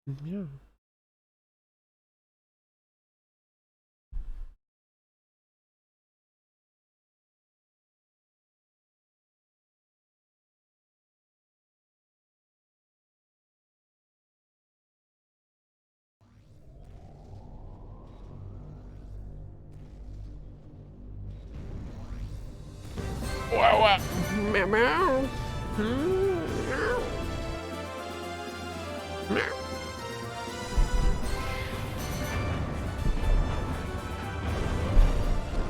Yeah. Wow, meow, meow. Meow. Meow.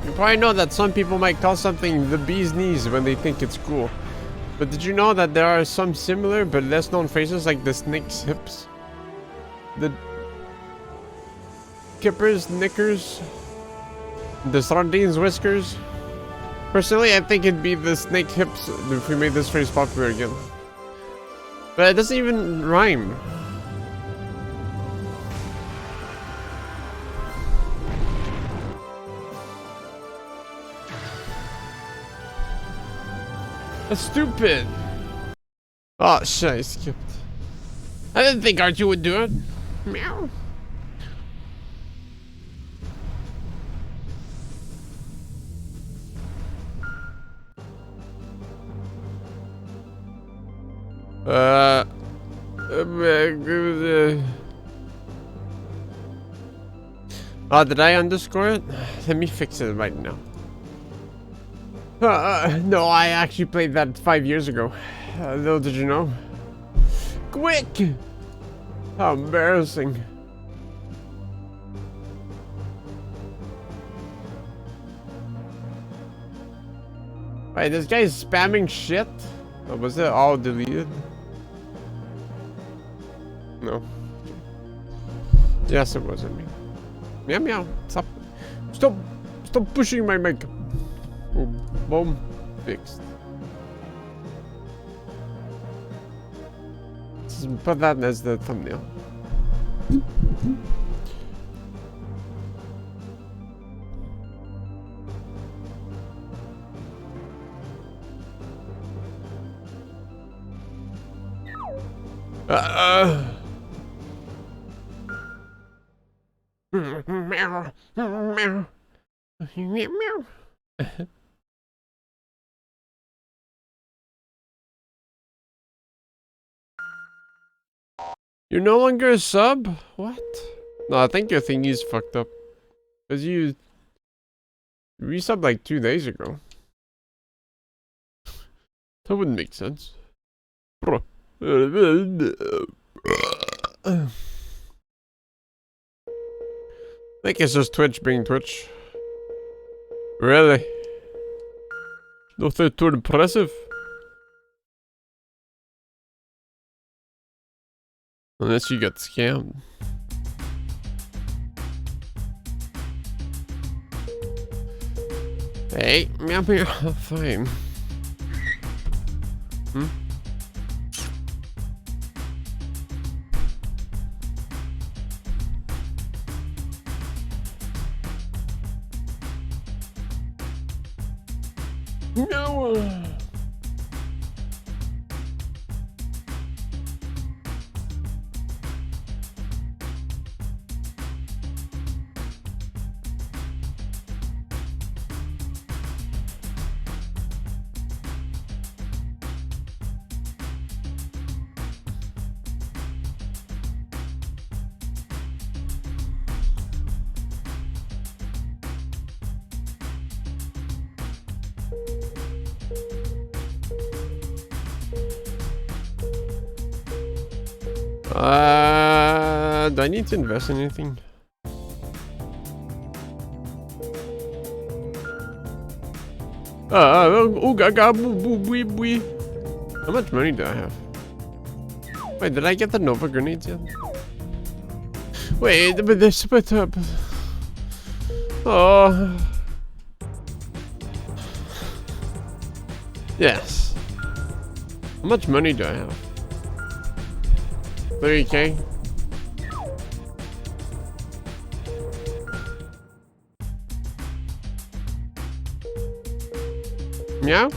You probably know that some people might call something the bee's knees when they think it's cool. But did you know that there are some similar but less known phrases like the snake's hips, the kipper's knickers, the sardines whiskers? Personally, I think it'd be the snake hips if we made this phrase popular again. But it doesn't even rhyme. That's stupid. Oh shit, I skipped. I didn't think Archie would do it. Meow. Oh, did I underscore it? Let me fix it right now. No, I actually played that 5 years ago. Little did you know. Quick! How embarrassing. Wait, this guy's spamming shit? Or was it all deleted? No. Yes, it wasn't me. Meow meow. Stop. Stop pushing my makeup. Boom. Fixed. Just put that as the thumbnail. Meow. Meow. Meow. You're no longer a sub? What? No, I think your thingy's fucked up. Cause you resubbed like 2 days ago. That wouldn't make sense. I think it's just Twitch being Twitch. Really? Nothing too impressive. Unless you got scammed. Hey, meow meow. Fine. Hmm? No. Do I need to invest in anything? Oh, gaga, boo, boo, boo, boo. How much money do I have? Wait, did I get the Nova grenades yet? Wait, but this, but, oh. Yes. How much money do I have? 30k? Meow?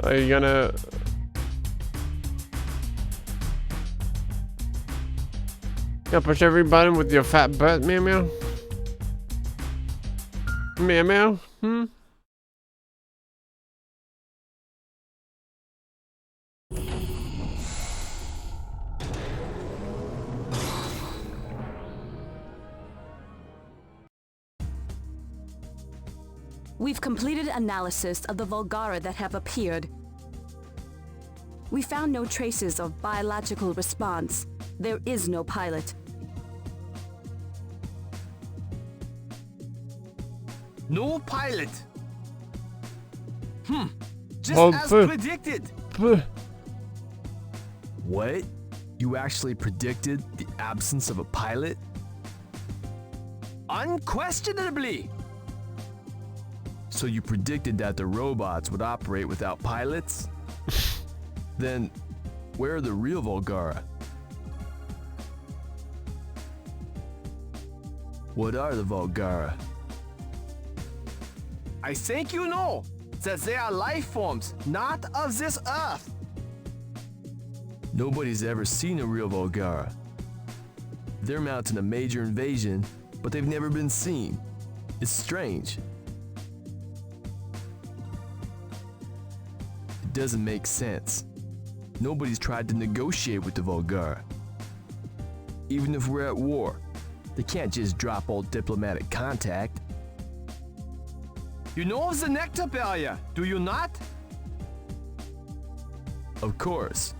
Are you gonna... Yeah, push every button with your fat butt, meow meow? Meow meow? Hmm? We've completed analysis of the Volgara that have appeared. We found no traces of biological response. There is no pilot. No pilot. Just as predicted. What? You actually predicted the absence of a pilot? Unquestionably. So you predicted that the robots would operate without pilots? Then, where are the real Volgara? What are the Volgara? I think you know that they are life forms not of this Earth. Nobody's ever seen a real Volgara. They're mounting a major invasion, but they've never been seen. It's strange. It doesn't make sense. Nobody's tried to negotiate with the Volgara. Even if we're at war, they can't just drop all diplomatic contact. You know of the nectar barrier, do you not? Of course.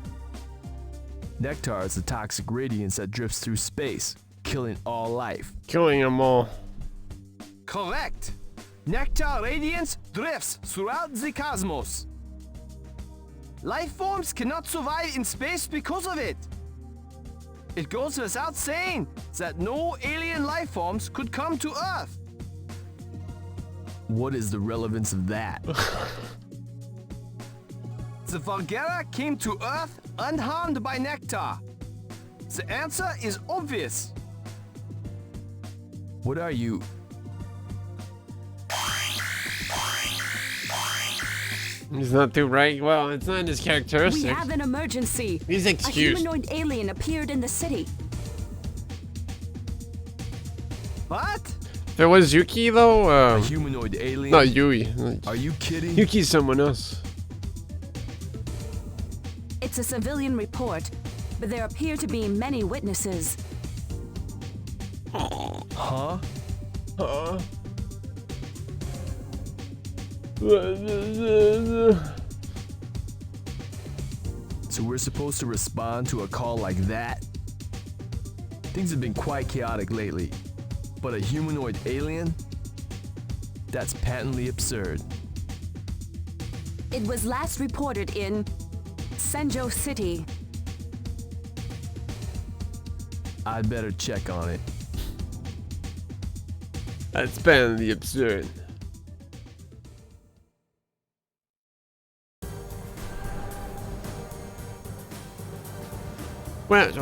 Nectar is the toxic radiance that drifts through space, killing all life. Killing them all. Correct. Nectar radiance drifts throughout the cosmos. Life forms cannot survive in space because of it. It goes without saying that no alien life forms could come to Earth. What is the relevance of that? The Volgara came to Earth unharmed by nectar. The answer is obvious. What are you? He's not too right. Well, it's not his We characteristics. have an emergency. He's A excused. humanoid alien appeared in the city. What? If it was Yuki, though, A humanoid alien? not Yui. Are you kidding? Yuki's someone else. It's a civilian report, but there appear to be many witnesses. Huh? So we're supposed to respond to a call like that? Things have been quite chaotic lately, but a humanoid alien? That's patently absurd. It was last reported in Senjo City. I'd better check on it. That's patently absurd. Wait.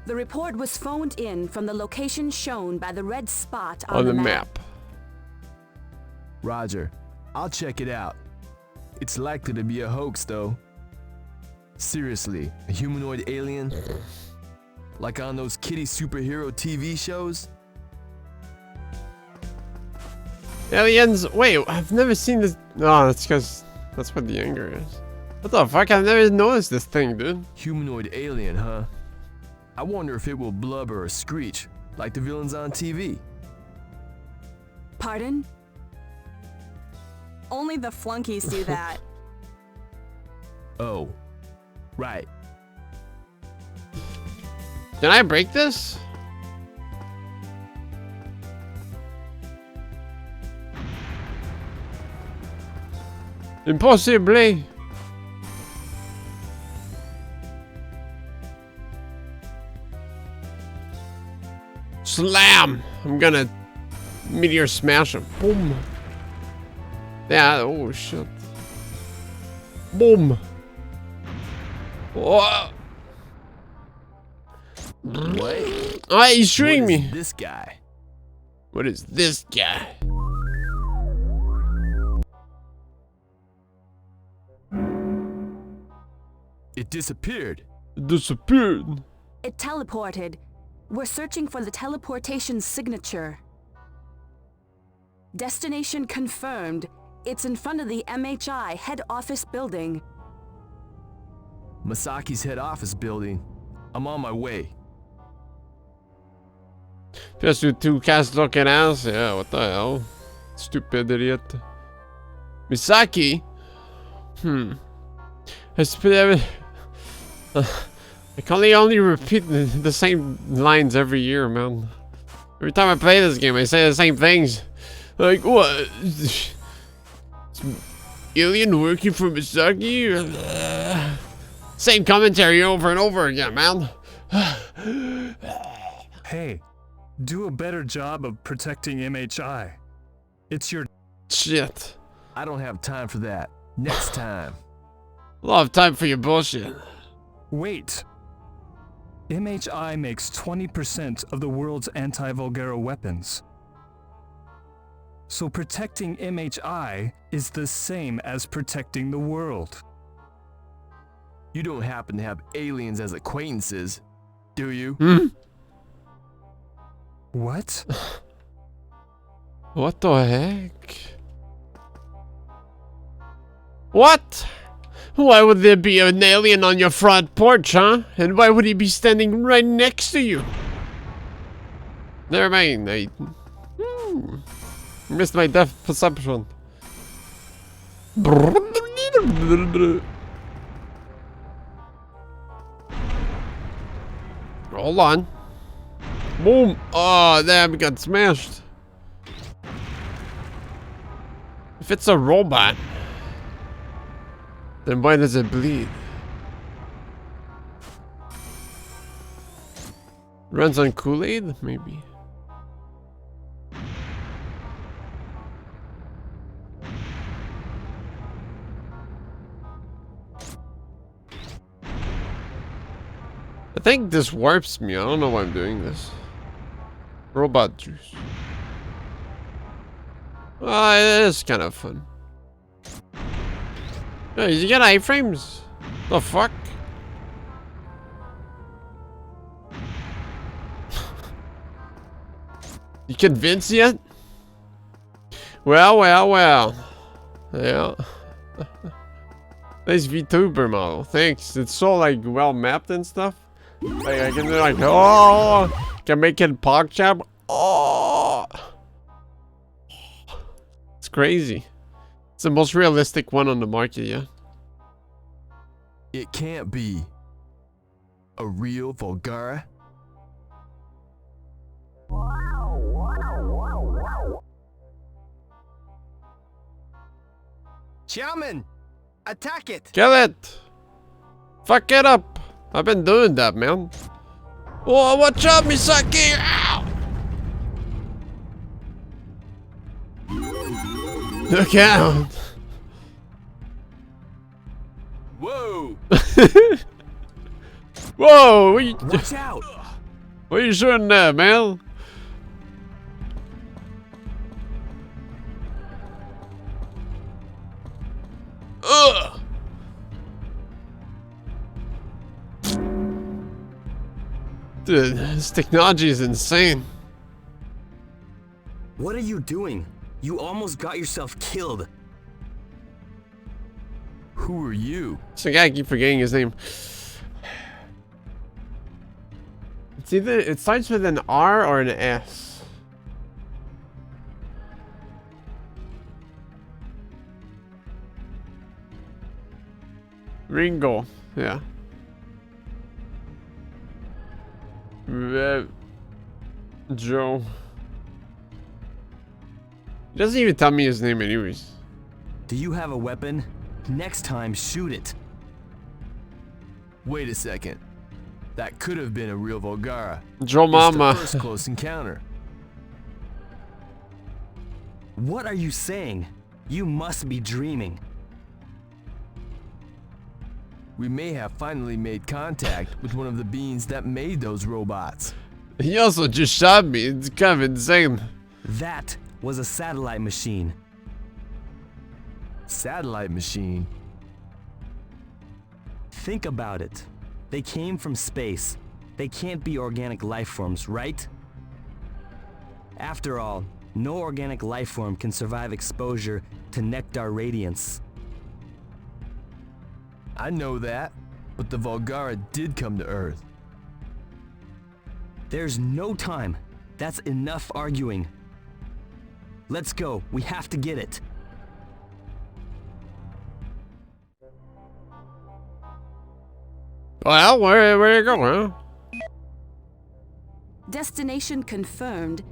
The report was phoned in from the location shown by the red spot On the map. Roger. I'll check it out. It's likely to be a hoax, though. Seriously, a humanoid alien? Like on those kiddie superhero TV shows? Aliens. Wait, I've never seen this. No, that's because that's what the anger is. What the fuck? I've never noticed this thing, dude. Humanoid alien, huh? I wonder if it will blubber or screech, like the villains on TV. Pardon? Only the flunkies do that. Oh, right. Can I break this? Impossible. Slam! I'm gonna meteor smash him. Boom. Yeah, oh shit. Boom. Whoa. What? Ah, he's shooting What is me. this guy? What is this guy? It disappeared. It disappeared. It teleported. We're searching for the teleportation signature. Destination confirmed. It's in front of the MHI head office building. Masaki's head office building. I'm on my way. Just you two cast looking ass. Yeah, what the hell? Stupid idiot. Misaki? I can only repeat the same lines every year, man. Every time I play this game, I say the same things. Like, what? Alien working for Misaki? Same commentary over and over again, man. Hey, do a better job of protecting MHI. It's your Shit. I don't have time for that. Next time. A lot of time for your bullshit. Wait. MHI makes 20% of the world's anti-Vulgara weapons. So protecting MHI is the same as protecting the world. You don't happen to have aliens as acquaintances, do you? What? What the heck? What? Why would there be an alien on your front porch, huh? And why would he be standing right next to you? Never mind, I missed my depth perception. Hold on. Boom! Oh, damn, we got smashed. If it's a robot, then why does it bleed? Runs on Kool-Aid, maybe. I think this warps me. I don't know why I'm doing this. Robot juice. Well, it is kind of fun. Yeah, you get iframes? The fuck? You convinced yet? Well, well, well. Yeah. Nice VTuber model. Thanks. It's so like well mapped and stuff. Like I can like can make it PogChamp. Oh, it's crazy. It's the most realistic one on the market, yeah. It can't be a real Vulgara. Chairman, attack it! Kill it! Fuck it up! I've been doing that, man. Oh, watch out, Misaki! Ow! Look out! Whoa! Whoa! Watch out! What are you shooting there, man? Ugh! Dude, this technology is insane. What are you doing? You almost got yourself killed. Who are you? So I keep forgetting his name. It's either it starts with an R or an S. Ringo, yeah. Joe. He doesn't even tell me his name anyways. Do you have a weapon? Next time, shoot it. Wait a second. That could have been a real Vulgara. Joe It's Mama. the first close encounter. What are you saying? You must be dreaming. We may have finally made contact with one of the beings that made those robots. He also just shot me. It's kind of insane. That was a satellite machine. Satellite machine? Think about it. They came from space. They can't be organic life forms, right? After all, no organic life form can survive exposure to nectar radiance. I know that, but the Volgara did come to Earth. There's no time. That's enough arguing. Let's go. We have to get it. Well, where you going? Destination confirmed.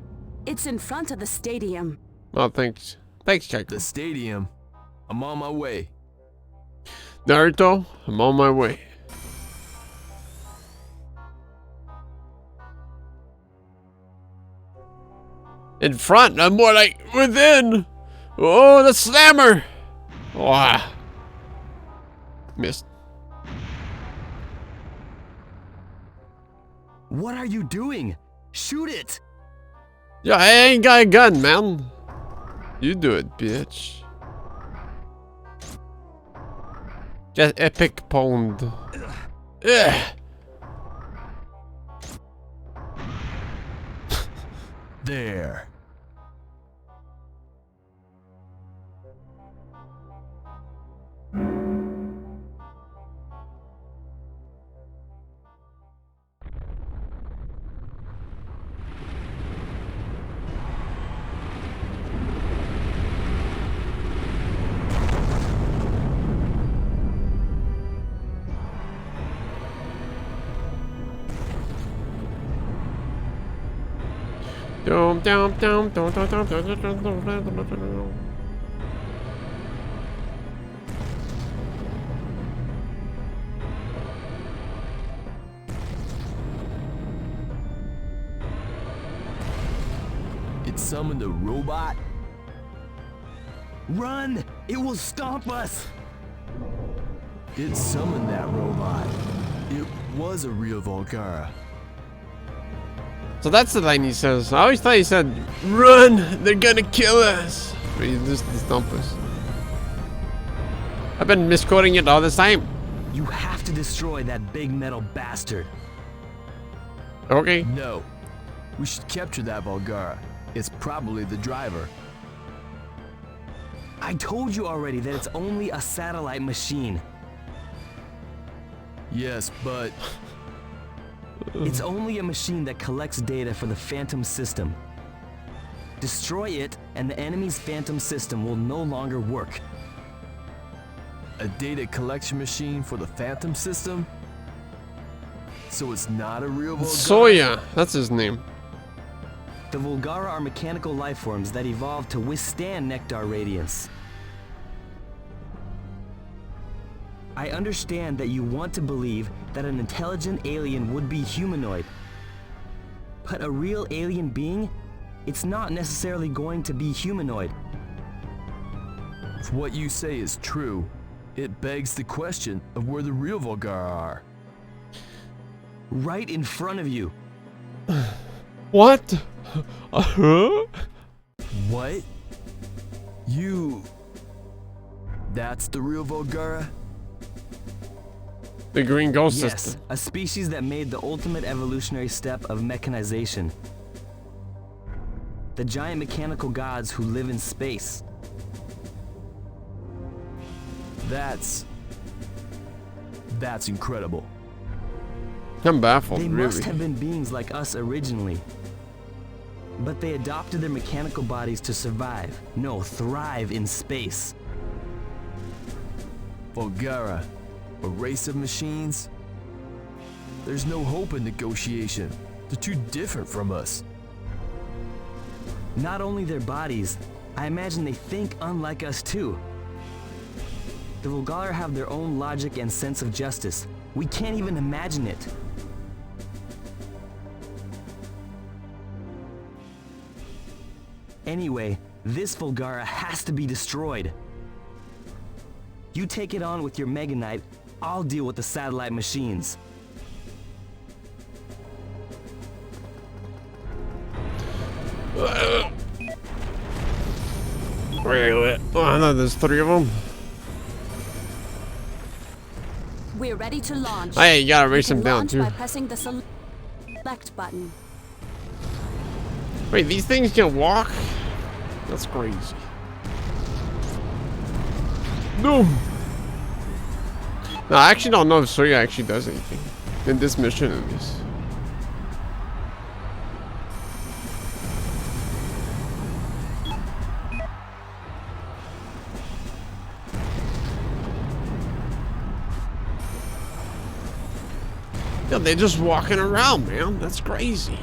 It's in front of the stadium. Oh, thanks. Thanks, Check. The stadium. I'm on my way. Naruto, I'm on my way. In front, I'm more like within. Oh, the slammer. Wow. Missed. What are you doing? Shoot it! Yeah, I ain't got a gun, man. You do it, bitch. Just epic pwned. Ugh. There. It summoned a robot? Run! It will stomp us! It summoned that robot. It was a real Volgara. So that's the line he says. I always thought he said, "Run! They're gonna kill us!" But he just stomp us. I've been misquoting it all this time. You have to destroy that big metal bastard. Okay. No. We should capture that Volgara. It's probably the driver. I told you already that it's only a satellite machine. Yes, but... It's only a machine that collects data for the Phantom System. Destroy it, and the enemy's Phantom System will no longer work. A data collection machine for the Phantom System? So it's not a real Volgara? Soya, that's his name. The Volgara are mechanical life forms that evolved to withstand nectar radiance. I understand that you want to believe that an intelligent alien would be humanoid. But a real alien being, it's not necessarily going to be humanoid. If what you say is true, it begs the question of where the real Volgara are. Right in front of you. What? Huh? What? You... That's the real Volgara? The green ghost Yes, system. a species that made the ultimate evolutionary step of mechanization. The giant mechanical gods who live in space. That's incredible. I'm baffled, They really. must have been beings like us originally. But they adopted their mechanical bodies to survive, no, thrive in space. Volgara, a race of machines? There's no hope in negotiation. They're too different from us. Not only their bodies, I imagine they think unlike us too. The Volgara have their own logic and sense of justice. We can't even imagine it. Anyway, this Volgara has to be destroyed. You take it on with your Mega Knight, I'll deal with the satellite machines. Wait. Oh, no, there's 3 of them. We're ready to launch. Hey, you gotta You race can them down launch too. by pressing the select button. Wait, these things can walk? That's crazy. No. No, I actually don't know if Soya actually does anything in this mission at least. Yeah, they're just walking around, man. That's crazy.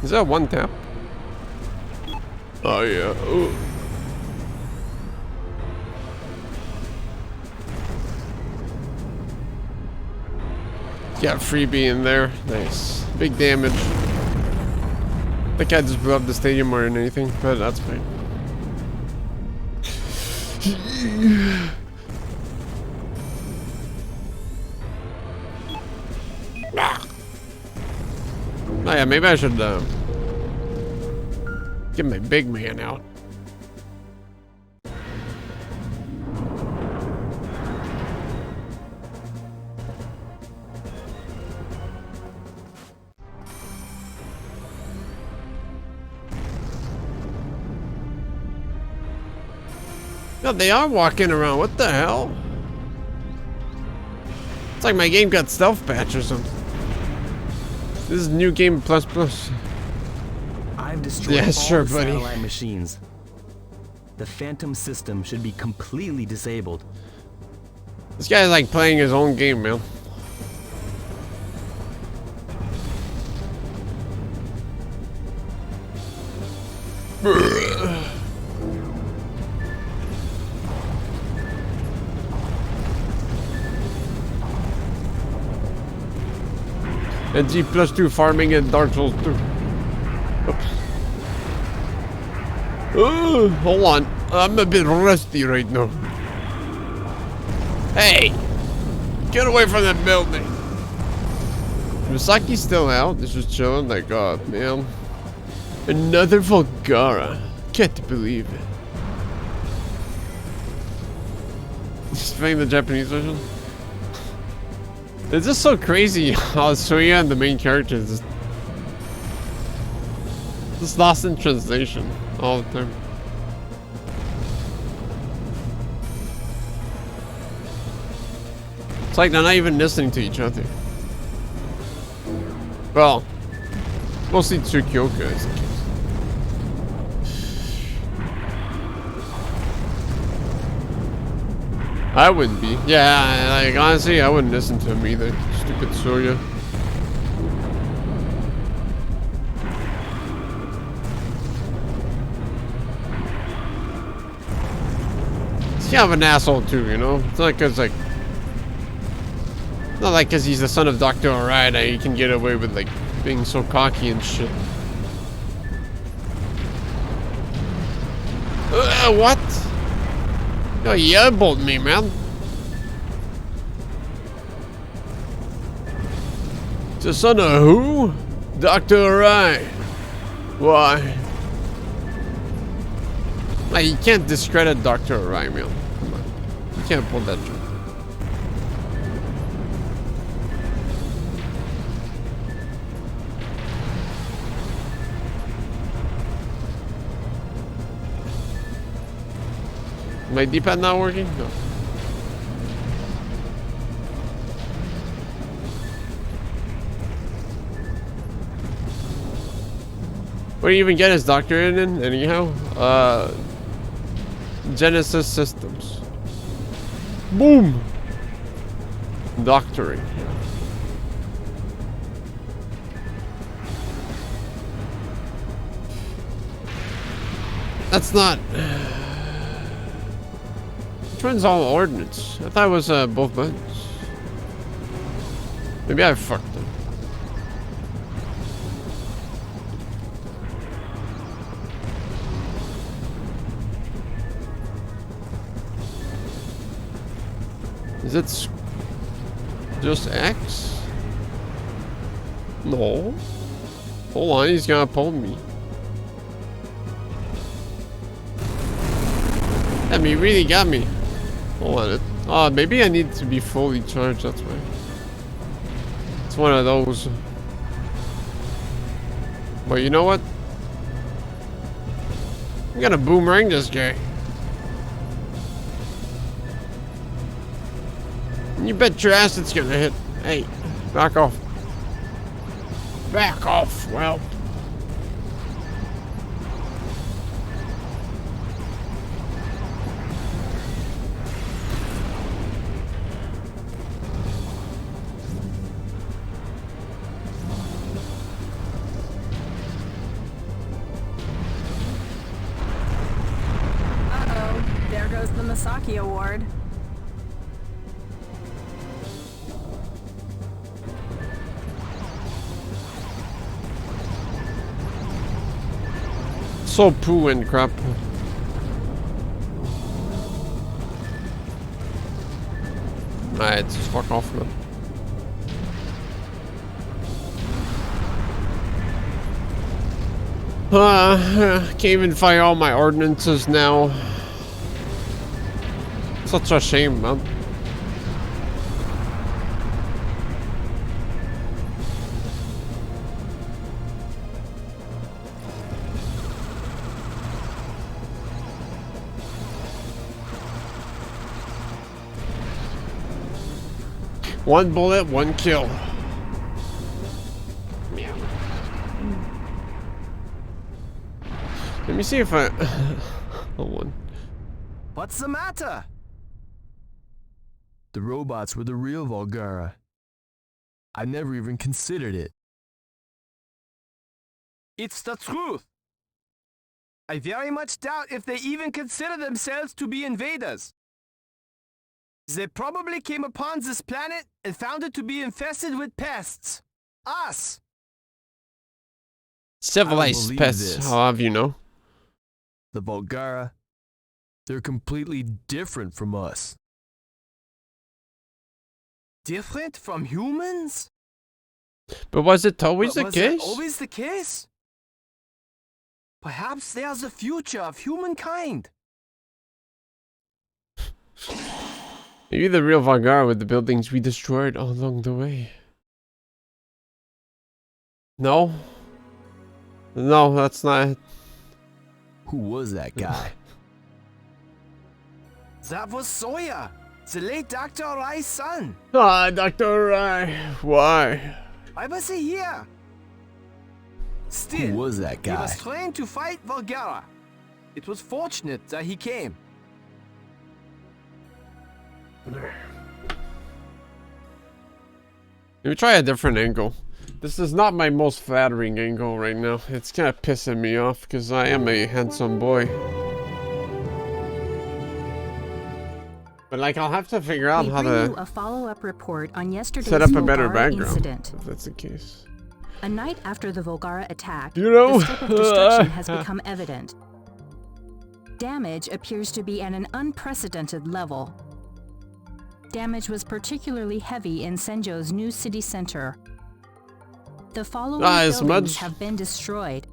Is that one tap? Oh yeah. Ooh. Got freebie in there. Nice. Big damage. That guy just blew up the stadium more than anything, but that's fine. Oh yeah, maybe I should get my big man out. No, they are walking around. What the hell? It's like my game got stealth patch or something. This is new game plus plus. I've destroyed Yeah, all sure, the buddy. satellite machines. The Phantom system should be completely disabled. This guy's like playing his own game, man. And G+2 farming in Dark Souls 2. Oops. Oh, hold on. I'm a bit rusty right now. Hey! Get away from that building! Misaki's still out. This is chilling. Like, oh, man. Another Volgara. Can't believe it. Just playing the Japanese version. It's just so crazy how Suya and the main character is just lost in translation all the time. It's like they're not even listening to each other. Well, mostly Tsukioka is the case. I wouldn't be. Yeah, like honestly, I wouldn't listen to him either. Stupid Soya. He's kind of an asshole too, you know? It's not cause like... Not like cause he's the son of Dr. Arida, he can get away with like being so cocky and shit. What? Yo, he eyeballed me, man. The son of who? Dr. Arai. Why? Like, you can't discredit Dr. Arai, man. Come on. You can't pull that joke. My D-pad not working? No. What do you even get his doctorate in anyhow? Genesis Systems. Boom! Doctorate. That's not... Which one's all ordnance? I thought it was both buttons. Maybe I fucked them. Is it just X? No. Hold on, he's gonna pull me. Damn, he really got me. Hold on. Oh, maybe I need to be fully charged, that's why. It's one of those. But you know what? I'm gonna boomerang this guy. You bet your ass it's gonna hit. Hey, back off. Back off, well. Uh-oh, there goes the Misaki Award. So poo and crap. Alright, just fuck off, man. Can't even fire all my ordnances now. Such a shame, man. One bullet, one kill. Meow. Let me see if I... Hold on. What's the matter? The robots were the real Volgara. I never even considered it. It's the truth. I very much doubt if they even consider themselves to be invaders. They probably came upon this planet and found it to be infested with pests. Us! Civilized pests, how have you know? The Volgara, they're completely different from us. Different from humans? But was it always the Was case? that always the case? Perhaps they are the future of humankind. Maybe the real Volgara with the buildings we destroyed all along the way. No? No, that's not it. Who was that guy? That was Sawyer, the late Dr. Rai's son. Ah, Dr. Rai. Why? Why was he here? Still, Who was that he guy? was trained to fight Volgara. It was fortunate that he came. Let me try a different angle. This is not my most flattering angle right now. It's kind of pissing me off because I am a handsome boy. But like, I'll have to figure out We how bring you to a follow-up report on yesterday's set up a better Volgara background, incident. if that's the case. A night after the Volgara attack, You know? the scope of destruction has become evident. Damage appears to be at an unprecedented level. Damage was particularly heavy in Senjo's new city center. The following as buildings much? have been destroyed.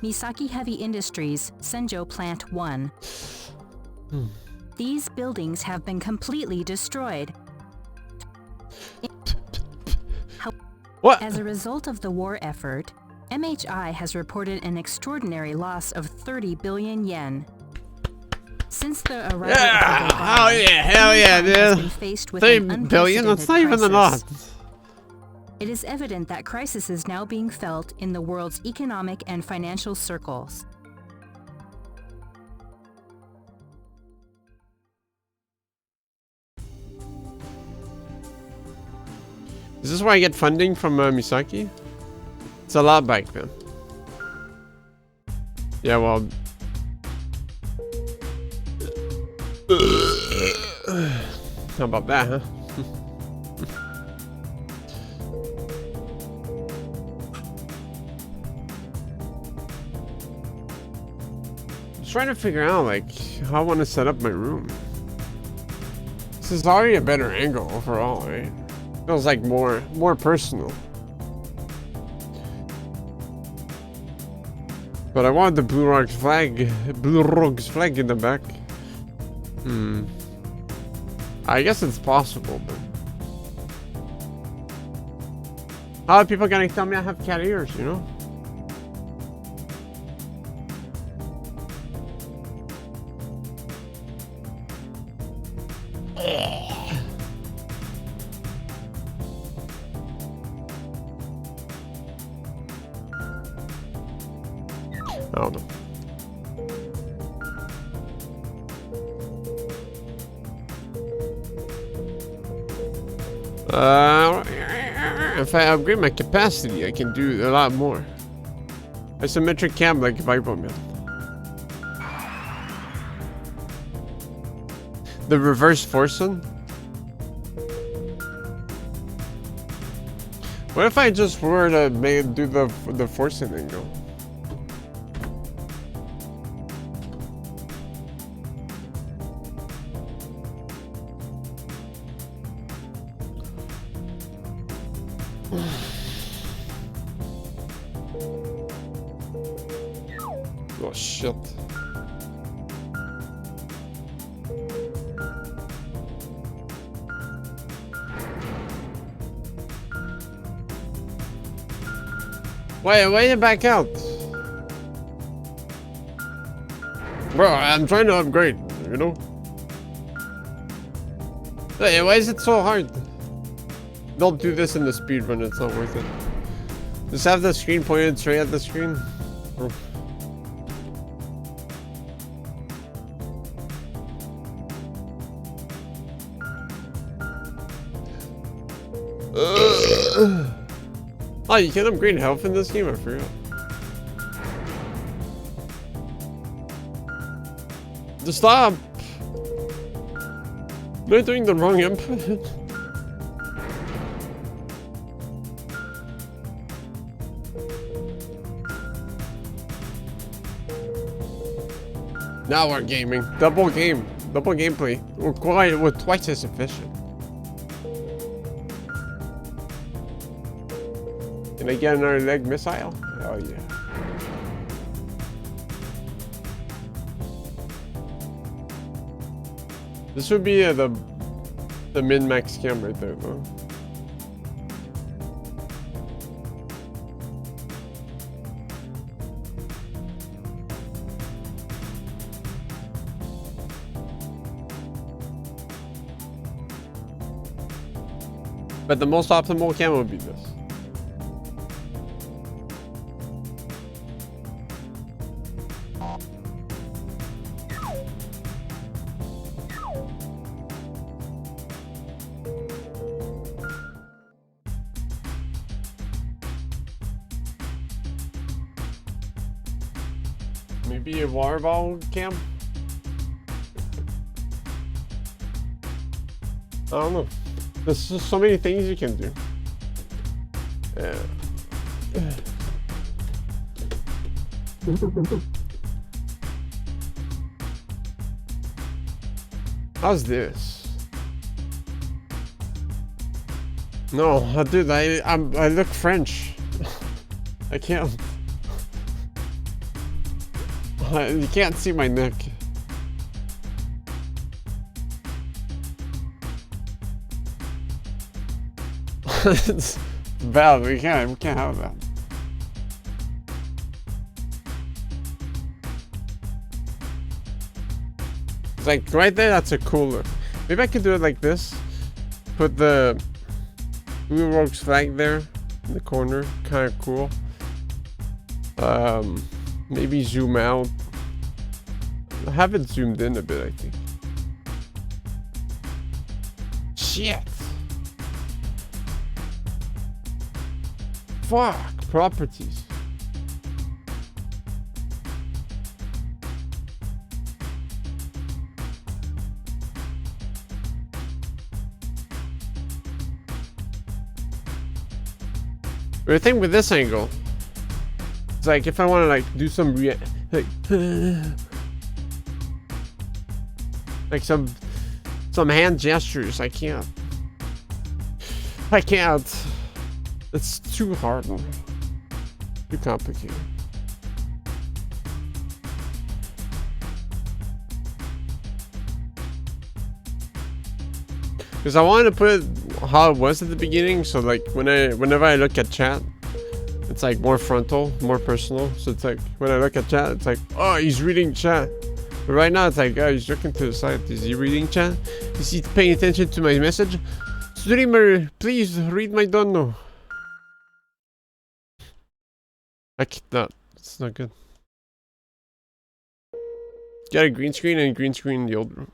Misaki Heavy Industries, Senjo Plant 1. These buildings have been completely destroyed. What? As a result of the war effort, MHI has reported an extraordinary loss of 30 billion yen. Since the arrival Yeah! of the Volgara, Oh yeah, hell yeah, mankind has been dude. faced with 3 an billion? That's not even a lot. crisis. It is evident that crisis is now being felt in the world's economic and financial circles. Is this where I get funding from Misaki? It's a lot back then. Yeah, well... How about that, huh? Just trying to figure out, like, how I want to set up my room. This is already a better angle overall, right? Feels like more personal. But I want the Blue Rocks flag in the back. I guess it's possible, but how are people gonna tell me I have cat ears, you know? I don't know. If I upgrade my capacity, I can do a lot more. Isometric cam like Vibroman. The reverse forcing? What if I just were to do the forcing angle? Oh shit. Why you back out? Bro, I'm trying to upgrade, you know? Hey, why is it so hard? Don't do this in the speed run, it's not worth it. Just have the screen pointed straight at the screen. Oh, you can upgrade health in this game? I forgot. Just stop! Am I doing the wrong input? Now we're gaming. Double gameplay. We're twice as efficient. Can I get another leg missile? Oh yeah. This would be the min-max cam right there though. But the most optimal cam would be this. Maybe a water bottle cam? I don't know. There's just so many things you can do. How's this? No, dude, I look French. I can't. You can't see my neck. It's bad. We can't have that. It's like right there. That's a cool look. Maybe I could do it like this. Put the Blue Rocks flag there in the corner. Kind of cool. Maybe zoom out. I have it zoomed in a bit, I think. Shit. Fuck. Properties. But the thing with this angle, it's like if I want to like do some like some some hand gestures. I can't. I can't. It's too hard. Too complicated. Because I wanted to put it how it was at the beginning, so like whenever I look at chat, it's like more frontal, more personal. So it's like when I look at chat, it's like, oh, he's reading chat. But right now it's like, oh, he's looking to the side. Is he reading chat? Is he paying attention to my message? Streamer, please read my dono. I cannot. It's not good. Got a green screen and green screen in the old room.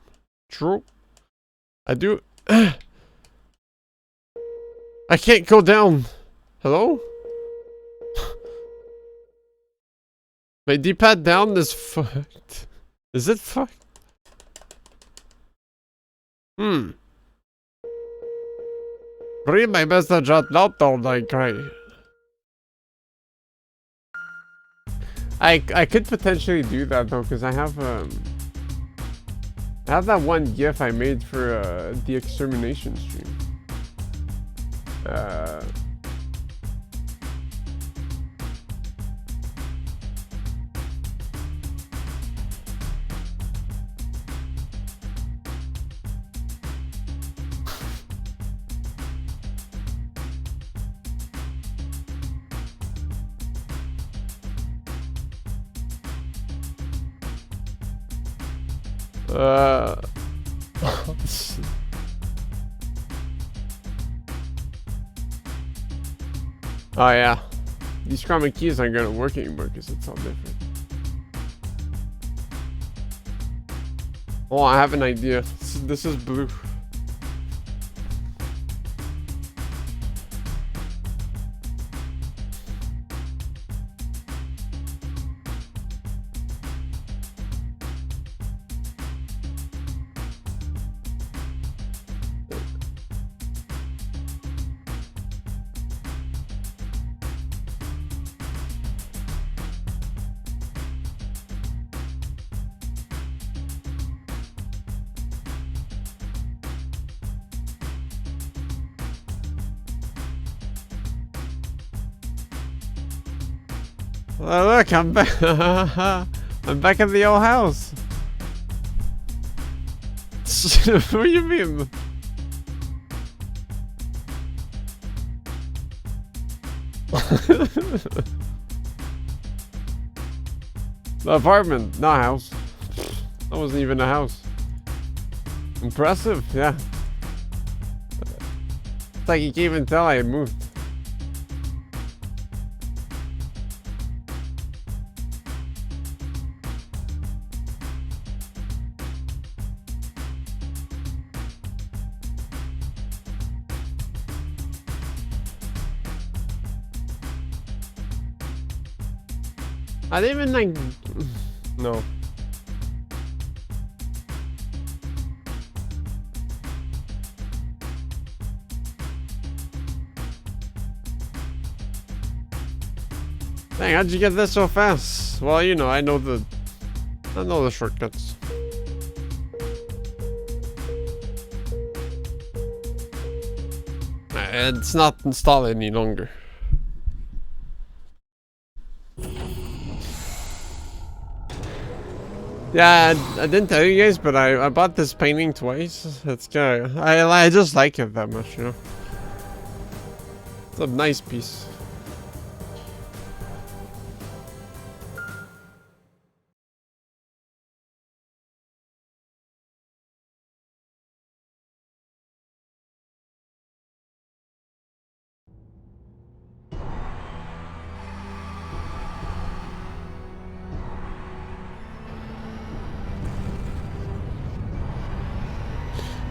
True. I do. I can't go down. Hello? My D-pad down is fucked. Is it fucked? Read my message out loud, don't I cry. I could potentially do that though, because I have that one GIF I made for the extermination stream. Oh yeah, these chroma keys aren't gonna work anymore because it's all different. Oh, I have an idea. This is blue. Oh, look, I'm back. I'm back at the old house. What do you mean? The apartment, not a house. That wasn't even a house. Impressive, yeah. It's like you can't even tell I had moved. I didn't even like. No. Dang, how'd you get this so fast? Well, you know, I know the shortcuts. It's not installed any longer. Yeah, I didn't tell you guys, but I bought this painting twice. It's kind I just like it that much, you know. It's a nice piece.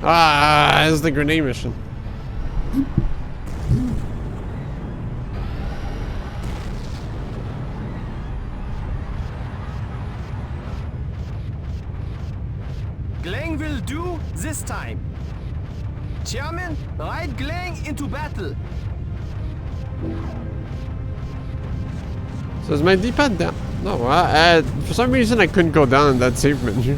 Ah, it's the grenade mission. Glang will do this time. Chairman, ride Glang into battle. So is my D-pad down? No, for some reason I couldn't go down in that save menu.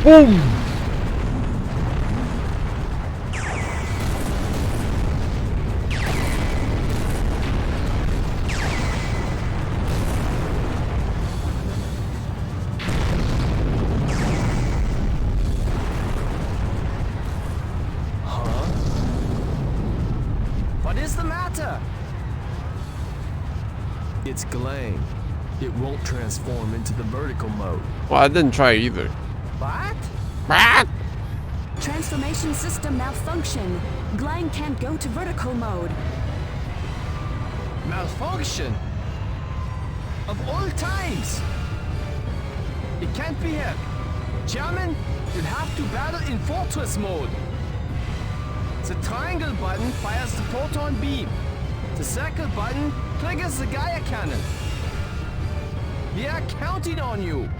Boom! What is the matter? It's Glang. It won't transform into the vertical mode. Well, I didn't try either. What? Ah! Transformation system malfunction. Glang can't go to vertical mode. Malfunction? Of all times! It can't be helped. Chairman, you'll have to battle in fortress mode. The triangle button fires the proton beam. The circle button triggers the Gaia cannon. We are counting on you.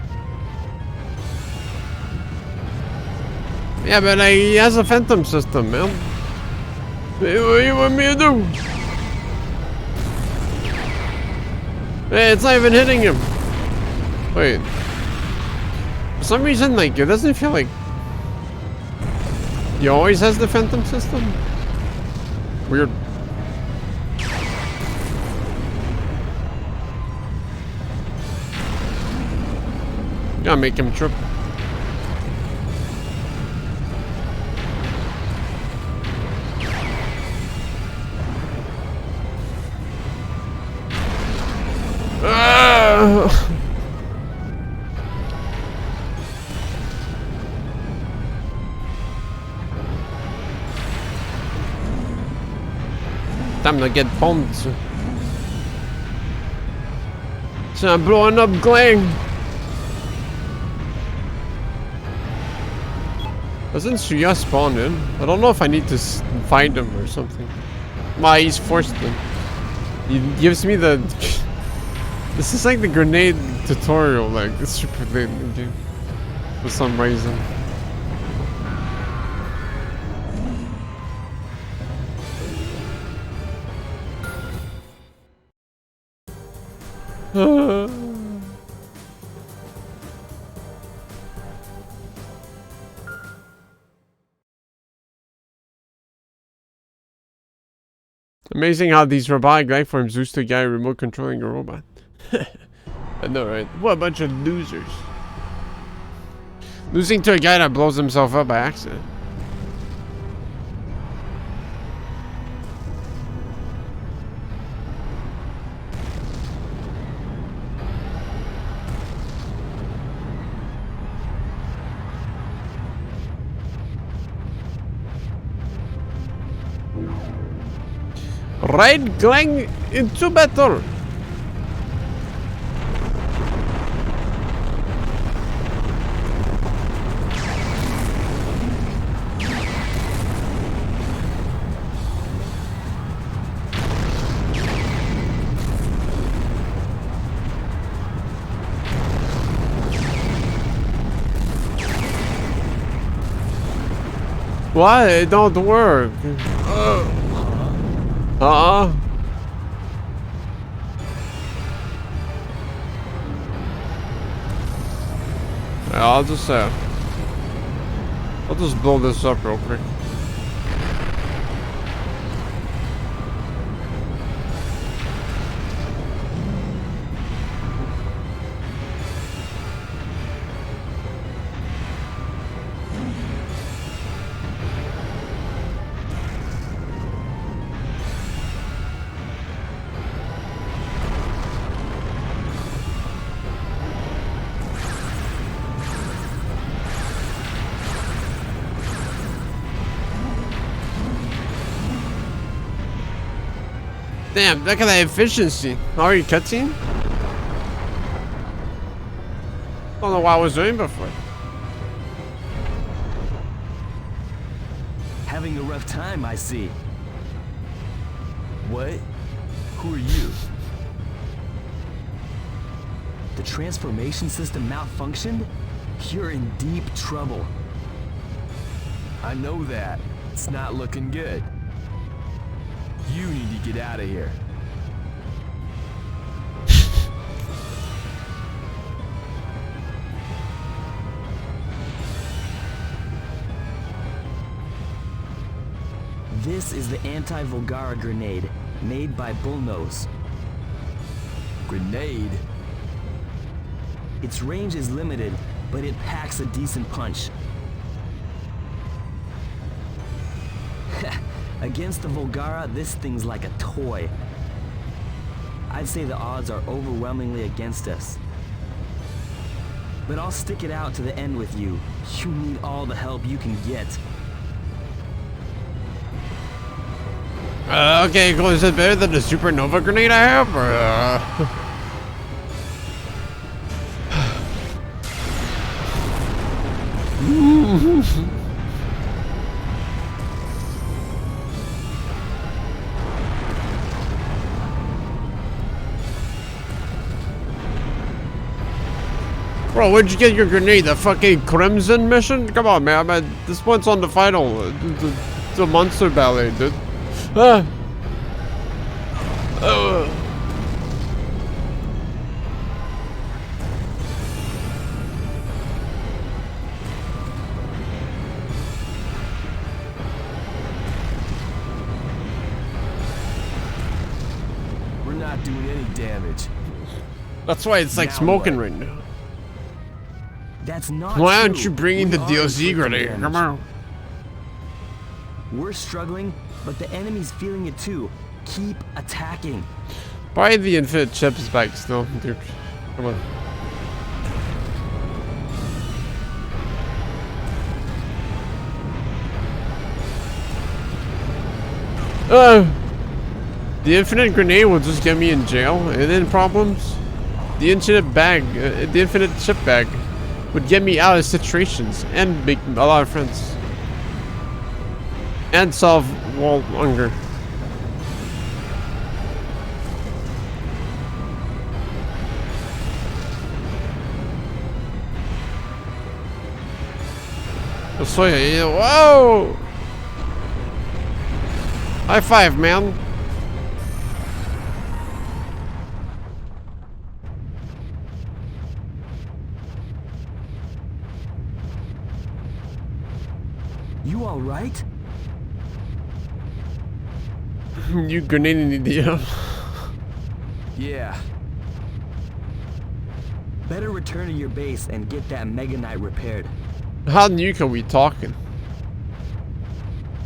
Yeah, but he has a phantom system, man. What do you want me to do? Hey, it's not even hitting him. Wait. For some reason, like, it doesn't feel like he always has the phantom system. Weird. Gotta make him trip. Time to get bumped. So I'm blowing up Glang. Doesn't Suya spawn in? I don't know if I need to find him or something. Why, he's forced in. He gives me the... This is like the grenade tutorial, like, it's super late in the game. For some reason. Amazing how these robotic life forms used to a guy remote controlling a robot. I know, right? What a bunch of losers. Losing to a guy that blows himself up by accident. Ride Glang into battle. Why it don't work? Yeah, I'll just blow this up real quick. Damn, look at that efficiency. Already cutscene? Don't know what I was doing before. Having a rough time, I see. What? Who are you? The transformation system malfunctioned? You're in deep trouble. I know that. It's not looking good. You need to get out of here. This is the anti-Volgara grenade made by Bullnose. Grenade? Its range is limited, but it packs a decent punch. Against the Volgara, this thing's like a toy. I'd say the odds are overwhelmingly against us. But I'll stick it out to the end with you. You need all the help you can get. Okay, cool. Is it better than the supernova grenade I have? Or, Bro, where'd you get your grenade? The fucking Crimson mission? Come on, man. This one's on the final. The monster ballet, dude. Ah. We're not doing any damage. That's why it's like Now smoking what? right now. That's not Why aren't true. you bringing We the are DLC inflicting grenade? damage. Come on. We're struggling, but the enemy's feeling it too. Keep attacking. Buy the infinite chips back still, dude. Come on. The infinite grenade will just get me in jail and in problems. The infinite bag, the infinite chip bag, would get me out of situations and make a lot of friends. And solve world hunger. So yeah, whoa! High five, man. You all right? You grenading idiot. Yeah. Better return to your base and get that Mega Knight repaired. How new can we talking?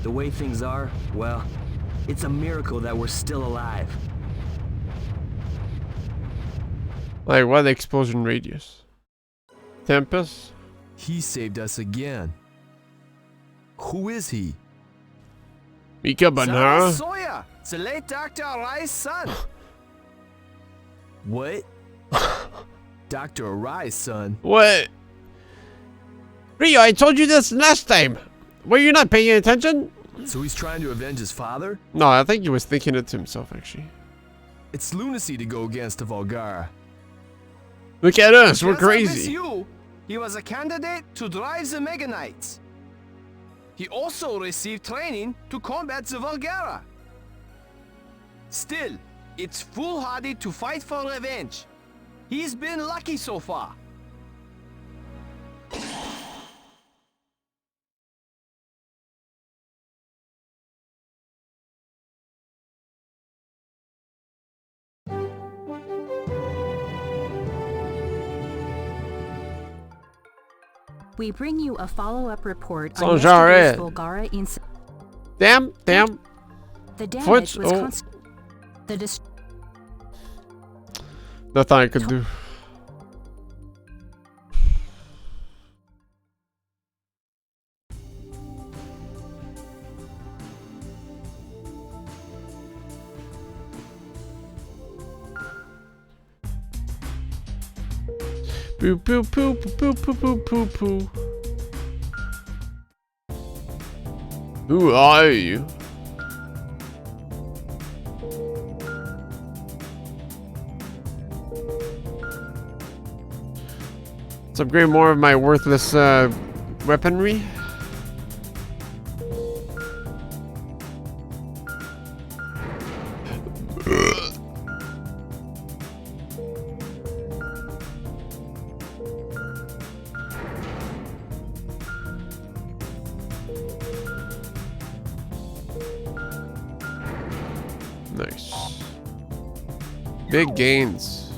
The way things are, well, it's a miracle that we're still alive. Like what explosion radius? Tempest? He saved us again. Who is he? Mika Banara? Sawyer, the late Dr. Arai's son. What? Dr. Arai's son? What? Rio, I told you this last time. Were you not paying attention? So he's trying to avenge his father? No, I think he was thinking it to himself, actually. It's lunacy to go against the Volgara. Look at us, we're Just like this crazy. you, he was a candidate to drive the Mega Knights. He also received training to combat the Volgara. Still, it's foolhardy to fight for revenge. He's been lucky so far. We bring you a follow-up report Sounds on yesterday's alright. Volgara incident. Damn. The damage What's- was oh. the dis- Nothing I could do. Poo poo poo poo poo poo poo poo. Who are you? Let's upgrade more of my worthless weaponry. Nice. Big gains.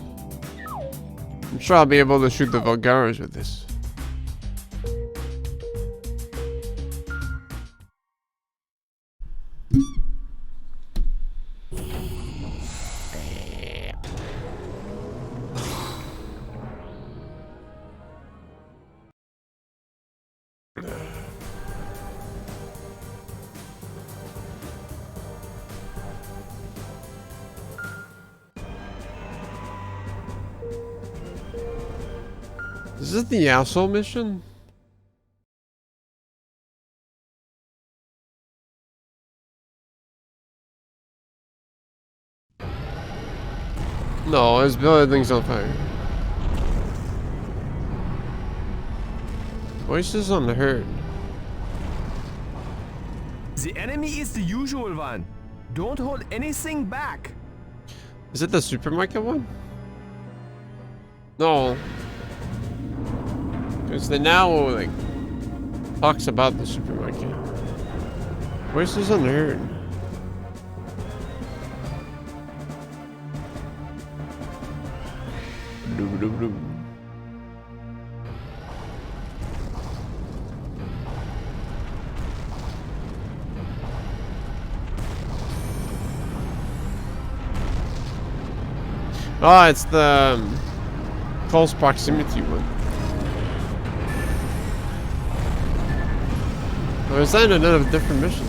I'm sure I'll be able to shoot the Vulgaras with this. Is this the asshole mission? No, his building's on fire. Voices unheard. The enemy is the usual one. Don't hold anything back. Is it the supermarket one? No. Because the now like talks about the supermarket. Voices unheard. Doo doo doo. Oh, it's the close proximity one. Or is that another different mission?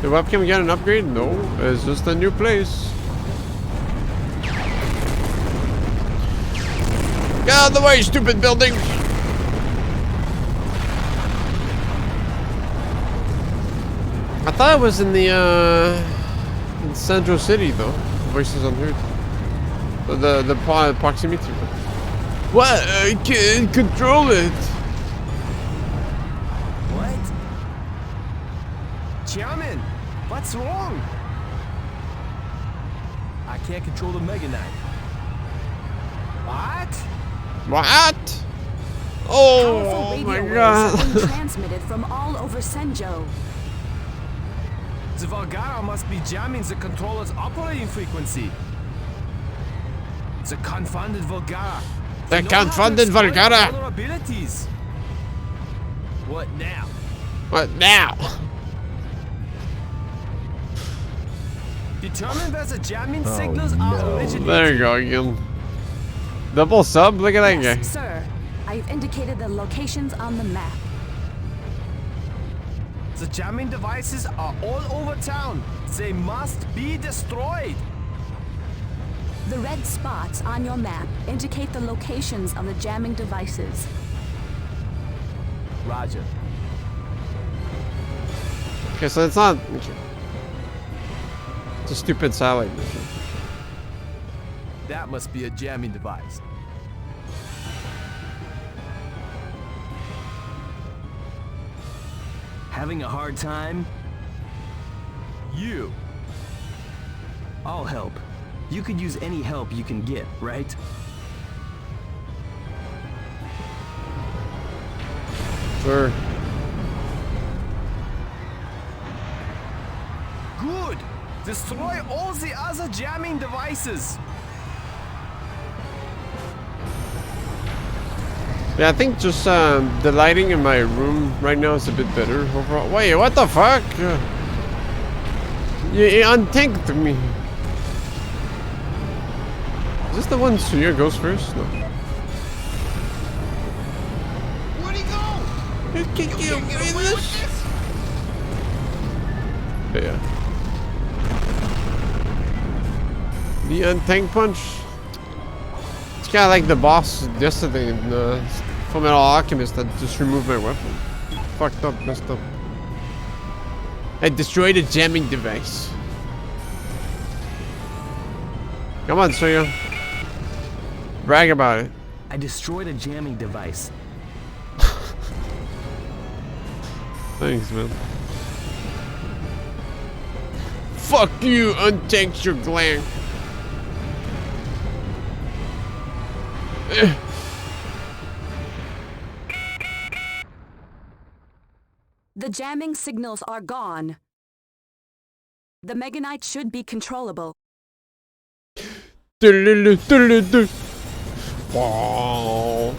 The webcam get an upgrade? No, it's just a new place. Get out of the way, stupid building! I thought it was in the in Central City though. Voices unheard. The proximity one. What? I can't control it. What? Chairman, what's wrong? I can't control the Mega Knight. What? What? Powerful Oh radio my waves god. are being transmitted from all over Senjo. The Vulgara must be jamming the controller's operating frequency. The confounded Vulgara. The They know how to confounded exploit Vulgara. vulnerabilities. What now? What now? Determine where the jamming signals are originating. There you go again. Double sub? Look at that guy. Yes, sir. I've indicated the locations on the map. The jamming devices are all over town. They must be destroyed. The red spots on your map indicate the locations of the jamming devices. Roger. Okay, so it's not. Okay. It's a stupid satellite mission. That must be a jamming device. Having a hard time? You. I'll help. You could use any help you can get, right? Sure. Good. Destroy all the other jamming devices. Yeah, I think just the lighting in my room right now is a bit better overall. Wait, what the fuck? You untanked me. Is this the one Suya goes first? No. Where'd he go? You can't get away with this. Yeah. The untank punch. It's kind of like the boss yesterday in Fullmetal Alchemist that just removed my weapon. Fucked up, messed up. I destroyed a jamming device. Come on, Suya. Brag about it. I destroyed a jamming device. Thanks, man. Fuck you, untank your gland. The jamming signals are gone. The Meganites should be controllable. Wow.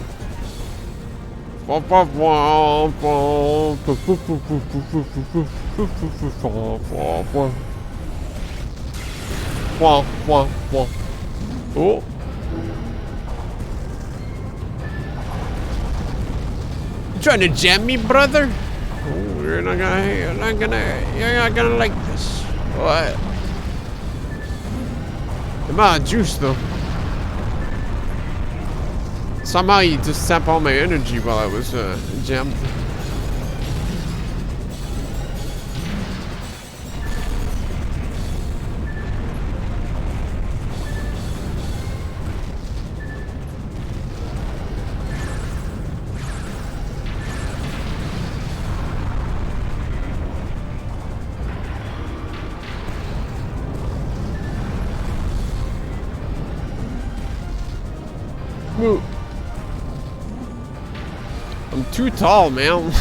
Oh. You trying to jam me, brother? Oh, you're not gonna like this. What? I'm out of juice though. Somehow he just sapped all my energy while I was jammed. I'm too tall, man.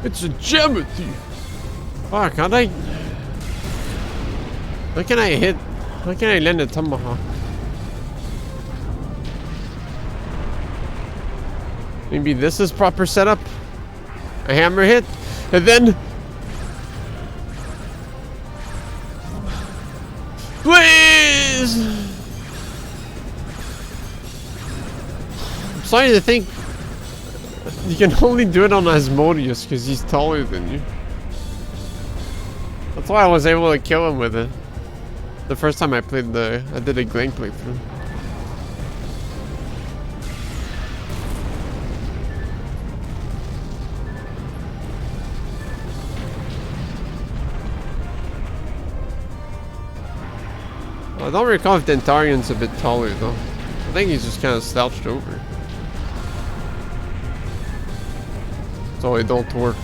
It's a geometry. Fuck, how can I hit? How can I land a tomahawk? Maybe this is proper setup. A hammer hit, and then please. I'm sorry to think you can only do it on Asmodeus because he's taller than you. That's why I was able to kill him with it. The first time I did a Glank playthrough. I don't recall if Dentarian's a bit taller though. I think he's just kind of slouched over. So it don't work.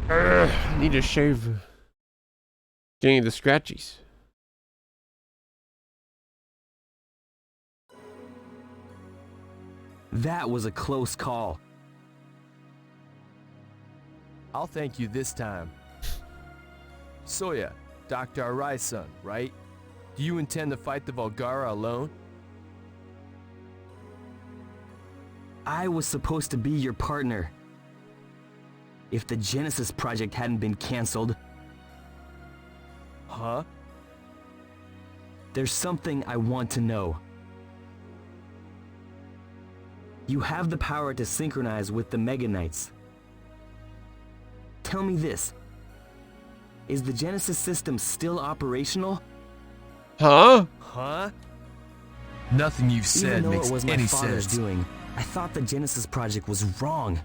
I need a shave. Getting the scratchies. That was a close call. I'll thank you this time. Soya, Dr. Arai's son, right? Do you intend to fight the Volgara alone? I was supposed to be your partner. If the Genesis project hadn't been cancelled. Huh? There's something I want to know. You have the power to synchronize with the Meganites. Tell me this. Is the Genesis system still operational? Huh? Huh? Nothing you've said Even though makes it was my any father's sense. doing, I thought the Genesis project was wrong.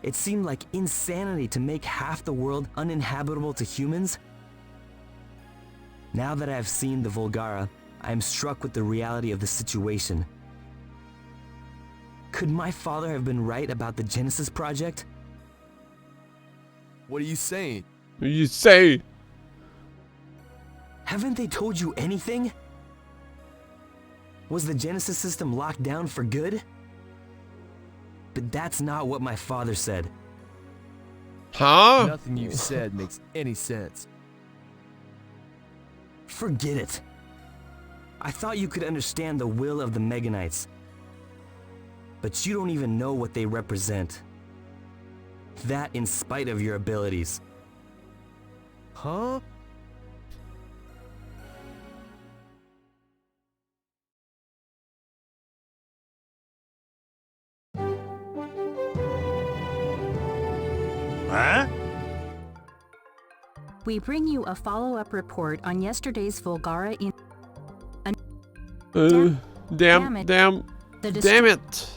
It seemed like insanity to make half the world uninhabitable to humans. Now that I've seen the Volgara, I am struck with the reality of the situation. Could my father have been right about the Genesis project? What are you saying? What do you say? Haven't they told you anything? Was the Genesis system locked down for good? But that's not what my father said. Huh? Nothing you've said makes any sense. Forget it. I thought you could understand the will of the Meganites. But you don't even know what they represent. That in spite of your abilities. Huh? Huh? We bring you a follow-up report on yesterday's Volgara in Damn the it.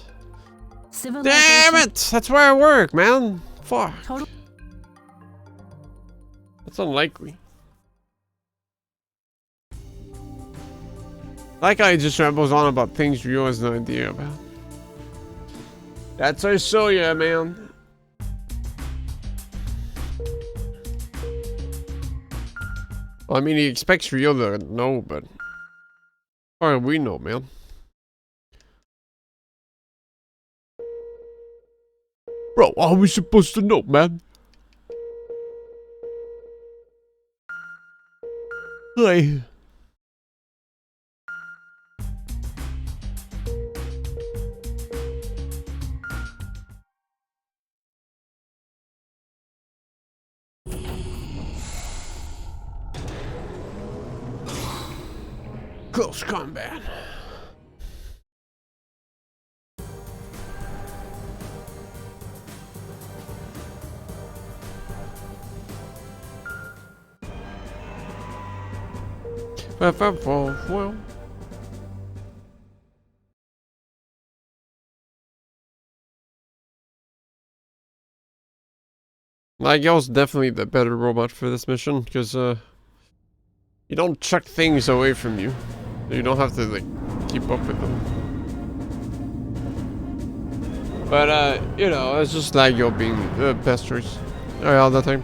civilization. Damn it! That's where I work, man. Fuck. Total That's unlikely. Like I just rambles on about things Ryo has no idea about. That's our Soya, man. Well, I mean, he expects Ryo to know, but how do we know, man? Bro, how are we supposed to know, man? Hi. Close combat. Well. Nigel's definitely the better robot for this mission, because, you don't chuck things away from you. You don't have to, like, keep up with them. But, you know, it's just Nigel being the best choice all the time.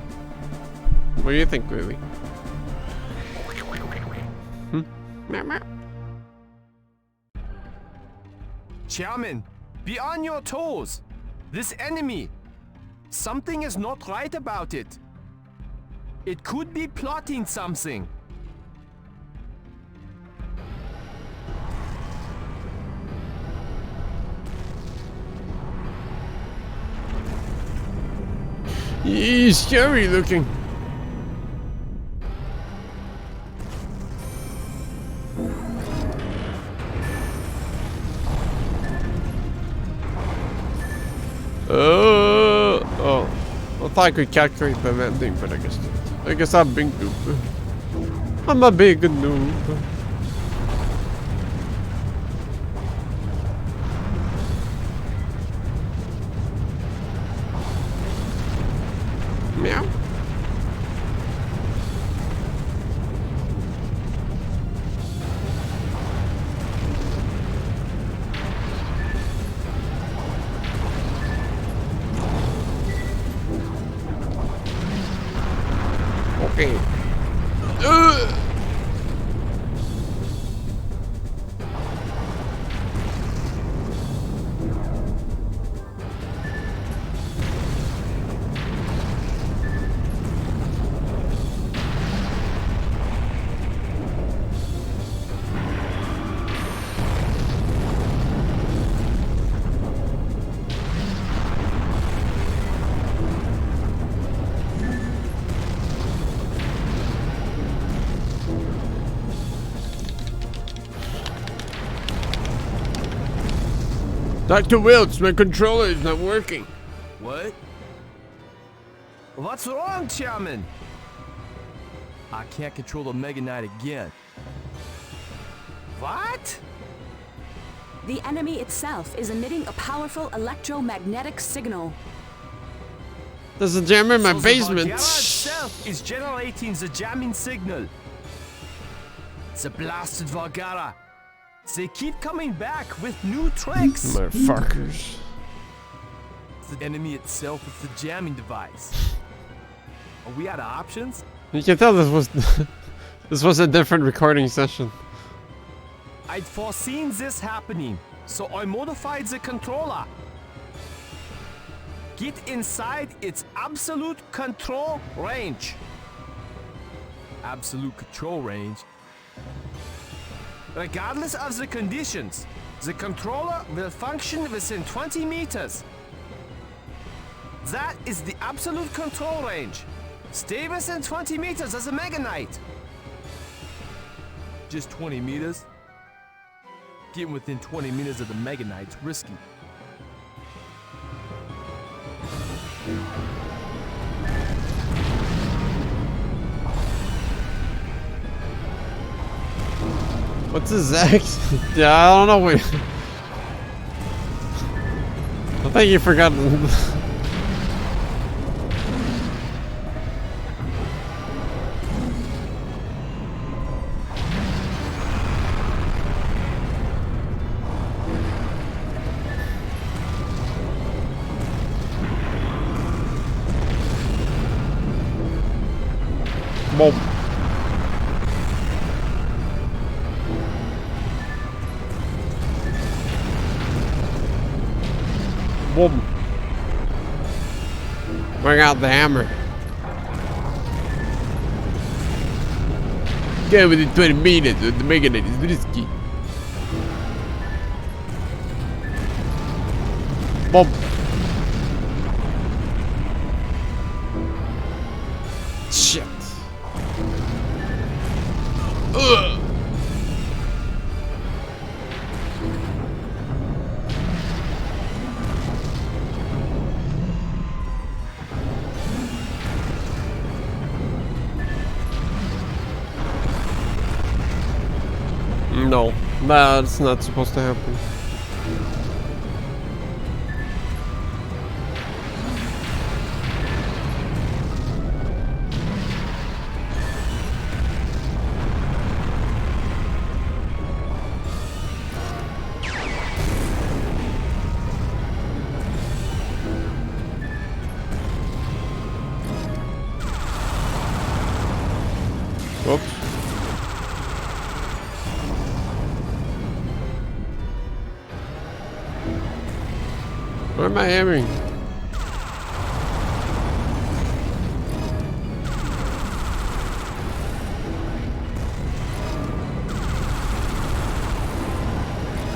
What do you think, Lily? Chairman, be on your toes. This enemy, something is not right about it. It could be plotting something. He's scary looking. Oh. I thought I could calculate the landing, but I guess I'm big noob. I'm a big noob. Meow. Okay. Dr. Wiltz, my controller is not working. What? What's wrong, Chairman? I can't control the Mega Knight again. What? The enemy itself is emitting a powerful electromagnetic signal. There's a jammer in my So basement. The Valkyra itself is generating the jamming signal. The blasted Valkyra. They keep coming back with new tricks. Motherfuckers. The enemy itself is the jamming device. Are we out of options? You can tell this was a different recording session. I'd foreseen this happening, so I modified the controller. Get inside its absolute control range. Absolute control range? Regardless of the conditions, the controller will function within 20 meters. That is the absolute control range. Stay within 20 meters as a Mega Knight. Just 20 meters? Getting within 20 meters of the Mega Knight's risky. What's his accent? Yeah, I don't know. Wait. I think you forgot. Boom. Boom. Bring out the hammer. Go within 20 minutes with the Mega Knight is risky. Boom. Shit. Ugh. No, that's not supposed to happen. Oops. Where am I aiming?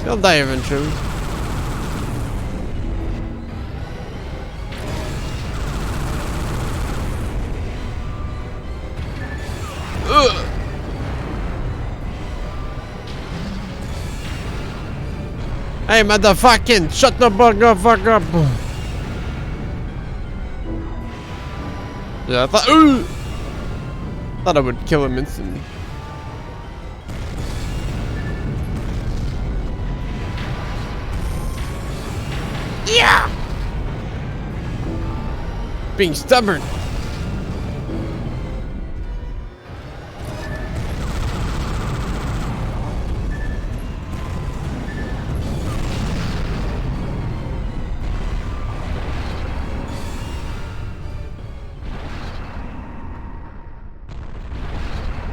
He'll die eventually. Ugh. Hey, motherfucking, shut the fuck up. Yeah, I thought I would kill him instantly. Yeah! Being stubborn.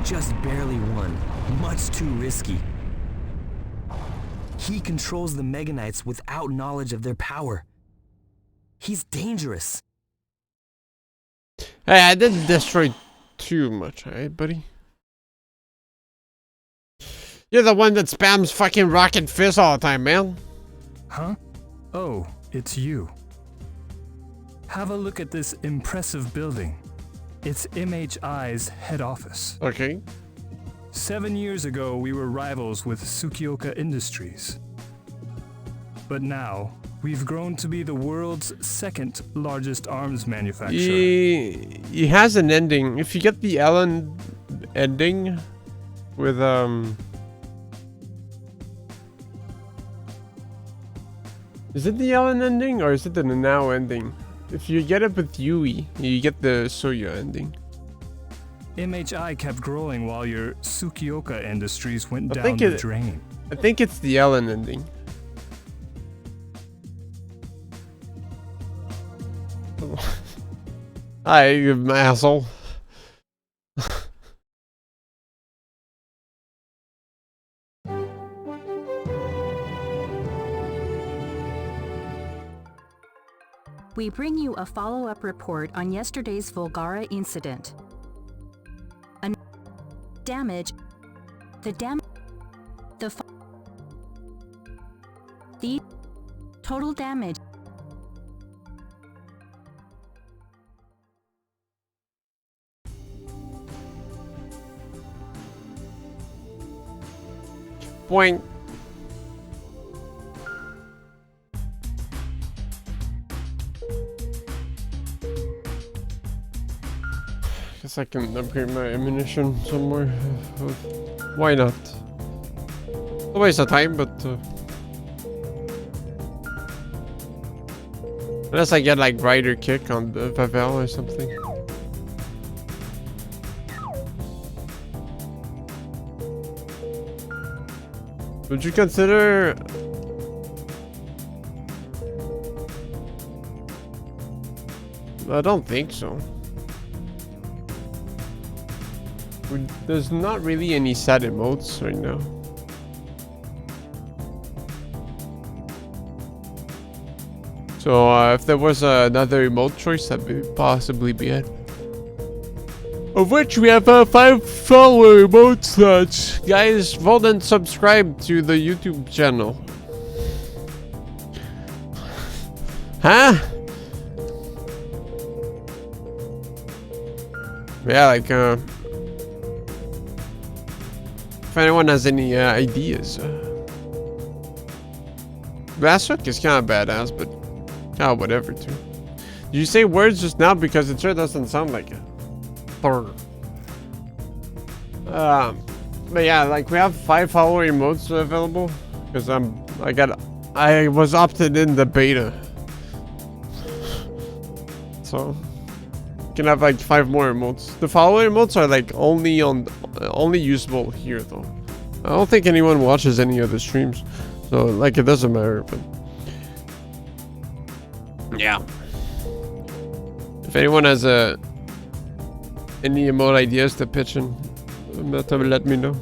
Just barely won. Much too risky. He controls the Mega Knights without knowledge of their power. He's dangerous. Hey, I didn't destroy too much, alright, buddy? You're the one that spams fucking rocket fist all the time, man. Huh? Oh, it's you. Have a look at this impressive building. It's MHI's head office. Okay. 7 years ago, we were rivals with Tsukioka Industries. But now, we've grown to be the world's second largest arms manufacturer. He has an ending. If you get the Ellen ending with is it the Ellen ending or is it the Now ending? If you get it with Yui, you get the Soya ending. MHI kept growing while your Tsukioka Industries went down the drain. I think it's the Ellen ending. Hi, you asshole. We bring you a follow-up report on yesterday's Volgara incident. Damage. The total damage. Boing. Guess I can upgrade my ammunition somewhere. Why not? A waste of time, but unless I get like rider kick on the Pavel or something. Would you consider I don't think so. There's not really any sad emotes right now. So if there was another emote choice, that would possibly be it. Of which we have 5 follower emote slots. Guys, vote and subscribe to the YouTube channel. Huh? Yeah, like, if anyone has any ideas. Basshook is kind of badass, but kind of whatever, too. Did you say words just now? Because it sure doesn't sound like it. But yeah, like, we have 5 follower emotes available. Because I was opted in the beta. So you can have like 5 more emotes. The follower emotes are like only usable here though. I don't think anyone watches any other streams, so like it doesn't matter. But yeah, if anyone has any emote ideas to pitch in, let me know,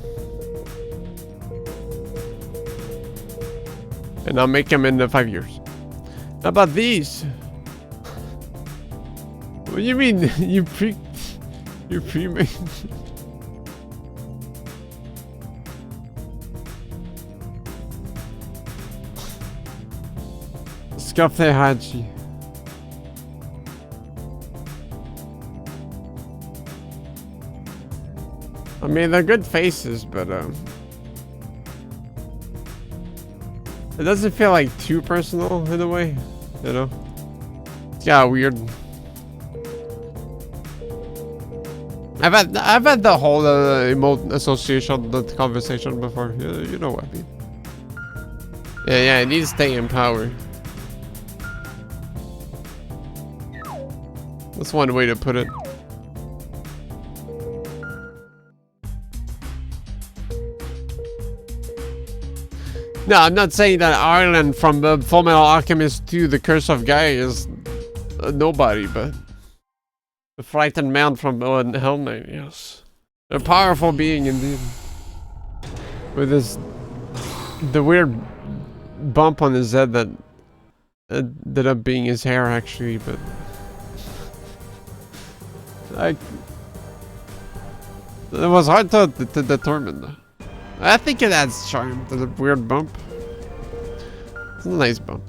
and I'll make them in the 5 years. How about these? What do you mean you pre-made? Scafe Haji. I mean, they're good faces, but it doesn't feel like too personal in a way, you know? It's kinda weird. I've had the whole emote association conversation before. You know what I mean? Yeah, it needs to stay in power. That's one way to put it. No, I'm not saying that Ireland from Fullmetal Alchemist to the Curse of Guy is nobody, but the frightened man from Hell Knight, yes. A powerful being indeed. With the weird bump on his head that ended up being his hair actually, but it was hard to determine. I think it adds charm to the weird bump. It's a nice bump.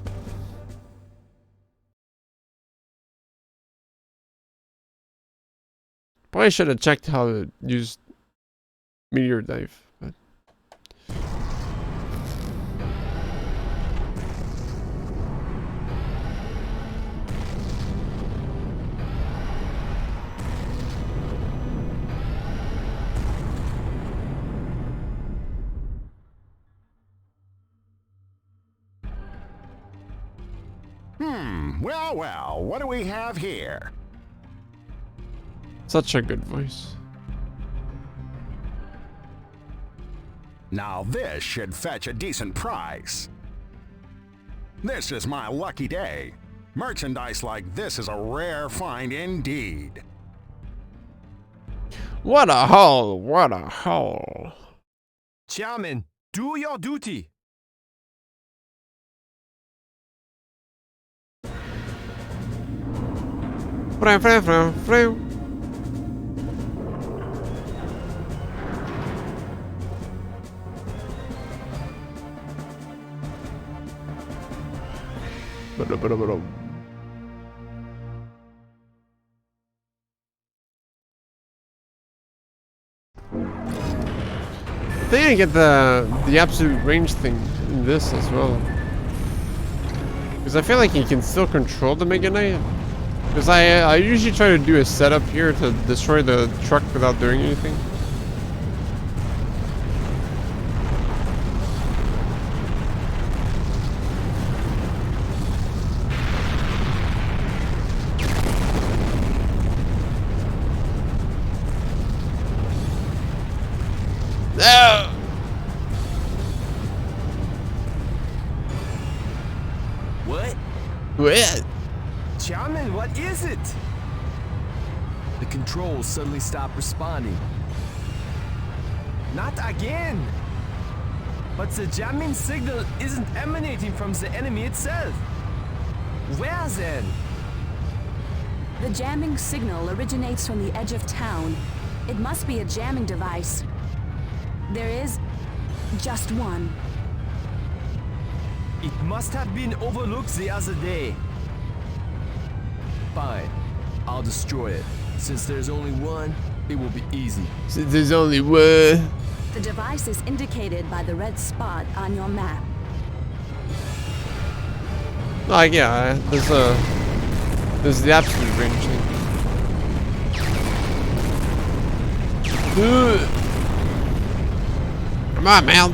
Probably should have checked how to use Meteor Dive, but Well, what do we have here? such a good voice. Now this should fetch a decent price. This is my lucky day. Merchandise like this is a rare find indeed. What a haul! What a haul! Chairman, do your duty. Freu. I think I get the absolute range thing in this as well, because I feel like you can still control the Mega Knight. Because I usually try to do a setup here to destroy the truck without doing anything. No! What? What? Chairman, what is it? The controls suddenly stopped responding. Not again! But the jamming signal isn't emanating from the enemy itself. Where then? The jamming signal originates from the edge of town. It must be a jamming device. There is just one. It must have been overlooked the other day. Fine. I'll destroy it. Since there's only one, it will be easy. Since there's only one. The device is indicated by the red spot on your map. Like, yeah, there's the absolute range thing. Come on, man.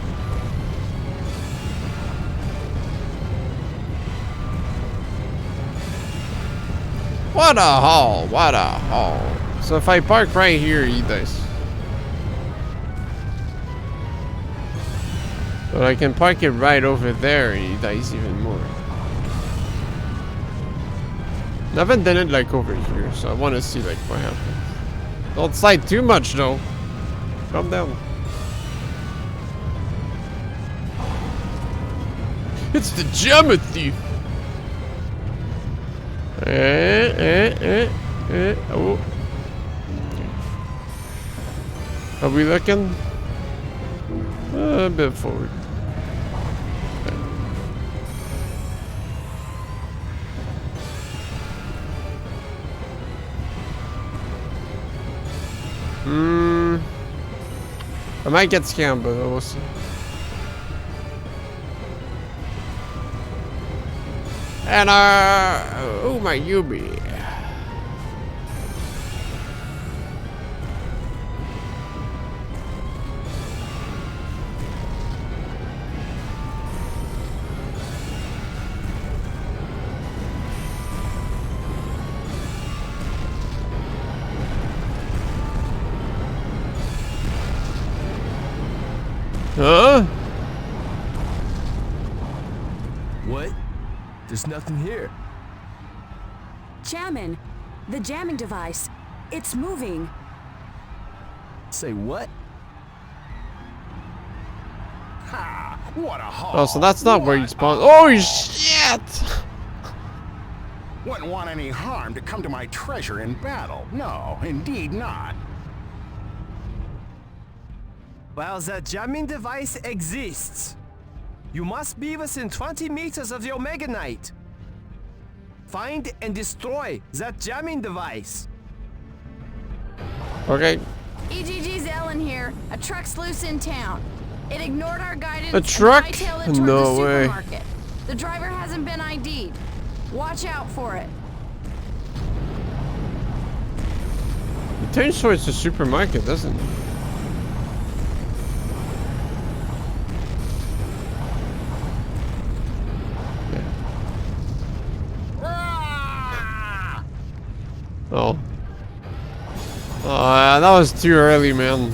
What a haul, what a haul. So if I park right here, he dies. But I can park it right over there and he dies even more. I haven't done it like over here, so I want to see like what happens. Don't slide too much though. Calm down. It's the geometry. Oh. Are we looking? A bit forward. I might get scammed, but we'll see. And oh my Yubi. Huh? What? There's nothing here. Jamming! The jamming device. It's moving. Say what? Ha! What a haul! Oh, so that's not where you spawn. Oh shit! Wouldn't want any harm to come to my treasure in battle. No, indeed not. Well, the jamming device exists. You must be within 20 meters of your Mega Knight. Find and destroy that jamming device. Okay. EGG's Ellen here. A truck's loose in town. It ignored our guidance A truck? and hightailed it toward No the way. supermarket. The driver hasn't been ID'd. Watch out for it. It turns towards the supermarket, doesn't it? Oh. Oh, that was too early, man.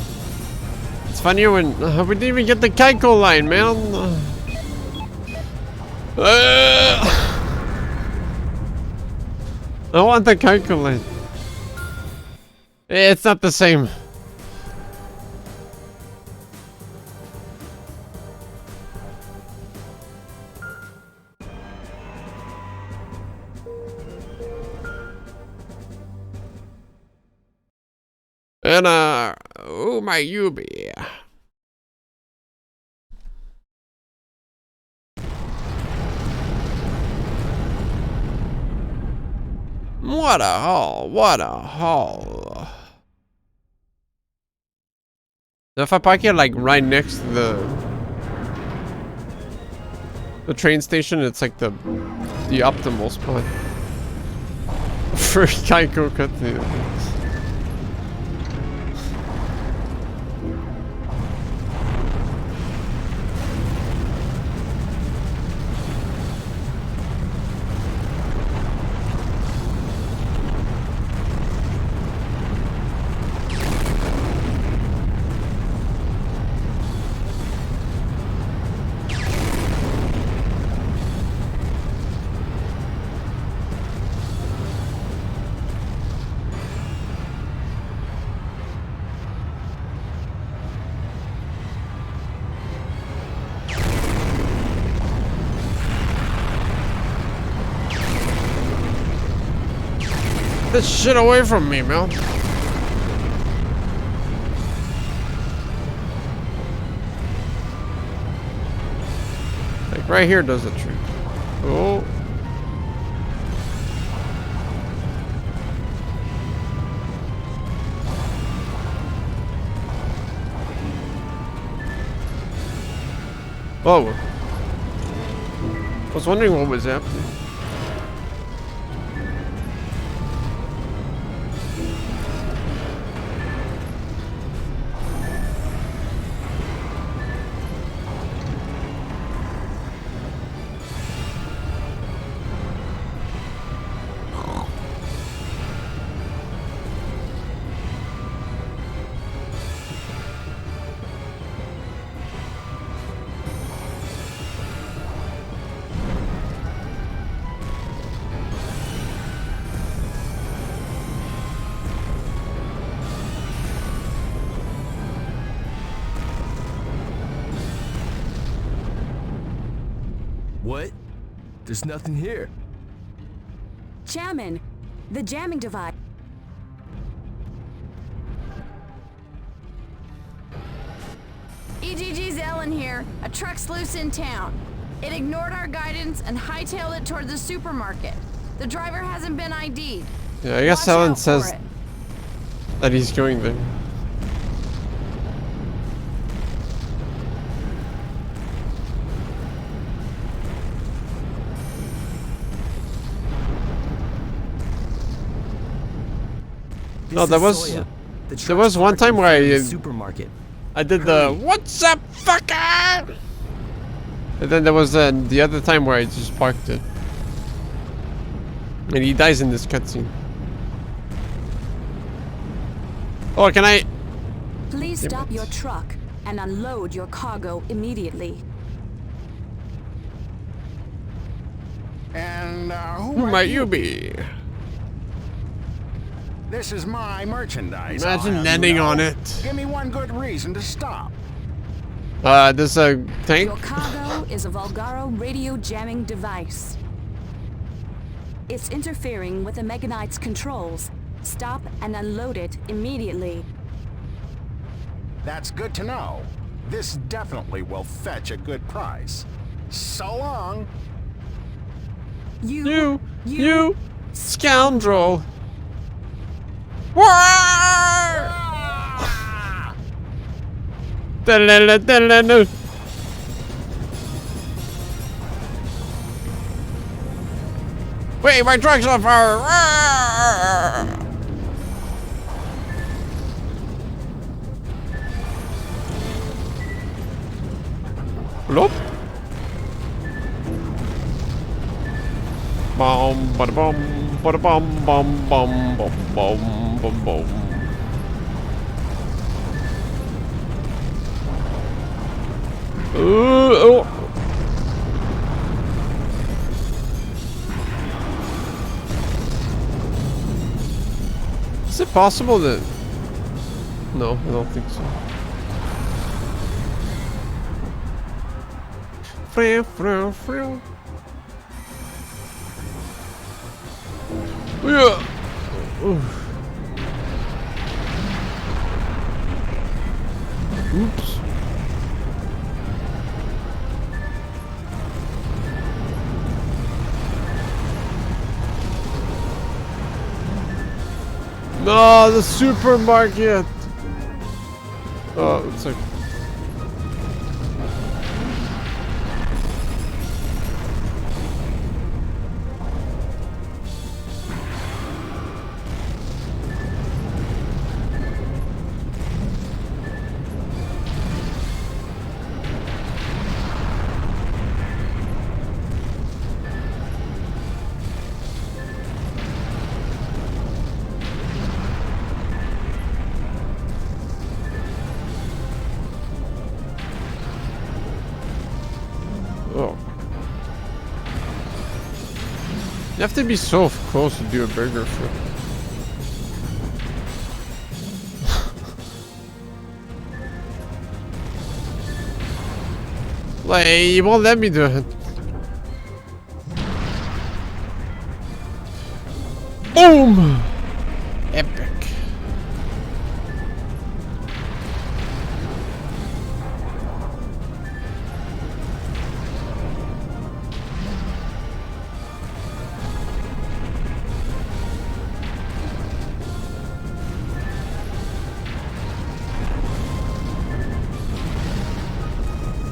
It's funny when we didn't even get the Keiko line, man. I want the Keiko line. It's not the same. And oh my Yubi. What a haul, what a haul. If I park it like right next to the train station, it's like the optimal spot. For Keiko cutscene. this shit away from me, man. Like right here does the trick. Oh. Oh. I was wondering what was happening. What? There's nothing here. Chairman, the jamming device. EGG's Ellen here. A truck's loose in town. It ignored our guidance and hightailed it toward the supermarket. The driver hasn't been ID'd. Yeah, I guess Watch Alan out for says it. that he's going there. No, there was one time where I did the "What's up, fucker?" And then there was the other time where I just parked it, and he dies in this cutscene. Oh, can I? Please Damn stop it. your truck and unload your cargo immediately. And Who might you be? This is my merchandise. Imagine I'll have landing you know. on it. Give me one good reason to stop. There's a tank. Your cargo is a Vulgaro radio jamming device. It's interfering with the Mega Knight's controls. Stop and unload it immediately. That's good to know. This definitely will fetch a good price. So long. You scoundrel. Wait, my truck's on fire! Hello? Bum, bada bum, bada bum, bum, bum, bum, bum, bum, bum. Oh. Is it possible that... No, I don't think so. Free, free, free. Yeah. Oops. No, the supermarket. Oh, it's like. Oh. You have to be so close to do a burger flip. Like, you won't let me do it. Boom! Epic.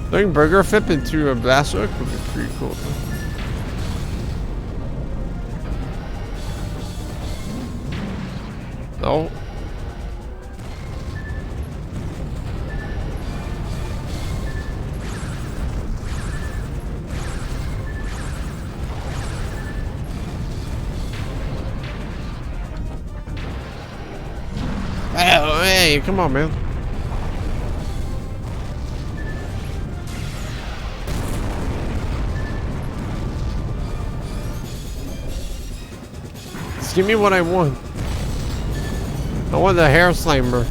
Doing burger flip into a blast hook would be pretty cool. No. Hey, come on, man. Just give me what I want. I want the hair slammer.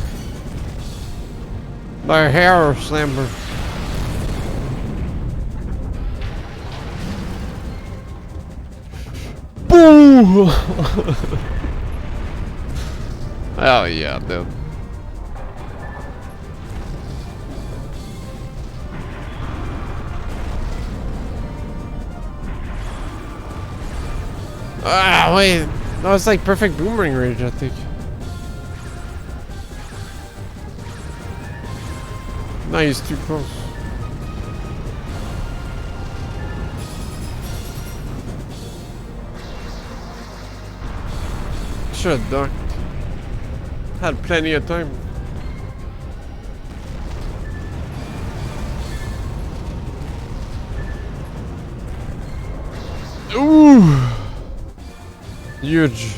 The hair slammer. Boom! Oh yeah, dude. Ah, wait. That was like perfect boomerang range, I think. No, he's too close. Should have ducked. Had plenty of time. Ooh! Huge.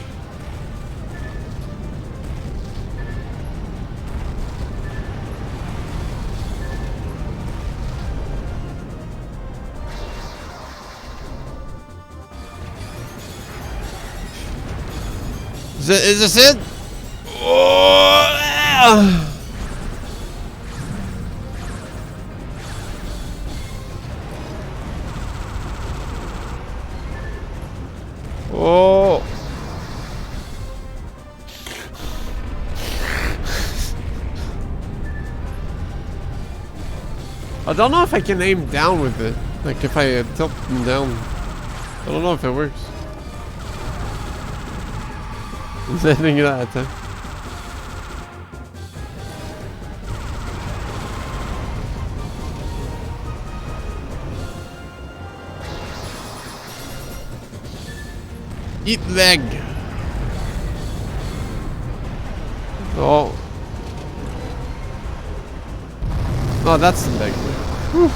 Is this it? Oh! Oh! I don't know if I can aim down with it. Like if I tilt them down. I don't know if it works. Is anything that time? Eat leg. Oh. Oh, that's the leg. Whew.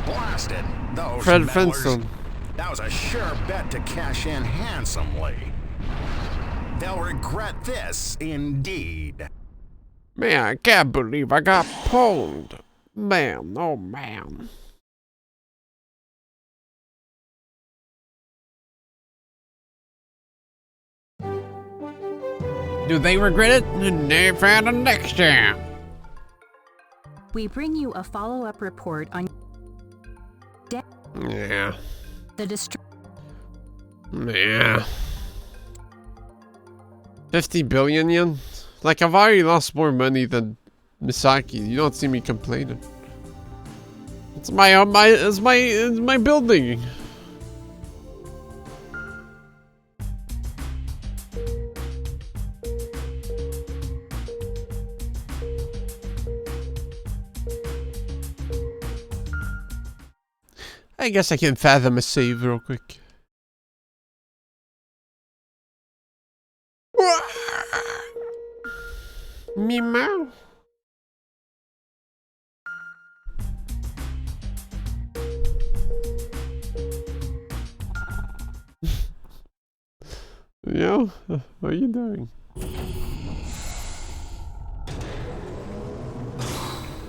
Blasted. Those Fred meddlers. Flintstone. That was a sure bet to cash in handsomely. They'll regret this, indeed. Man, I can't believe I got pwned. Man, oh man. Do they regret it? They found the next time. We bring you a follow-up report on Yeah. the Yeah. 50 billion yen? Like, I've already lost more money than Misaki. You don't see me complaining. It's my building. I guess I can fathom a save real quick. Meow. Yo, what are you doing?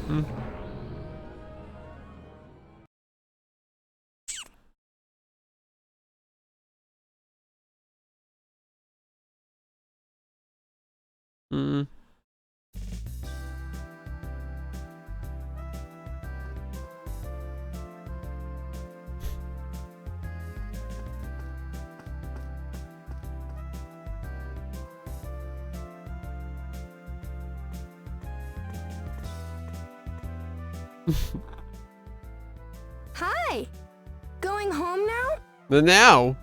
Hmm? Hmm. Hi! Going home now? The now.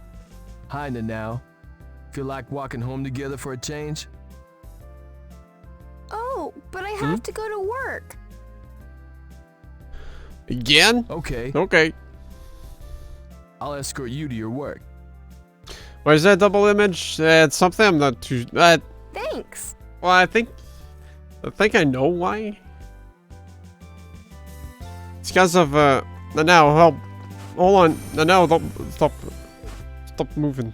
Kinda now. Feel like walking home together for a change? Oh, but I have to go to work. Again? Okay, Okay. I'll escort you to your work. Why is that double image? It's something I'm not too. Thanks. Well, I think I know why. It's because of now help. Hold on. Now stop moving.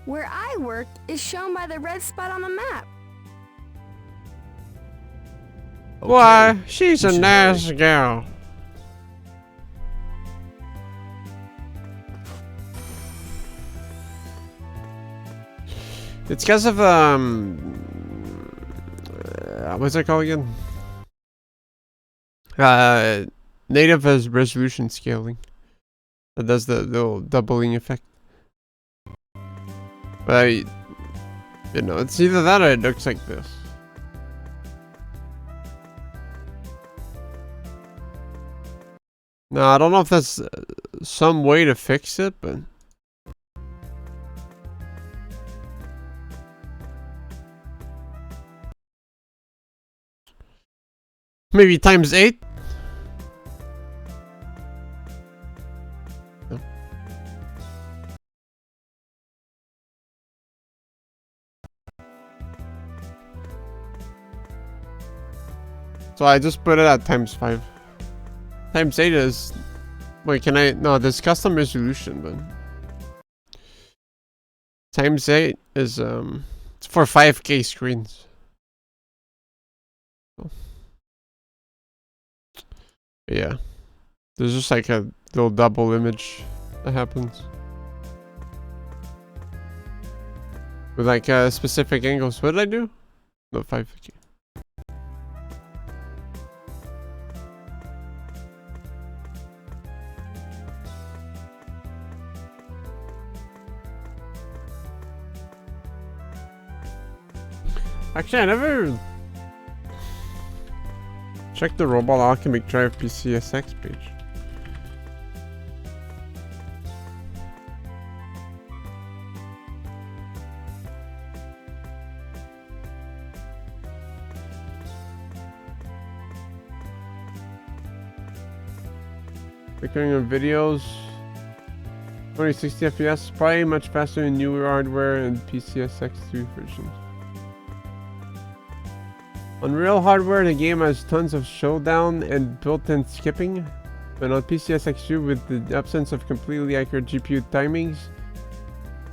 Where I work is shown by the red spot on the map. Okay, Why? She's you a should nice hurry. girl. It's because of what's that called again? Native has resolution scaling. That does the little doubling effect. But you know, it's either that or it looks like this. No, I don't know if that's some way to fix it, but maybe times 8. No. So I just put it at times 5. Times 8 is... Wait, can I... No, there's custom resolution, but... Times 8 is, it's for 5K screens. So. Yeah. There's just like a little double image that happens. With like specific angles. What did I do? No, 5K. Actually, I never checked the Robot Alchemic Drive PCSX page. Clicking on videos. 2060 FPS, probably much faster than newer hardware and PCSX3 versions. On real hardware, the game has tons of showdown and built-in skipping, but on PCSX2 with the absence of completely accurate GPU timings,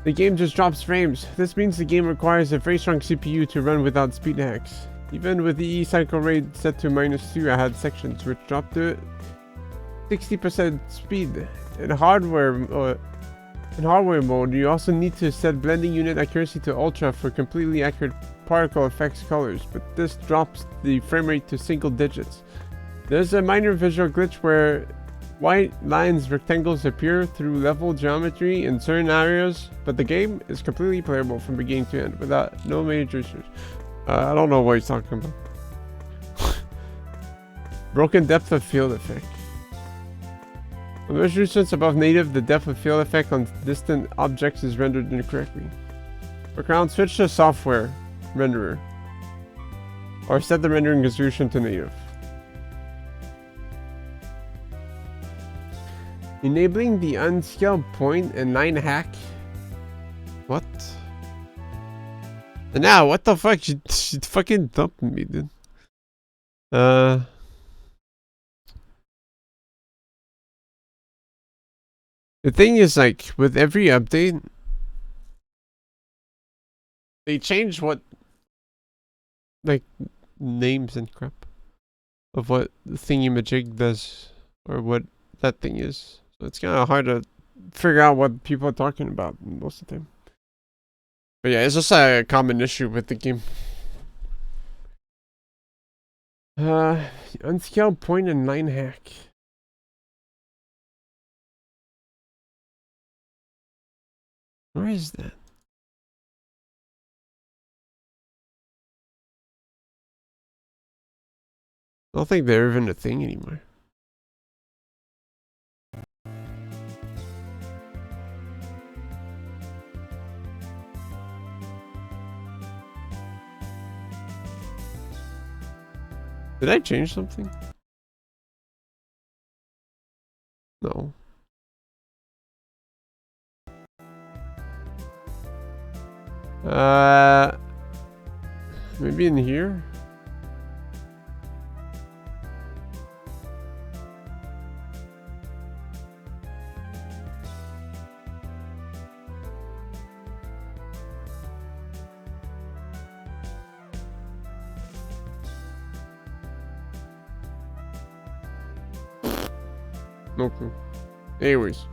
the game just drops frames. This means the game requires a very strong CPU to run without speed hacks. Even with the E-cycle rate set to -2, I had sections which dropped to 60% speed. In hardware mode, you also need to set blending unit accuracy to ultra for completely accurate particle effects colors, but this drops the frame rate to single digits. There's a minor visual glitch where white lines rectangles appear through level geometry in certain areas, but the game is completely playable from beginning to end without no major issues. I don't know what he's talking about. Broken depth of field effect. On resolutions above native, the depth of field effect on distant objects is rendered incorrectly. Background, switch to software renderer, or set the rendering resolution to native. Enabling the unscaled point and line hack. What? And now, what the fuck? She fucking dumped me, dude. The thing is, like, with every update, they change what, like, names and crap of what the thingy-majig does, or what that thing is. So it's kind of hard to figure out what people are talking about most of the time. But yeah, it's just a common issue with the game. Unscaled point and line hack. Where is that? I don't think they're even a thing anymore. Did I change something? No. Maybe in here? No clue. Anyways.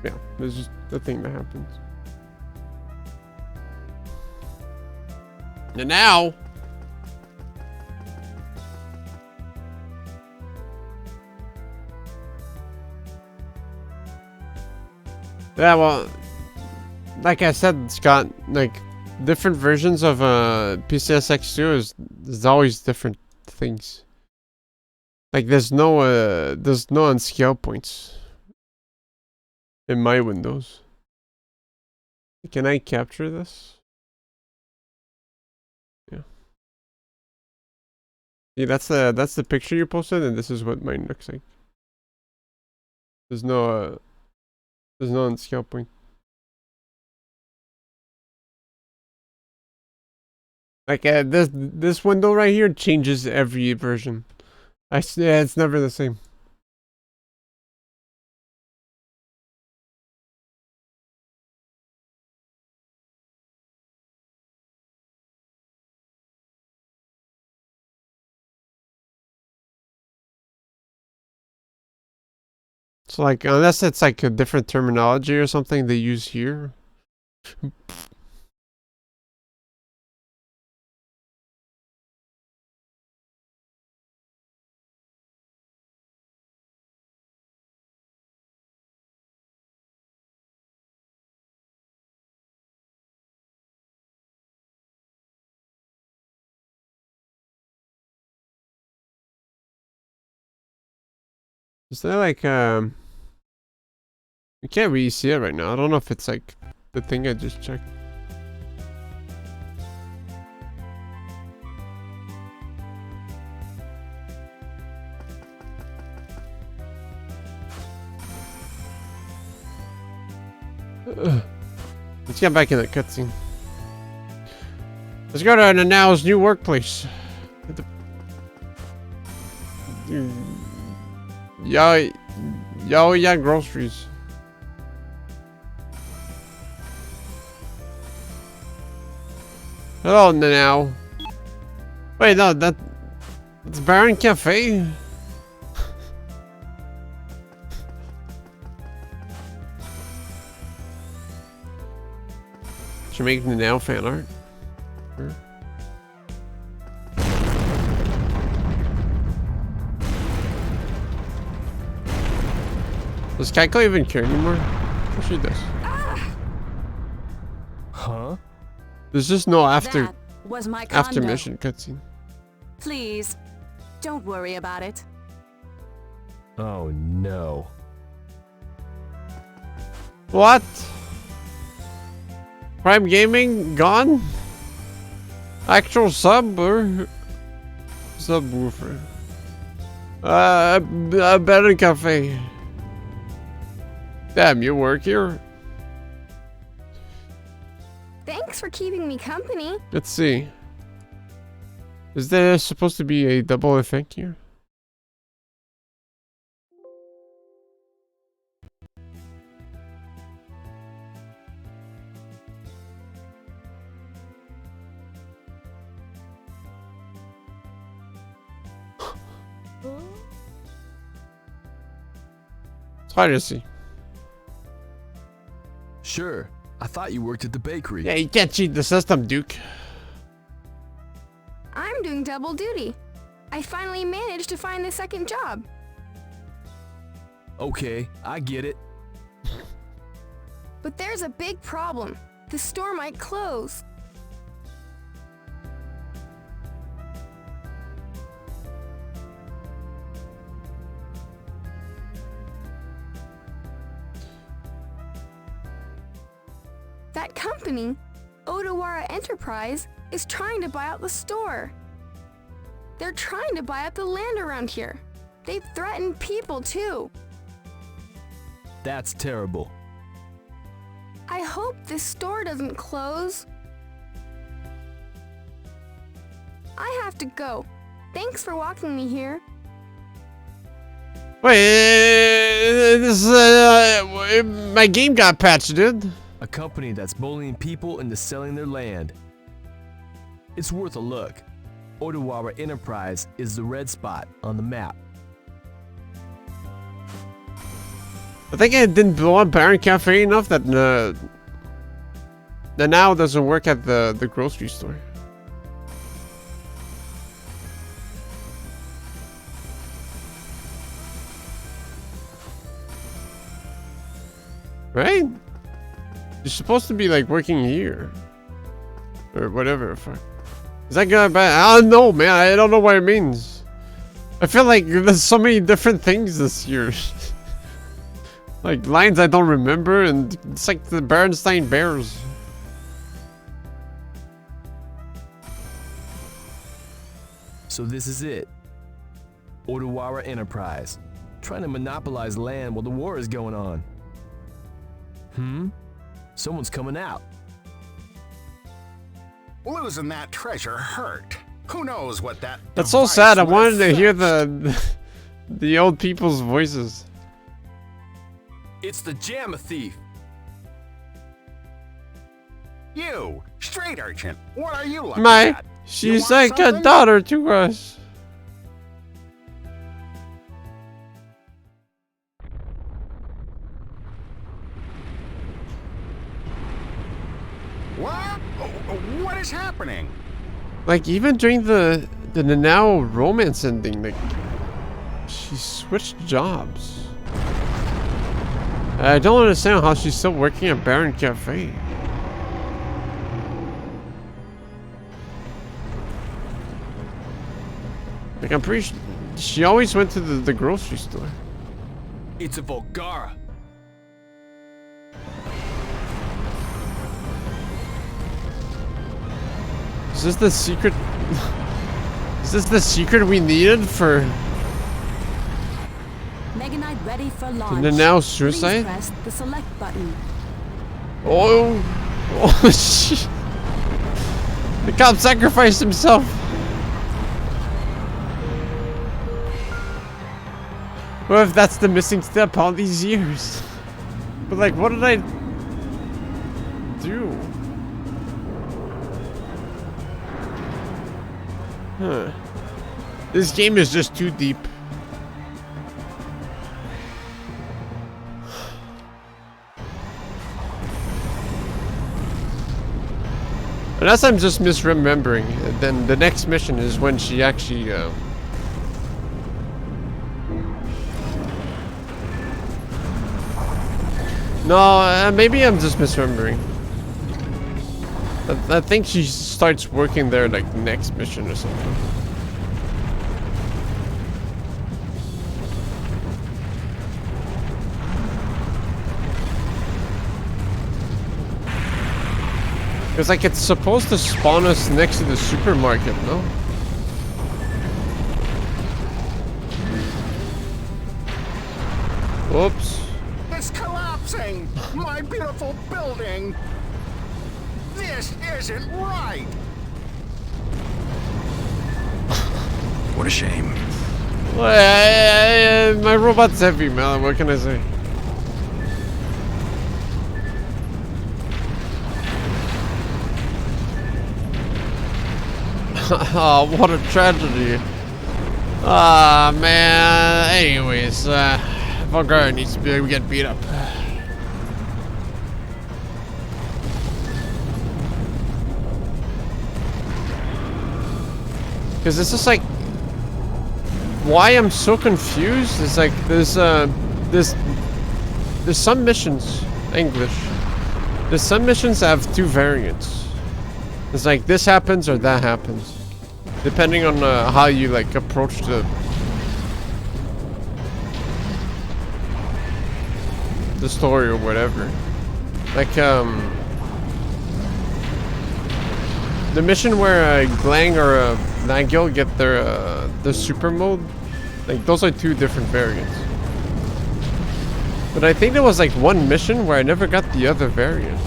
Yeah, this is the thing that happens. And now... Yeah, well... Like I said, Scott, like... Different versions of PCSX2 is always different things. Like there's no on scale points in my windows. Can I capture this? Yeah. Yeah, that's the picture you posted, and this is what mine looks like. There's no on scale point. Like this window right here changes every version. Yeah, it's never the same. So like, unless it's like a different terminology or something they use here. Is there like we can't really see it right now. I don't know if it's like the thing I just checked. Let's get back in the cutscene. Let's go to Nanau's new workplace. Yeah, groceries. Hello, Nanau. Wait, no, that's Baron Cafe. Should make Nanau fan art. Sure. Does Kaiko even care anymore? What she does? Huh? There's just no after That was my condo. mission cutscene. Please, don't worry about it. Oh no. What? Prime Gaming gone? Actual sub or subwoofer? A better cafe. Damn, you work here? Thanks for keeping me company. Let's see. Is there supposed to be a double effect here? It's hard to see. Sure. I thought you worked at the bakery. Yeah, you can't cheat the system, Duke. I'm doing double duty. I finally managed to find the second job. Okay, I get it. But there's a big problem. The store might close. That company, Odawara Enterprise, is trying to buy out the store. They're trying to buy up the land around here. They've threatened people too. That's terrible. I hope this store doesn't close. I have to go. Thanks for walking me here. Wait, my game got patched, dude. A company that's bullying people into selling their land. It's worth a look. Odawara Enterprise is the red spot on the map. I think I didn't blow up Baron Cafe enough that now doesn't work at the grocery store. Right? You're supposed to be like working here. Or whatever. Fuck. Is that good or bad? I don't know, man. I don't know what it means. I feel like there's so many different things this year. Like lines I don't remember, and it's like the Bernstein Bears. So this is it. Odawara Enterprise. Trying to monopolize land while the war is going on. Someone's coming out. Losing that treasure hurt. Who knows what that That's so device sad. I would wanted to hear affect. the old people's voices. It's the Jamma Thief. You, street urchin, what are you looking My, at? she's want like a something? daughter to us. What? What is happening? Like even during the now romance ending, like she switched jobs. I don't understand how she's still working at Baron Cafe. Like I'm pretty sure she always went to the grocery store. It's a Volgara. Is this the secret? Is this the secret we needed for Mega Knight ready for launch. the now Please suicide? press the select button. Oh shit! The cop sacrificed himself. What if that's the missing step all these years? But like, what did I do? Huh. This game is just too deep. Unless I'm just misremembering, then the next mission is when she actually No, maybe I'm just misremembering. I think she starts working there like next mission or something. Because like it's supposed to spawn us next to the supermarket, no? Whoops. It's collapsing! My beautiful building! This isn't right! What a shame. Well, my robot's heavy, man. What can I say? Oh, what a tragedy. Ah, man. Anyways, Volgara needs to get beat up. Because it's just like, why I'm so confused is like there's some missions, English. There's some missions that have two variants. It's like this happens or that happens, depending on how you like approach the story or whatever. Like The mission where Glang or Nagil get their the super mode, like those are two different variants. But I think there was like one mission where I never got the other variant.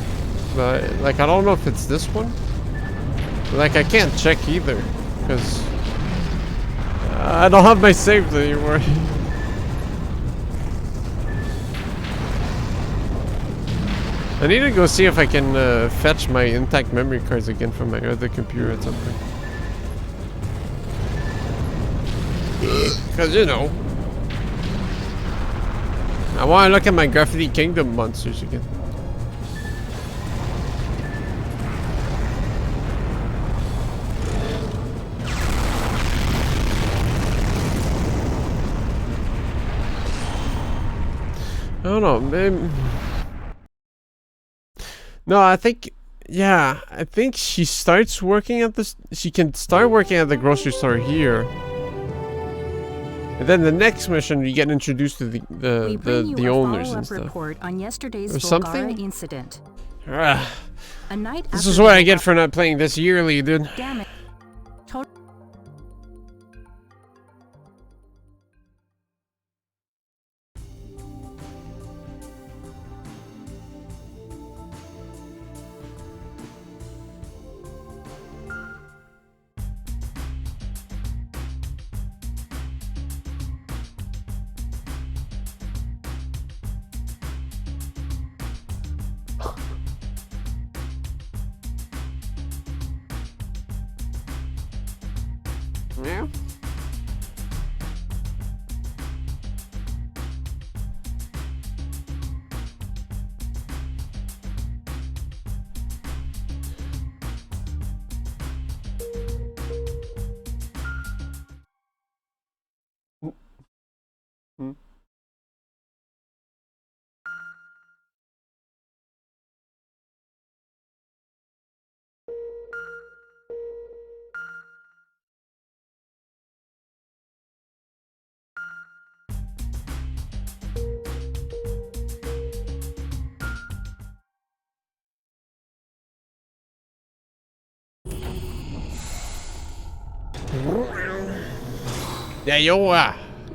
But like I don't know if it's this one. But, like I can't check either because I don't have my saves anymore. I need to go see if I can fetch my intact memory cards again from my other computer at some point. Because, you know, I want to look at my Graffiti Kingdom monsters again. I don't know, maybe... No, I think, yeah, I think she starts working at this. She can start working at the grocery store here, and then the next mission you get introduced to the owners and stuff. Report on yesterday's Or something? incident. Ah, A night this after is what I the get for not playing this yearly, dude. Damn it. Total Yeah. Hmm.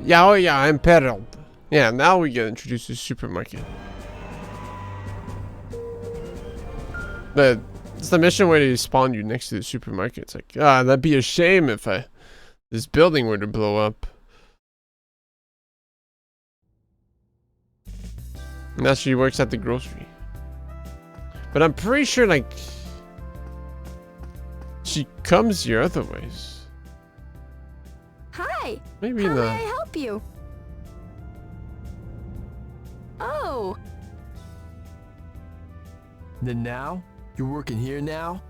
Yeah, yeah, I'm imperiled. Yeah, now we get introduced to the supermarket. But it's the mission where they spawn you next to the supermarket. It's like, that'd be a shame if this building were to blow up. Now she works at the grocery. But I'm pretty sure, like, she comes here otherwise. Hi. Maybe How may not. I help you? Oh, Then now? You're working here now?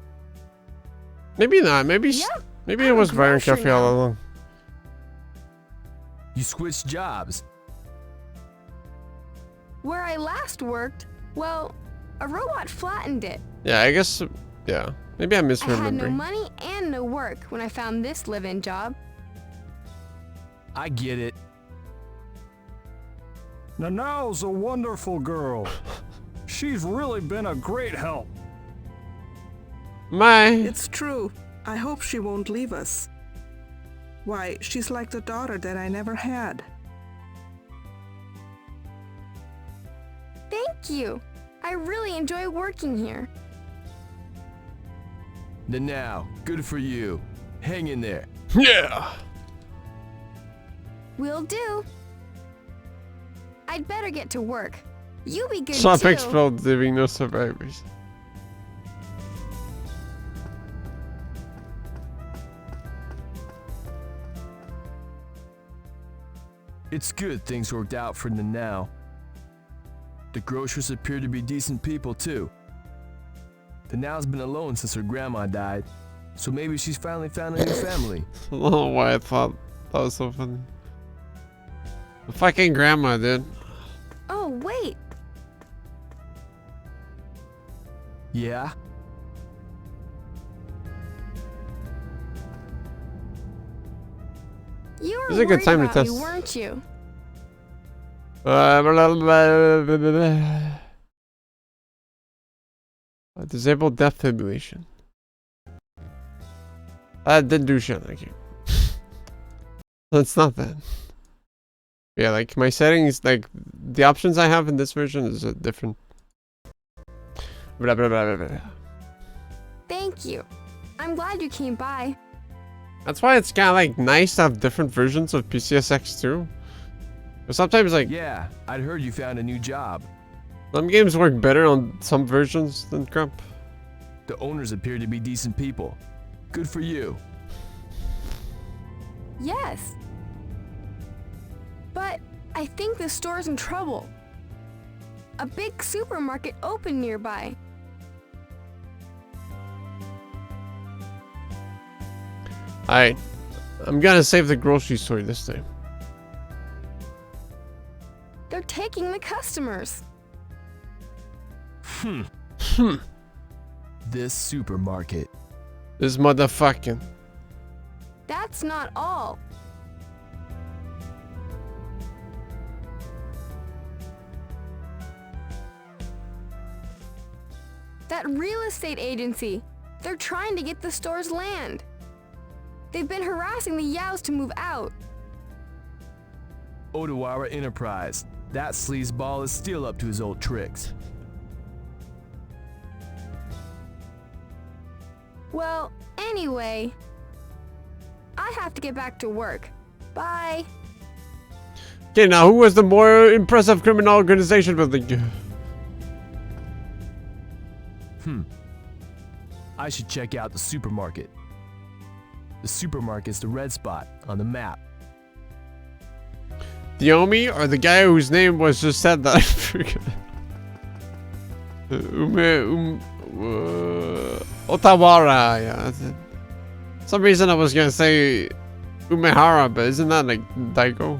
Maybe not. Maybe Yeah, maybe it I'm a was Byron grocery Cafe all now. along. You switched jobs. where I last worked, well, a robot flattened it. Yeah, I guess. Yeah, maybe I'm I had no misremembering. money and no work when I found this live-in job. I get it. Nanau's a wonderful girl. She's really been a great help. My. It's true. I hope she won't leave us. Why, she's like the daughter that I never had. Thank you. I really enjoy working here. Then now, good for you. Hang in there. Yeah. Will do. I'd better get to work. You be good Shop too. explodes, leaving no survivors. It's good things worked out for the now. The grocers appear to be decent people too. The now's been alone since her grandma died, so maybe she's finally found a new family. I don't know why I thought that was so funny. The fucking grandma, dude. Oh, wait. Yeah? You were This is a good worried time to about test. me, weren't you? Disable death fibrillation. That didn't do shit. Okay. That's not that. Yeah, like my settings, like the options I have in this version is different. Blah, blah, blah, blah, blah. Thank you. I'm glad you came by. That's why it's kind of like nice to have different versions of PCSX too. But sometimes like Yeah, I'd heard you found a new job. some games work better on some versions than crap. The owners appear to be decent people. Good for you. Yes. But I think the store's in trouble. A big supermarket opened nearby. Alright, I'm gonna save the grocery store this time. They're taking the customers. This supermarket. This motherfucking. That's not all. That real estate agency. They're trying to get the store's land. They've been harassing the Yaos to move out. Odawara Enterprise. That sleazeball is still up to his old tricks. Well, anyway, I have to get back to work. Bye. Okay, now who was the more impressive criminal organization building? I should check out the supermarket. The supermarket's the red spot on the map. Diomi or the guy whose name was just said that I forgot. Otawara, yeah, that's it. For some reason I was gonna say Umehara, but isn't that like Daigo?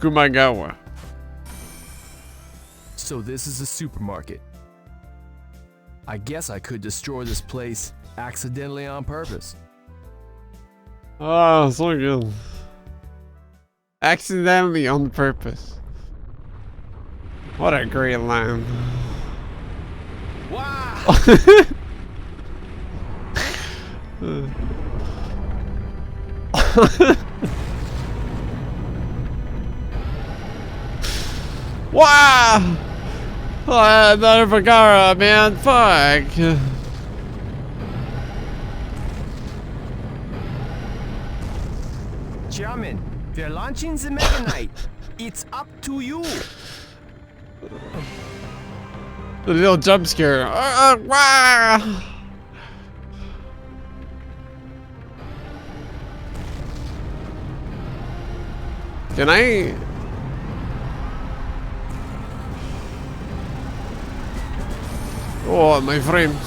Kumagawa. So this is a supermarket. I guess I could destroy this place accidentally on purpose. Oh, so good. Accidentally on purpose. What a great line. Wow! Wow! Oh, another Bagara, man. Fuck. Chairman, we're launching the Mega Knight. It's up to you. The little jump scare. Wow! Can I? Oh, my frames.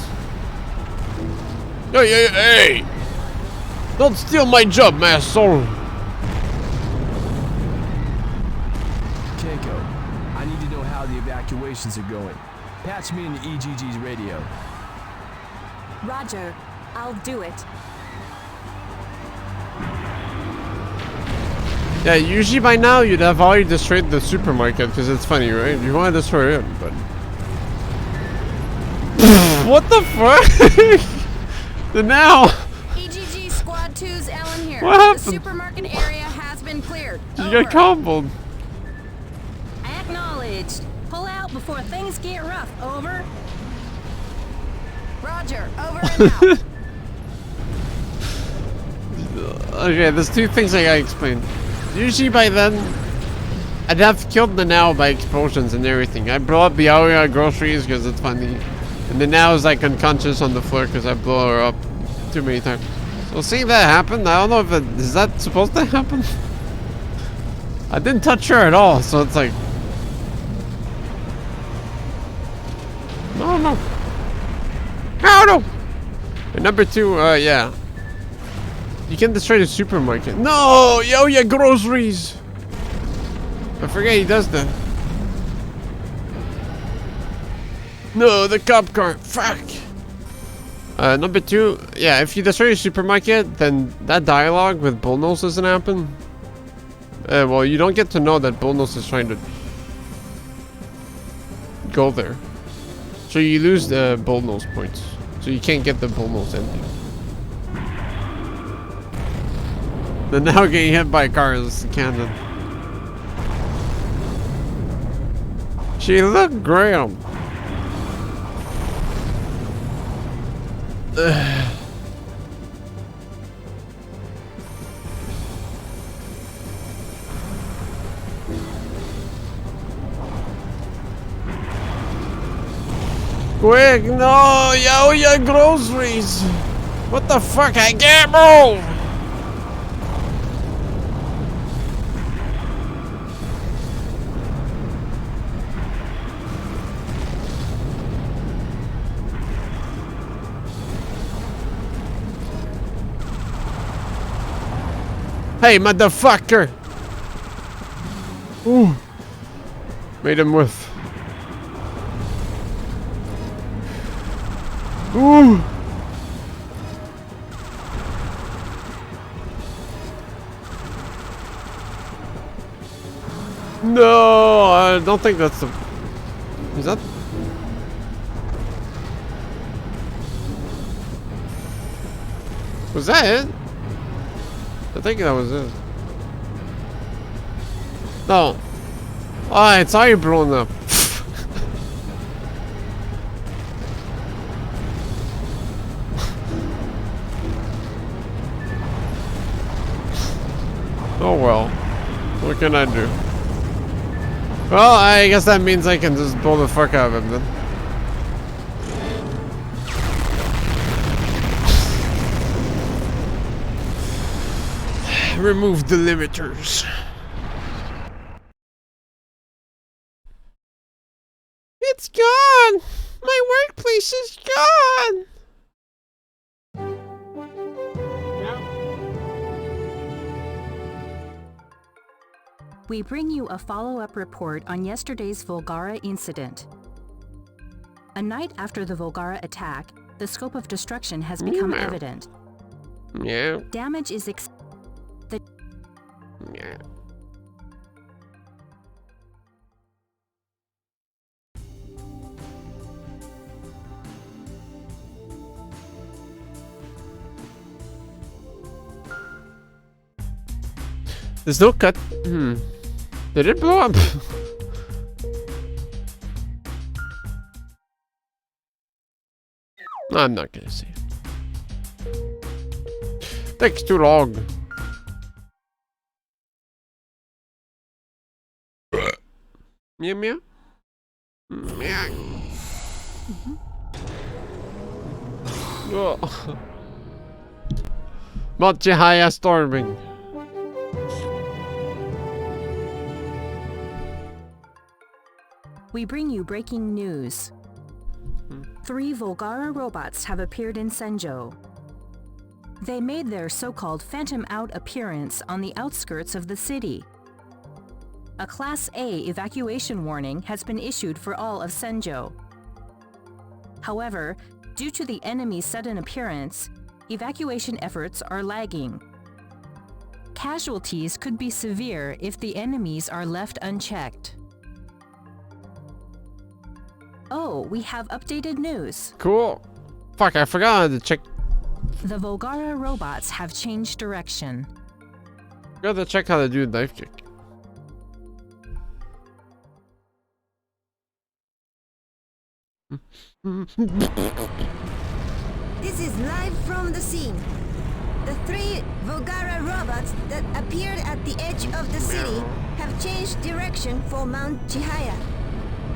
Hey, hey, hey! Don't steal my job, asshole! Keiko, I need to know how the evacuations are going. Patch me into EGG's radio. Roger, I'll do it. Yeah, usually by now you'd have already destroyed the supermarket because it's funny, right? You want to destroy it, but... What the fuck? The now? EGG Squad 2's Ellen here. What happened? The supermarket area has been cleared. You got comboed. Acknowledged. Pull out before things get rough. Over. Roger, over and out. Okay, there's two things I gotta explain. Usually by then, I'd have killed the now by explosions and everything. I blow up the Aoya groceries because it's funny. And the now is like unconscious on the floor because I blow her up too many times. So seeing that happen, I don't know if is that supposed to happen? I didn't touch her at all, so it's like... No. How no? And number two, yeah. You can destroy the supermarket. No! Yo, yeah, groceries! I forget he does that. No, the cop car. Fuck! Number two, yeah, if you destroy a supermarket, then that dialogue with Bullnose doesn't happen. Well, you don't get to know that Bullnose is trying to go there. So you lose the Bullnose points. So you can't get the Bullnose ending. Then now getting hit by cars is canon. She looked great. Quick, no, yo, your groceries. What the fuck? I can't move. Hey, motherfucker! Ooh. Made him with. Ooh. No, I don't think that's the. Is that? Was that it? I think that was it. No. Ah, it's already blown up. Oh well. What can I do? Well, I guess that means I can just blow the fuck out of him then. Remove the limiters. It's gone! My workplace is gone! We bring you a follow-up report on yesterday's Volgara incident. A night after the Volgara attack, the scope of destruction has become evident. Yeah. Damage is Yeah. There's no cut. Did it blow up? No, I'm not gonna see it. Takes too long. Meow meow. Meow. Oh. Mochihaya storming. We bring you breaking news. 3 Volgara robots have appeared in Senjo. They made their so-called Phantom Out appearance on the outskirts of the city. A Class A evacuation warning has been issued for all of Senjo. However, due to the enemy's sudden appearance, evacuation efforts are lagging. Casualties could be severe if the enemies are left unchecked. Oh, we have updated news. Cool. Fuck, I forgot to check. The Volgara robots have changed direction. Gotta check how to do a knife kick. This is live from the scene. The 3 Volgara robots that appeared at the edge of the city have changed direction for Mount Chihaya.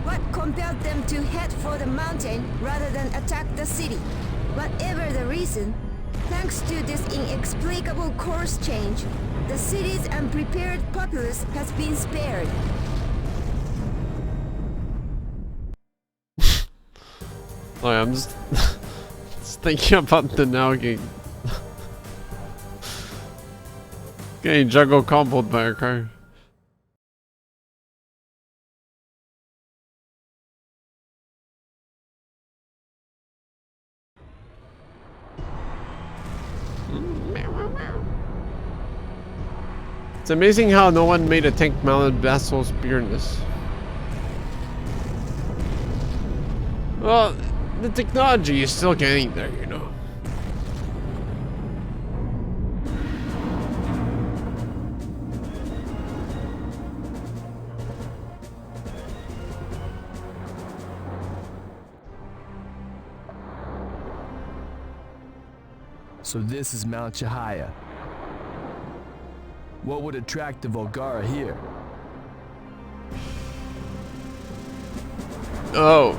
What compelled them to head for the mountain rather than attack the city? Whatever the reason, thanks to this inexplicable course change, the city's unprepared populace has been spared. Sorry, I'm just, just thinking about the now getting juggle comboed by a car. It's amazing how no one made a tank mounted basalt spear in this. Well, the technology is still getting there, you know. So this is Mount Chihaya. What would attract the Volgara here? Oh.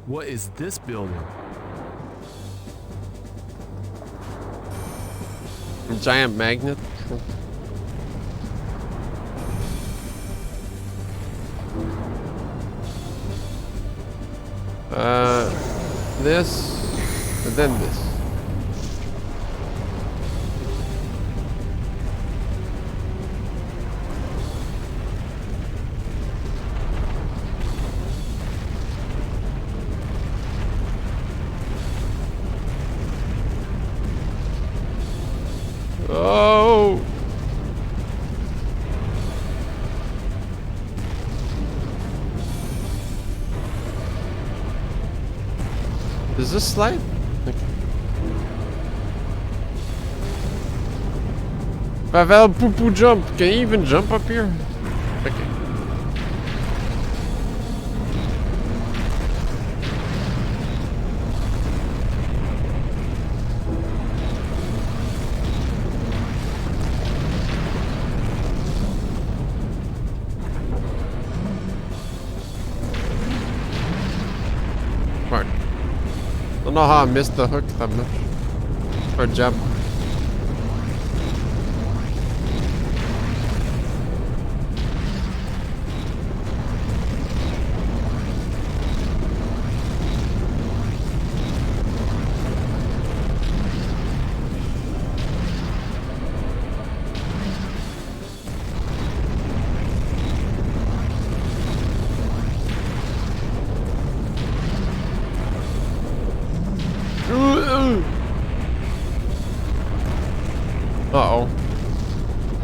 What is this building? A giant magnet. This, and then this. Oh! Does this slide? Okay. Pavel poo poo jump. Can you even jump up here? Okay. Right. Don't know how I missed the hook that much. Or jump. Uh-oh.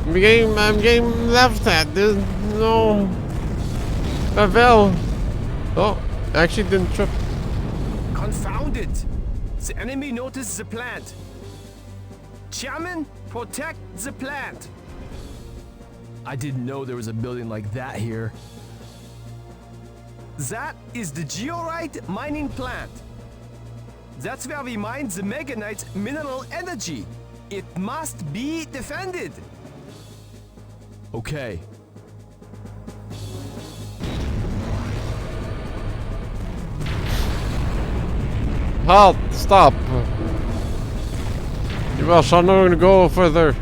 I'm getting left at. There's no... Pavel. Oh, I actually didn't trip. Confound it! The enemy noticed the plant. Chairman, protect the plant. I didn't know there was a building like that here. That is the georite mining plant. That's where we mine the meganite mineral energy. It must be defended. Okay. Halt! Stop! You shall not go further.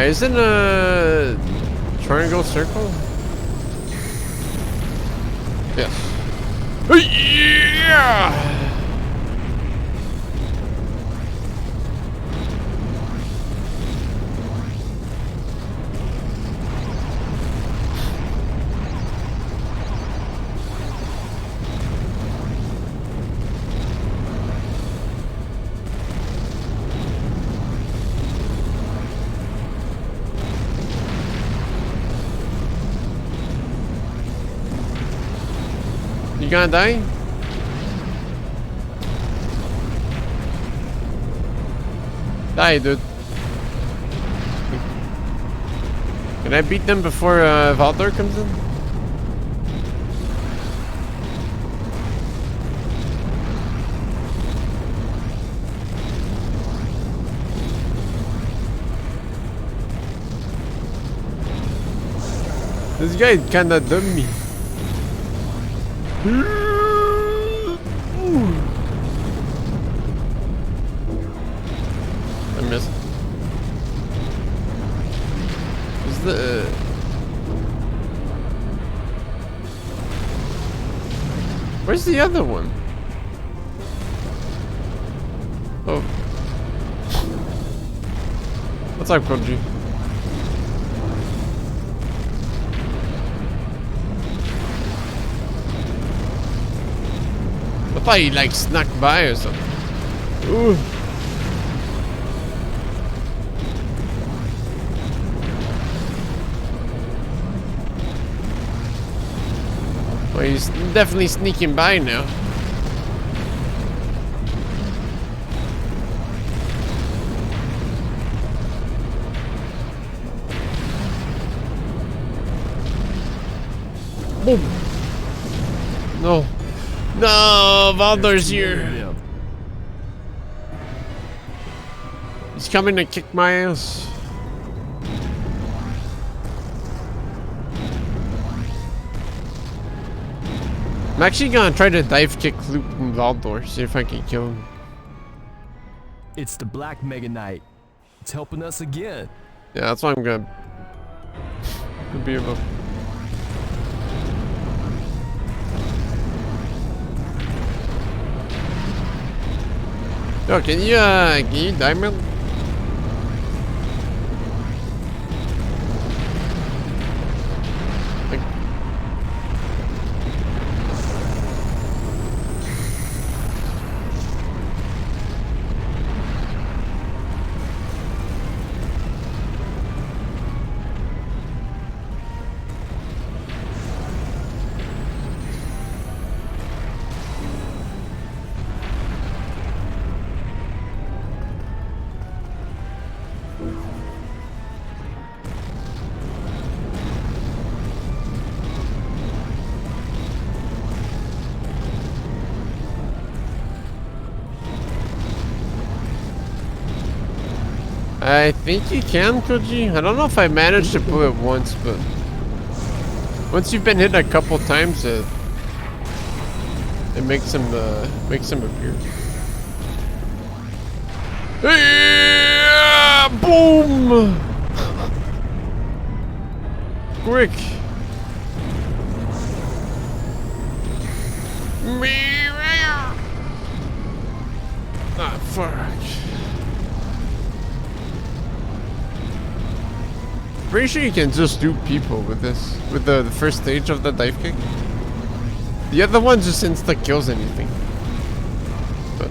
Isn't a triangle circle? Yes. Yeah! You gonna die? Die, dude. Can I beat them before Valtor comes in? This guy kinda dumped me. I missed. Is the where's the other one? Oh. What's up, Koji? I thought he like snuck by or something. Ooh. Well, he's definitely sneaking by now. Boom. No. No, Valdor's here. He's coming to kick my ass. I'm actually gonna try to dive kick Luke and Valdor, see if I can kill him. It's the Black Mega Knight. It's helping us again. Yeah, that's what I'm gonna be able. Yo, can you diamond? I think you can, Koji. I don't know if I managed to pull it once, but once you've been hit a couple times, it makes him appear. Yeah, boom! Quick! Ah, fuck. Pretty sure you can just do people with this, with the first stage of the dive kick. The other one just insta kills anything. But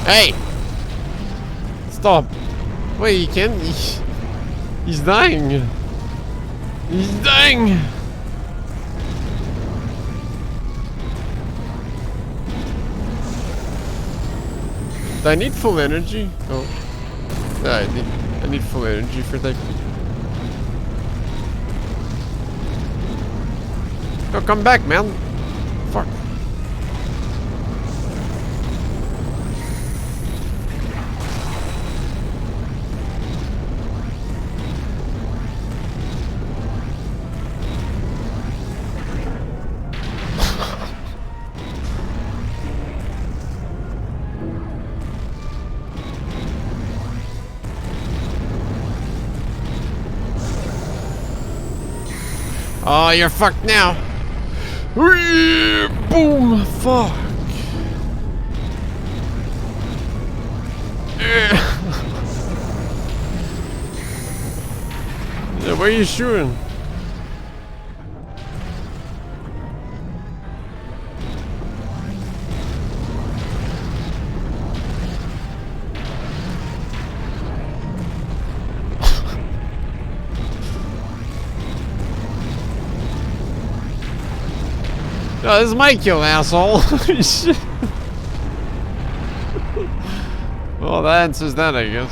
hey, stop! Wait, he can't. He's dying. He's dying. Do I need full energy? Oh. Yeah, I need full energy for that. Oh, come back, man. Fuck. Oh, you're fucked now. Boom. Fuck. Yeah, where are you shooting? Oh, this is my kill, asshole. Shit. Well, that answers that, I guess.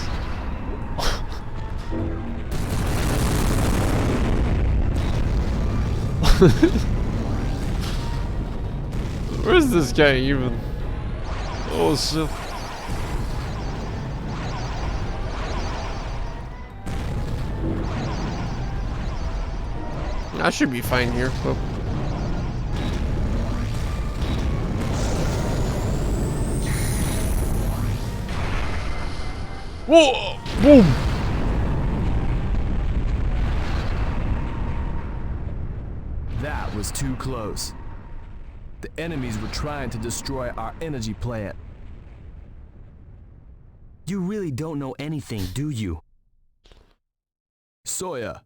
Where's this guy even? Oh, shit. I should be fine here. Oh. Whoa! Boom! That was too close. The enemies were trying to destroy our energy plant. You really don't know anything, do you? Soya.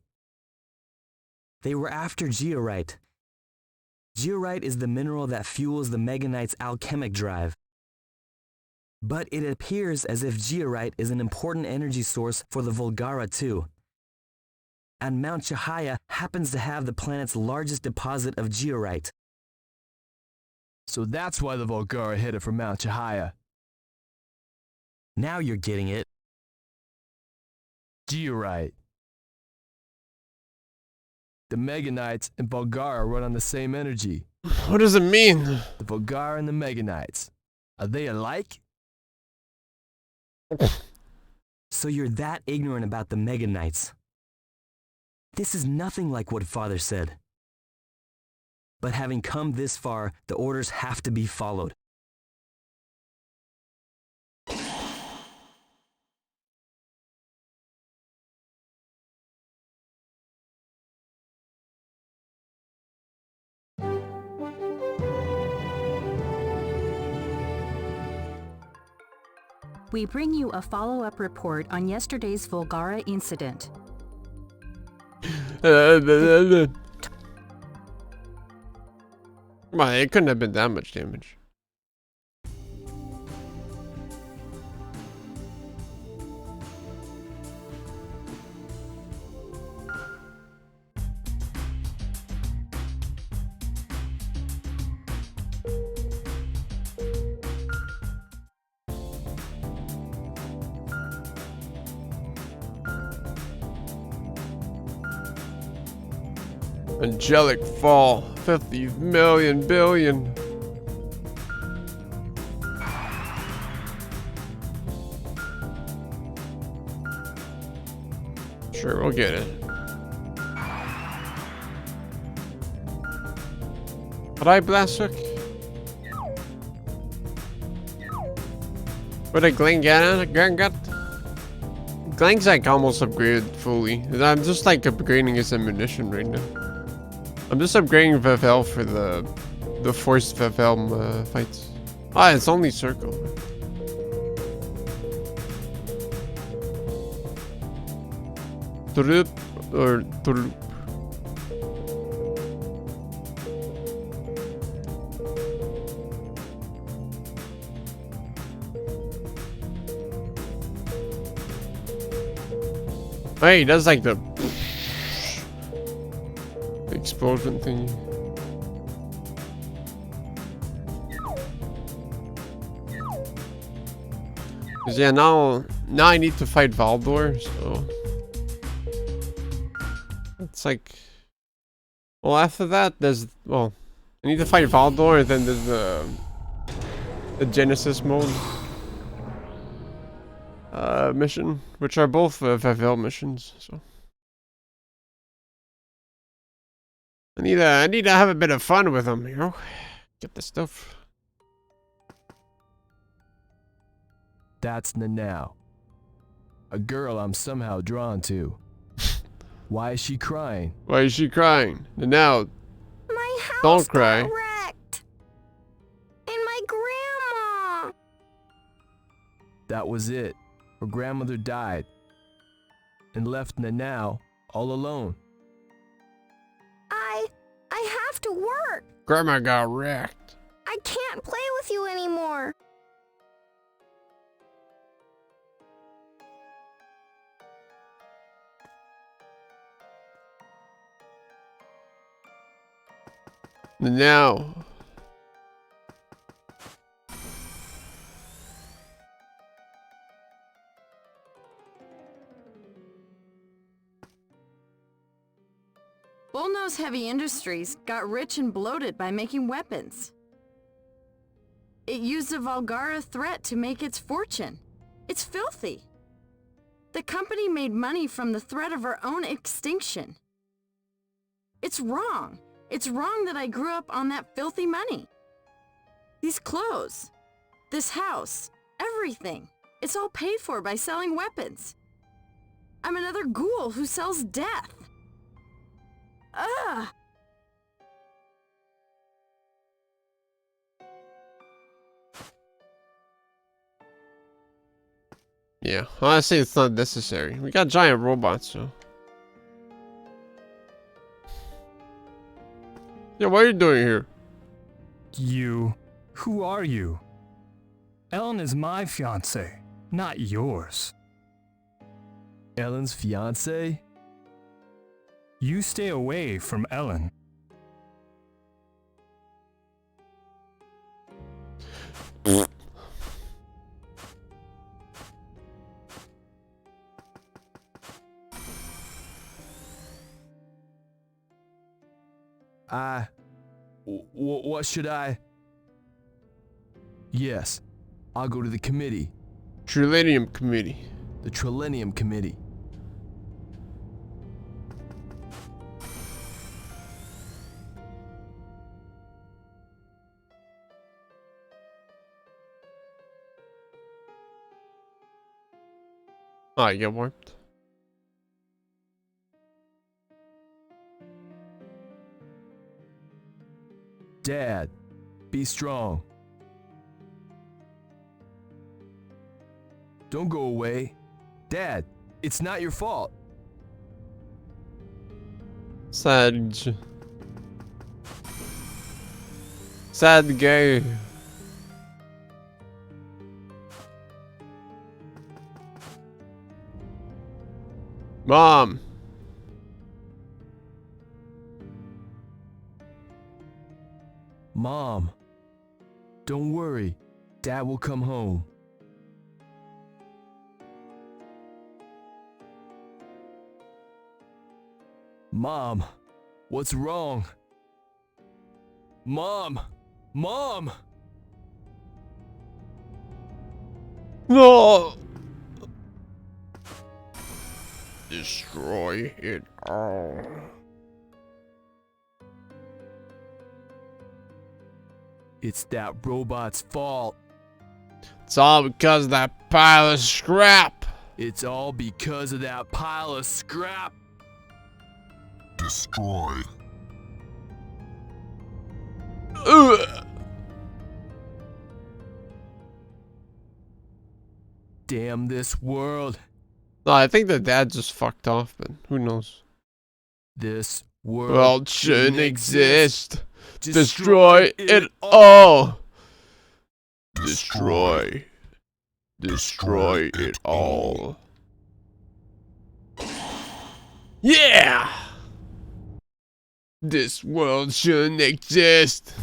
They were after Georite. Georite is the mineral that fuels the Mega Knight's alchemic drive. But it appears as if Georite is an important energy source for the Volgara too. And Mount Chihaya happens to have the planet's largest deposit of Georite. So that's why the Volgara headed for Mount Chihaya. Now you're getting it. Georite. The Mega Knights and Volgara run on the same energy. What does it mean? The Volgara and the Mega Knights. Are they alike? So you're that ignorant about the Mega Knights. This is nothing like what Father said. But having come this far, the orders have to be followed. We bring you a follow-up report on yesterday's Volgara incident. Come on, it couldn't have been that much damage. Angelic fall, 50 million billion. Sure, we'll get it. Right, Blasuk? What a Glangat? Glang's like almost upgraded fully. I'm just like upgrading his ammunition right now. I'm just upgrading Vevel for the forced Vevel fights. Ah, it's only circle. Turup or Turup. Hey, he does like the explosion thingy. Cause yeah, now I need to fight Valdor, so it's like, well, after that there's, well, I need to fight Valdor, and then there's the Genesis mode mission, which are both Vavel missions. So I need to have a bit of fun with them, you know. Get the stuff. That's Nanao. A girl I'm somehow drawn to. Why is she crying? Why is she crying? Nanao, My house don't cry. got wrecked. And my grandma. That was it. Her grandmother died and left Nanao all alone. I have to work. Grandma got wrecked. I can't play with you anymore. Nanao. Bullnose Heavy Industries got rich and bloated by making weapons. It used a Volgara threat to make its fortune. It's filthy. The company made money from the threat of our own extinction. It's wrong. It's wrong that I grew up on that filthy money. These clothes, this house, everything. It's all paid for by selling weapons. I'm another ghoul who sells death. Ugh! Yeah, honestly, it's not necessary. We got giant robots, so. Yeah, what are you doing here? You. Who are you? Ellen is my fiancée, not yours. Ellen's fiance? You stay away from Ellen. What should I? Yes, I'll go to the committee. Trillium Committee. The Trillennium Committee. Oh, you got warped. Dad, be strong. Don't go away. Dad, it's not your fault. Sad. Sad gay. Mom. Mom, don't worry. Dad will come home. Mom, what's wrong? Mom! Mom! No. Destroy it all. It's that robot's fault. It's all because of that pile of scrap. It's all because of that pile of scrap. Destroy. Ugh. Damn this world. No, I think the dad just fucked off, but who knows? This world World shouldn't exist. Destroy it all. Destroy. Destroy it all. Yeah! This world shouldn't exist.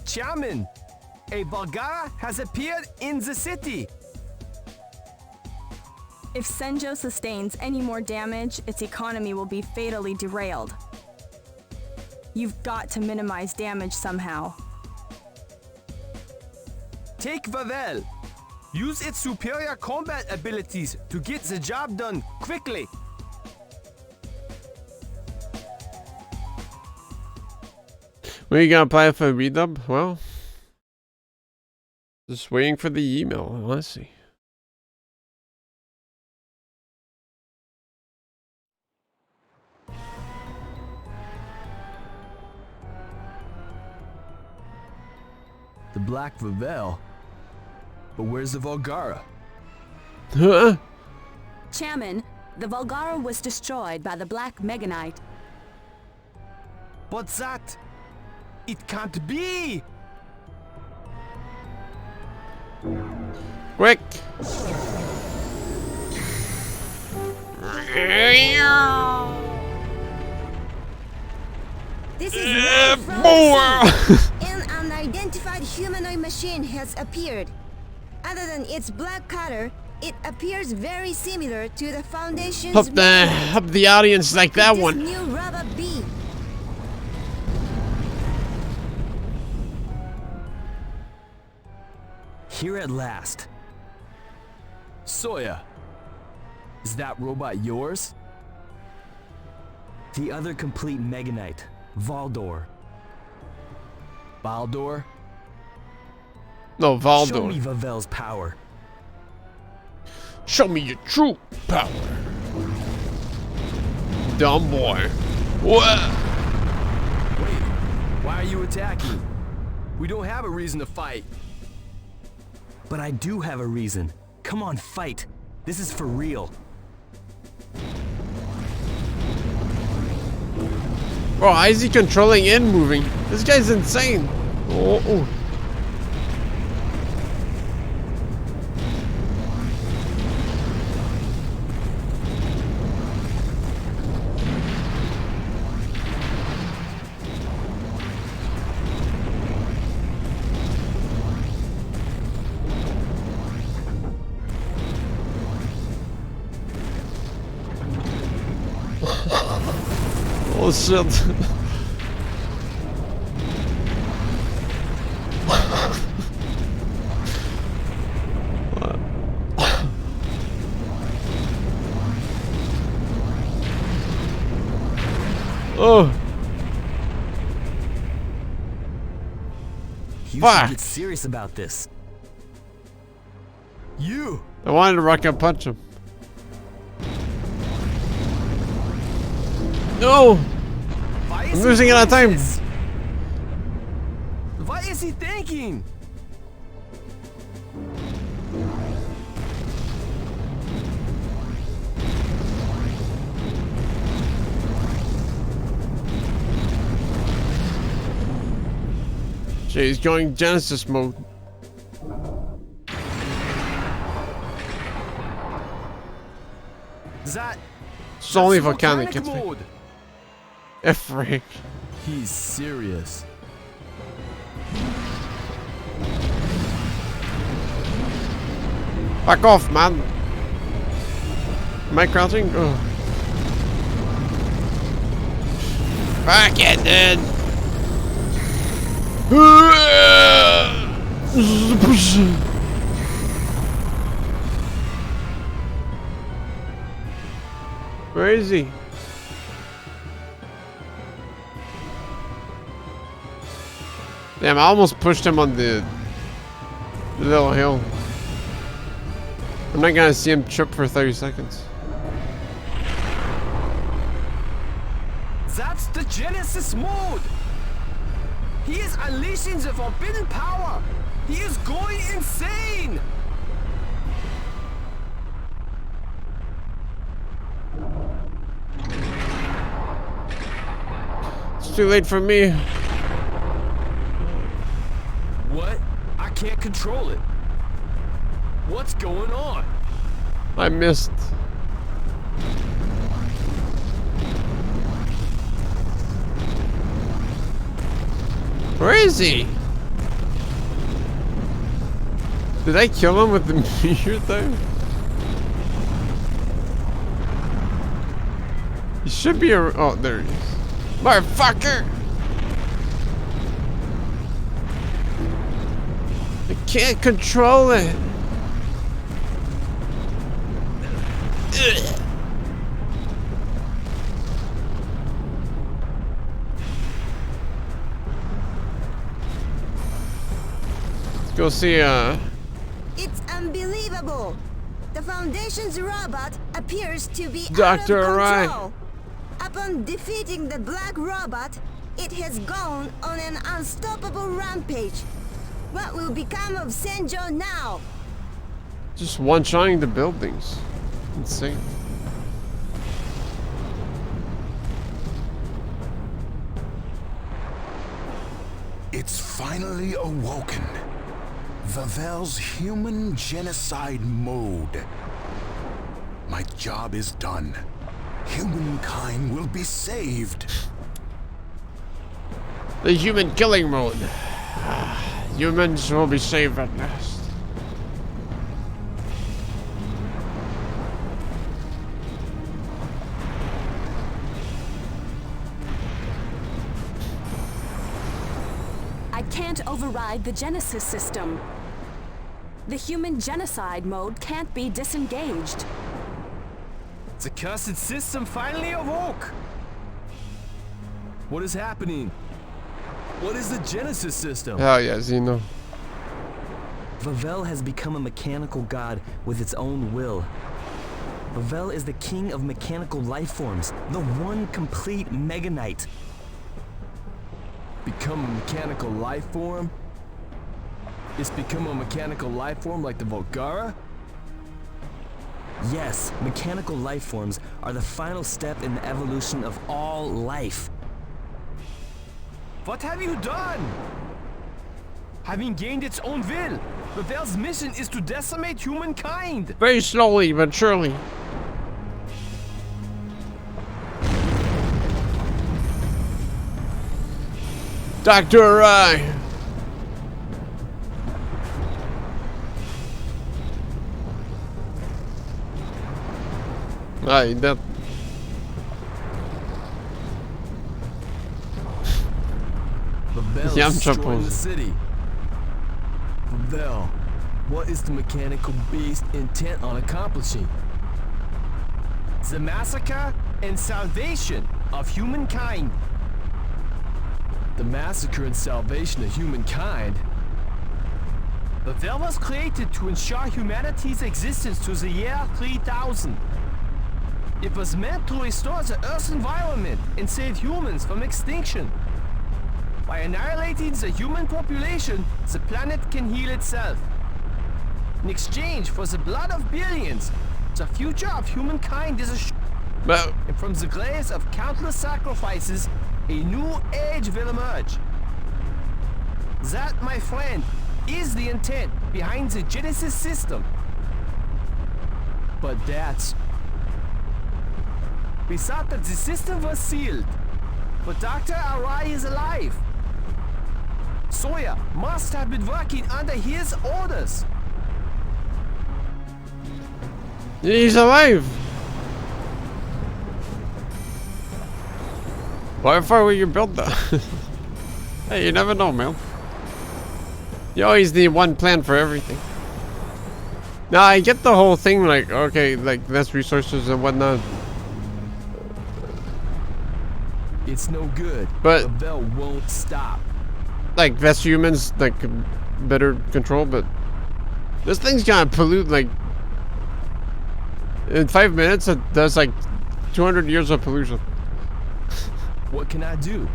Chairman, a Bulgara has appeared in the city. If Senjo sustains any more damage, its economy will be fatally derailed. You've got to minimize damage somehow. Take Vavel. Use its superior combat abilities to get the job done quickly. When are you gonna apply for a redub? Well, just waiting for the email. Let's see. The Black Vavel? But where's the Vulgara? Huh? Chairman, the Vulgara was destroyed by the Black Meganite. But that... It can't be! Quick! This is live from the More! sea. An unidentified humanoid machine has appeared. Other than its black color, it appears very similar to the Foundation's Hope the audience like that this one. new rubber bee. Here at last. Soya, is that robot yours? The other complete Meganite. Valdor. Baldur? No, Valdor. Show me Vavel's power. Show me your true power. Dumb boy. What? Wait, why are you attacking? We don't have a reason to fight. But I do have a reason. Come on, fight. This is for real. Bro, how is he controlling and moving? This guy's insane. Oh. Oh shit. Oh. You Fuck. should get serious about this. You! I wanted to rock and punch him. No! I'm losing a lot of time. What is he thinking? Shit, he's going Genesis mode. That... It's only that's volcanic. mode. F-ray. He's serious. Back off, man. Am I crouching? Oh. Back in, dude. Where is he? Damn, I almost pushed him on the little hill. I'm not gonna see him trip for 30 seconds. That's the Genesis mode! He is unleashing the forbidden power! He is going insane! It's too late for me. What? I can't control it. What's going on? I missed. Where is he? Did I kill him with the meteor though? He should be a. Oh, there he is. Motherfucker! I can't control it. Ugh. Let's go see, It's unbelievable. The Foundation's robot appears to be Dr. out of Orion. control. Upon defeating the black robot, it has gone on an unstoppable rampage. What will become of Senjo now? Just one-shotting the buildings. Insane. It's finally awoken. Vavel's human genocide mode. My job is done. Humankind will be saved. The human killing mode. Humans will be saved at last. I can't override the Genesis system. The human genocide mode can't be disengaged. The cursed system finally awoke! What is happening? What is the Genesis system? Oh yeah, Xeno. Vavel has become a mechanical god with its own will. Vavel is the king of mechanical life forms, the one complete Mega Knight. Become a mechanical life form? It's become a mechanical life form like the Volgara? Yes, mechanical life forms are the final step in the evolution of all life. What have you done? Having gained its own will, Vavel's mission is to decimate humankind. Very slowly but surely. Dr. Rai. Ay, that. Vavel Yeah, I'm is destroying supposed- the city. Vavel, what is the mechanical beast intent on accomplishing? The massacre and salvation of humankind. The massacre and salvation of humankind? Vavel was created to ensure humanity's existence to the year 3000. It was meant to restore the Earth's environment and save humans from extinction. By annihilating the human population, the planet can heal itself. In exchange for the blood of billions, the future of humankind is assured. But And from the graves of countless sacrifices, a new age will emerge. That, my friend, is the intent behind the Genesis system. But that's... We thought that the system was sealed, but Dr. Arai is alive. Sawyer must have been working under his orders. he's alive. Why far will you build that? Hey, you never know, man. You always need one plan for everything. Now I get the whole thing, like, okay, like less resources and whatnot. It's no good. But- Vavel won't stop. Like less humans, like better control, but this thing's gonna pollute like in 5 minutes. It does like 200 years of pollution. What can I do?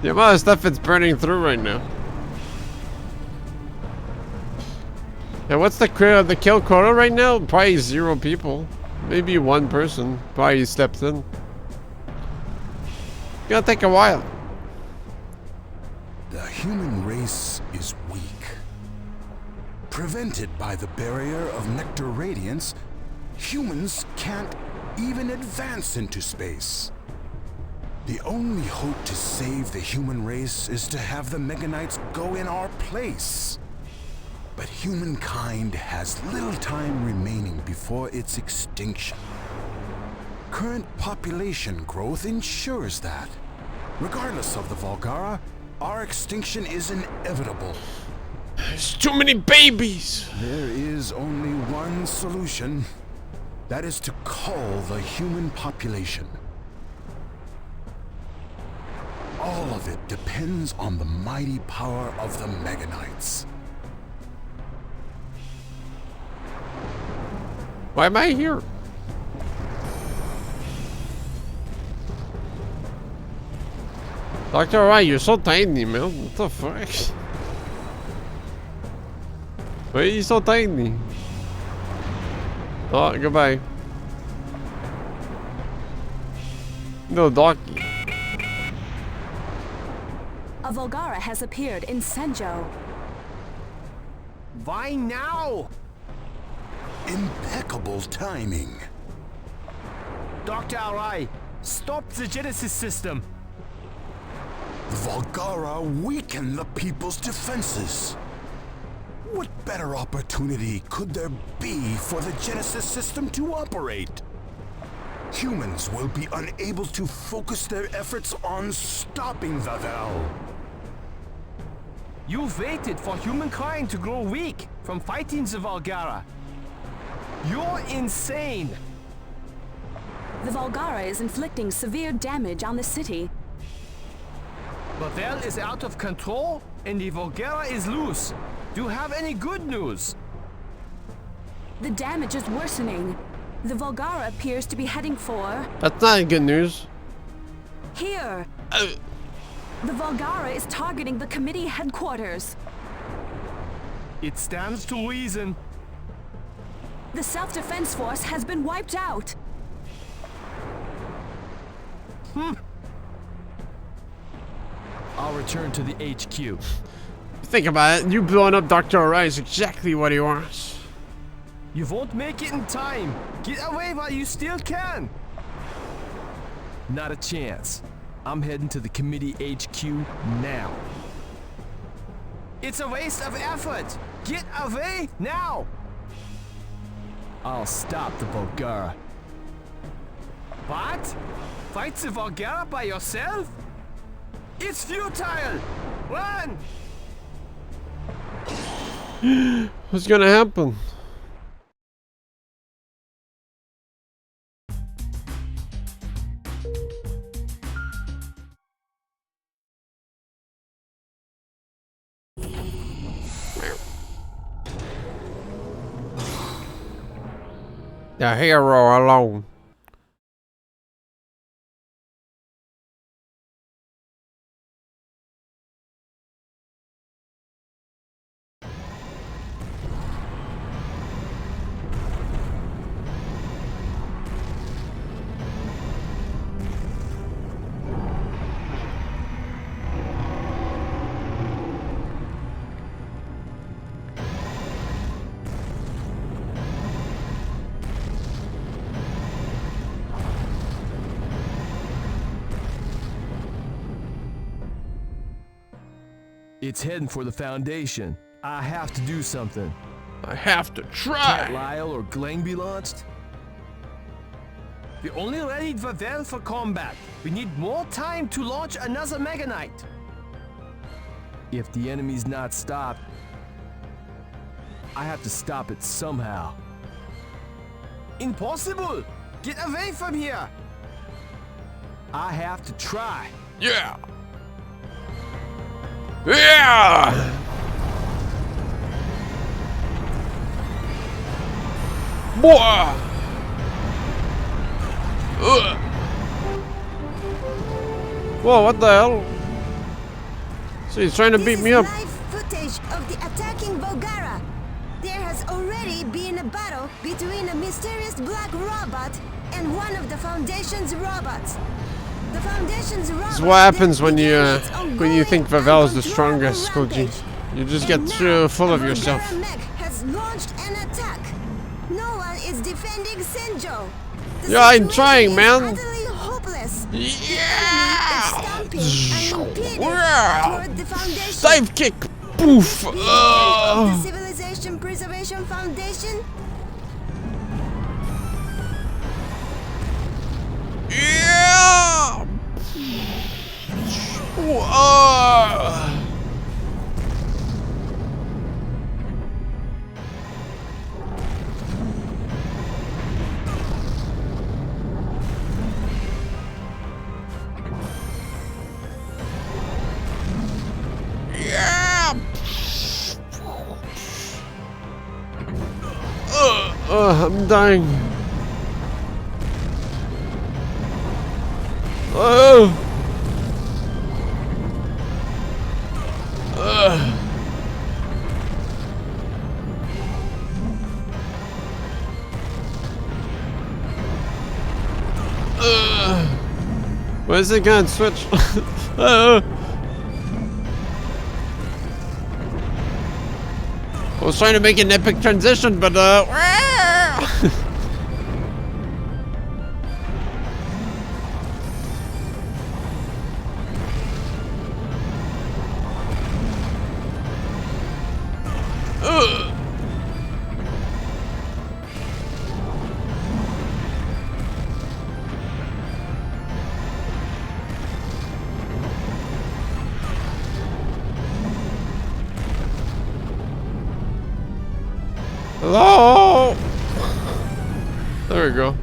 The amount of stuff it's burning through right now. Yeah, what's the kill quota right now? Probably 0 people. Maybe 1 person probably steps in. Gonna take a while. The human race is weak. Prevented by the barrier of nectar radiance, humans can't even advance into space. The only hope to save the human race is to have the Mega Knights go in our place. But humankind has little time remaining before its extinction. Current population growth ensures that. Regardless of the Volgara, our extinction is inevitable. There's too many babies. There is only one solution. That is to cull the human population. All of it depends on the mighty power of the Mega Knights. Why am I here? Dr. Rai, you're so tiny, man. What the fuck? Why are you so tiny? Oh, goodbye. No, donkey. A Volgara has appeared in Senjo. Why now? Impeccable timing. Dr. Arai, stop the Genesis system. The Volgara weaken the people's defenses. What better opportunity could there be for the Genesis system to operate? Humans will be unable to focus their efforts on stopping Vavel. You've waited for humankind to grow weak from fighting the Volgara. You're insane. The Volgara is inflicting severe damage on the city. Bavel is out of control and the Volgara is loose. Do you have any good news? The damage is worsening. The Volgara appears to be heading for... That's not good news. Here! The Volgara is targeting the committee headquarters. It stands to reason. The self-defense force has been wiped out. I'll return to the HQ. Think about it. You blowing up Dr. Orion is exactly what he wants. You won't make it in time. Get away while you still can. Not a chance. I'm heading to the committee HQ now. It's a waste of effort. Get away now. I'll stop the Volgara. What? Fight the Volgara by yourself? It's futile. Run! What's gonna happen? The hero alone. It's heading for the Foundation. I have to do something. I have to try. Can't Lyle or Glenn be launched? We only readied Vavel for combat. We need more time to launch another Mega Knight. If the enemy's not stopped, I have to stop it somehow. Impossible! Get away from here! I have to try. Yeah. Yeah. Boy. Whoa, what the hell? So he's trying to beat me up. Live footage of the attacking Volgara. There has already been a battle between a mysterious black robot and one of the Foundation's robots. The Foundation's robot. This is what happens when you think Vavel is the strongest, Koji. You just get full of yourself. Mech has launched an attack. No one is defending Senjo. The Yeah, I'm trying, situation man. is utterly hopeless. Yeah. Toward the Foundation. Dive kick. Poof. The Civilization Preservation Foundation. Yeah. Yeah. I'm dying. Oh. Where's it going? Switch. I was trying to make an epic transition, but hello. There we go.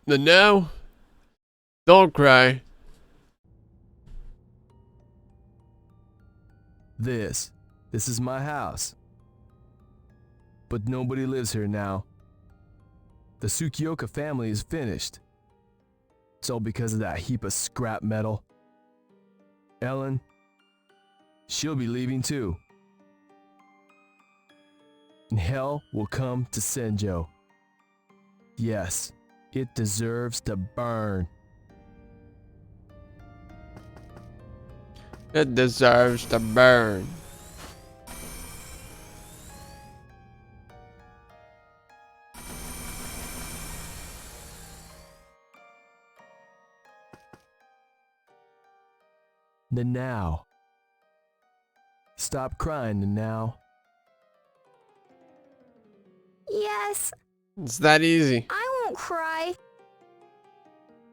And now, don't cry. This is my house. But nobody lives here now. The Tsukioka family is finished. It's all because of that heap of scrap metal. Ellen, she'll be leaving too. And hell will come to Senjo. Yes, it deserves to burn. It deserves to burn. Nanao. Stop crying, Nanao. Yes, It's that easy. I won't cry.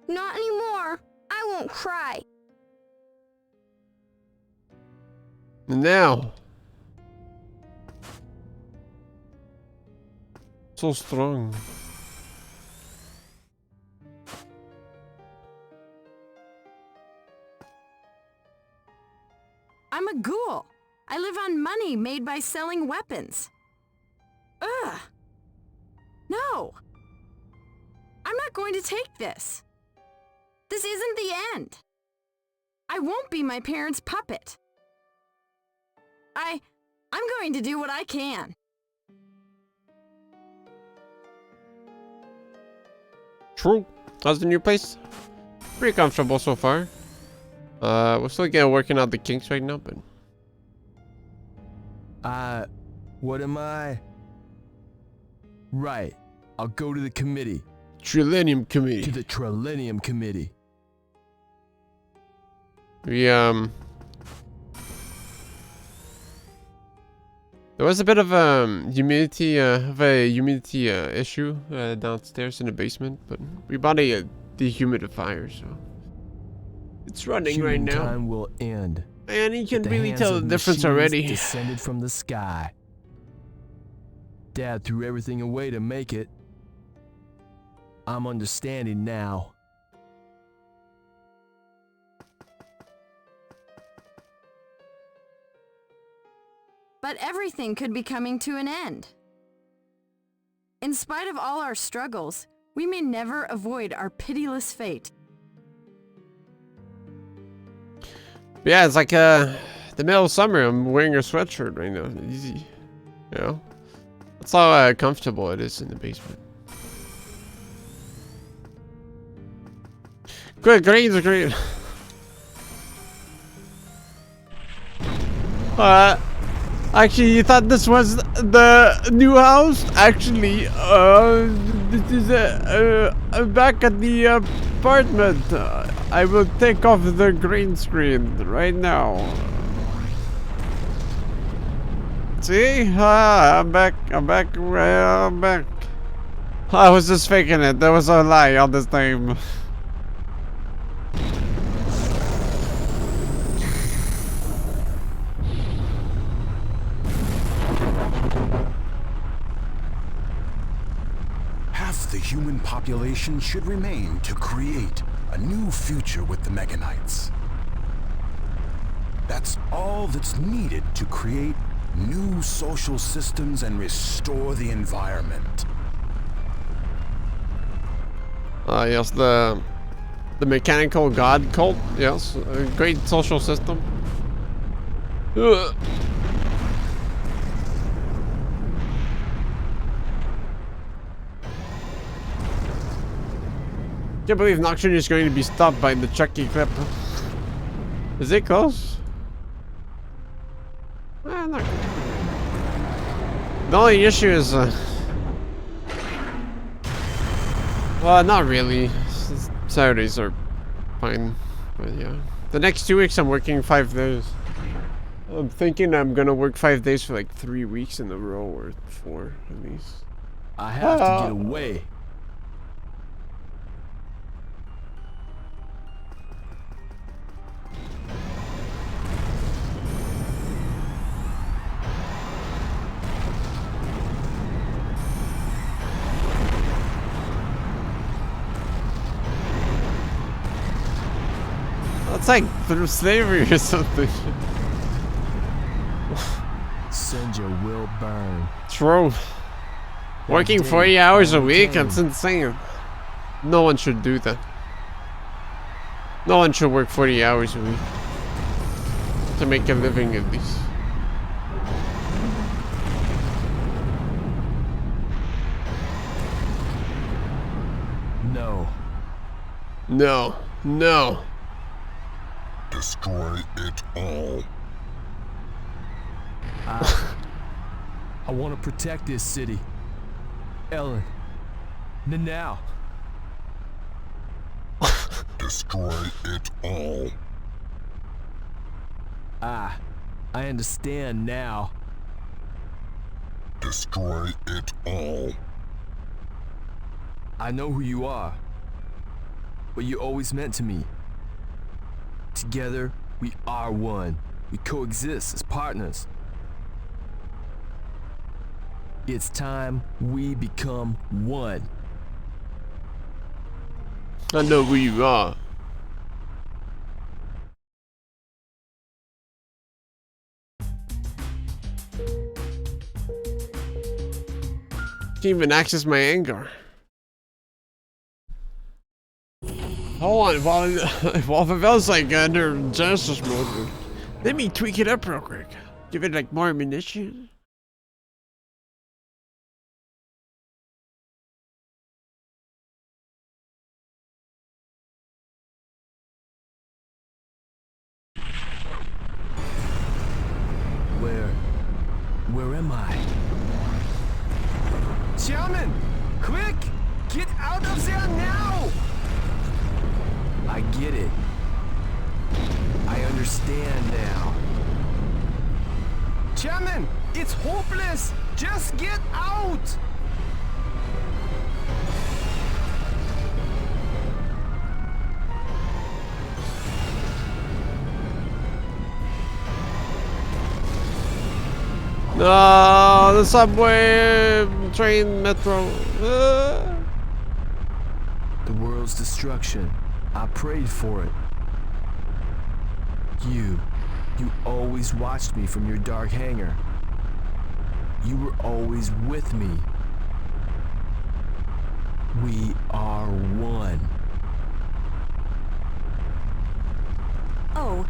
Not anymore. I won't cry. And now. So strong. I'm a ghoul. I live on money made by selling weapons. Ugh. No. I'm not going to take this. This isn't the end. I won't be my parents' puppet. I'm going to do what I can. True. How's the new place? Pretty comfortable so far. We're still working out the kinks right now, but What am I? Right. I'll go to the committee. Trillium Committee. To the Trillium Committee. We there was a bit of humidity issue downstairs in the basement, but we bought a dehumidifier, so it's running right now. Humankind will end. And you can The really hands tell of the difference machines already. Descended from the sky. Dad threw everything away to make it. I'm understanding now. But everything could be coming to an end. In spite of all our struggles, we may never avoid our pitiless fate. Yeah, it's like the middle of summer. I'm wearing a sweatshirt right now. Easy, you know. That's how comfortable it is in the basement. Good, great. Actually, you thought this was the new house? Actually, this is back at the apartment. I will take off the green screen right now. See? I'm back. I was just faking it. There was a lie all this time. Half the human population should remain to create a new future with the Meganites. That's all that's needed to create new social systems and restore the environment. Yes, the mechanical god cult. Yes, a great social system. Ugh. Can't believe Nocturne is going to be stopped by the Chucky clip. Is it close? Not the only issue is, well, not really. Saturdays are fine, but yeah. The next 2 weeks I'm working 5 days. I'm thinking I'm gonna work 5 days for like 3 weeks in a row, or 4 at least. I have to get away. That's like through slavery or something. Senjo will burn. True. Working 40 hours a week? That's insane. No one should do that. No one should work 40 hours a week. To make a living at least. No. No. No. Destroy it all. I want to protect this city. Ellen. Now. Destroy it all. I understand now. Destroy it all. I know who you are. What you always meant to me. Together, we are one. We coexist as partners. It's time we become one. I know who you are. Can't even access my anger. Hold on, while Favel's like under Genesis mode, let me tweak it up real quick. Give it like more ammunition. Where am I? Chairman! Quick! Get out of there now! I get it. I understand now. Chairman! It's hopeless! Just get out! No, the subway, train, metro. The world's destruction. I prayed for it. You always watched me from your dark hangar. You were always with me. We are one. Oh,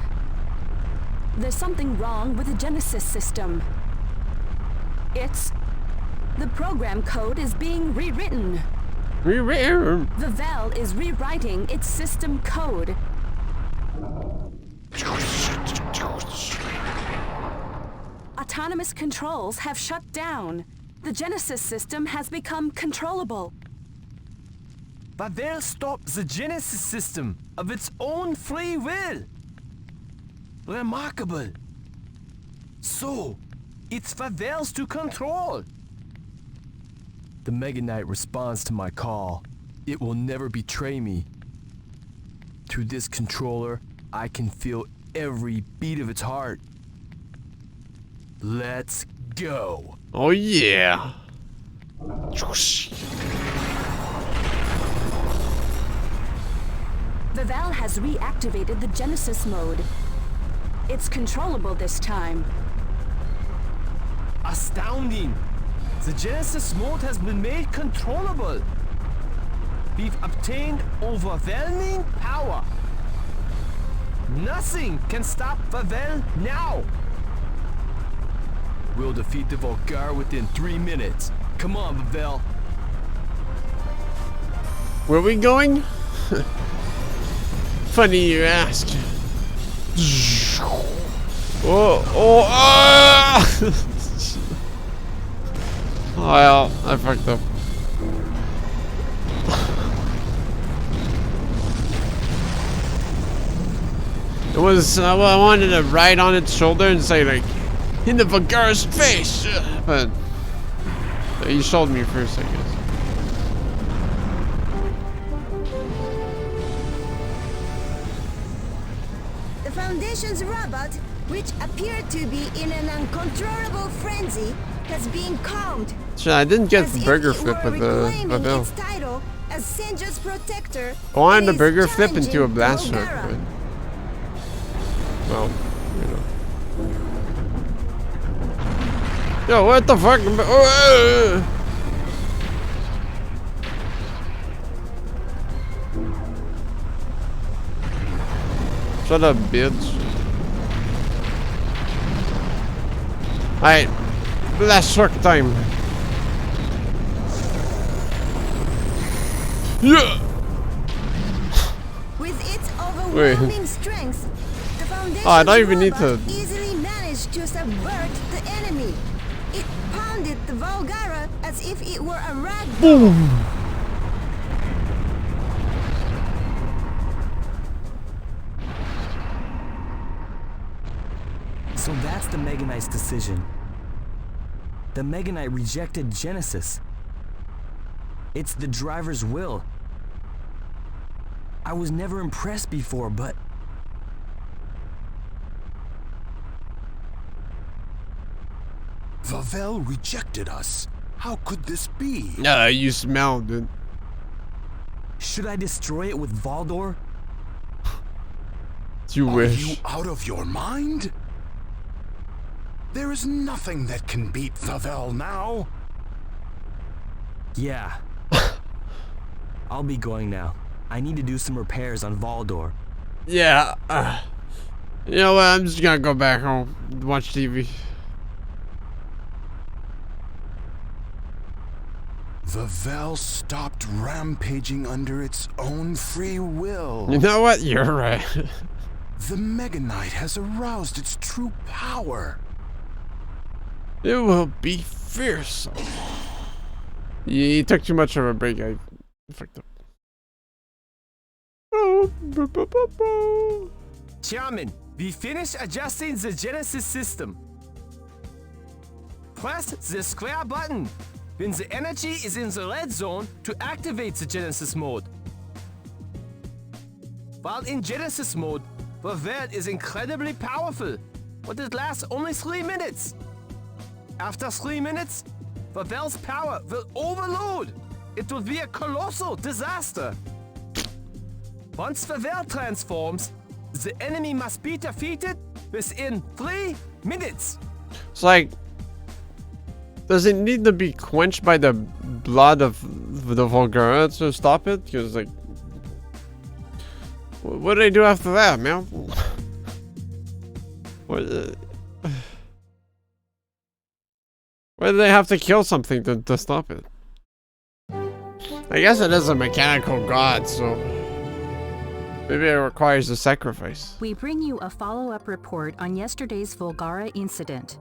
there's something wrong with the Genesis system. The program code is being rewritten. Rewritten? Vavel is rewriting its system code. Autonomous controls have shut down. The Genesis system has become controllable. Vavel stopped the Genesis system of its own free will. Remarkable. So, it's Vavel's to control. The Mega Knight responds to my call. It will never betray me. Through this controller, I can feel every beat of its heart. Let's go. Oh yeah. Vavel has reactivated the Genesis mode. It's controllable this time. Astounding! The Genesis mode has been made controllable. We've obtained overwhelming power. Nothing can stop Vavel now. We'll defeat the Volgar within 3 minutes. Come on, Vavel. Where are we going? Funny you ask. Oh, ah! Well, I fucked up. It was, I wanted to ride on its shoulder and say like, in the Volgar's face! But, you showed me first, I guess. The Foundation's robot, which appeared to be in an uncontrollable frenzy, has been calmed. Sure, I didn't get the burger flip with the Vavel. Its title as Senjo's protector. I wanted the and burger is flip into a challenging blast shot, Volgara. but Well, you know. Yo, what the fuck? Shut up, bitch. Alright, last shark time. Yeah. With its overwhelming strength, the Foundation's I don't even need to. easily managed to subvert the enemy. It pounded the Volgara as if it were a rag doll. So that's the Mega Knight's decision. The Mega Knight rejected Genesis. It's the driver's will. I was never impressed before, but... Vavel rejected us. How could this be? Yeah, you smelled it. Should I destroy it with Valdor? You Are wish. you out of your mind? There is nothing that can beat Vavel now. Yeah. I'll be going now. I need to do some repairs on Valdor. Yeah. You know what? I'm just gonna go back home, watch TV. Vavel stopped rampaging under its own free will. You know what? You're right. The Mega Knight has aroused its true power. It will be fierce. You took too much of a break. I fucked up. Chairman, we finished adjusting the Genesis system. Press the square button when the energy is in the red zone to activate the Genesis mode. While in Genesis mode, the world is incredibly powerful, but it lasts only 3 minutes. After 3 minutes, the Valve's power will overload. It will be a colossal disaster. Once the Valve transforms, the enemy must be defeated within 3 minutes. It's like, does it need to be quenched by the blood of the Volgara to stop it? Because, like, what do they do after that, man? What? Why do they have to kill something to stop it? I guess it is a mechanical god, so maybe it requires a sacrifice. We bring you a follow-up report on yesterday's Volgara incident.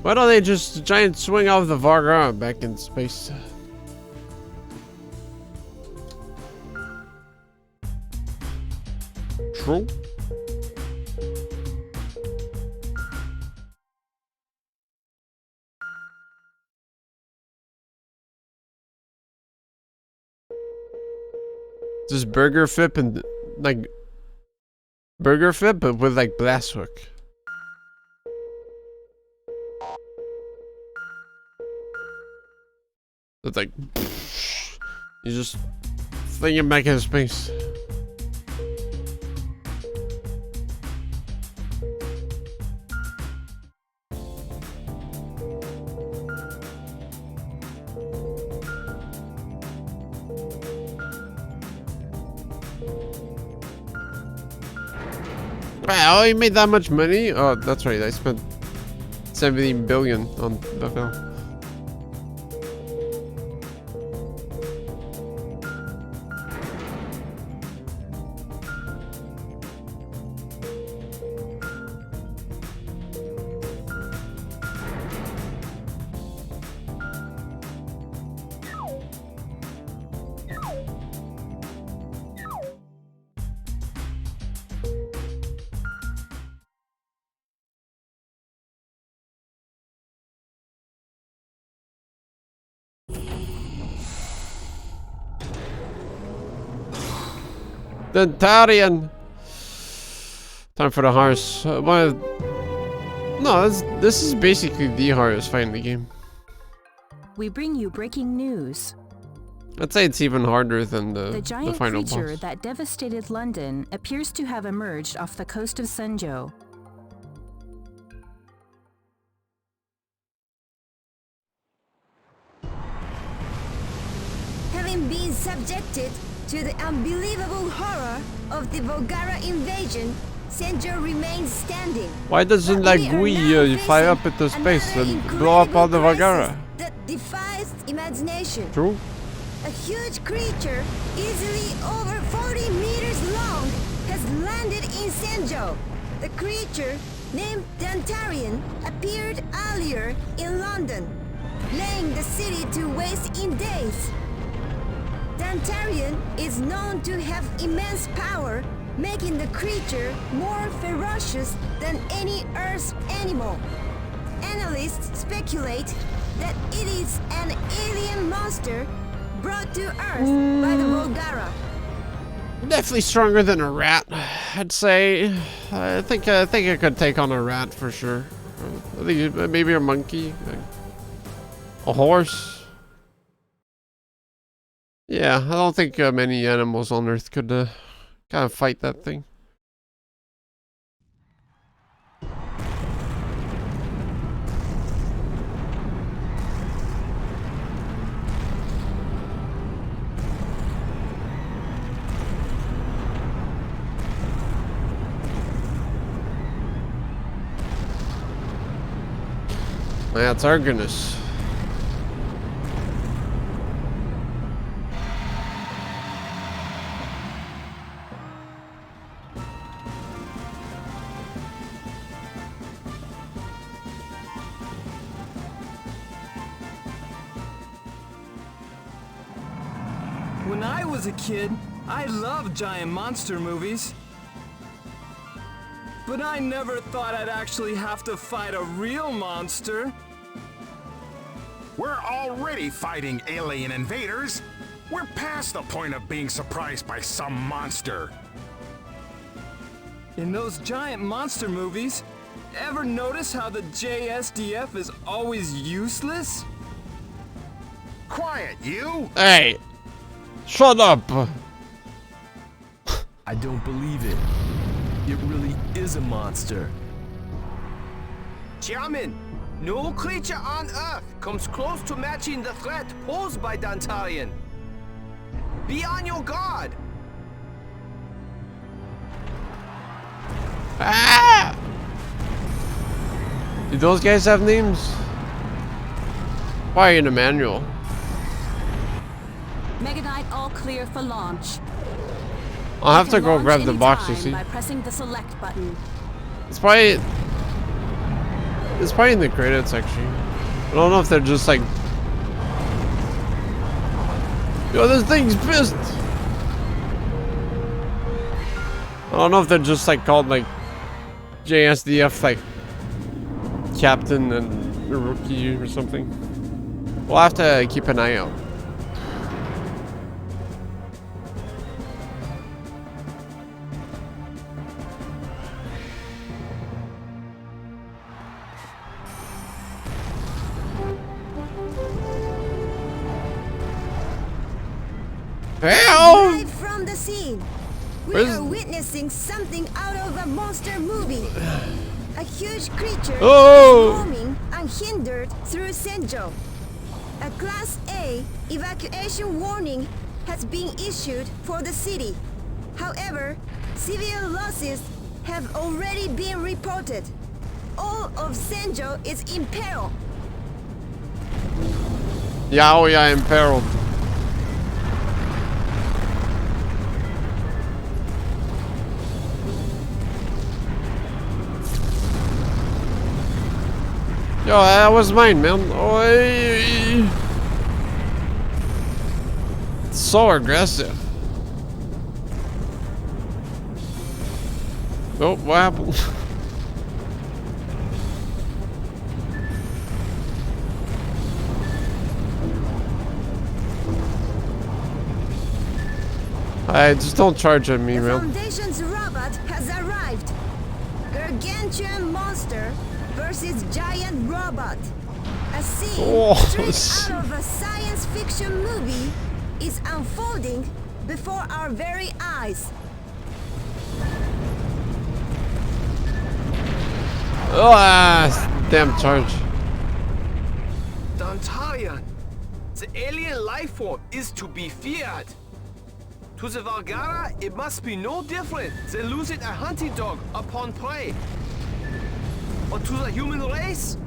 Why don't they just try and swing off the Volgara back in space? True. Just Burger Flip and like Burger Flip, but with like Blast Hook. It's like you just fling him back into space. Wow, you made that much money? Oh, that's right. I spent 17 billion on the film. Dentarian. Time for the horse. No, this is basically the hardest fight in the game. we bring you breaking news. I'd say it's even harder than The the giant final creature boss. that devastated London appears to have emerged off the coast of Senjo. Having been subjected to the unbelievable horror of the Volgara invasion, Senjo remains standing. Why doesn't But like we are Gui now fly facing up into space another and blow up all the incredible Vagara? crisis that defies imagination. True? A huge creature, easily over 40 meters long, has landed in Senjo. The creature, named Dantarian, appeared earlier in London, laying the city to waste in days. Dantarian is known to have immense power, making the creature more ferocious than any Earth animal. Analysts speculate that it is an alien monster brought to Earth by the Volgara. Definitely stronger than a rat, I'd say. I think I could take on a rat for sure. I think maybe a monkey, a horse. Yeah, I don't think many animals on Earth could kind of fight that thing. Yeah, it's Argonus. When I was a kid, I loved giant monster movies. But I never thought I'd actually have to fight a real monster. We're already fighting alien invaders. We're past the point of being surprised by some monster. In those giant monster movies, ever notice how the JSDF is always useless? Quiet, you! Hey! Shut up! I don't believe it. It really is a monster. Chairman, no creature on Earth comes close to matching the threat posed by Dantarian. Be on your guard. Ah! Do those guys have names? Why in the manual? Mega Knight all clear for launch. I'll have You to can go launch grab the box to anytime see. by pressing the select button. It's probably in the credits actually. I don't know if they're just like, yo, this thing's pissed. I don't know if they're just like called like JSDF like captain and a rookie or something. We'll have to keep an eye out. Hell! Live from the scene, we Where's- are witnessing something out of a monster movie. A huge creature Oh! is roaming unhindered through Senjo. A Class A evacuation warning has been issued for the city. However, civil losses have already been reported. All of Senjo is in peril. Yaoya imperiled. Yo, that was mine, man. Oi. It's so aggressive. Oh, what happened? I just don't charge at me, The man. Foundation's robot has arrived. Gargantuan monster versus giant robot. A A scene Oh, straight out of a science fiction movie is unfolding before our very eyes. Oh, damn charge. Dantarian, the alien life form is to be feared. To the Valgara, it must be no different than losing a hunting dog upon prey. But to the human race,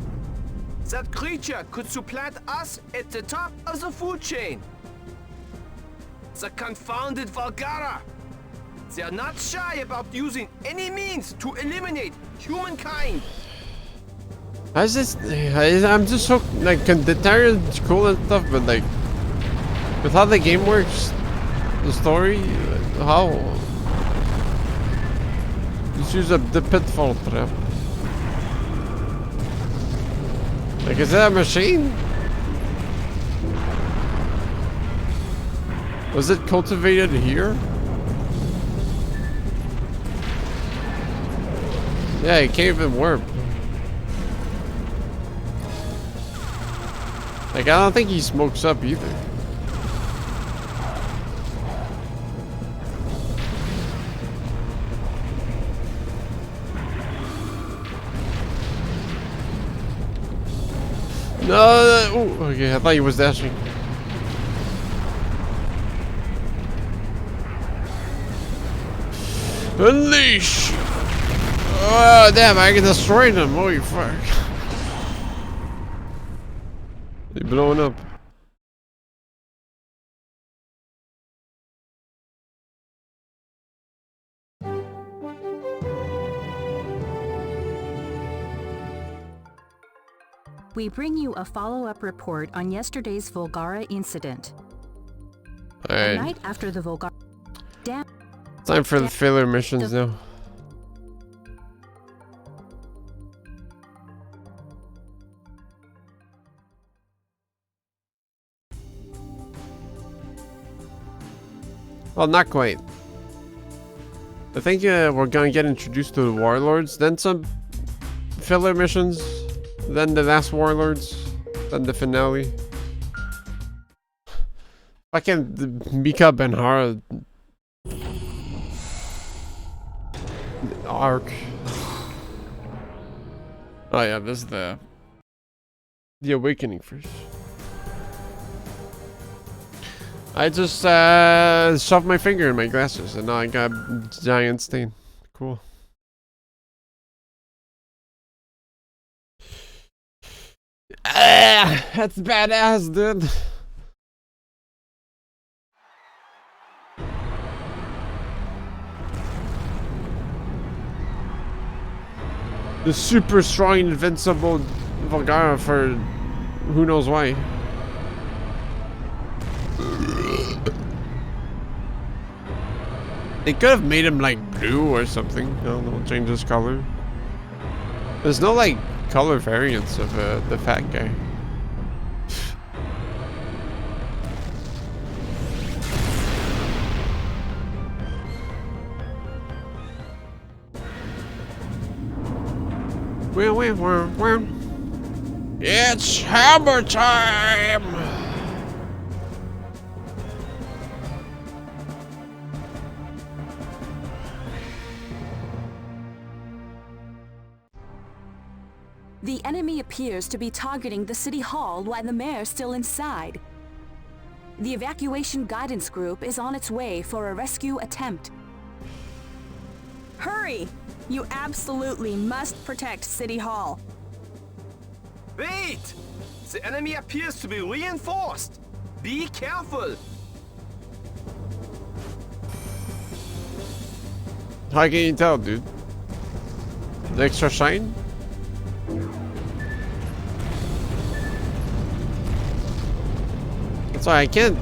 that creature could supplant us at the top of the food chain. The confounded Valgara. They are not shy about using any means to eliminate humankind. How's this? I'm just so like the Tarian's cool and stuff, but like with how the game works, the story, how just use the pitfall trap. Like, is that a machine? Was it cultivated here? Yeah, it can't even work. Like, I don't think he smokes up either. No, ooh, okay, I thought he was dashing. Unleash! Oh, damn, I can destroy them. Holy fuck. They're blowing up. We bring you a follow-up report on yesterday's Volgara incident. The night after the Volgara... Time for the failure missions now. Well, not quite. I think we're gonna get introduced to the warlords, then some filler missions, then the last warlords, then the finale. Fucking Mika Benhara arc. Oh yeah, this is the awakening first. I just shoved my finger in my glasses and now I got a giant stain. Cool. That's badass, dude. The super strong, invincible Volgara for who knows why. They could have made him like blue or something. I don't know, change his color. There's no like color variants of the fat guy. It's hammer time! The enemy appears to be targeting the city hall while the mayor's still inside. The evacuation guidance group is on its way for a rescue attempt. Hurry! You absolutely must protect City Hall. Wait! The enemy appears to be reinforced. Be careful. How can you tell, dude? The extra shine? Sorry, I can't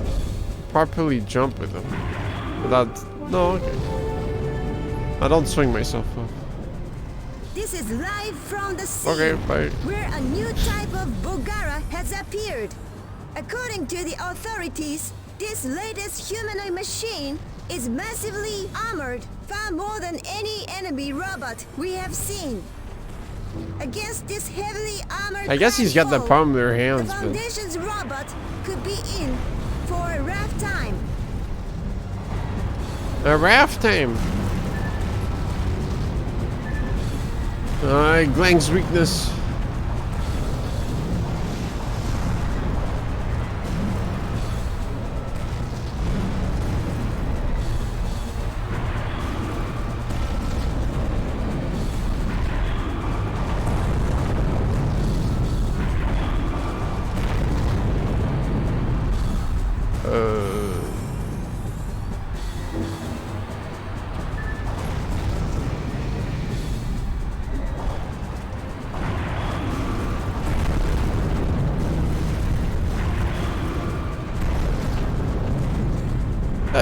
properly jump with them without... No, okay. I don't swing myself up. This is live from the sea, Okay, bye. where a new type of Volgara has appeared. According to the authorities, this latest humanoid machine is massively armored, far more than any enemy robot we have seen. Against this heavily armored I guess he's got the foe, palm in their the hands, but Foundation's robot could be in for a rough time. a raft time. Glang's weakness.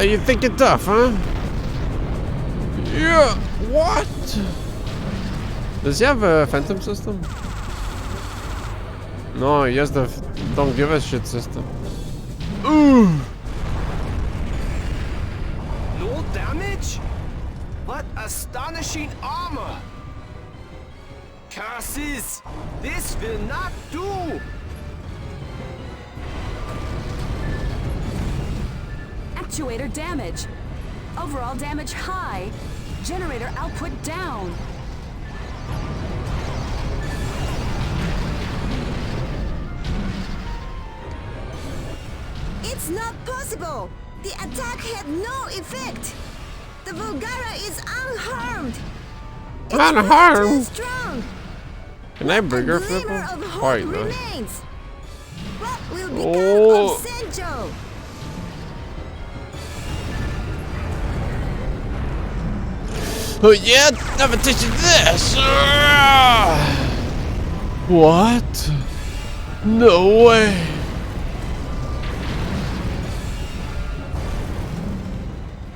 You think it tough, huh? Yeah, what? Does he have a phantom system? No, he has the don't give a shit system. Ooh! No damage? What astonishing armor! Curses! This will not do! Actuator damage. Overall damage high. Generator output down. It's not possible! The attack had no effect! The Vulgara is unharmed! It's Unharmed? too strong! Can I bring her A flip glimmer him? of hope Alright, no. remains! What will become Oh. of Senjo? Oh yeah, never touching this! What? No way!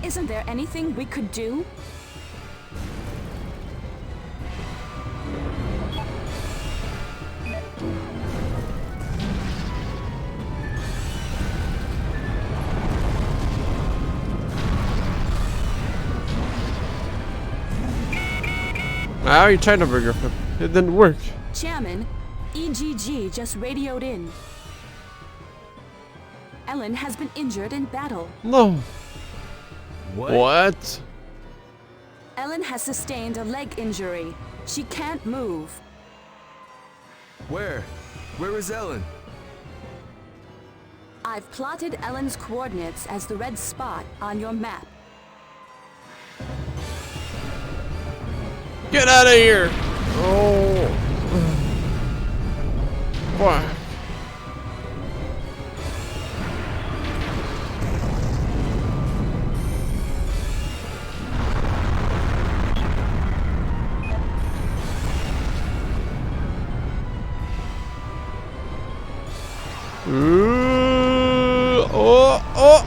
Isn't there anything we could do? How are you trying to bring her flip? It didn't work. Chairman, EGG just radioed in. Ellen has been injured in battle. No. What? Ellen has sustained a leg injury. She can't move. Where? Where is Ellen? I've plotted Ellen's coordinates as the red spot on your map. Get out of here! Oh. Fuck.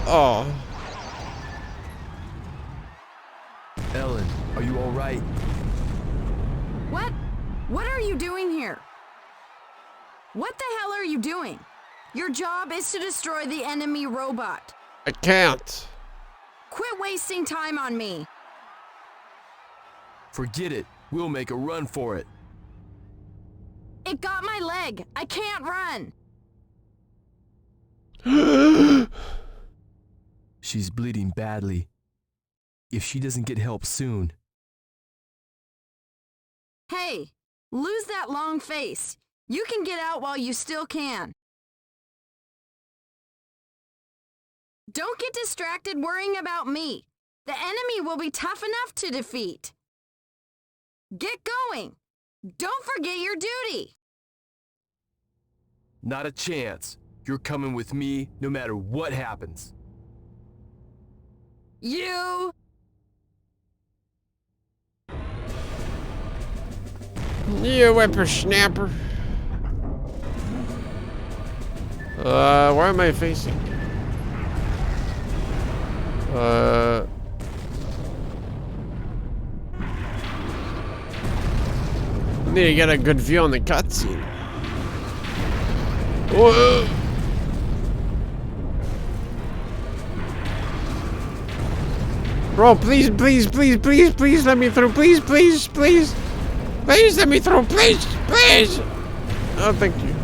Oh. Ellen, are you all right? What? What are you doing here? What the hell are you doing? Your job is to destroy the enemy robot. I can't. Quit wasting time on me. Forget it. We'll make a run for it. It got my leg. I can't run. She's bleeding badly. If she doesn't get help soon. Hey, lose that long face. You can get out while you still can. Don't get distracted worrying about me. The enemy will be tough enough to defeat. Get going. Don't forget your duty. Not a chance. You're coming with me no matter what happens. You... You whippersnapper. Where am I facing? Need to get a good view on the cutscene. Whoa. Bro, please, please, please, please, please let me through. Please, please, please. Please let me through, please, please. Oh, thank you.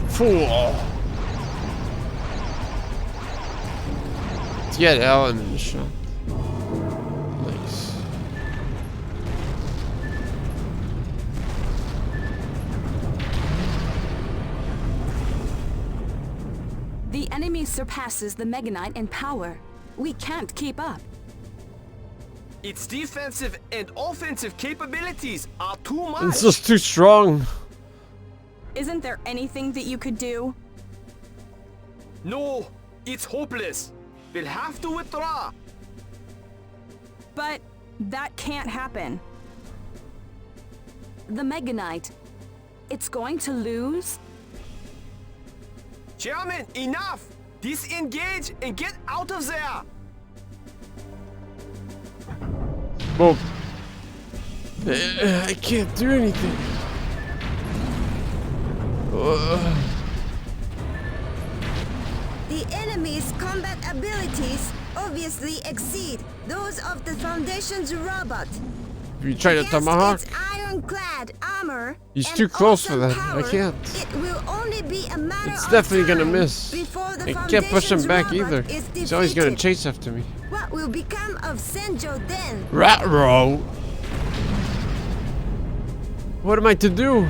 Fool. Let's get Ellen in the shot. Nice. The enemy surpasses the Mega Knight in power. We can't keep up. Its defensive and offensive capabilities are too much. It's just too strong. Isn't there anything that you could do? No, it's hopeless. We'll have to withdraw. But that can't happen. The Mega Knight, it's going to lose? Chairman, enough! Disengage and get out of there! Well, I can't do anything. The enemy's combat abilities obviously exceed those of the Foundation's robot. If you try to tomahawk, its ironclad armor, he's and too close for awesome that. power, I can't. It will only be a matter It's of definitely gonna time miss. before the I can't push him Foundation's back robot either. is He's always gonna defeated. chase after me. What will become of Senjo then? Rat-row? What am I to do?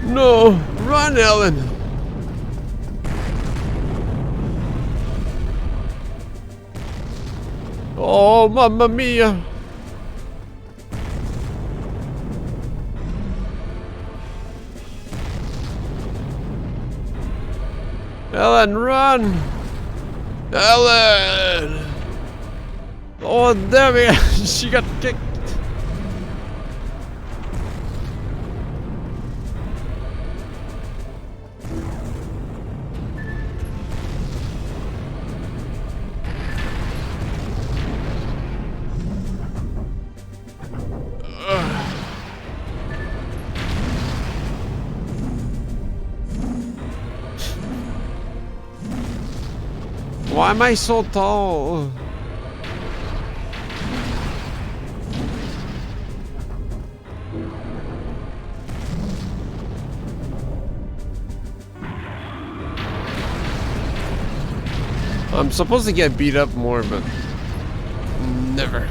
No! Run, Ellen! Oh, mamma mia! Ellen, run! Ellen! Oh, damn it! She got kicked. Why am I so tall? I'm supposed to get beat up more, but never.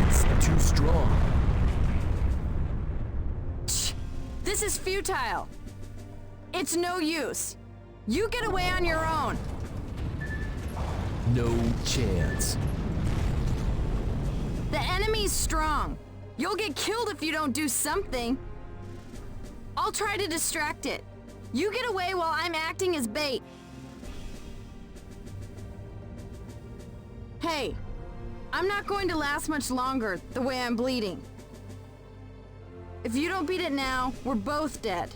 It's too strong. This is futile. It's no use. You get away on your own. No chance. The enemy's strong. You'll get killed if you don't do something. I'll try to distract it. You get away while I'm acting as bait. Hey, I'm not going to last much longer the way I'm bleeding. If you don't beat it now, we're both dead.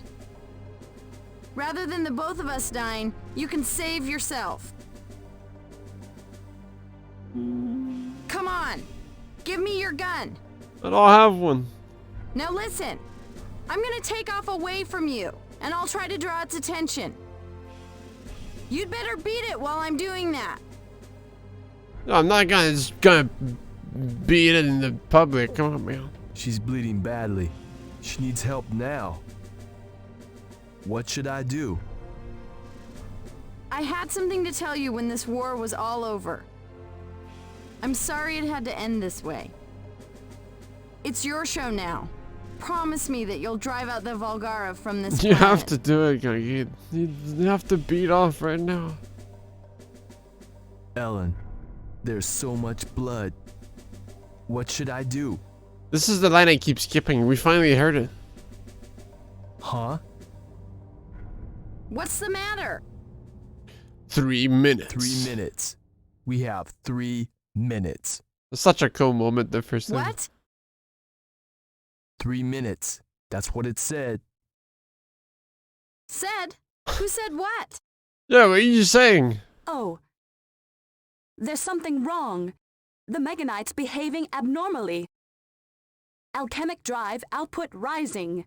Rather than the both of us dying, you can save yourself. Come on, give me your gun. I don't have one. Now listen, I'm gonna take off away from you, and I'll try to draw its attention. You'd better beat it while I'm doing that. No, I'm not gonna beat it in the public. Come on, man. She's bleeding badly. She needs help now. What should I do? I had something to tell you when this war was all over. I'm sorry it had to end this way. It's your show now. Promise me that you'll drive out the Volgara from this You have planet. to do it, Gagid. You have to beat off right now. Ellen, there's so much blood. What should I do? This is the line I keep skipping. We finally heard it. Huh? What's the matter? 3 minutes. 3 minutes. We have 3 minutes. It's such a cool moment the first time. What? 3 minutes. That's what it said. Said? Who said what? Yeah, what are you saying? Oh. There's something wrong. The Meganites behaving abnormally. Alchemic drive output rising.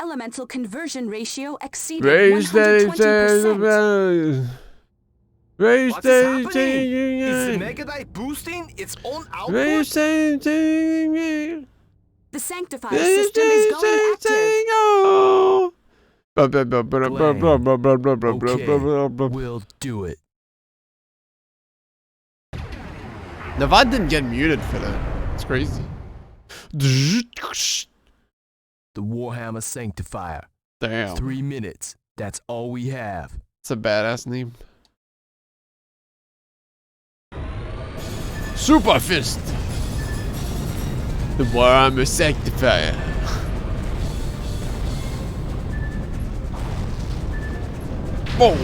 Elemental conversion ratio exceeding 120%. What is happening? Is the Megadite boosting its own output? The sanctifier system is going active. We'll do it. The VOD didn't get muted for that. It's crazy. The Warhammer Sanctifier. Damn. 3 minutes. That's all we have. It's a badass name. Super Fist. The Warhammer Sanctifier. Boom.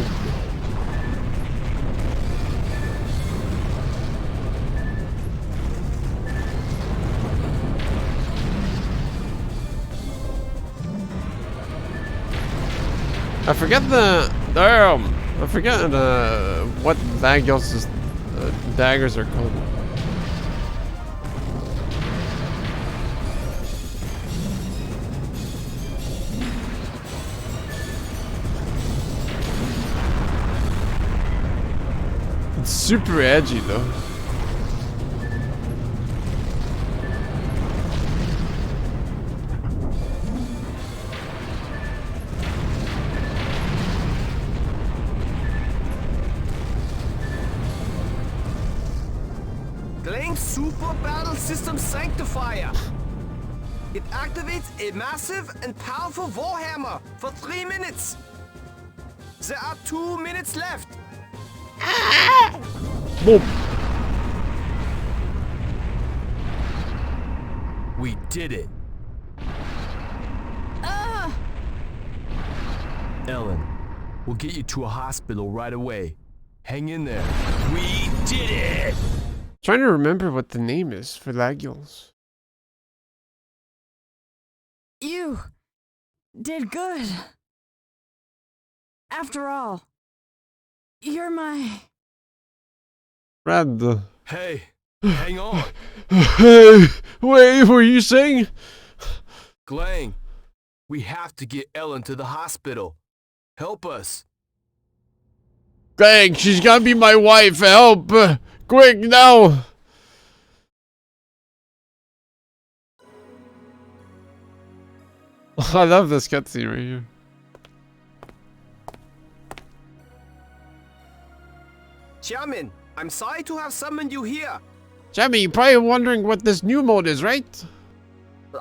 I forget the I forget what Vagios' daggers are called. It's super edgy though. Claim Super Battle System Sanctifier. It activates a massive and powerful Warhammer for 3 minutes. There are 2 minutes left. Boom. We did it. Ellen, we'll get you to a hospital right away. Hang in there. We did it! Trying to remember what the name is for Lagules. You did good. After all, you're my... Brad. Hey, hang on. Hey, wait, what were you saying? Glang, we have to get Ellen to the hospital. Help us. Dang, she's gotta be my wife. Help! Quick now! I love this cutscene right here. Chairman, I'm sorry to have summoned you here. Jamie, you're probably wondering what this new mode is, right?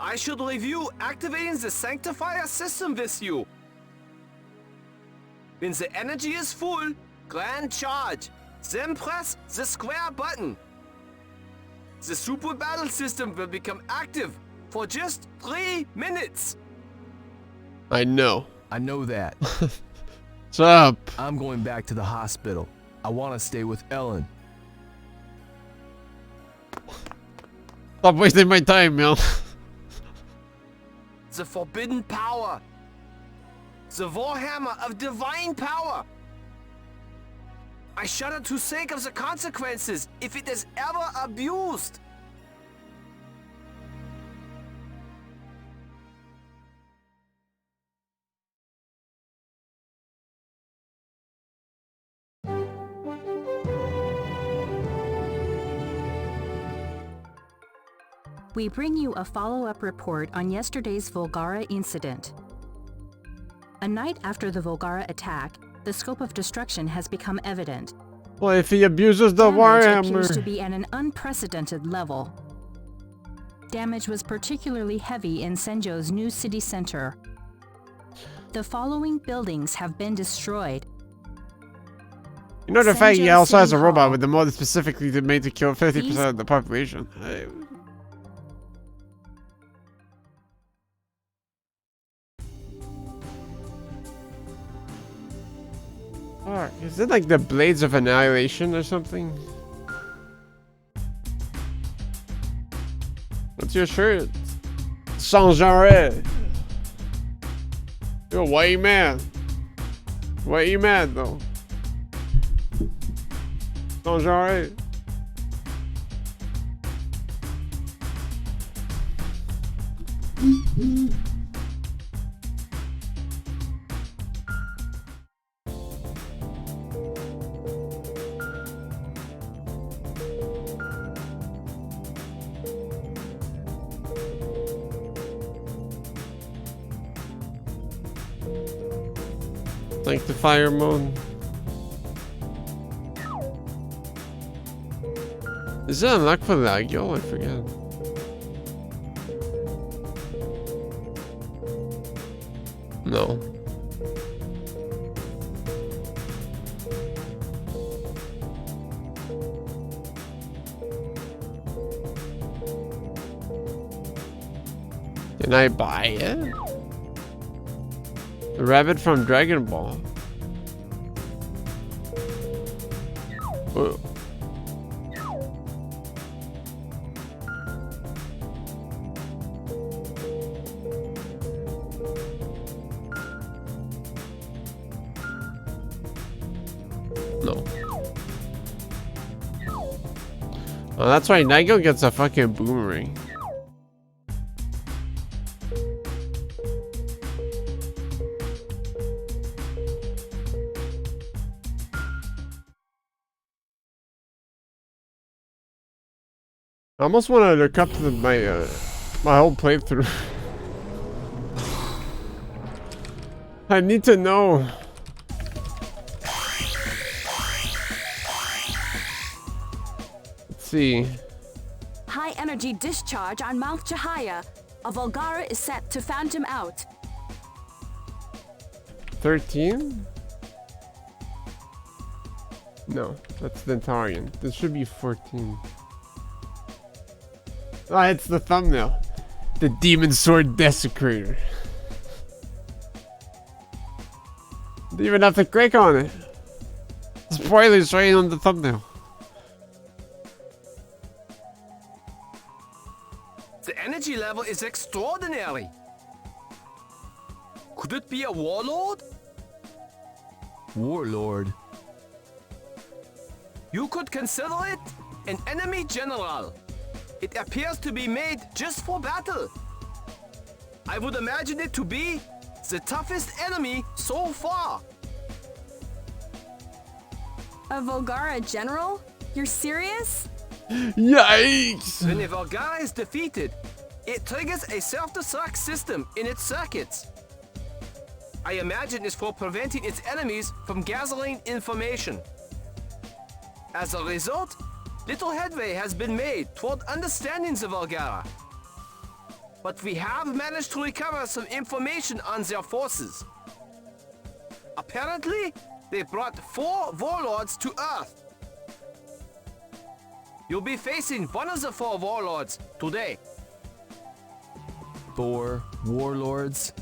I should review activating the Sanctifier system with you. When the energy is full, grand charge. Then press the square button. The Super Battle System will become active for just 3 minutes. I know. I know that. What's up? I'm going back to the hospital. I want to stay with Ellen. Stop wasting my time, yo. The forbidden power. The Warhammer of divine power. I shudder to think of the consequences if it is ever abused. We bring you a follow-up report on yesterday's Volgara incident. A night after the Volgara attack, the scope of destruction has become evident. Well, if he abuses the Damage appears to Warhammer. be at an unprecedented level. Damage was particularly heavy in Senjo's new city center. The following buildings have been destroyed. You know the fact he Senjo also has a City robot Hall. with the mod specifically made to kill 50% of the population. Fuck, is it like the Blades of Annihilation or something? What's your shirt? Sans genre. Yo, why you mad? Why you mad though? Sans genre. Like the fire mode. Is it unlocked for the Agile? I forget. No. Can I buy it? The rabbit from Dragon Ball. Oh. No. Oh, that's right. Nigel gets a fucking boomerang. I almost want to look up my my whole playthrough. I need to know. Let's see. High energy discharge on Mount Chihaya. A Volgara is set to phantom out. 13? No, that's the Tarian. This should be 14. Ah, it's the thumbnail. The Demon Sword Desecrator. Didn't even have to click on it. Spoilers right on the thumbnail. The energy level is extraordinary. Could it be a warlord? Warlord? You could consider it an enemy general. It appears to be made just for battle. I would imagine it to be the toughest enemy so far. A Volgara general? You're serious? Yikes! When a Volgara is defeated, it triggers a self-destruct system in its circuits. I imagine it's for preventing its enemies from gathering information. As a result, little headway has been made toward understanding the Volgara. But we have managed to recover some information on their forces. Apparently, they brought 4 warlords to Earth. You'll be facing one of the 4 warlords today. 4 warlords?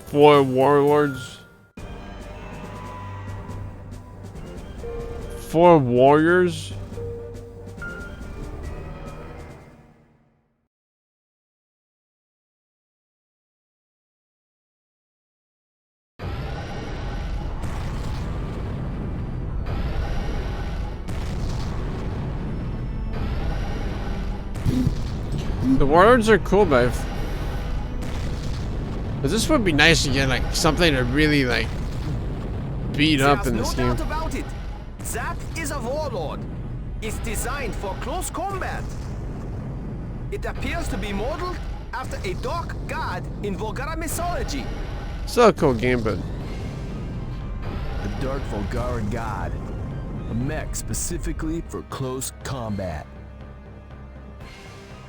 Four warlords. 4 warriors. The warlords are cool, but this would be nice to get like something to really like beat up in this game. There's no doubt about it. That is a warlord. It's designed for close combat. It appears to be modeled after a dark god in Volgara mythology. Still a cool game, but The Dark Volgara God. A mech specifically for close combat.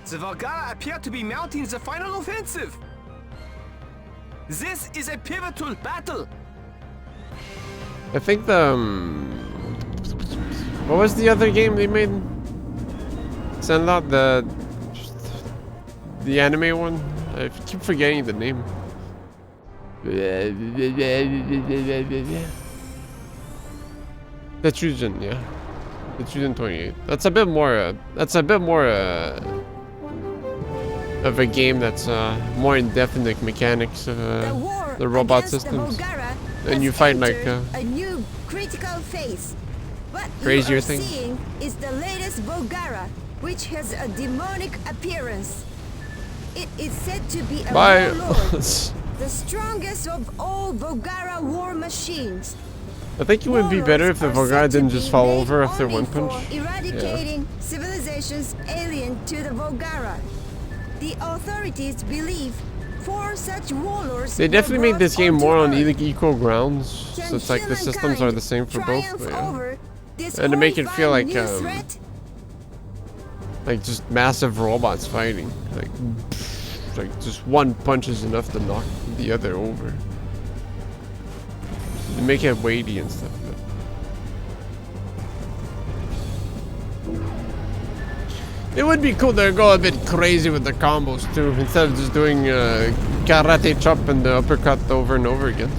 The Volgara appear to be mounting the final offensive. This is a pivotal battle. I think the what was the other game they made? Sandlot, the anime one. I keep forgetting the name. The Trojan, yeah. The Trojan 28. That's a bit more. of a game that's more in depth in the mechanics of the robot systems, and you fight like a new critical phase. What crazier you are things. seeing is the latest Volgara, which has a demonic appearance. It is said to be a Bye. warlord, the strongest of all Volgara war machines. I think it would be better if the Volgara didn't just fall over after one punch. Eradicating civilizations alien to the Volgara. The authorities believe 4 such warlords. They definitely made this game more on Earth. equal grounds, so it's like the systems are the same for both. But yeah. And to make it feel like just massive robots fighting, like just one punch is enough to knock the other over. To make it weighty and stuff. It would be cool to go a bit crazy with the combos too, instead of just doing karate chop and the uppercut over and over again.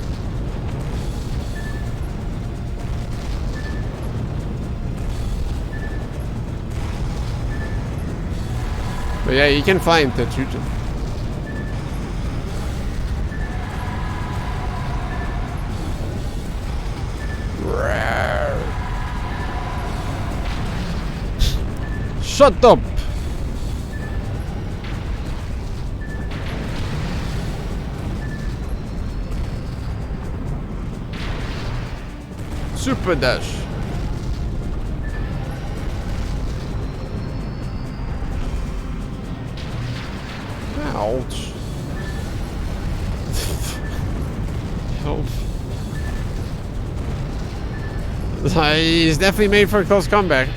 But yeah, you can fly into Chujin. Shut up! Super dash. Ouch. Help. He's definitely made for a close comeback.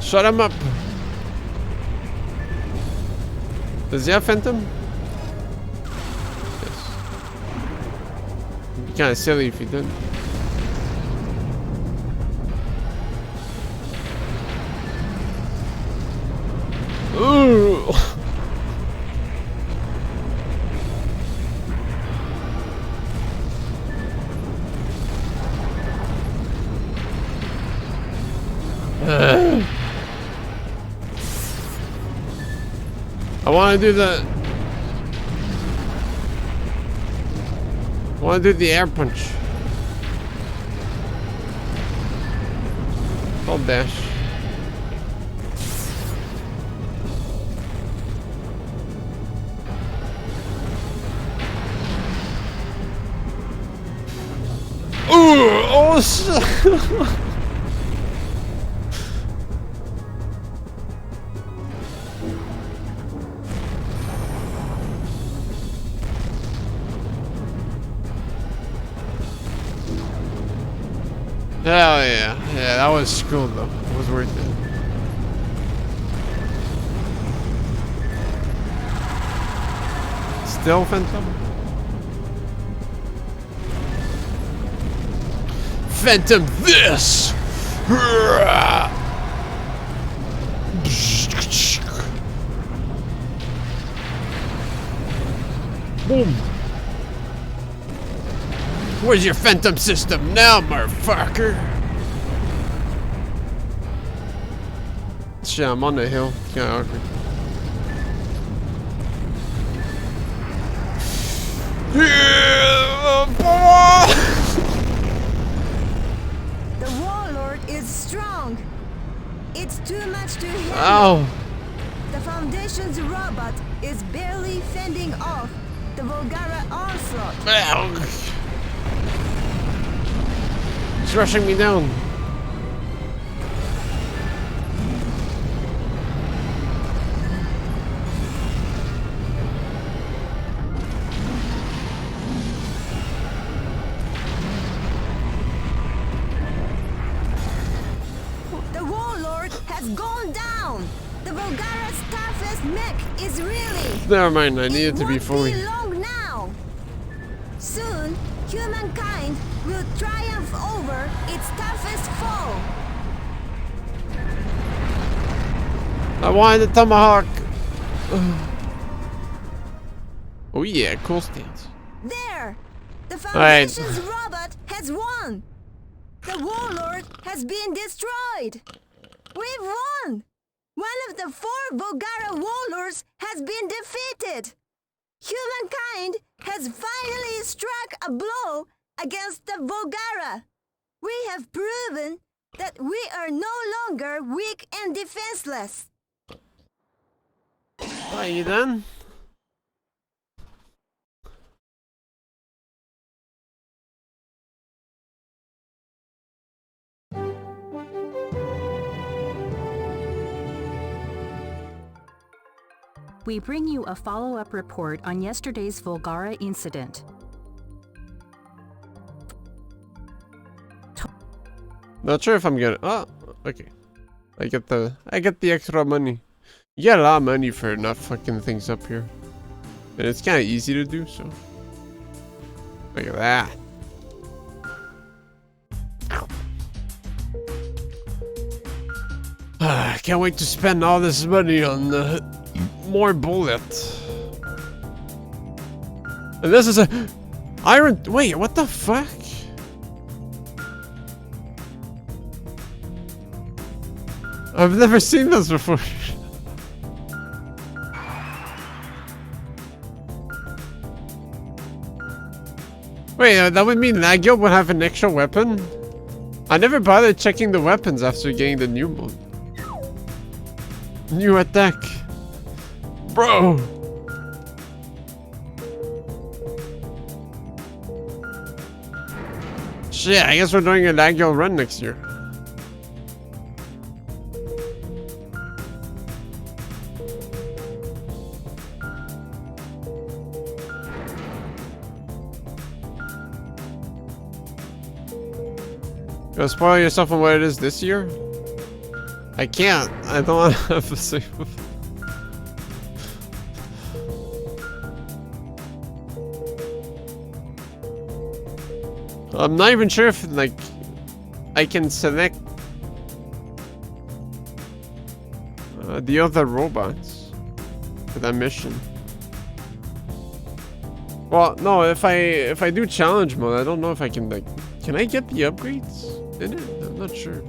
Shut him up. Does he have Phantom? Yes. It'd be kind of silly if he didn't. Ooh. I want to do the... I want to do the air punch. Hold dash. Ooh! Oh shit! Hell yeah. Yeah, that was cool though. It was worth it. Still Phantom? Phantom this! Boom! Where's your Phantom system now, motherfucker? Shit, I'm on the hill. It's kinda awkward. The warlord is strong. It's too much to handle. Ow. The Foundation's robot is barely fending off the Volgara onslaught. Ow. It's rushing me down. The warlord has gone down. The Volgara's toughest mech is reeling. Never mind, I need it to be Won't fully. be long now. Soon, humankind will triumph over its toughest foe. I wanted the tomahawk. Oh yeah, cool stance. There! The Foundation's robot has won! The warlord has been destroyed! We've won! One of the 4 Volgara warlords has been defeated! Humankind has finally struck a blow against the Volgara! We have proven that we are no longer weak and defenseless! Are you done? We bring you a follow-up report on yesterday's Volgara incident. Not sure if I'm gonna. Oh, okay. I get the extra money. You get a lot of money for not fucking things up here, and it's kind of easy to do. So look at that. I can't wait to spend all this money on more bullets. And this is a iron. Wait, what the fuck? I've never seen this before. Wait, that would mean Nagyo would have an extra weapon? I never bothered checking the weapons after getting the new mode. New attack. Bro! Shit, I guess we're doing a Nagyo run next year. Gonna spoil yourself on what it is this year? I can't. I don't have to save. I'm not even sure if like I can select the other robots for that mission. Well, no, if I do challenge mode, I don't know if I can like. Can I get the upgrades in it? I'm not sure.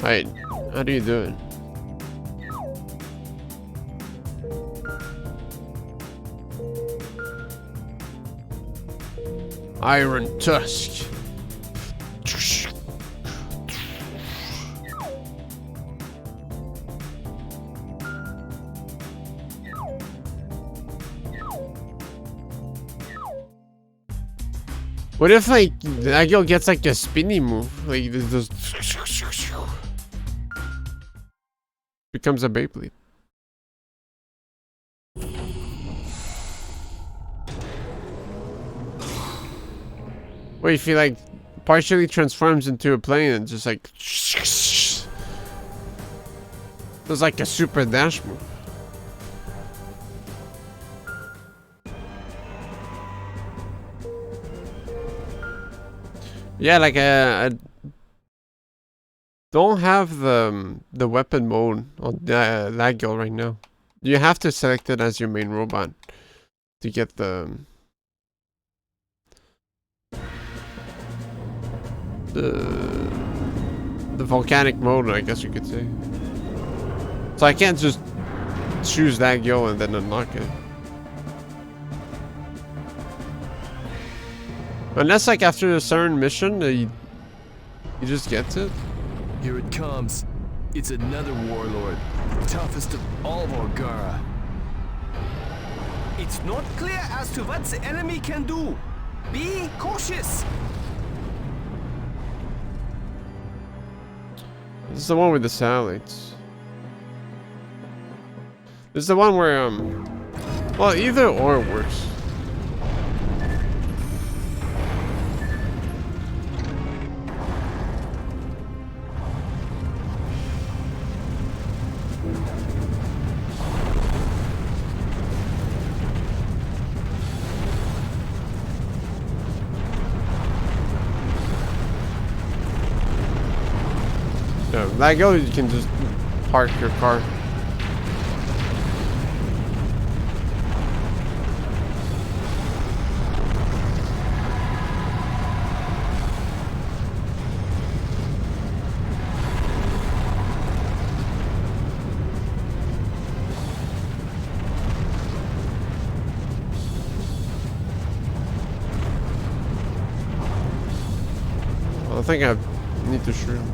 Alright, how do you do it? Iron Tusk. What if like Nagyo gets like a spinny move, like this becomes a Beyblade? Wait, if he like partially transforms into a plane and just like does like a super dash move. Yeah, like I don't have the weapon mode on Nagyo right now. You have to select it as your main robot to get the volcanic mode, I guess you could say. So I can't just choose Nagyo and then unlock it. Unless like after a certain mission, he just gets it. Here it comes. It's another warlord, toughest of all Volgara. It's not clear as to what the enemy can do. Be cautious. This is the one with the satellites. This is the one where well, either or works. Yeah, that girl, you can just park your car. I think I need to shoot him.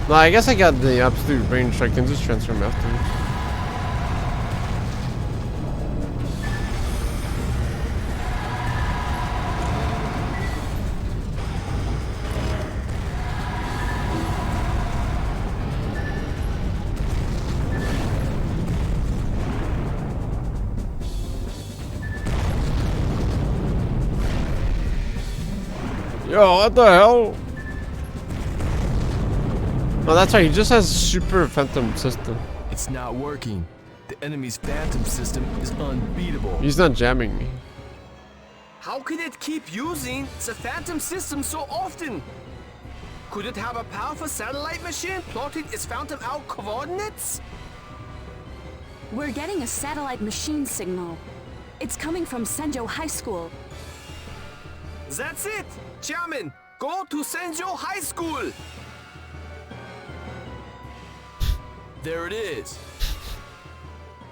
No, I guess I got the absolute range, so I can just transfer him afterwards. Yo, what the hell? Oh, that's right. He just has super phantom system. It's not working. The enemy's phantom system is unbeatable. He's not jamming me. How can it keep using the phantom system so often? Could it have a powerful satellite machine plotting its phantom out coordinates? We're getting a satellite machine signal. It's coming from Senjo High School. That's it! Chairman, go to Senjo High School! There it is.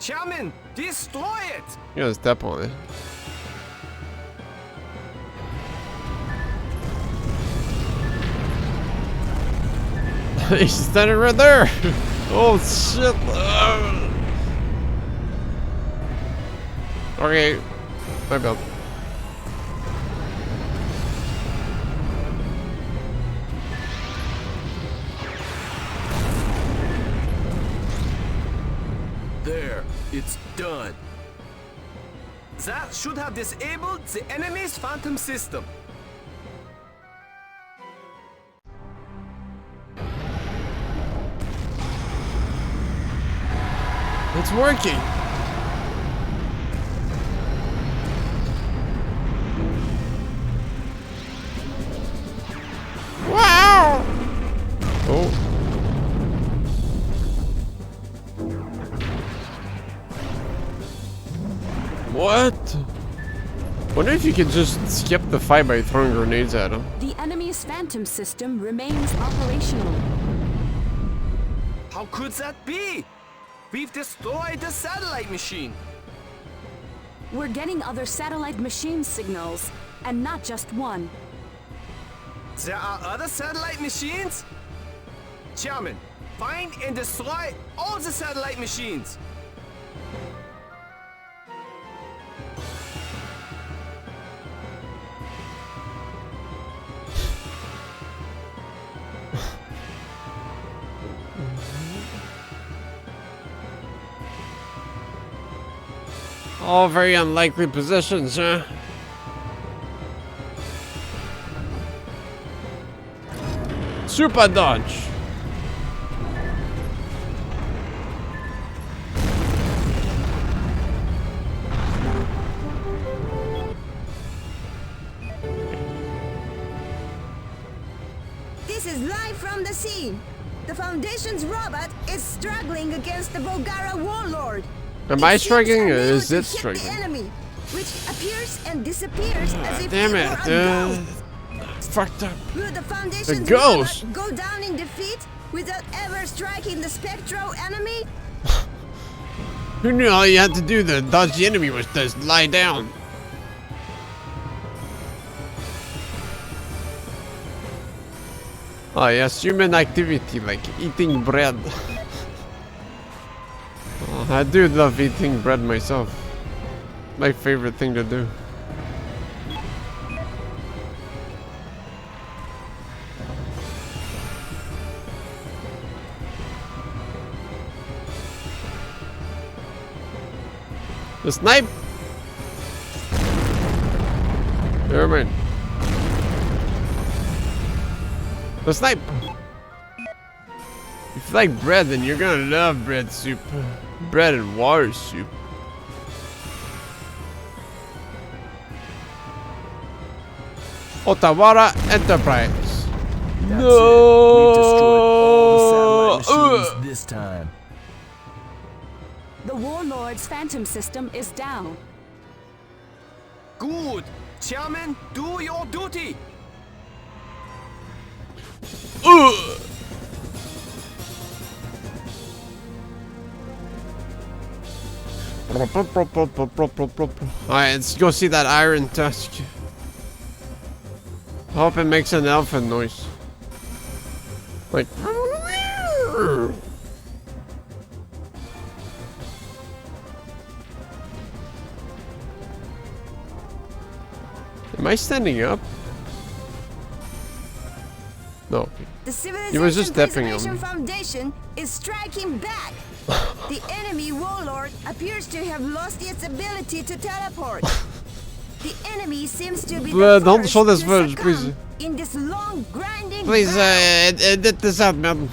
Chairman, destroy it! You gotta step on it. He's standing right there! Oh shit! Okay, my bad. There, it's done. That should have disabled the enemy's phantom system. It's working! Wow! Oh. What? Wonder if you could just skip the fight by throwing grenades at him. The enemy's phantom system remains operational. How could that be? We've destroyed the satellite machine. We're getting other satellite machine signals, and not just one. There are other satellite machines? Chairman, find and destroy all the satellite machines. All very unlikely positions, huh? Super dodge. This is live from the scene. The Foundation's robot is struggling against the Volgara warlord. Am I struggling or is it struggling? The enemy, which appears and disappears as if damn it it, were a ghost. Fucked up. Will the Foundation's ghost robot go down in defeat without ever striking the spectral enemy? Who knew all you had to do to dodge the enemy was just lie down? Oh yes, human activity like eating bread. Oh, I do love eating bread myself. My favorite thing to do. The snipe! Never mind. The snipe. If you like bread, then you're gonna love bread soup. Bread and water soup. Otawara Enterprise. That's No. it. We've destroyed all the satellite machines this time. The Warlord's Phantom system is down. Good. Chairman, do your duty. Alright, let's go see that iron tusk. Hope it makes an elephant noise. Like. Am I standing up? No. The He was just Civilization stepping on Preservation me. Foundation is striking back. The enemy warlord appears to have lost its ability to teleport. The enemy seems to be the Don't first show this to footage, succumb please. in this long grinding Please, battle. edit this out, man.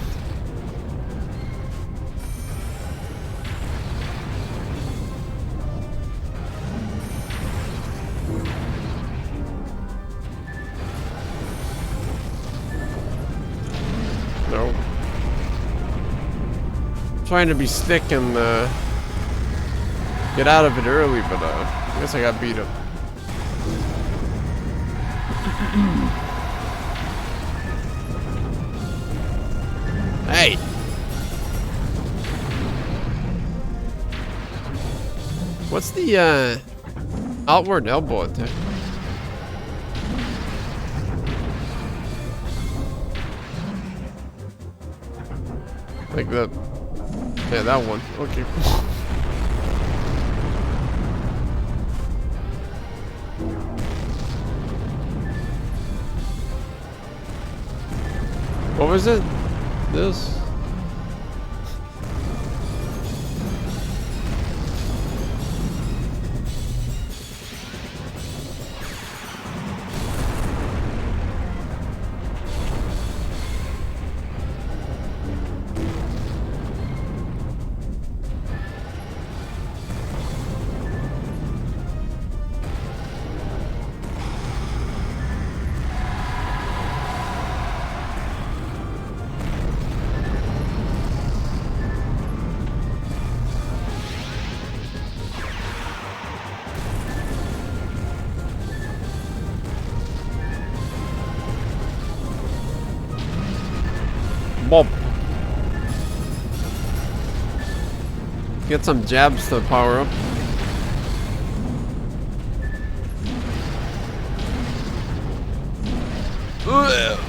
No. Trying to be slick and get out of it early, but I guess I got beat up. Hey! What's the outward elbow attack? Like that. Yeah, that one. Okay. What was it? This? Bob. Get some jabs to power up. Ugh.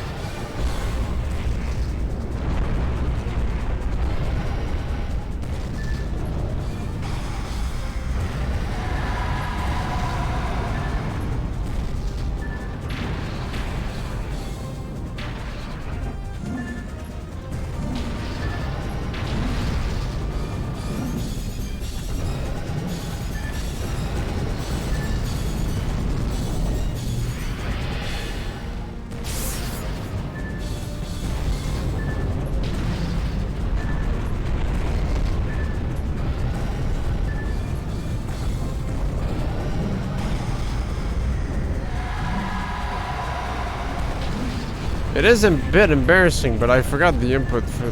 It is a bit embarrassing, but I forgot the input for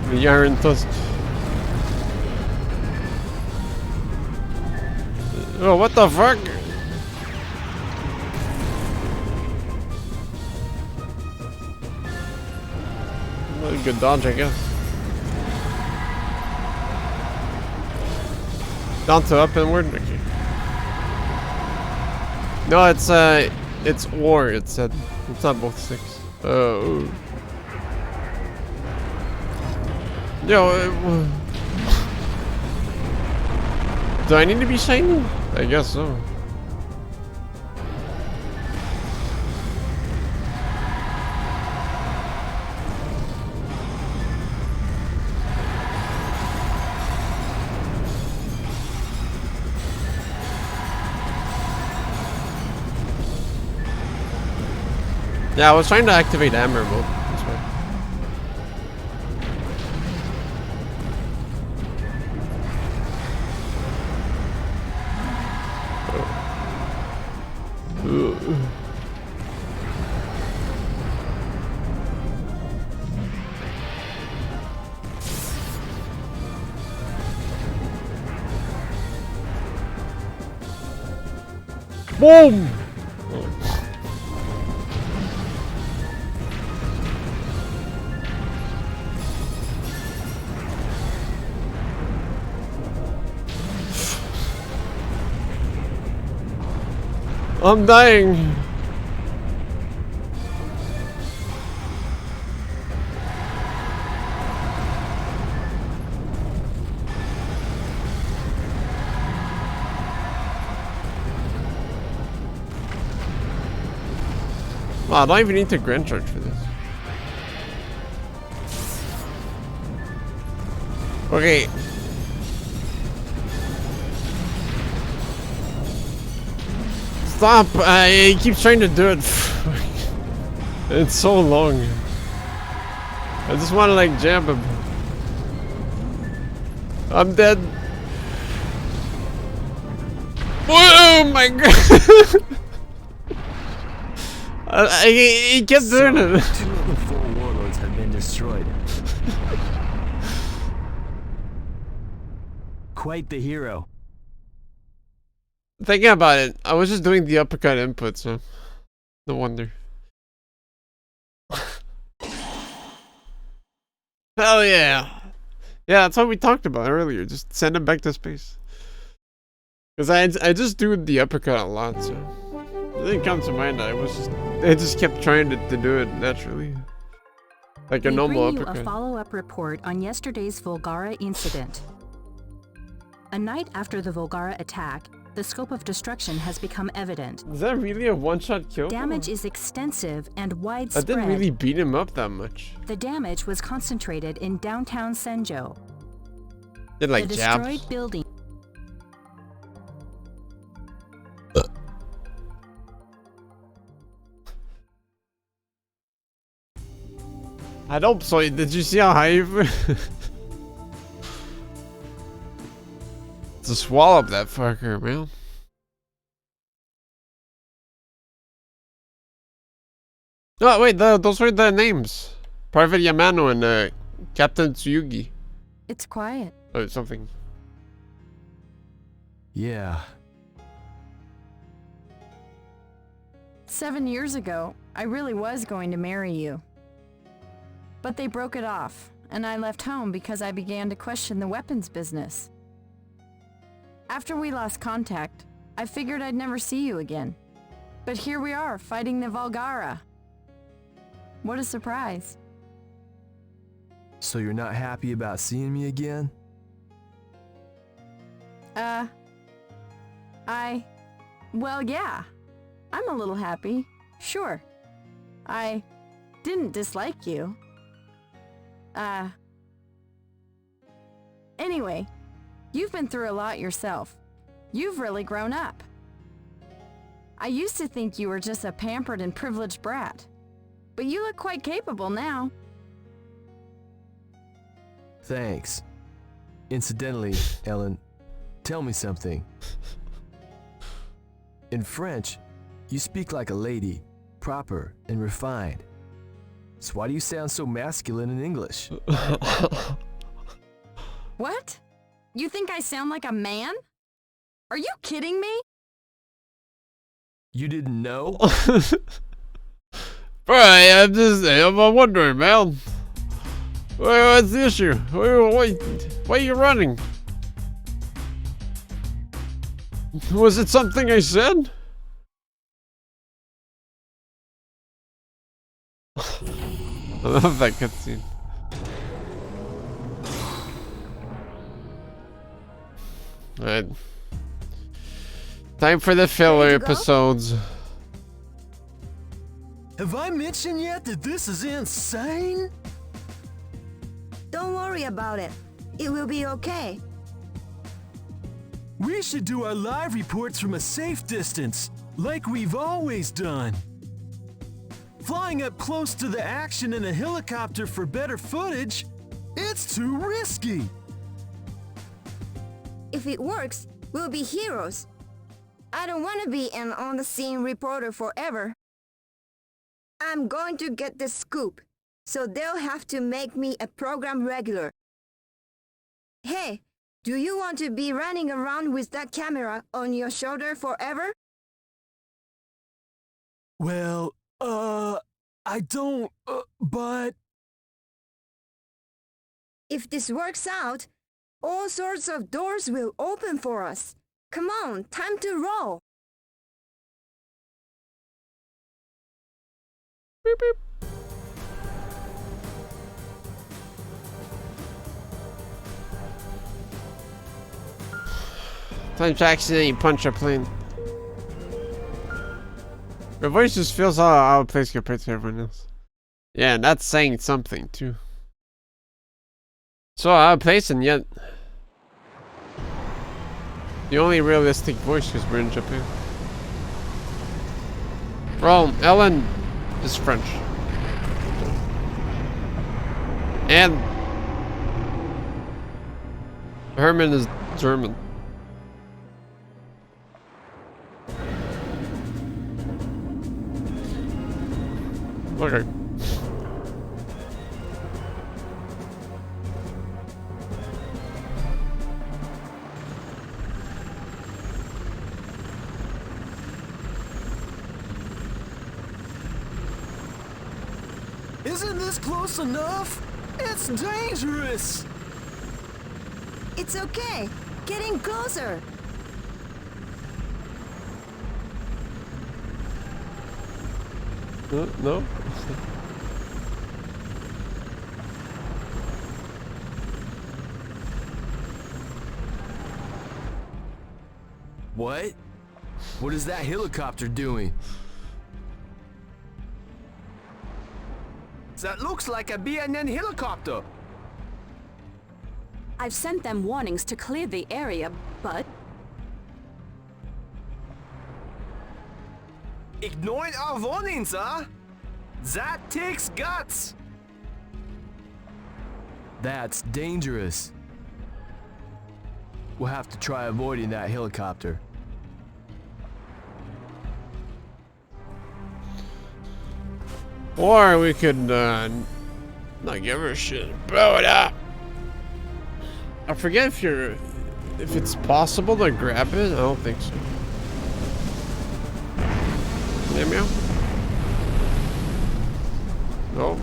the iron tusk. Oh, what the fuck? Well, good dodge, I guess. Down to up inward? Okay. No, it's or, it said. It's not both six. Oh. Yo, do I need to be shiny? I guess so. Yeah, I was trying to activate hammer mode. That's why. Boom! I'm dying. Wow, I don't even need to grand charge for this. Okay. Stop! He keeps trying to do it. It's so long. I just want to like jab him. I'm dead. Oh my god! He kept doing it. 2 of the 4 warlords have been destroyed. Quite the hero. Thinking about it, I was just doing the uppercut input, so no wonder. Hell yeah! Yeah, that's what we talked about earlier. Just send him back to space. Cause I just do the uppercut a lot, so it didn't come to mind. I just kept trying to do it naturally, like a normal uppercut. A follow-up report on yesterday's Volgara incident. A night after the Volgara attack, the scope of destruction has become evident. Is that really a one-shot kill? Damage is extensive and widespread. I didn't really beat him up that much. The damage was concentrated in downtown Senjo. Did like the jabs? destroyed building. I don't. So did you see how high? To swallow up that fucker, man. Oh wait, those were the names. Private Yamano and Captain Tsuyugi. It's quiet. Oh, something. Yeah. 7 years ago, I really was going to marry you. But they broke it off, and I left home because I began to question the weapons business. After we lost contact, I figured I'd never see you again. But here we are, fighting the Volgara. What a surprise. So you're not happy about seeing me again? Well, yeah. I'm a little happy, sure. I didn't dislike you. Anyway, you've been through a lot yourself. You've really grown up. I used to think you were just a pampered and privileged brat, but you look quite capable now. Thanks. Incidentally, Ellen, tell me something. In French, you speak like a lady, proper and refined. So why do you sound so masculine in English? What? You think I sound like a man? Are you kidding me? You didn't know? Right, I'm wondering, man. What's the issue? Why are you running? Was it something I said? I love that cutscene. Alright. Time for the filler episodes. Have I mentioned yet that this is insane? Don't worry about it. It will be okay. We should do our live reports from a safe distance, like we've always done. Flying up close to the action in a helicopter for better footage? It's too risky. If it works, we'll be heroes. I don't want to be an on-the-scene reporter forever. I'm going to get the scoop, so they'll have to make me a program regular. Hey, do you want to be running around with that camera on your shoulder forever? Well, I don't, but... If this works out, all sorts of doors will open for us. Come on, time to roll. Beep, beep. Time to accidentally punch a plane. Your voice just feels all out of place compared to everyone else. Yeah, and that's saying something too. So out of place, and yet the only realistic voice because we're in Japan. Well, Ellen is French. And Herman is German. Okay. Isn't this close enough? It's dangerous! It's okay. Getting closer. No? What? What is that helicopter doing? That looks like a BNN helicopter. I've sent them warnings to clear the area, but... Ignoring our warnings, huh? That takes guts. That's dangerous. We'll have to try avoiding that helicopter. Or we could not give her shit. Blow it up. I forget if it's possible to grab it. I don't think so. Yeah, meow. No.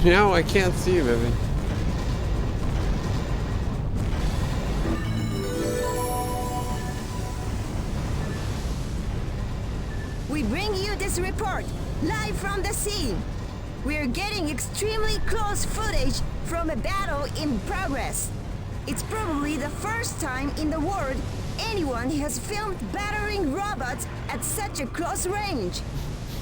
No, I can't see anything. We bring you this report, live from the scene. We're getting extremely close footage from a battle in progress. It's probably the first time in the world anyone has filmed battering robots at such a close range.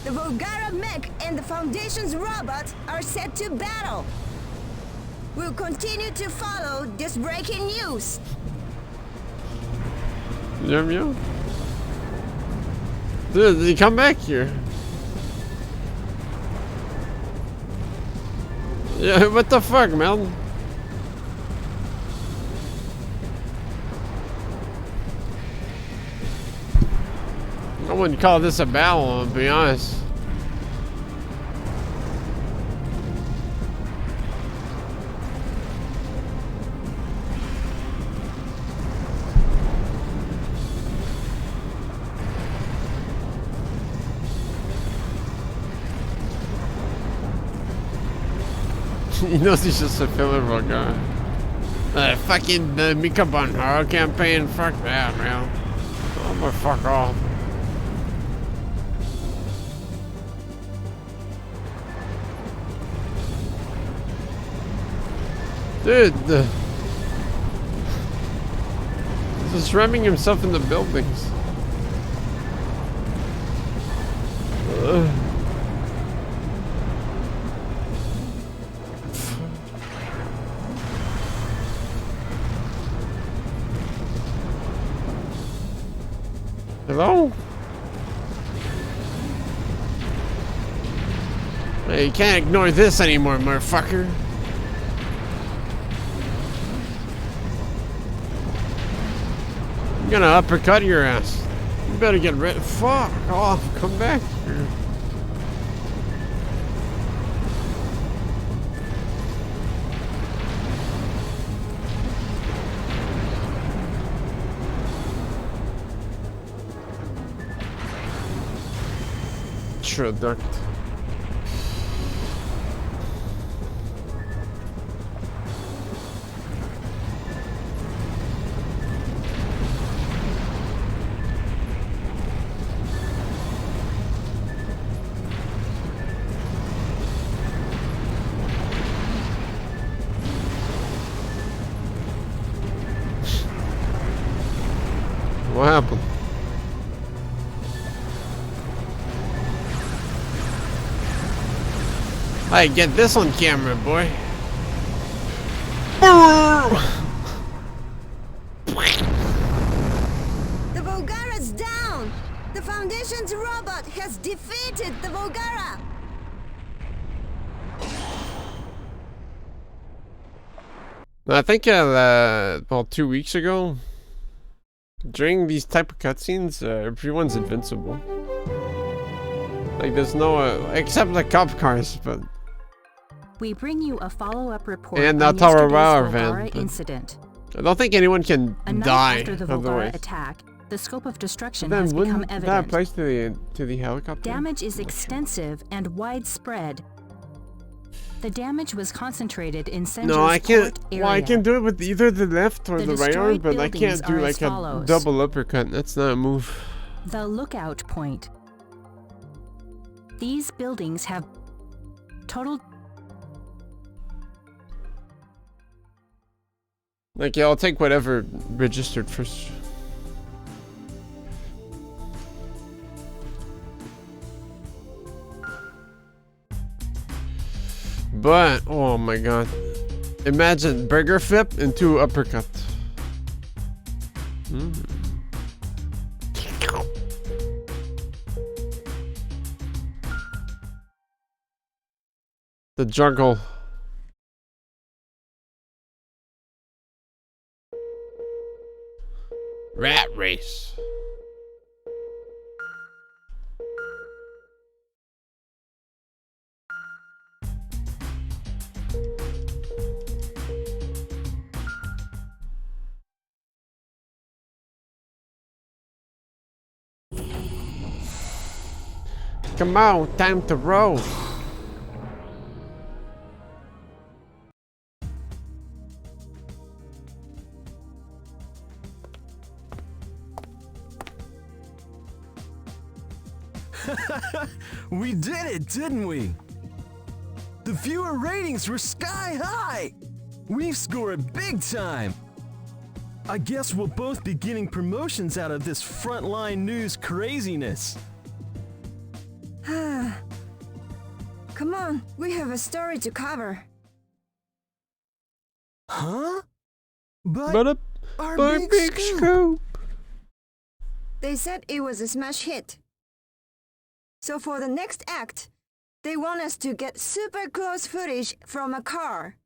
The Volgara mech and the Foundation's robots are set to battle. We'll continue to follow this breaking news. Yum yum. Dude, did he come back here? Yeah, what the fuck, man? I wouldn't call this a battle, to be honest. He knows he's just a filler guy. Fucking the Mikabun horror campaign, fuck that, man. Oh, but fuck off. Dude, just ramming himself in the buildings. Hello? Hey, you can't ignore this anymore, motherfucker. I'm gonna uppercut your ass. You better get rid. Fuck off. Come back here. Duct. What happened? Hey, get this on camera, boy. The Volgara's down! The Foundation's robot has defeated the Volgara! I think about 2 weeks ago, during these type of cutscenes, everyone's invincible. Like there's no, except the cop cars, but. We bring you a follow-up report And on that Tower yesterday's van. Volgara incident. I don't think anyone can A night die after the Volgara otherwise. attack, the scope of destruction Then has become wouldn't that evident. applies to the helicopter? Damage is extensive and widespread. The damage was concentrated in Senjo's No, I can't. port area. Well, I can do it with either the left or The the right arm, destroyed but I buildings can't do are like as a follows. double uppercut. That's not a move. The lookout point. These buildings have total. Like, yeah, I'll take whatever registered first. But, oh my god. Imagine burger flip into uppercut. The juggle. Rat race. Come on, time to roll. We did it, didn't we? The viewer ratings were sky high! We've scored big time! I guess we'll both be getting promotions out of this frontline news craziness. Come on, we have a story to cover. Huh? But our big scoop. They said it was a smash hit. So for the next act, they want us to get super close footage from a car.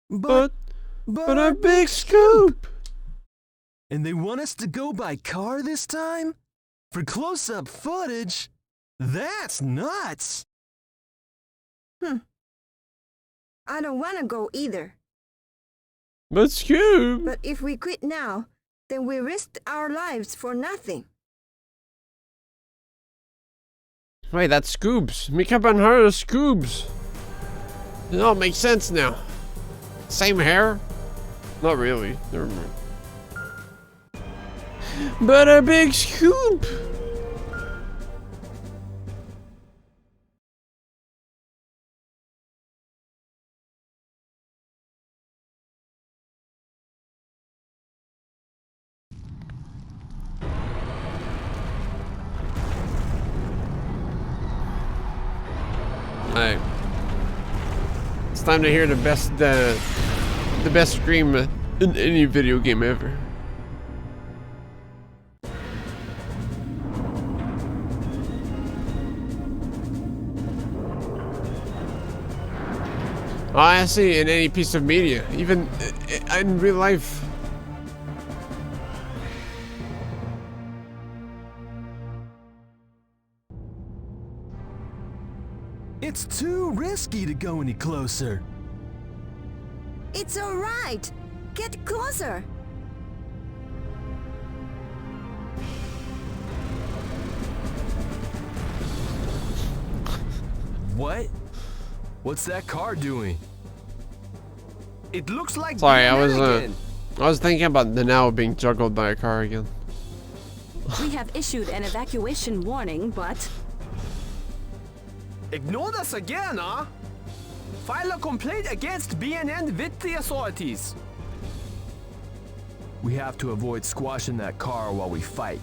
But our big scoop. And they want us to go by car this time? For close-up footage? That's nuts! I don't want to go either. But Scoop. But if we quit now, then we risked our lives for nothing. Wait, that's Scoobs. Makeup on her is Scoobs. It all makes sense now. Same hair? Not really. Never mind. But a big scoop. Alright. It's time to hear the best scream in any video game ever. Honestly, in any piece of media, even in real life. It's too risky to go any closer. It's alright. Get closer. What? What's that car doing? It looks like Sorry, I again. was thinking about the now being juggled by a car again. We have issued an evacuation warning, but... Ignored us again, huh? File a complaint against BNN with the authorities. We have to avoid squashing that car while we fight.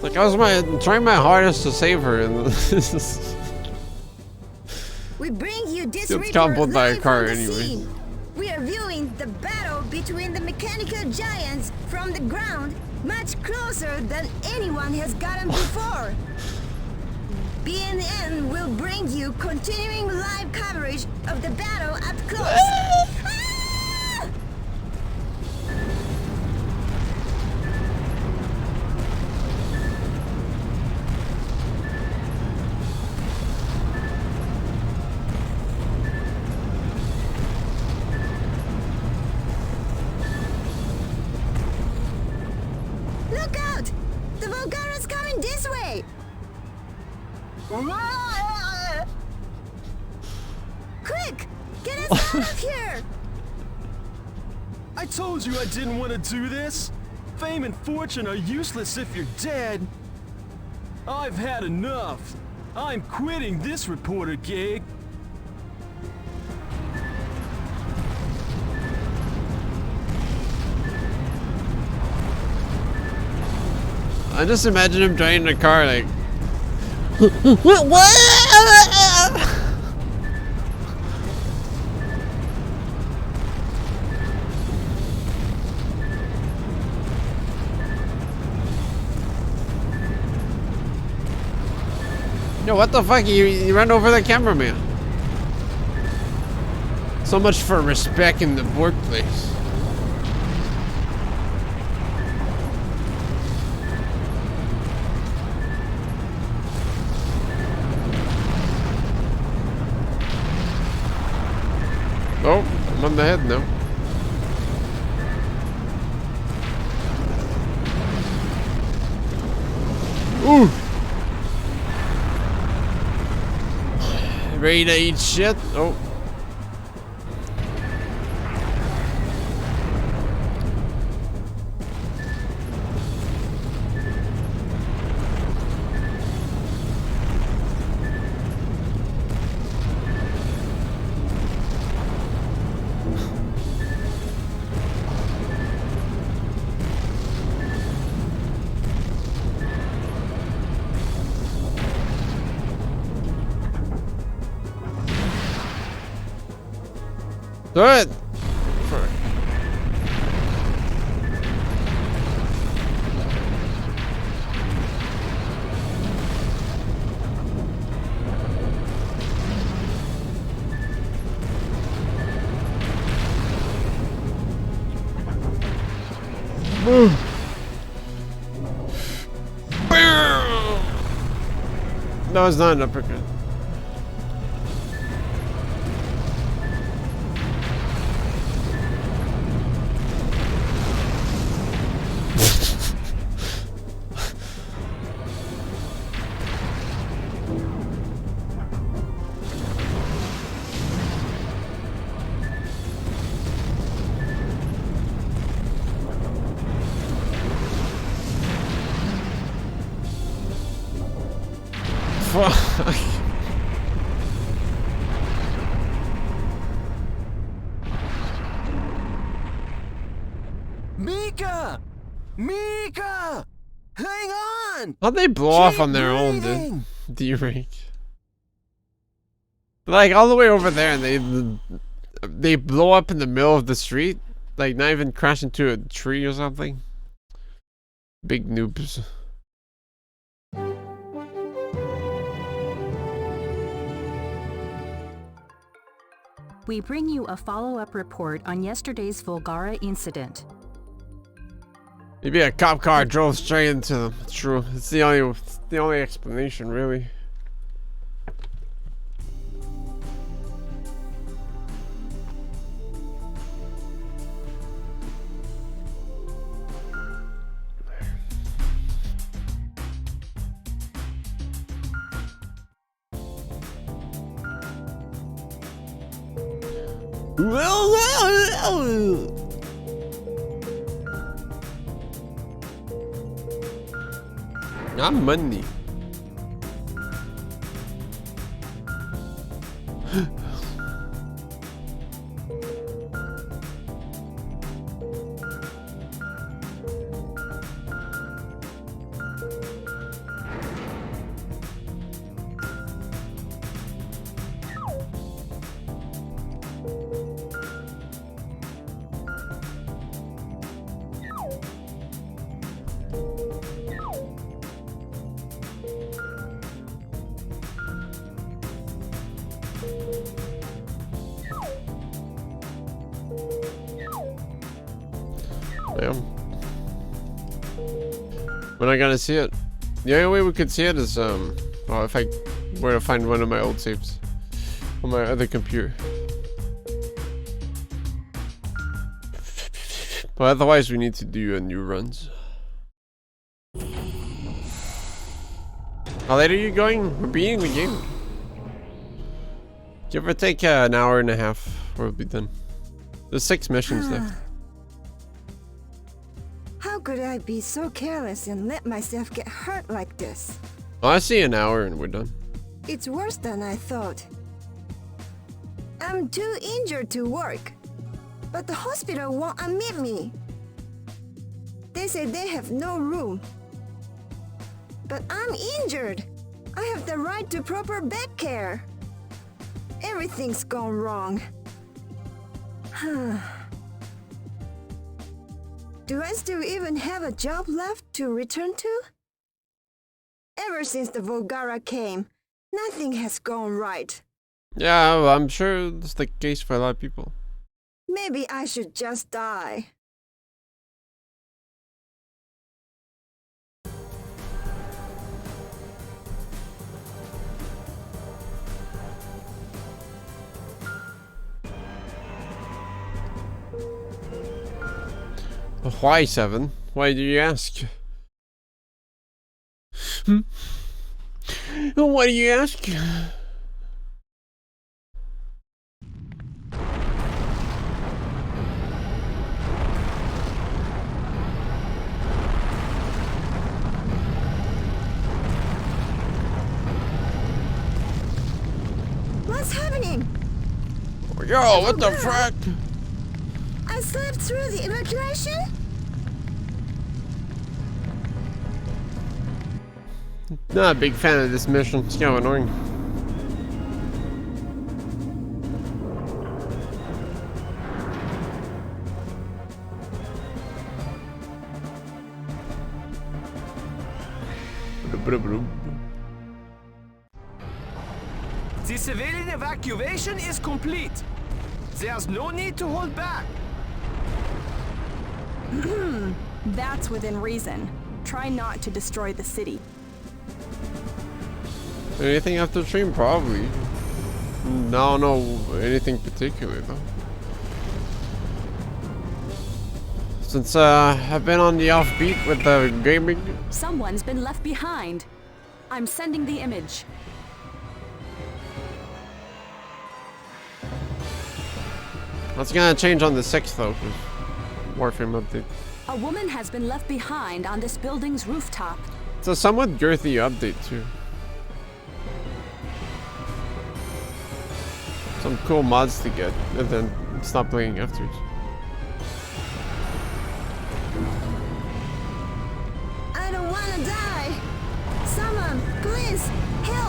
Like, I was trying my hardest to save her, and We bring you this It's report toppled by a live car from the anyway. scene. We are viewing the battle between the mechanical giants from the ground, much closer than anyone has gotten before. BNN will bring you continuing live coverage of the battle up close. Ah! Look out! The Volgara's coming this way! Quick! Get us out of here! I told you I didn't want to do this. Fame and fortune are useless if you're dead. I've had enough. I'm quitting this reporter gig. I just imagine him driving the car like. Yo, what the fuck? You ran over the cameraman. So much for respect in the workplace. Oh, I'm on the head now. Ooh! Ready to eat shit? Oh. Do it! No, it's not an uppercut. Fuck. Mika! Mika! Hang on! How'd they blow off on their own, dude? Breathing. D-rank. Like all the way over there, and they blow up in the middle of the street, like not even crash into a tree or something. Big noobs. We bring you a follow-up report on yesterday's Volgara incident. Maybe a cop car drove straight into them. It's true. It's the only explanation, really. Not money. When I gonna see it? The only way we could see it is well, if I were to find one of my old saves on my other computer. But otherwise we need to do new runs. How late are you going? We're beating the game. Give or take an hour and a half, we'll be done. There's 6 missions left. How could I be so careless and let myself get hurt like this? Oh, I see an hour and we're done. It's worse than I thought. I'm too injured to work, but the hospital won't admit me. They say they have no room. But I'm injured. I have the right to proper bed care. Everything's gone wrong. Do I still even have a job left to return to? Ever since the Volgara came, nothing has gone right. Yeah, well, I'm sure it's the case for a lot of people. Maybe I should just die. Why 7? Why do you ask? Why do you ask? What's happening? Yo, what the fuck? I slept through the evacuation? Not a big fan of this mission. It's kind of annoying. The civilian evacuation is complete. There's no need to hold back. That's within reason. Try not to destroy the city. Anything after stream? Probably. No, anything particular though. Since I've been on the offbeat with the gaming. Someone's been left behind. I'm sending the image. That's gonna change on the 6th though, because Warframe update. A woman has been left behind on this building's rooftop. It's a somewhat girthy update too. Some cool mods to get, and then stop playing afterwards. I don't want to die. Someone, please, help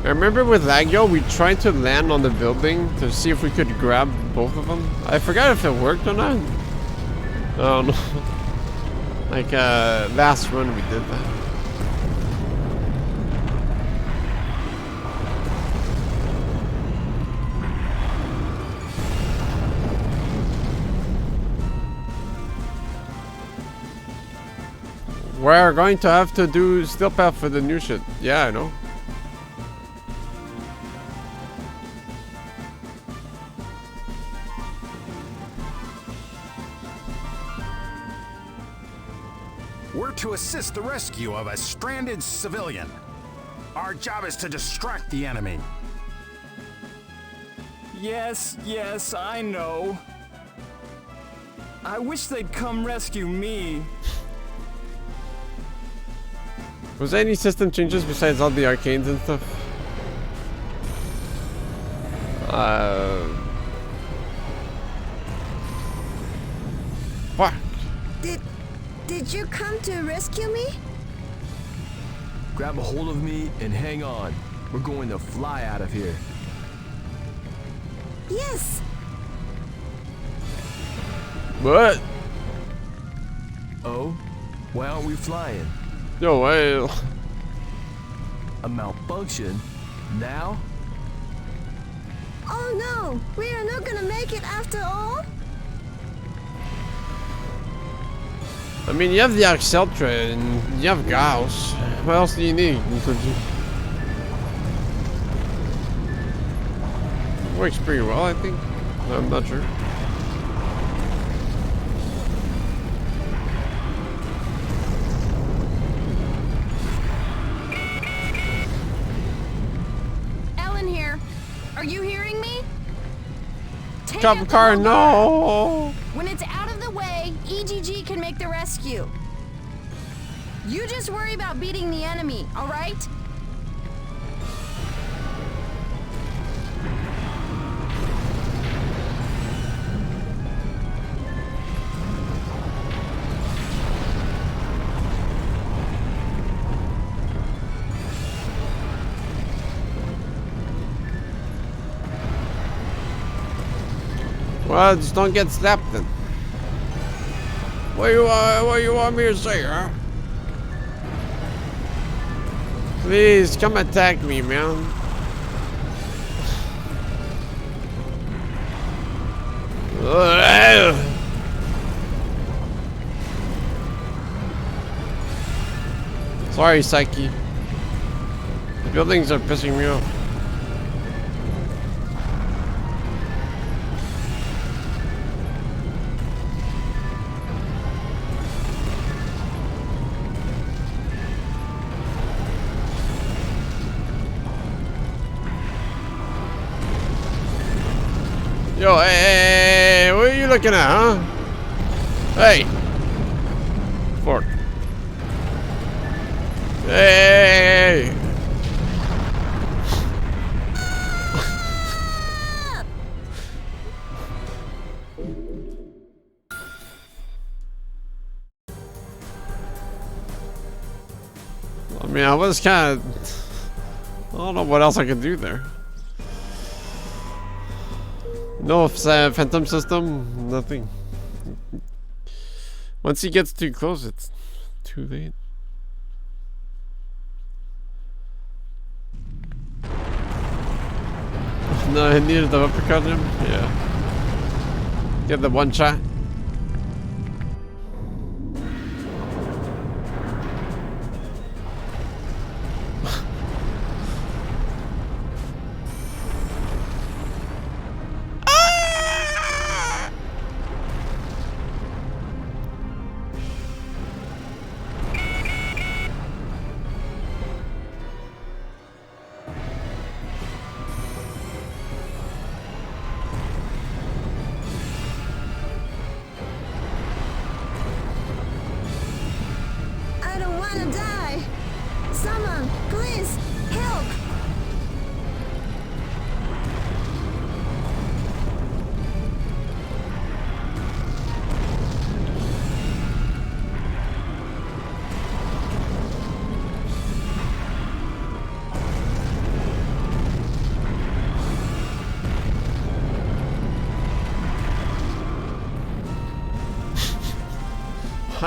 I remember with Lagyo, we tried to land on the building to see if we could grab both of them. I forgot if it worked or not. I don't know. Like, last run we did that. We're going to have to do steel path for the new shit. Yeah, I know. We're to assist the rescue of a stranded civilian. Our job is to distract the enemy. Yes, I know. I wish they'd come rescue me. Was there any system changes besides all the arcanes and stuff? Fuck. Did you come to rescue me? Grab a hold of me and hang on. We're going to fly out of here. Yes. What? Oh? Why aren't we flying? No way. A malfunction? Now? Oh no! We are not gonna make it after all? I mean, you have the Arceltra and you have Gauss. What else do you need? Works pretty well, I think. I'm not sure. Ellen here. Are you hearing me? Cop car, no! When it's out of the way, EGG can make the rescue. You just worry about beating the enemy, all right? Well, just don't get slapped then. What you want me to say, huh? Please come attack me, man. Sorry, Psyche. The buildings are pissing me off. Yo, hey, what are you looking at, huh? Hey. Fork. Hey. I mean, I was kind of... I don't know what else I could do there. No phantom system, nothing. Once he gets too close, it's too late. No, I needed the uppercut him? Yeah. Get the one shot.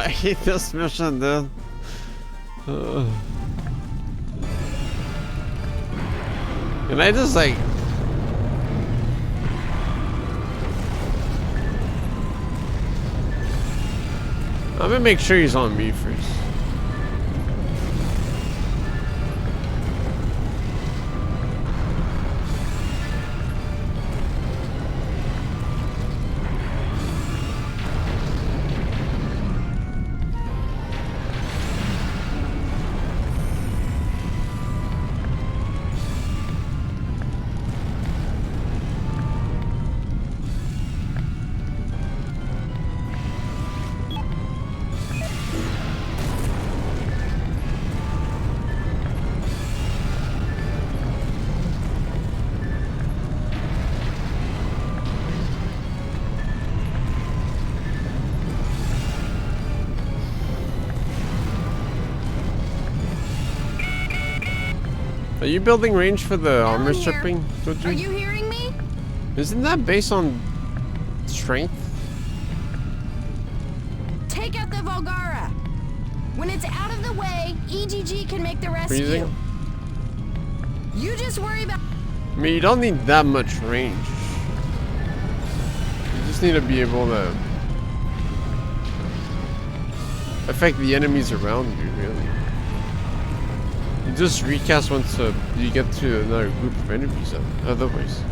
I hate this mission, dude. Can I just like... I'm gonna make sure he's on me first. Are you building range for the armor stripping? Are you hearing me? Isn't that based on strength? Take out the Volgara. When it's out of the way, EGG can make the rescue. Freezing? You just worry about... I mean, you don't need that much range. You just need to be able to affect the enemies around you, really. You just recast once you get to another group of enemies, otherwise.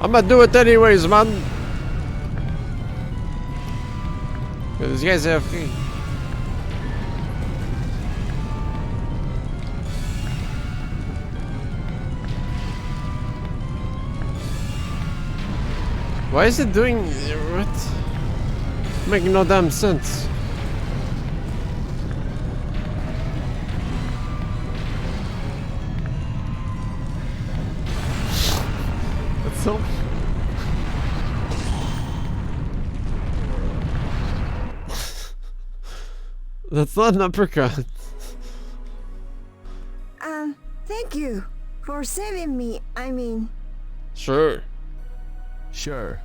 I'm gonna do it anyways, man. Yeah, this guy's AFK. Why is it doing what? Making no damn sense. That's so. That's not an uppercut. Thank you for saving me. I mean... Sure. Sure.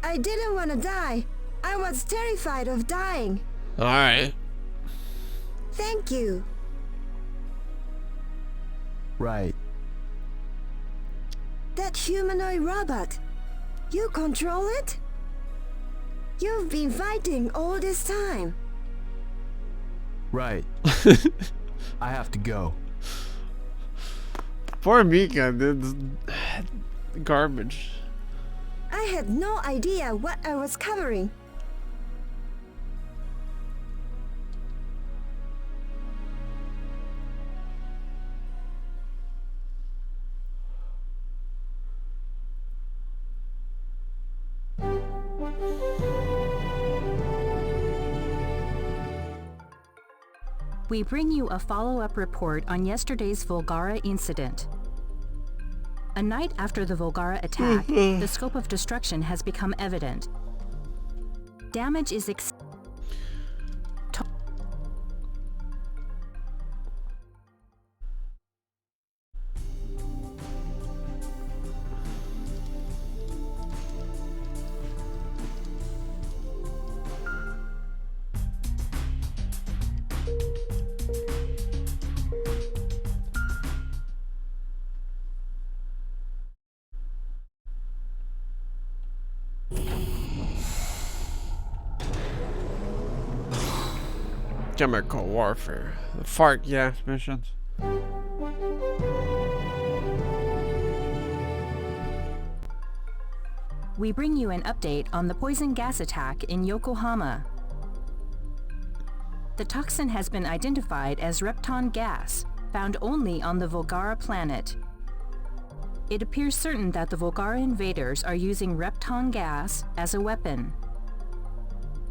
I didn't want to die. I was terrified of dying. Alright. Thank you. Right. That humanoid robot. You control it? You've been fighting all this time. Right. I have to go. Poor Mika, dude. Garbage. I had no idea what I was covering. We bring you a follow-up report on yesterday's Volgara incident. A night after the Volgara attack, the scope of destruction has become evident. Damage is Chemical warfare. The FARC gas missions. We bring you an update on the poison gas attack in Yokohama. The toxin has been identified as Repton gas, found only on the Volgara planet. It appears certain that the Volgara invaders are using Repton gas as a weapon.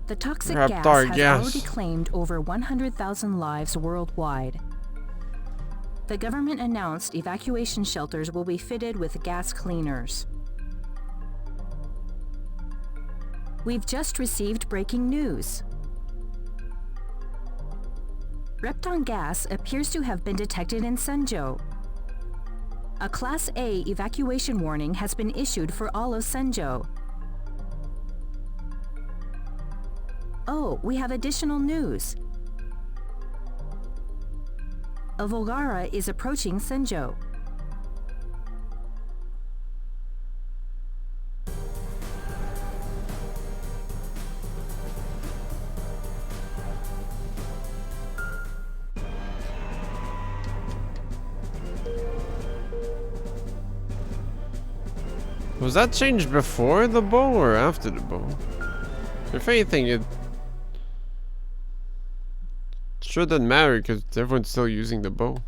The toxic Raptor gas has gas. already claimed over 100,000 lives worldwide. The government announced evacuation shelters will be fitted with gas cleaners. We've just received breaking news. Repton gas appears to have been detected in Senjo. A Class A evacuation warning has been issued for all of Senjo. Oh, we have additional news. A Volgara is approaching Senjo. Was that changed before the bow or after the bow? If anything, it sure doesn't matter because everyone's still using the bow.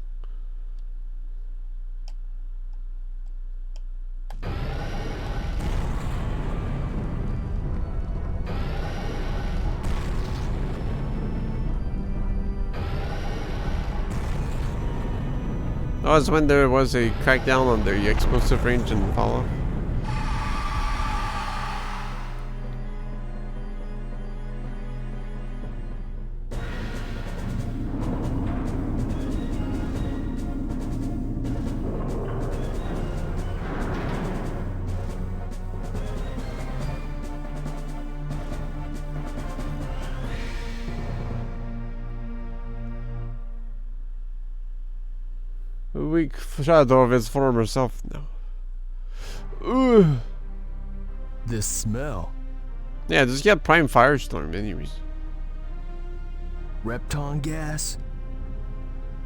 Oh, it's when there was a crackdown on the explosive range in Fallout. A weak shadow of his former self now. Ugh. This smell. Yeah, just get Prime Firestorm anyways. Repton gas?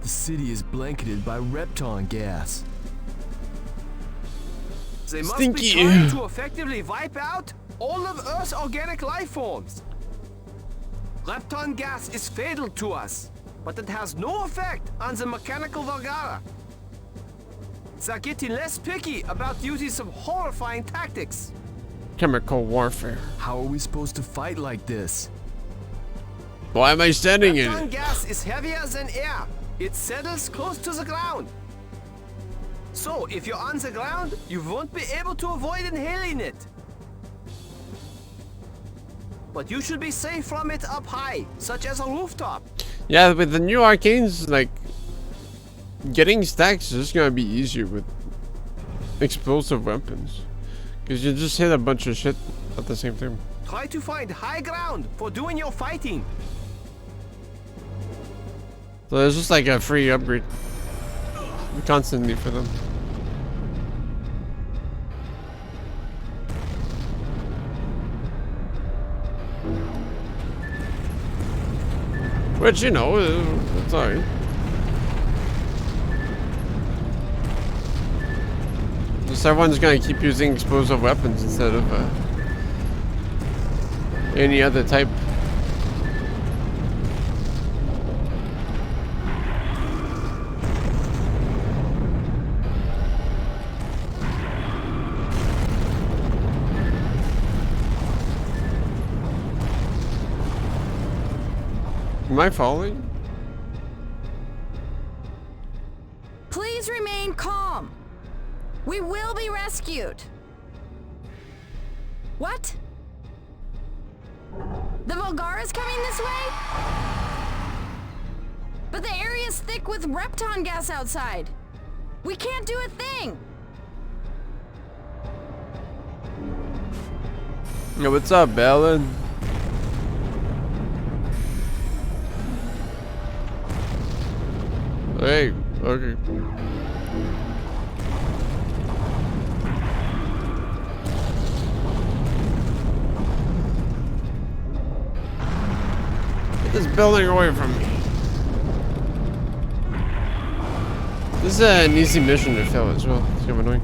The city is blanketed by Repton gas. They must Stinky. be trying to effectively wipe out all of Earth's organic life forms. Repton gas is fatal to us, but it has no effect on the mechanical Volgara. They're getting less picky about using some horrifying tactics. Chemical warfare. How are we supposed to fight like this? Why am I standing in Repton it? gas is heavier than air. It settles close to the ground. So, if you're on the ground, you won't be able to avoid inhaling it. But you should be safe from it up high, such as a rooftop. Yeah, with the new arcanes, like, getting stacks is just gonna be easier with explosive weapons. Because you just hit a bunch of shit at the same time. Try to find high ground for doing your fighting. So it's just like a free upgrade constantly for them. Which, you know, it's alright. Just everyone's gonna keep using explosive weapons instead of any other type. Am I falling? Please remain calm. We will be rescued. What? The Volgara's coming this way? But the area's thick with Repton gas outside. We can't do a thing. Yo, what's up, Bellin? Hey, okay. Get this building away from me. This is an easy mission to fill as well. It's kind of annoying.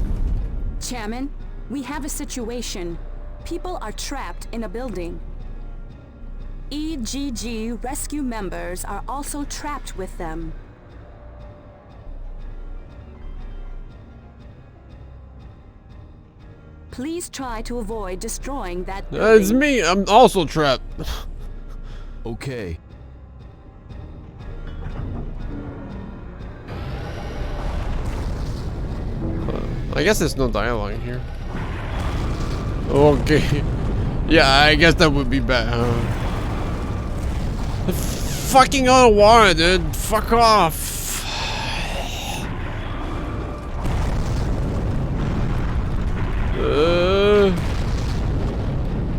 Chairman, we have a situation. People are trapped in a building. EGG rescue members are also trapped with them. Please try to avoid destroying that building. It's me. I'm also trapped. Okay. I guess there's no dialogue here. Okay. Yeah, I guess that would be bad. Fucking out of water, dude. Fuck off.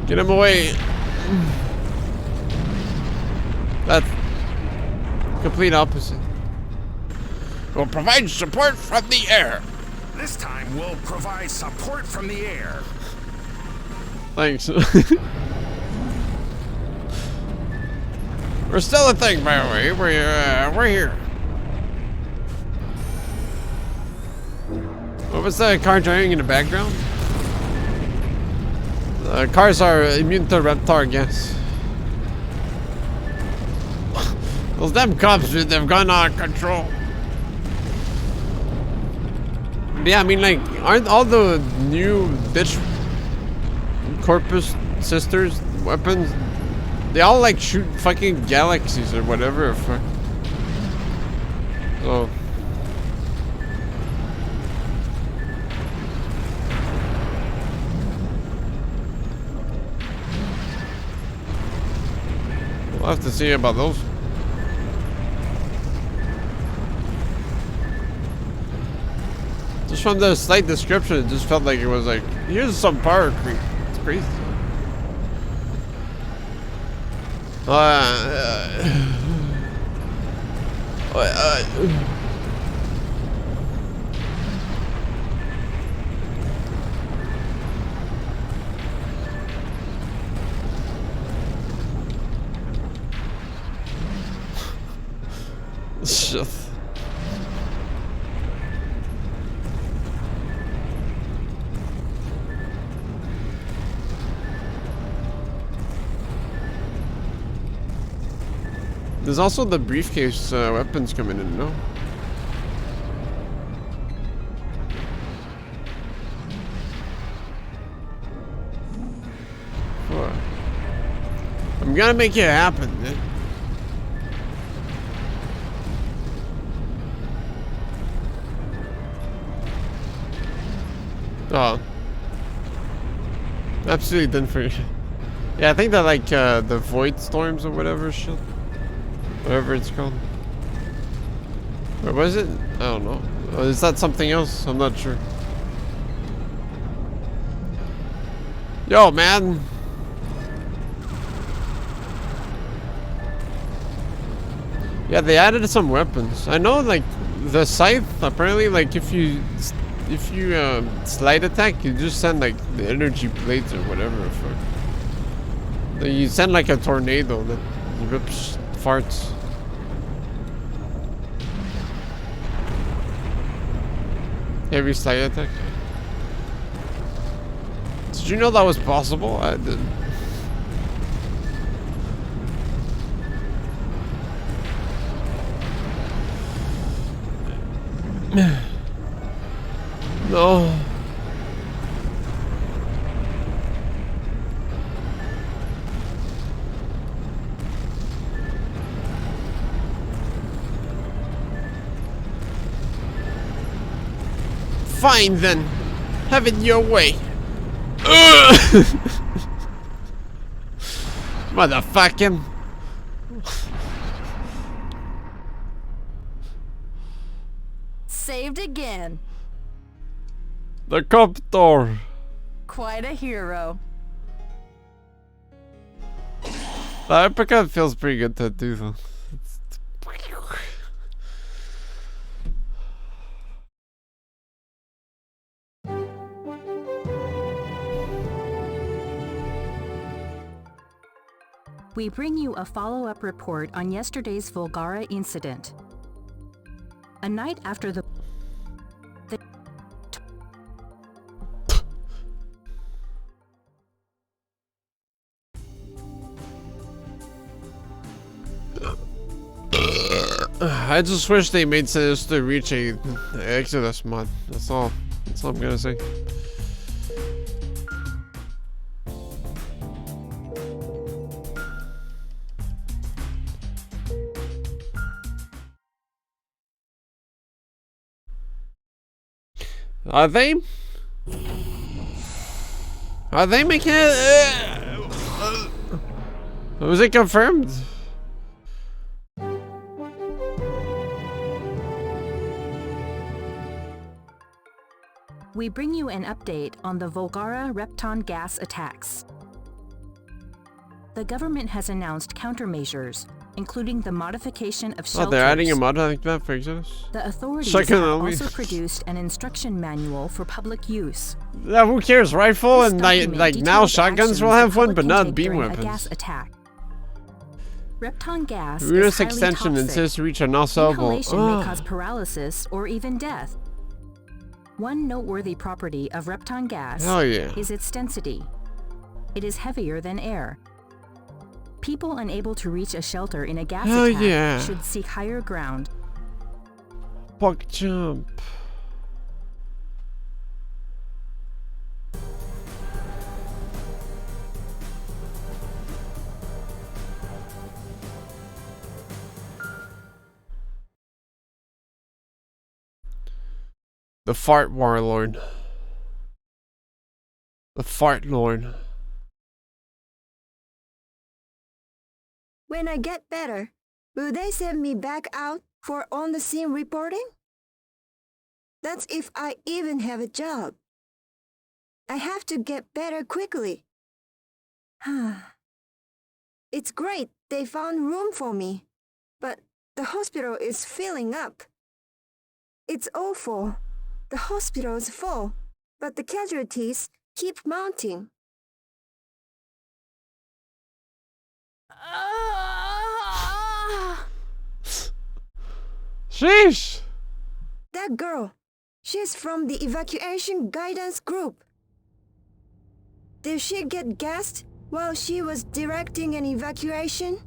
Get him away. That's complete opposite. We'll provide support from the air. This time we'll provide support from the air. Thanks. We're still a thing, by the way. We're here. What was that car driving in the background? Cars are immune to Reptar gas. Those damn cops, dude, they've gone out of control. Yeah, I mean, like, aren't all the new bitch Corpus Sisters weapons, they all like shoot fucking galaxies or whatever. Fuck. So. We'll have to see about those. Just from the slight description, it just felt like it was like, here's some power creep. It's crazy. Shit. There's also the briefcase weapons coming in, no? What? I'm gonna make it happen, man. Oh. Absolutely done for you. Yeah, I think that like the void storms or whatever shit. Whatever it's called. Or was it? I don't know. Is that something else? I'm not sure. Yo, man. Yeah, they added some weapons. I know, like, the scythe, apparently, like, if you slide attack, you just send, like, the energy blades or whatever. You send, like, a tornado that rips farts. Heavy slide attack. Did you know that was possible? I didn't. No. Fine then. Have it your way. Motherfucking. Saved again. The copter. Quite a hero. The uppercut feels pretty good to do though. We bring you a follow-up report on yesterday's Volgara incident. A night after the I just wish they made sense to reach a Exodus mod. That's all I'm gonna say. Are they? Are they making it? Was it confirmed? We bring you an update on the Volgara Repton gas attacks. The government has announced countermeasures, including the modification of shelters. Oh, they're adding a mod like that for exist? The authorities have also produced an instruction manual for public use. Yeah, who cares? Rifle and like now shotguns will have one, but not beam A weapons. gas attack. Repton gas This is highly extension toxic. insists reach are not solvable. Inhalation may cause paralysis or even death. One noteworthy property of Repton gas is its density. It is heavier than air. People unable to reach a shelter in a gas attack should seek higher ground. Buck jump. The fart warlord. The fart lord. When I get better, will they send me back out for on-the-scene reporting? That's if I even have a job. I have to get better quickly. It's great they found room for me, but the hospital is filling up. It's awful. The hospital's full, but the casualties keep mounting. Sheesh! That girl, she's from the evacuation guidance group. Did she get gassed while she was directing an evacuation?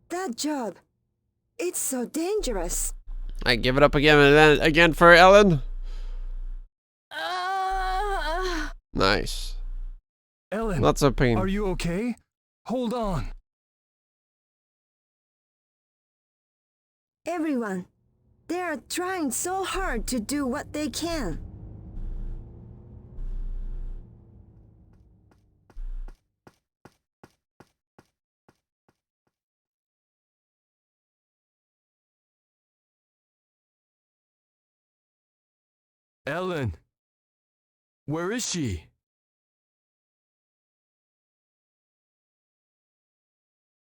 That job, it's so dangerous. I give it up again and then again for Ellen. Nice. Ellen, lots of pain. Are you okay? Hold on. Everyone, they are trying so hard to do what they can. Ellen, where is she?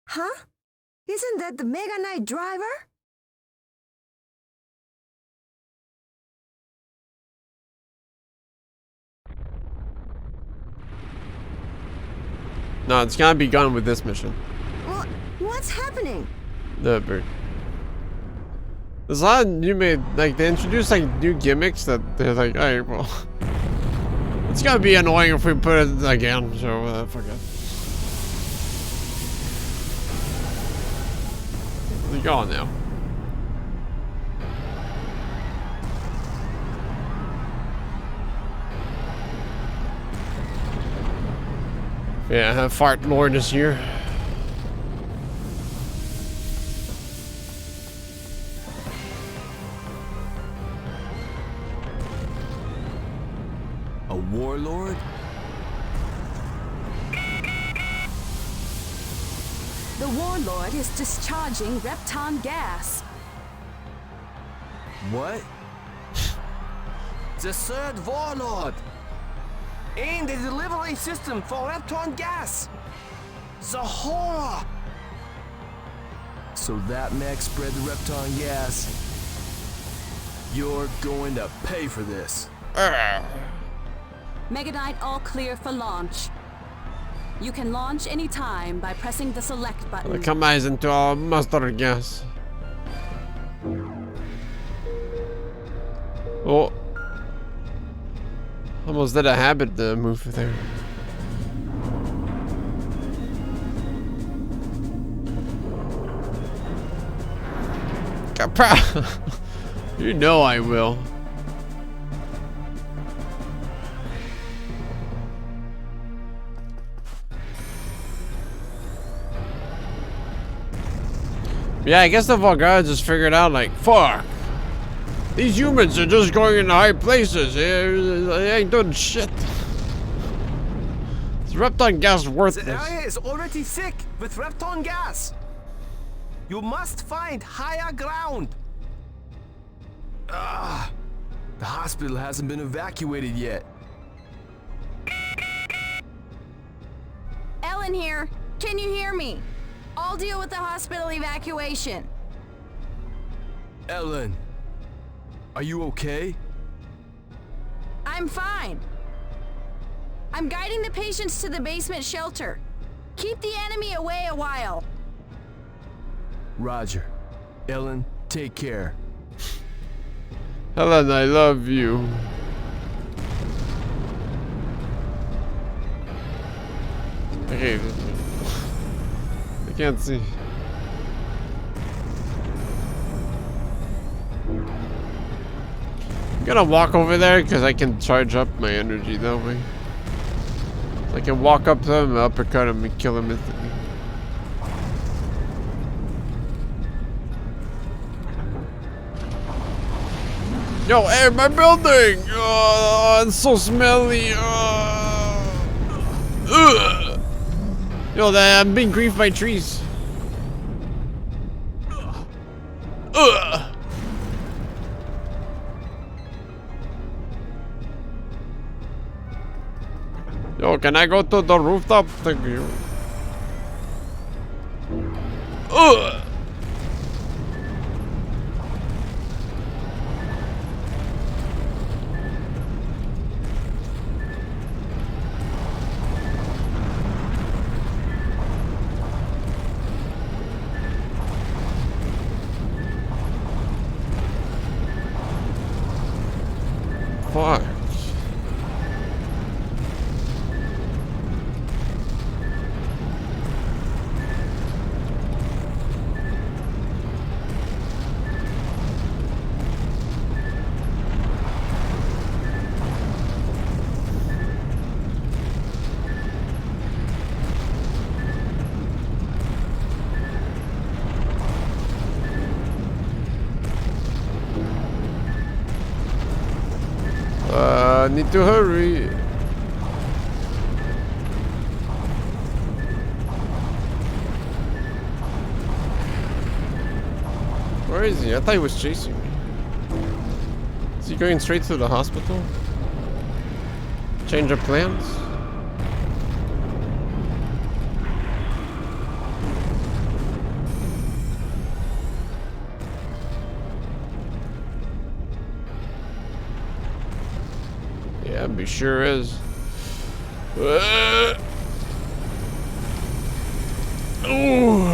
Huh? Isn't that the Mega Knight driver? No, it's gotta be gone with this mission. What's happening? The bird. There's a lot of new like they introduced like new gimmicks that they're like, alright, well, it's gonna be annoying if we put it again, so fuck it. They're gone now. Yeah, I have Fart Lord this year. A warlord? The warlord is discharging Repton gas. What? The third warlord! In the delivery system for Repton gas! The horror! So that mech spread the Repton gas. You're going to pay for this. Megadite all clear for launch. You can launch anytime by pressing the select button. Come eyes into our mustard gas. Oh. Almost did a habit move there. You know I will. Yeah, I guess the Volgara just figured out like, fuck. These humans are just going into high places. They ain't doing shit. It's Repton gas worthless. The area is already thick with Repton gas. You must find higher ground. The hospital hasn't been evacuated yet. Ellen here. Can you hear me? I'll deal with the hospital evacuation. Ellen, are you okay? I'm fine. I'm guiding the patients to the basement shelter. Keep the enemy away a while. Roger. Ellen, take care. Helen, I love you. Okay. I can't see. I'm gonna walk over there because I can charge up my energy that way. So I can walk up to him, uppercut him, and kill him instantly. Yo, hey, my building! Oh, it's so smelly. Yo, I'm being griefed by trees. Yo, can I go to the rooftop? Thank you. Fuck. Need to hurry. Where is he? I thought he was chasing me. Is he going straight to the hospital? Change of plans? Yeah, he sure is. Ooh.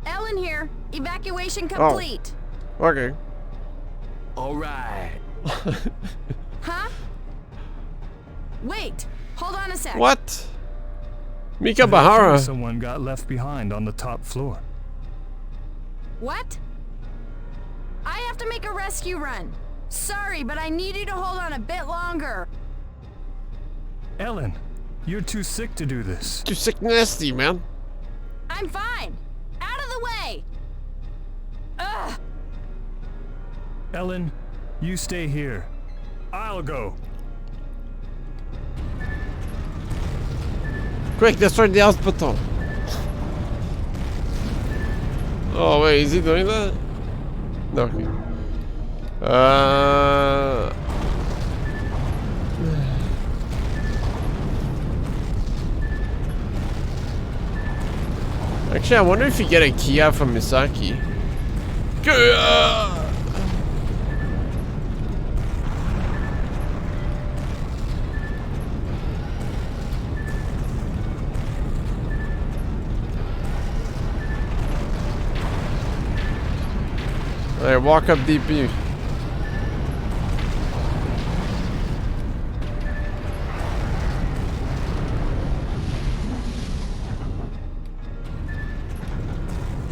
Ellen here. Evacuation complete. Oh. Okay. All right. Huh? Wait. Hold on a sec. What? Mika Bahara. Someone got left behind on the top floor. What? I have to make a rescue run. Sorry, but I need you to hold on a bit longer. Ellen, you're too sick to do this. Too sick nasty, man. I'm fine. Out of the way. Ugh. Ellen, you stay here. I'll go. Quick, destroy the hospital. Oh wait, is he doing that? No. Okay. Actually, I wonder if you get a Kia from Misaki. Alright, walk up DP.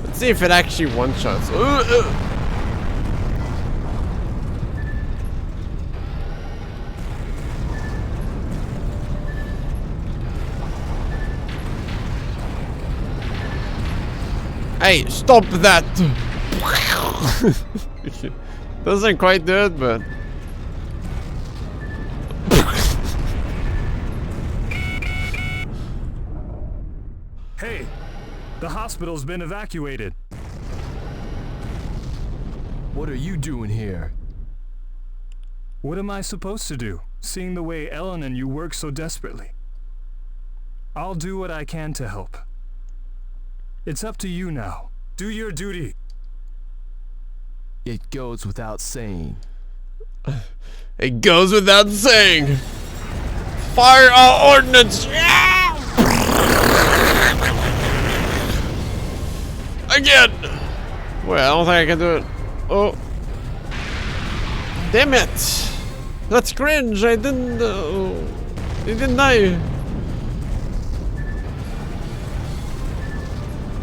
Let's see if it actually one-shots. Hey, stop that! Doesn't quite do it, but... Hey, the hospital's been evacuated. What are you doing here? What am I supposed to do, seeing the way Ellen and you work so desperately? I'll do what I can to help. It's up to you now. Do your duty. It goes without saying. It goes without saying. Fire our ordnance! Yeah! Again! Well, I don't think I can do it. Oh. Damn it! That's cringe. I didn't. He didn't die.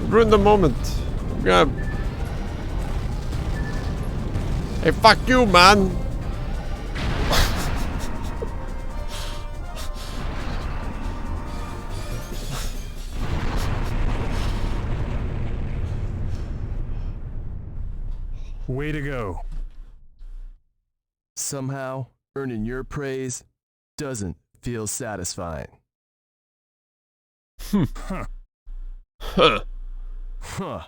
Ruined the moment. God. Hey, fuck you, man. Way to go. Somehow, earning your praise doesn't feel satisfying. Huh. Huh. Huh.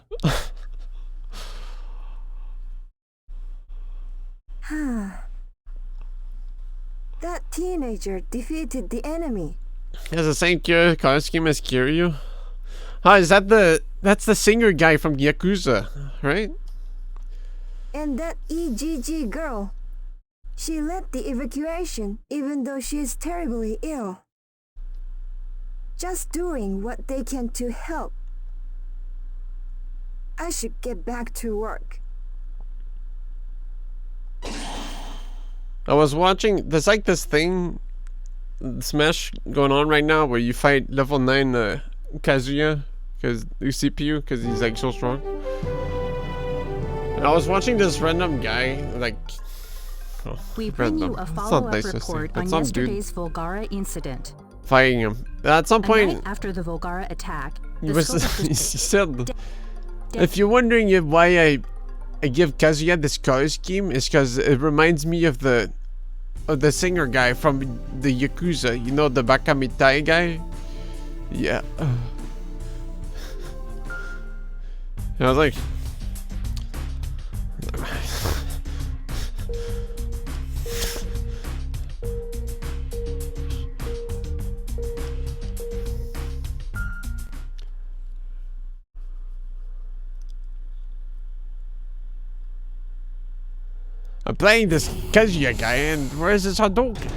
That teenager defeated the enemy. Has the same color scheme as Kiryu? Is that that's the singer guy from Yakuza, right? And that EGG girl. She led the evacuation even though she is terribly ill. Just doing what they can to help. I should get back to work. I was watching, there's like this thing, Smash going on right now where you fight level 9 Kazuya, because CPU, because he's like so strong. And I was watching this random guy, like... Oh, we bring random. you a It's follow-up nice to report see, on some yesterday's Volgara incident. Fighting him. At some A point... night after the Volgara attack, He the was scope of he the said, if you're wondering why I give Kazuya this color scheme, is because it reminds me of the singer guy from the Yakuza. You know, the Bakamitai guy. Yeah. And I was like, I'm playing this Kazuya guy, and where's his Hadouken?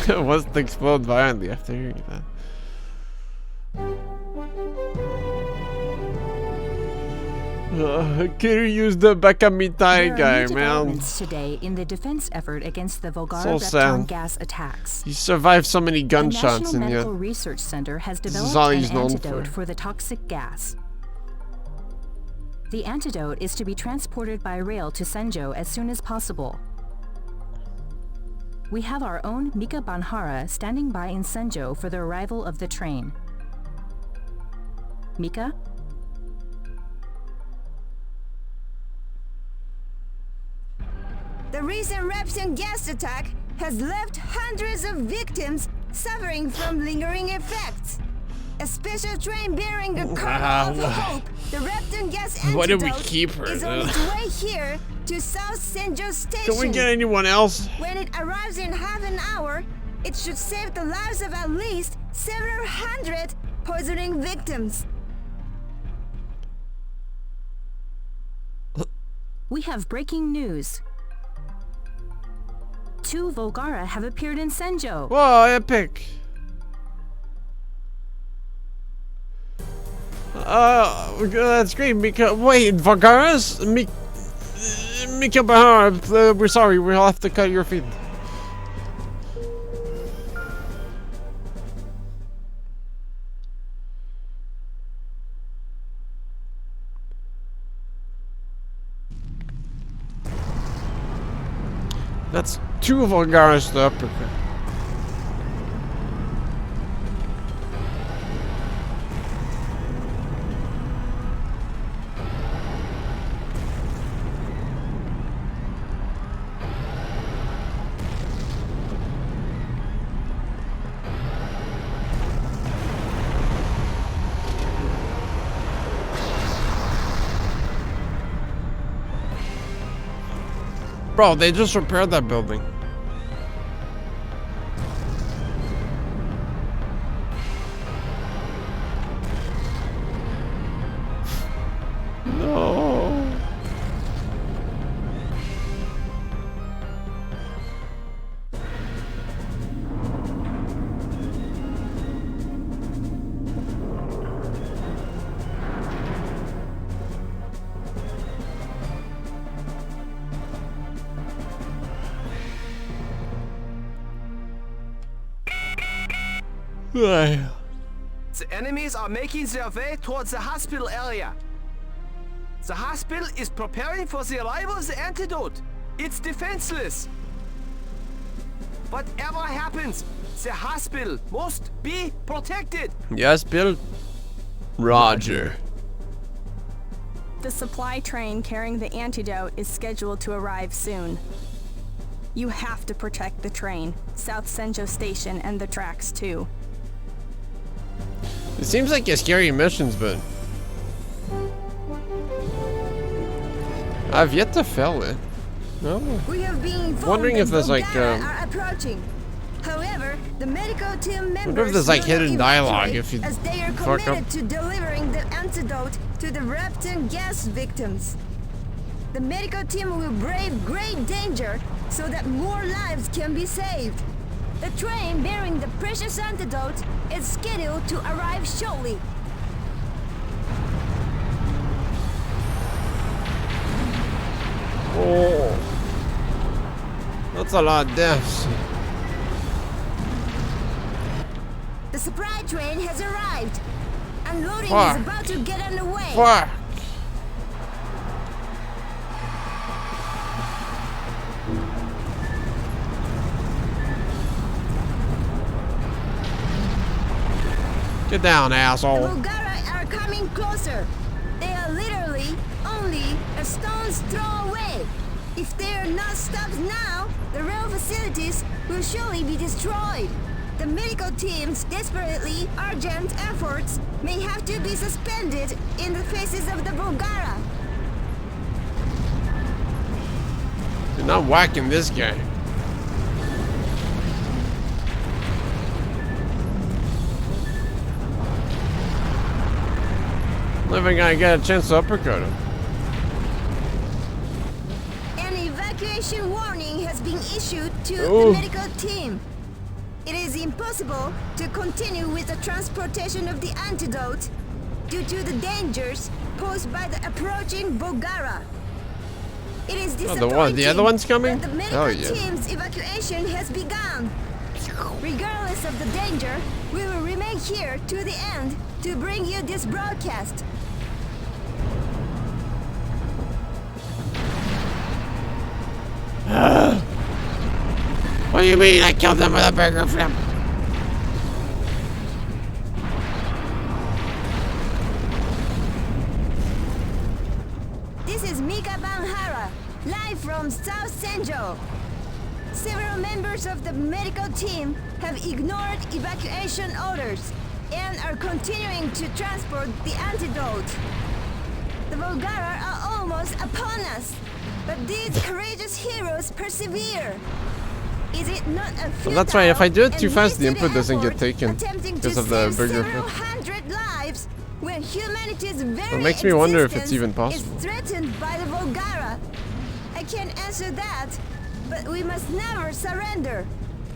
It was to explode violently after hearing that. Can you use the Bakamitai guy, man? Today in the defense effort against the Volgara So Repton sad. gas attacks. He survived so many The gunshots, National and Medical yet Research Center has this is developed all an he's known antidote for. for the toxic gas. The antidote is to be transported by rail to Senjo as soon as possible. We have our own Mika Banhara standing by in Senjo for the arrival of the train. Mika? The recent Repton gas attack has left hundreds of victims suffering from lingering effects. A special train bearing the kernel of hope, the Repton gas Why did we antidote, keep her, is on though? its way here to South Senjo Station. Can we get anyone else? When it arrives in half an hour, it should save the lives of at least several hundred poisoning victims. We have breaking news. 2 Volgara have appeared in Senjo. Whoa, epic! That's great, Mika. Wait, Volgaras? Mika Bahar, we're sorry, we'll have to cut your feed. That's 2 Volgaras to uppercut. Bro, they just repaired that building. No. The enemies are making their way towards the hospital area. The hospital is preparing for the arrival of the antidote. It's defenseless. Whatever happens, the hospital must be protected. Yes, Bill. Roger. The supply train carrying the antidote is scheduled to arrive soon. You have to protect the train, South Senjo Station, and the tracks too. It seems like a scary missions, but I've yet to fail it. No. We have been Wondering if there's like are approaching. However, the medical team members wonder if there's like will hidden dialogue if you as they are fuck up. committed to delivering the antidote to the Repton gas victims. The medical team will brave great danger so that more lives can be saved. The train bearing the precious antidote is scheduled to arrive shortly. Oh, that's a lot of deaths. The supply train has arrived. Unloading Fuck. is about to get underway. Fuck. Get down, asshole. The Bulgara are coming closer. They are literally only a stone's throw away. If they are not stopped now, the rail facilities will surely be destroyed. The medical team's desperately urgent efforts may have to be suspended in the faces of the Bulgara. You're not whacking this guy. I'm never gonna get a chance to uppercut him. An evacuation warning has been issued to Ooh. the medical team. It is impossible to continue with the transportation of the antidote due to the dangers posed by the approaching Bulgara. It is Oh, disappointing the other one's coming? that the medical Hell yeah. team's evacuation has begun. Regardless of the danger, we will remain here to the end to bring you this broadcast. What do you mean I killed them with a burger flip? This is Mika Banhara, live from South Senjo. Several members of the medical team have ignored evacuation orders and are continuing to transport the antidote. The Bulgara are almost upon us, but these courageous heroes persevere. Is it not a Well, that's right. If I do it too and fast, the wasted input doesn't get effort taken attempting because to of the save burger several flip. hundred lives when humanity's very It makes me wonder if it's existence even possible. is threatened by the Bulgara? I can't answer that, but we must never surrender.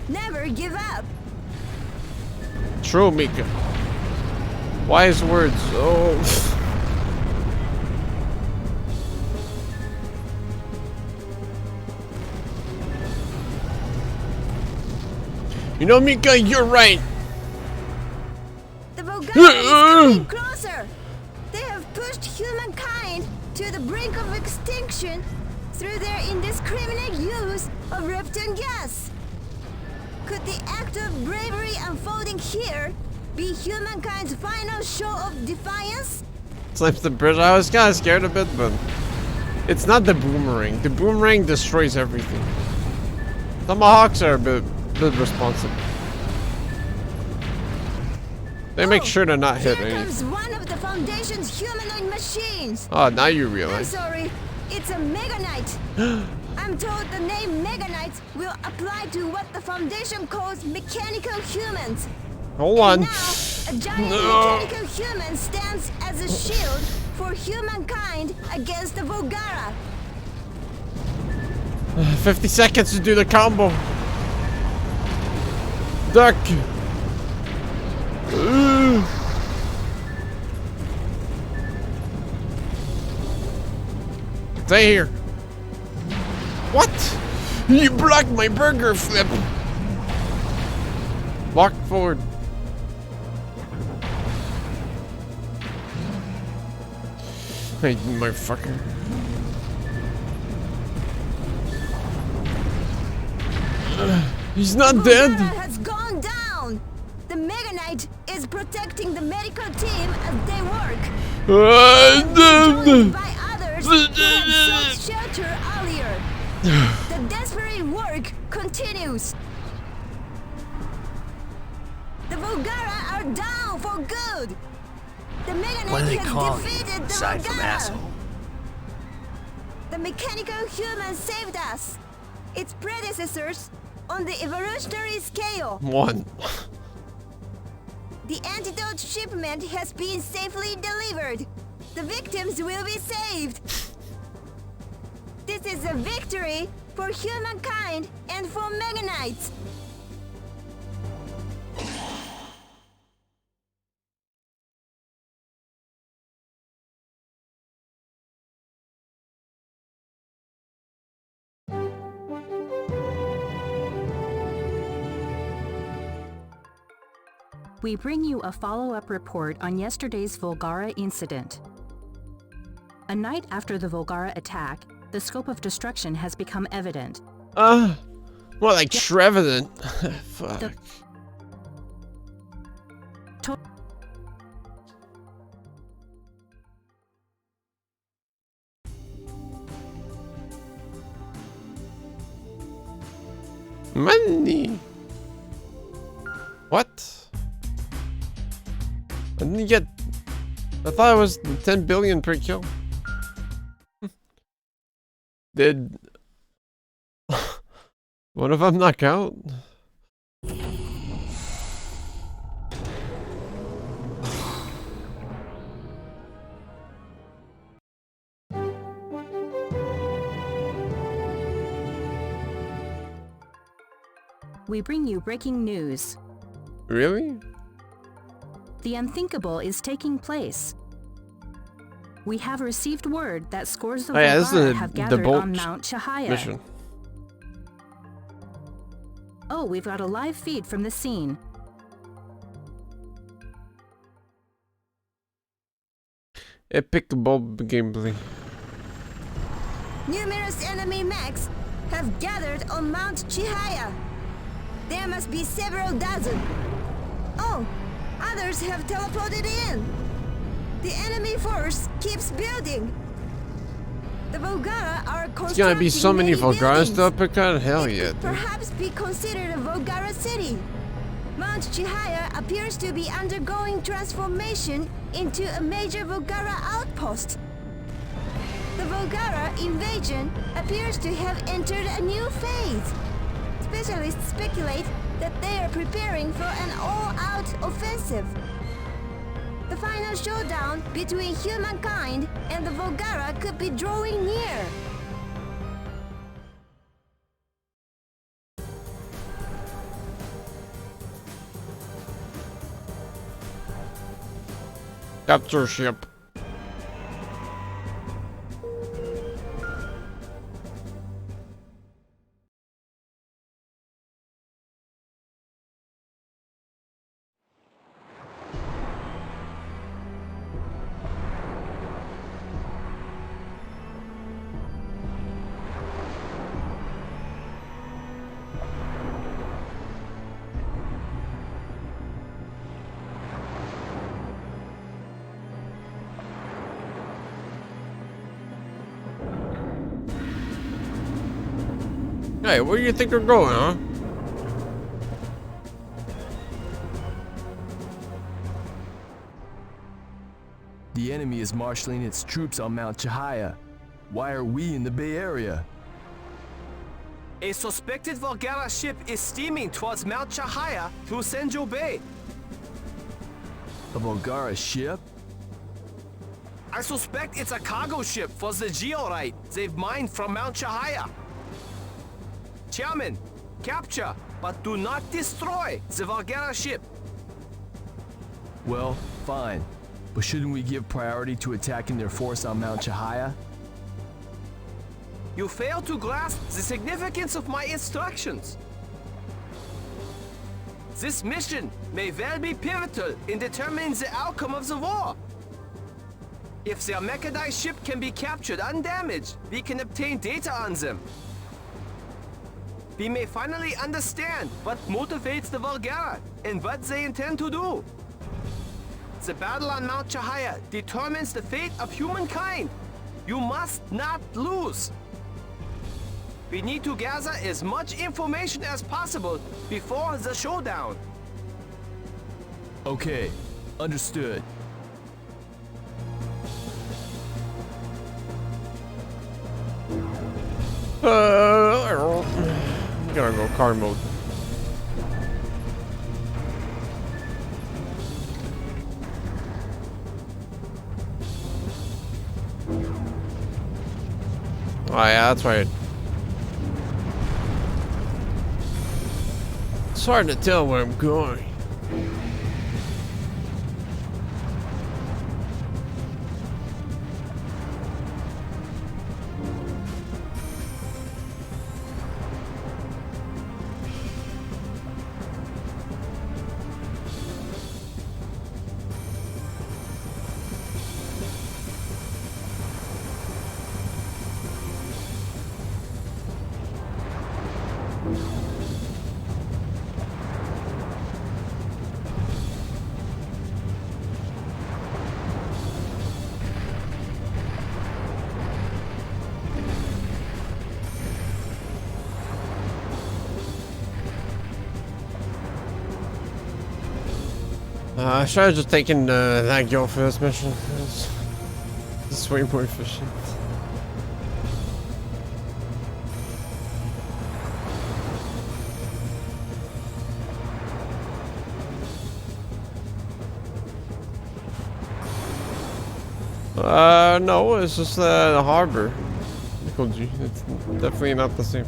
Never give up. True, Mika. Wise words. Oh. You know, Mika, you're right. The Bulgara is coming closer. They have pushed humankind to the brink of extinction through their indiscriminate use of Repton gas. Could the act of bravery unfolding here be humankind's final show of defiance? Slaps the bridge. I was kind of scared a bit, but it's not the boomerang. The boomerang destroys everything. Tomahawks are a bit responsive. They make sure to not hit Here anything. comes one of the Foundation's humanoid machines. Oh, now you I'm realize. sorry, it's a Mega Knight. I'm told the name Mega Knights will apply to what the Foundation calls mechanical humans. Hold on. Now, a giant mechanical human stands as a shield for humankind against the Volgara. 50 seconds to do the combo. Duck. Stay here. What? You blocked my burger flip. Walk forward. Hey, motherfucker. He's not dead. Has gone down. The Mega Knight is protecting the medical team as they work. Joined by others who had sought shelter earlier. The desperate work continues. The Volgara are down for good. The Mega What do Knight they call has you, defeated the aside from Volgara. asshole? The mechanical human saved us. Its predecessors on the evolutionary scale. One. The antidote shipment has been safely delivered. The victims will be saved. This is a victory for humankind and for Mega Knights. We bring you a follow-up report on yesterday's Volgara incident. A night after the Volgara attack, the scope of destruction has become evident. More like Trevenant. Fuck. Money. What? I didn't get. I thought it was 10 billion per kill. Did one of them knock out? We bring you breaking news. Really? The unthinkable is taking place. We have received word that scores of Volgara have gathered on Mount Chihaya. Mission. Oh, we've got a live feed from the scene. Epic bulb gameplay. Numerous enemy mechs have gathered on Mount Chihaya. There must be several dozen. Oh, others have teleported in. The enemy force keeps building. The Volgara are constructing. It's gonna be so many Volgaras to uppercut? Hell yeah. Could perhaps be considered a Volgara city. Mount Chihaya appears to be undergoing transformation into a major Volgara outpost. The Volgara invasion appears to have entered a new phase. Specialists speculate that they are preparing for an all-out offensive. The final showdown between humankind and the Volgara could be drawing near. Capture ship. Hey, where do you think we're going, huh? The enemy is marshaling its troops on Mount Chihaya. Why are we in the Bay Area? A suspected Volgara ship is steaming towards Mount Chahaya through Senjo Bay. A Volgara ship? I suspect it's a cargo ship for the georite they've mined from Mount Chahaya. Chairman, capture, but do not destroy the Volgara ship. Well, fine. But shouldn't we give priority to attacking their force on Mount Chahaya? You fail to grasp the significance of my instructions. This mission may well be pivotal in determining the outcome of the war. If their mechanized ship can be captured undamaged, we can obtain data on them. We may finally understand what motivates the Volgara and what they intend to do. The battle on Mount Chahaya determines the fate of humankind. You must not lose. We need to gather as much information as possible before the showdown. Okay, understood. I'm gonna go car mode. Oh yeah, that's right. It's hard to tell where I'm going. I should have just taken that girl for this mission. It's way more efficient. No, it's just the harbor. I told you, it's definitely not the same.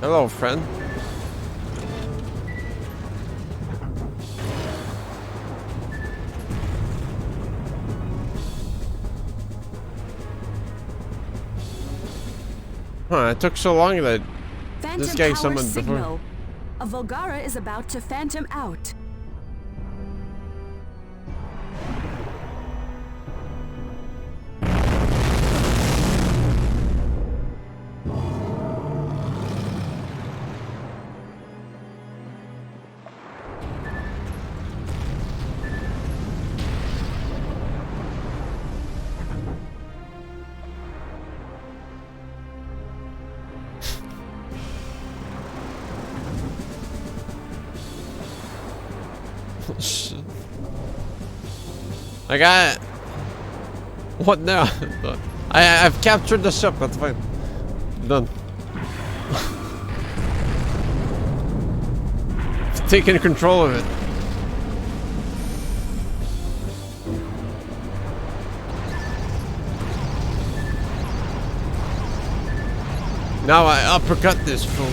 Hello, friend. Huh, it took so long that this guy summoned before. A Volgara is about to phantom out. Shit. I got it. What now? I've captured the ship, that's fine. Done. Taking control of it. Now I uppercut this fool.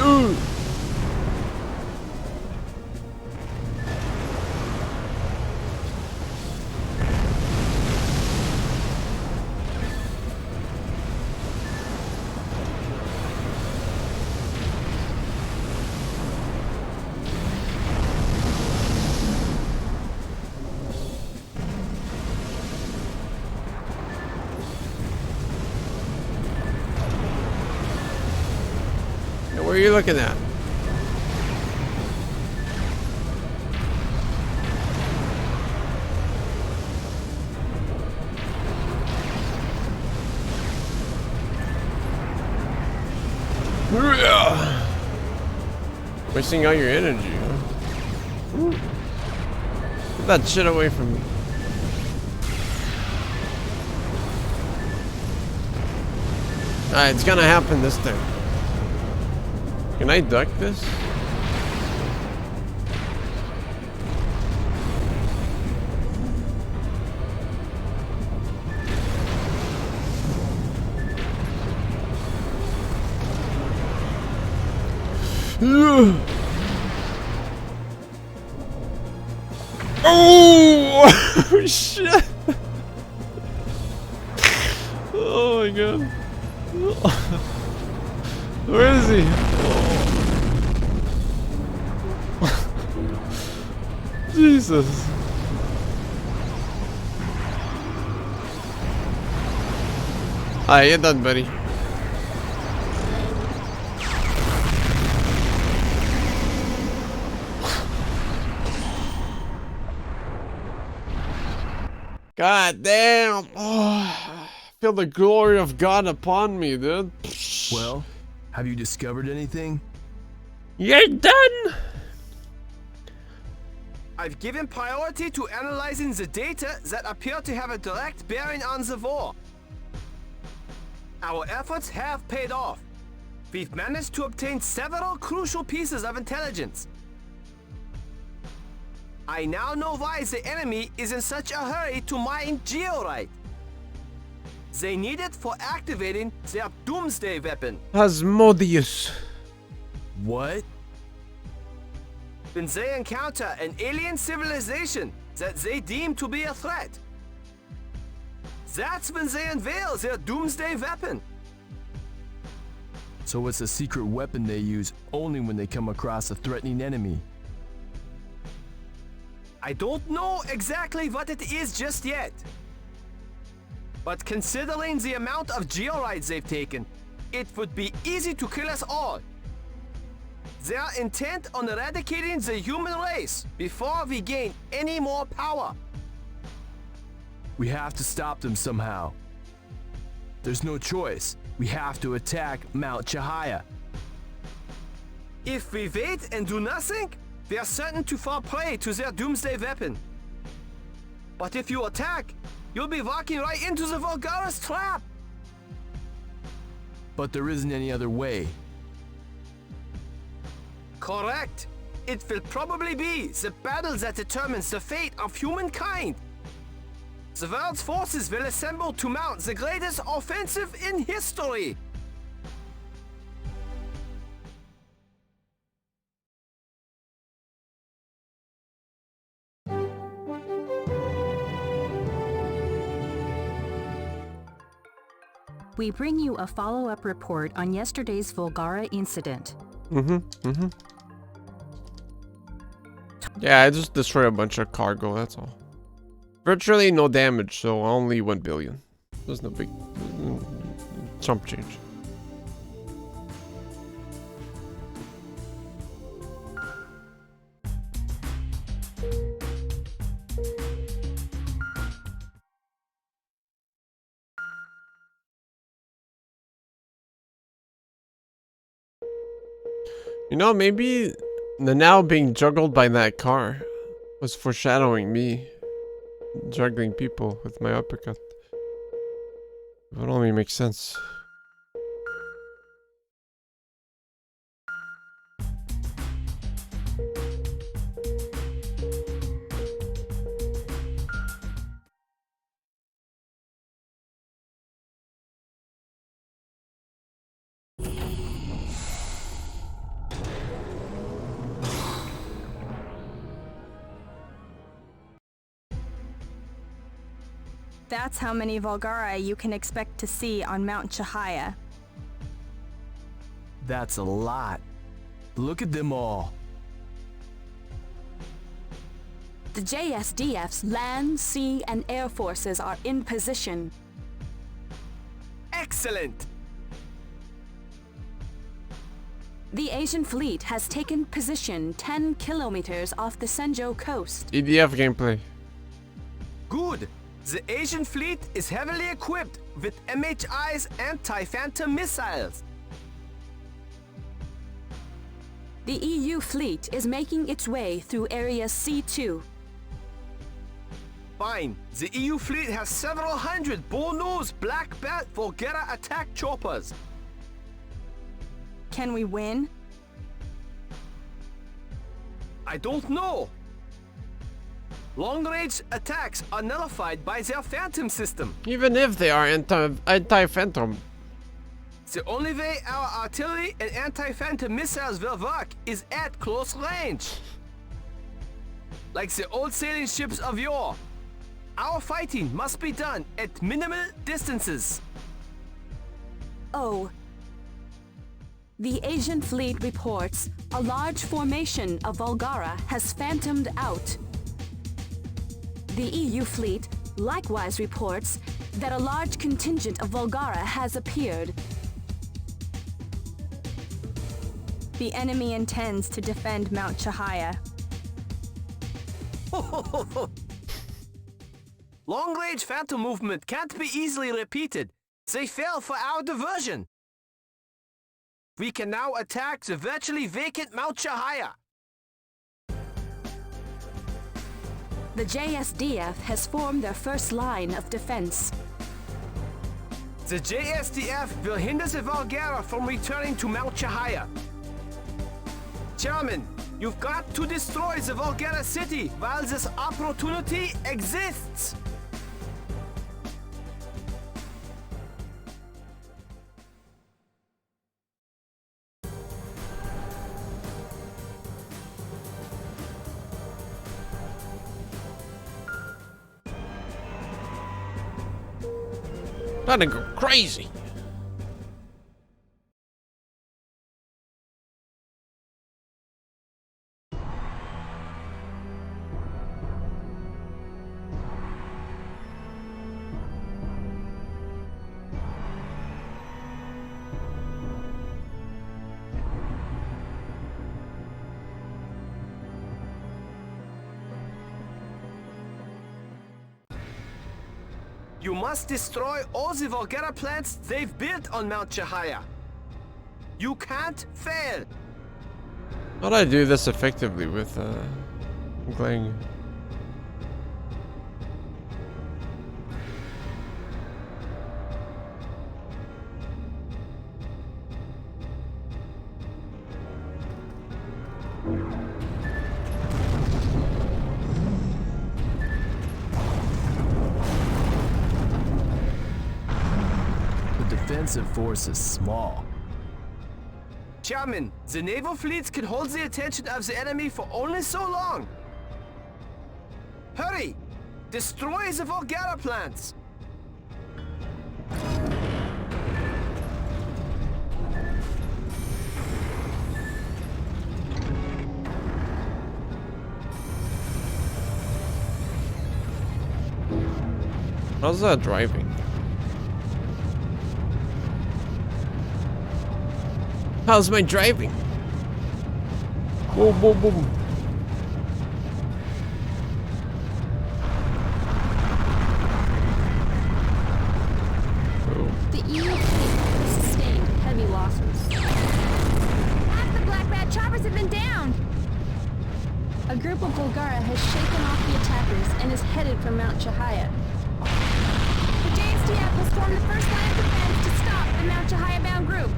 Ooh. you looking at? Wasting all your energy, huh? Get that shit away from me. Alright, it's gonna happen this time. Can I duck this? Oh shit! Oh my god! Where is he? Oh. Jesus! Alright, you're done, buddy. God damn! Oh, feel the glory of God upon me, dude. Well, have you discovered anything? You're done! I've given priority to analyzing the data that appear to have a direct bearing on the war. Our efforts have paid off. We've managed to obtain several crucial pieces of intelligence. I now know why the enemy is in such a hurry to mine georite. They need it for activating their doomsday weapon. Asmodeus. What? When they encounter an alien civilization that they deem to be a threat, that's when they unveil their doomsday weapon. So it's a secret weapon they use only when they come across a threatening enemy. I don't know exactly what it is just yet. But considering the amount of georides they've taken, it would be easy to kill us all. They are intent on eradicating the human race before we gain any more power. We have to stop them somehow. There's no choice. We have to attack Mount Chihaya. If we wait and do nothing, we are certain to fall prey to their doomsday weapon. But if you attack, you'll be walking right into the Volgara's trap. But there isn't any other way. Correct. It will probably be the battle that determines the fate of humankind. The world's forces will assemble to mount the greatest offensive in history. We bring you a follow-up report on yesterday's Volgara incident. Yeah, I just destroyed a bunch of cargo, that's all. Virtually no damage, so only 1 billion. There's no big chump change. You know, maybe the now being juggled by that car was foreshadowing me juggling people with my uppercut. It would only make sense. That's how many Volgara you can expect to see on Mount Chihaya. That's a lot. Look at them all. The JSDF's land, sea, and air forces are in position. Excellent! The Asian fleet has taken position 10 kilometers off the Senjo coast. EDF gameplay. Good. The Asian fleet is heavily equipped with MHI's anti-phantom missiles. The EU fleet is making its way through Area C2. Fine. The EU fleet has several hundred bull-nosed black bat Volgera attack choppers. Can we win? I don't know. Long-range attacks are nullified by their phantom system. Even if they are anti-phantom. The only way our artillery and anti-phantom missiles will work is at close range. Like the old sailing ships of yore. Our fighting must be done at minimal distances. Oh. The Asian fleet reports a large formation of Volgara has phantomed out. The EU fleet likewise reports that a large contingent of Volgara has appeared. The enemy intends to defend Mount Chihaya. Long-range phantom movement can't be easily repeated. They fell for our diversion. We can now attack the virtually vacant Mount Chihaya. The JSDF has formed their first line of defense. The JSDF will hinder the Volgara from returning to Mount Chihaya. Chairman, you've got to destroy the Volgara city while this opportunity exists. Trying to go crazy. You must destroy all the Volgara plants they've built on Mount Chihaya. You can't fail. How do I do this effectively with Glang? Defensive force is small. Chairman, the naval fleets can hold the attention of the enemy for only so long. Hurry! Destroy the Volgara plants! How's that driving? How's my driving? Boom, boom, boom. The EU fleet has sustained heavy losses. Half the Black Bat choppers have been downed! A group of Volgara has shaken off the attackers and is headed for Mount Chihaya. The JSDF has formed the first line of defense to stop the Mount Chihaya-bound group.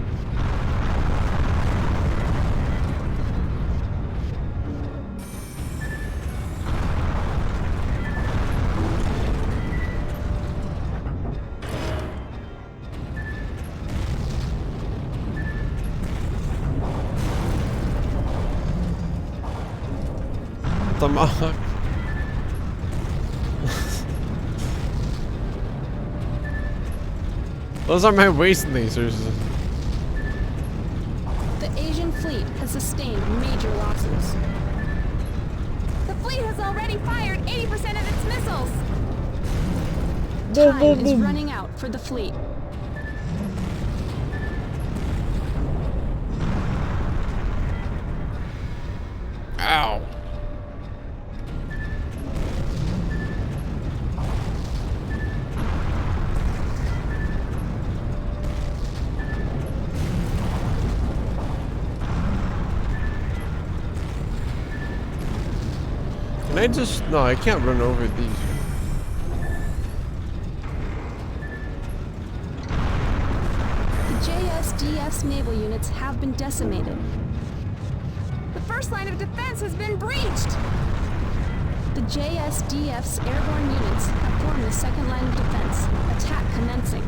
Tomahawk. Those are my waist lasers. The Asian fleet has sustained major losses. The fleet has already fired 80% of its missiles! Time is running out for the fleet. Can I just... No, I can't run over these. The JSDF's naval units have been decimated. The first line of defense has been breached! The JSDF's airborne units have formed the second line of defense. Attack commencing.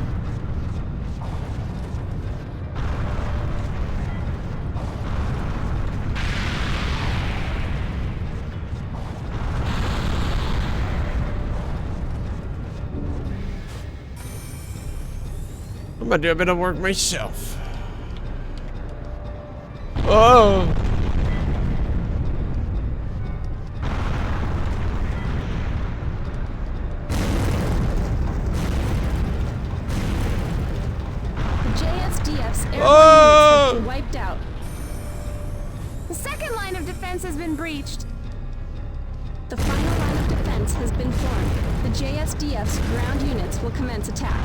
I'm gonna do a bit of work myself. Oh! JSDF's airborne units have been wiped out. The second line of defense has been breached. The final line of defense has been formed. The JSDF's ground units will commence attack.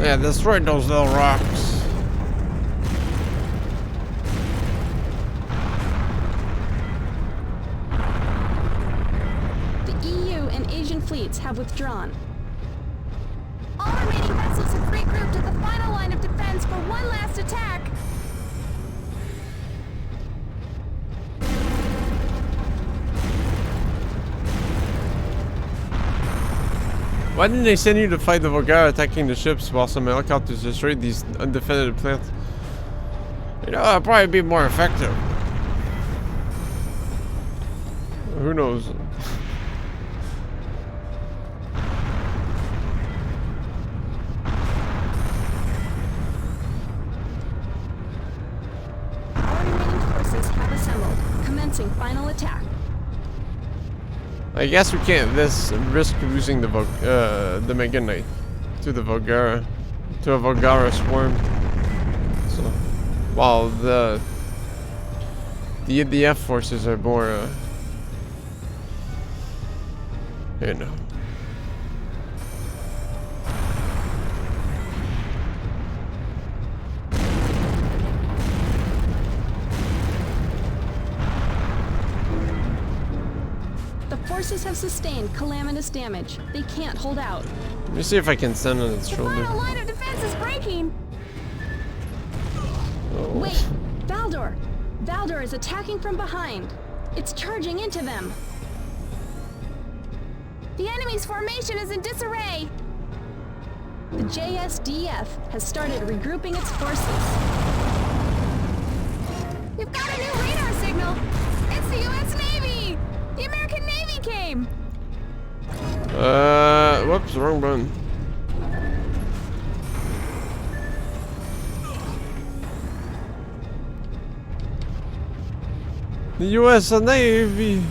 Yeah, destroy those little rocks. The EU and Asian fleets have withdrawn. All remaining vessels have regrouped at the final line of defense for one last attack. Why didn't they send you to fight the Volgara attacking the ships while some helicopters destroyed these undefended plants? You know, that'd probably be more effective. Who knows? All remaining forces have assembled, commencing final attack. I guess we can't risk losing the Mega Knight to the Volgara, to a Volgara swarm. So, while the EDF forces are more, you know. Forces have sustained calamitous damage. They can't hold out. Let me see if I can stand on its shoulder. The final line of defense is breaking. Oh. Wait, Valdor! Valdor is attacking from behind. It's charging into them. The enemy's formation is in disarray. The JSDF has started regrouping its forces. We've got a new radar signal. It's the U.S. Navy. The American Navy came. Whoops, wrong button. The U.S. Navy.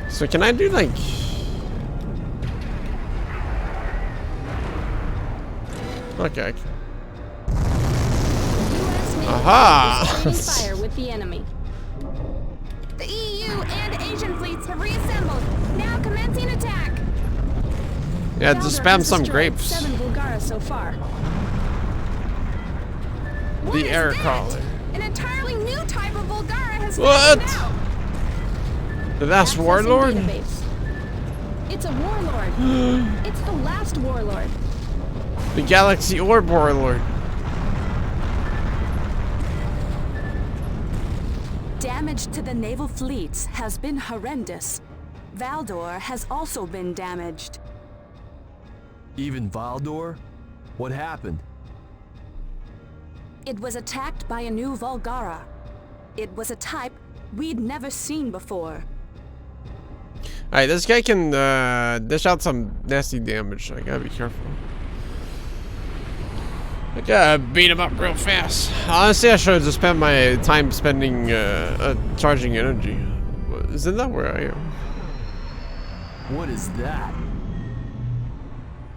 So can I do like... Okay. Aha! Fire with the enemy. The EU and Asian fleets have reassembled. Now commencing attack. Yeah, just spam some grapes. 7 Volgara so far. The air collar. An entirely new type of Volgara has What? out. The last warlord? It's a warlord. It's the last warlord. The Galaxy Orb Warlord. Damage to the naval fleets has been horrendous. Valdor has also been damaged. Even Valdor? What happened? It was attacked by a new Volgara. It was a type we'd never seen before. Alright, this guy can dish out some nasty damage. I gotta be careful. I gotta beat him up real fast. Honestly, I should have just spent my time spending charging energy. Isn't that where I am? What is that?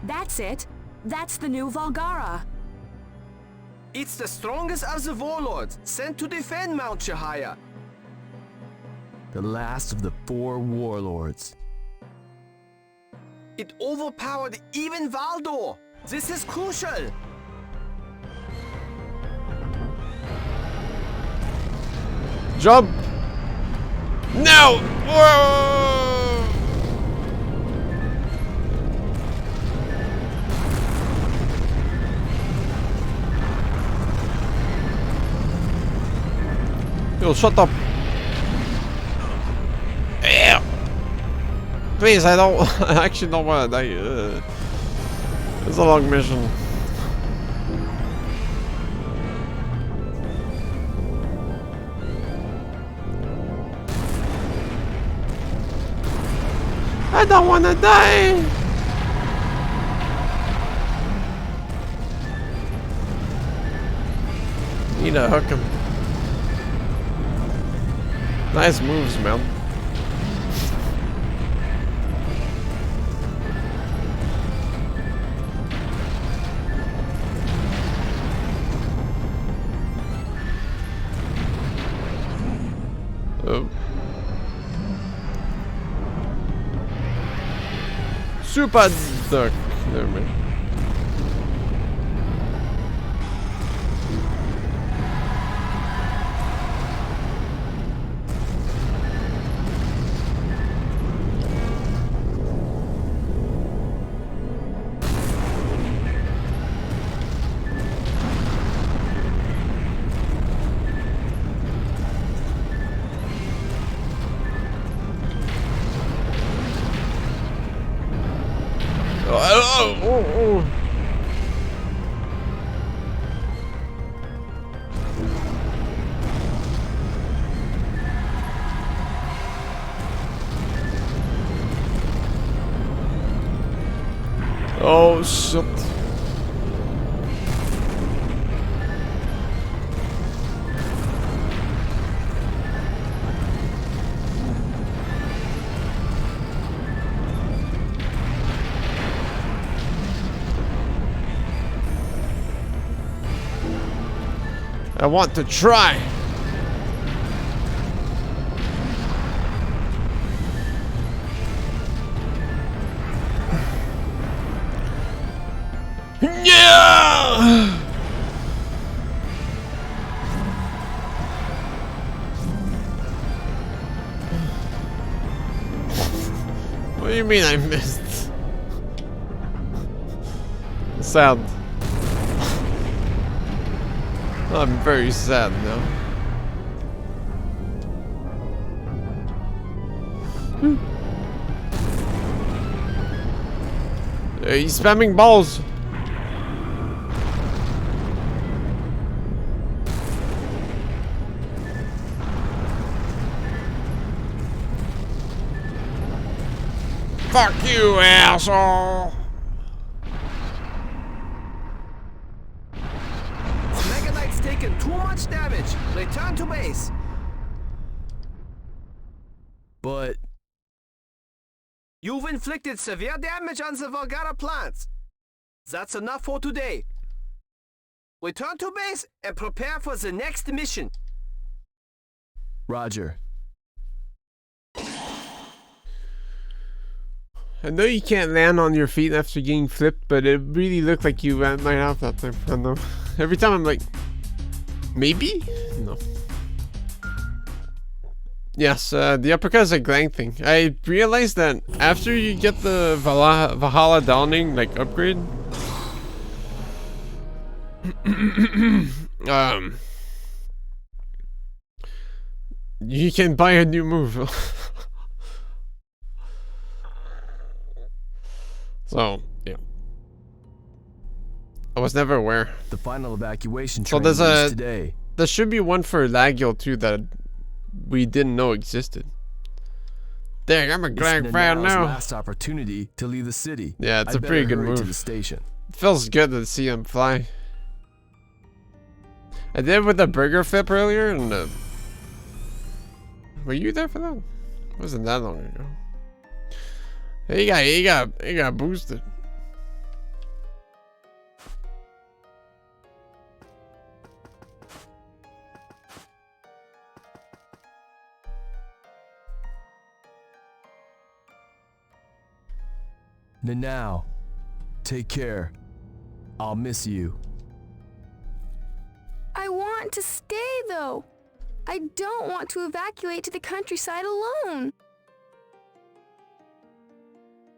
That's it. That's the new Volgara. It's the strongest of the warlords, sent to defend Mount Chihaya. The last of the 4 warlords. It overpowered even Valdor. This is crucial. Jump! No! Whoa! Yo, shut up! Yeah. Please, I actually don't want to die. It's a long mission. I don't want to die! Need to hook him. Nice moves, man. Oh. Super duck. Never mind. Oh shit. I want to try. Yeah! What do you mean I missed? Sad. I'm very sad now. He's spamming balls. Fuck you, asshole! Mega Knight's taken too much damage. Return to base. But... You've inflicted severe damage on the Volgara plants. That's enough for today. Return to base and prepare for the next mission. Roger. I know you can't land on your feet after getting flipped, but it really looked like you might have that time. I don't know. Every time I'm like, maybe? No. Yes, the uppercut is a glang thing. I realized that after you get the Valhalla Downing, like, upgrade, you can buy a new move. So, yeah. I was never aware. The final evacuation So train there's leaves today. there should be one for Lagio too that we didn't know existed. Dang, I'm a grand fan now. Last opportunity to leave the city. Yeah, it's I'd a pretty better good hurry to move. the station. It feels good to see him fly. I did with the burger flip earlier, and were you there for that? It wasn't that long ago. He got boosted. Now, take care. I'll miss you. I want to stay, though. I don't want to evacuate to the countryside alone.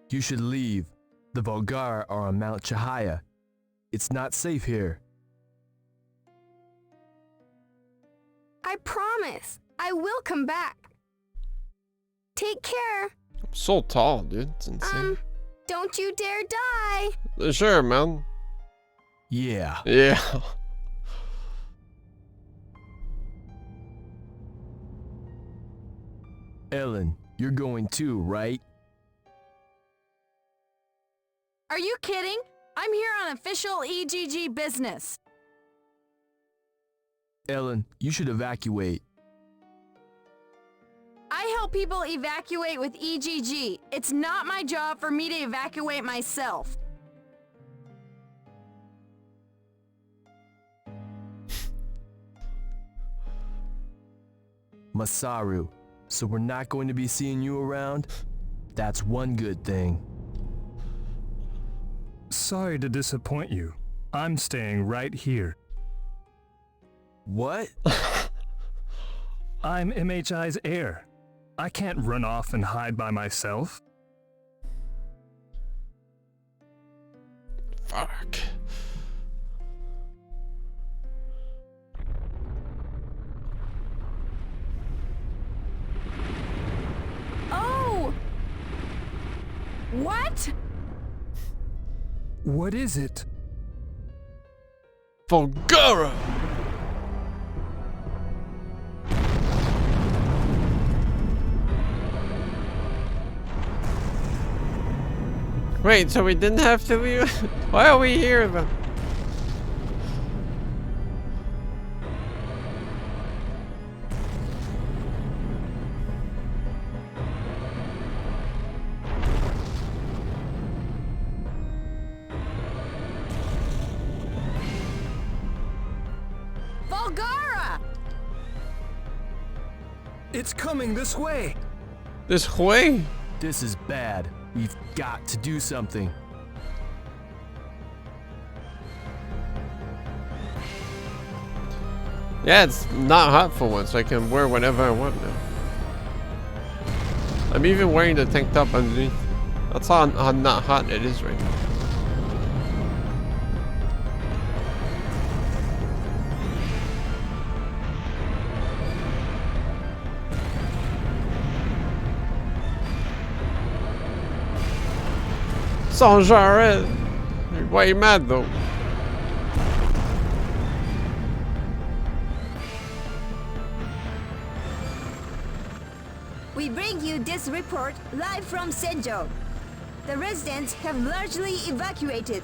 You should leave. The Volgara are on Mount Chihaya. It's not safe here. I promise. I will come back. Take care. I'm so tall, dude. It's insane. Don't you dare die. Sure, man. Yeah. Yeah. Ellen, you're going too, right? Are you kidding? I'm here on official EGG business. Ellen, you should evacuate. I help people evacuate with EGG. It's not my job for me to evacuate myself. Masaru, so we're not going to be seeing you around? That's one good thing. Sorry to disappoint you. I'm staying right here. What? I'm MHI's heir. I can't run off and hide by myself. Fuck. Oh! What? What is it? Volgara! Wait, so we didn't have to leave? Why are we here then? Volgara! It's coming this way. This way? This is bad. We've got to do something. Yeah, it's not hot for once. I can wear whatever I want now. I'm even wearing the tank top underneath. That's how not hot it is right now. Sans Jared. Why are you mad though? We bring you this report live from Senjo. The residents have largely evacuated,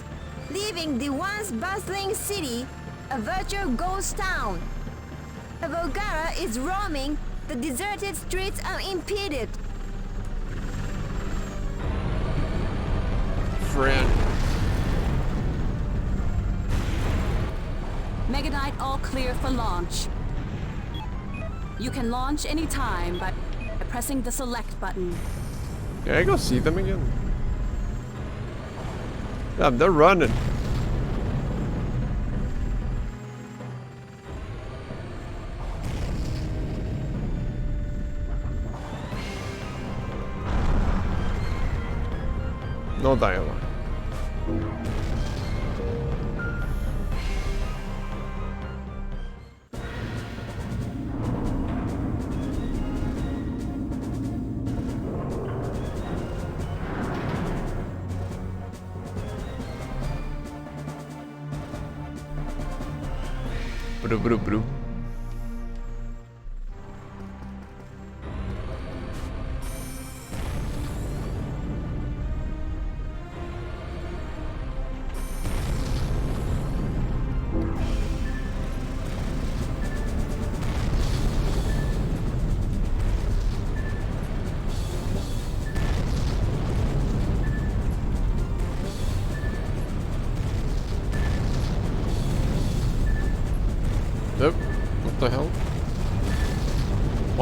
leaving the once bustling city a virtual ghost town. A Volgara is roaming the deserted streets unimpeded. Friend. Mega Knight all clear for launch. You can launch anytime by pressing the select button. Can I go see them again? Yeah, they're running. No dialogue. Bro, bro, bro.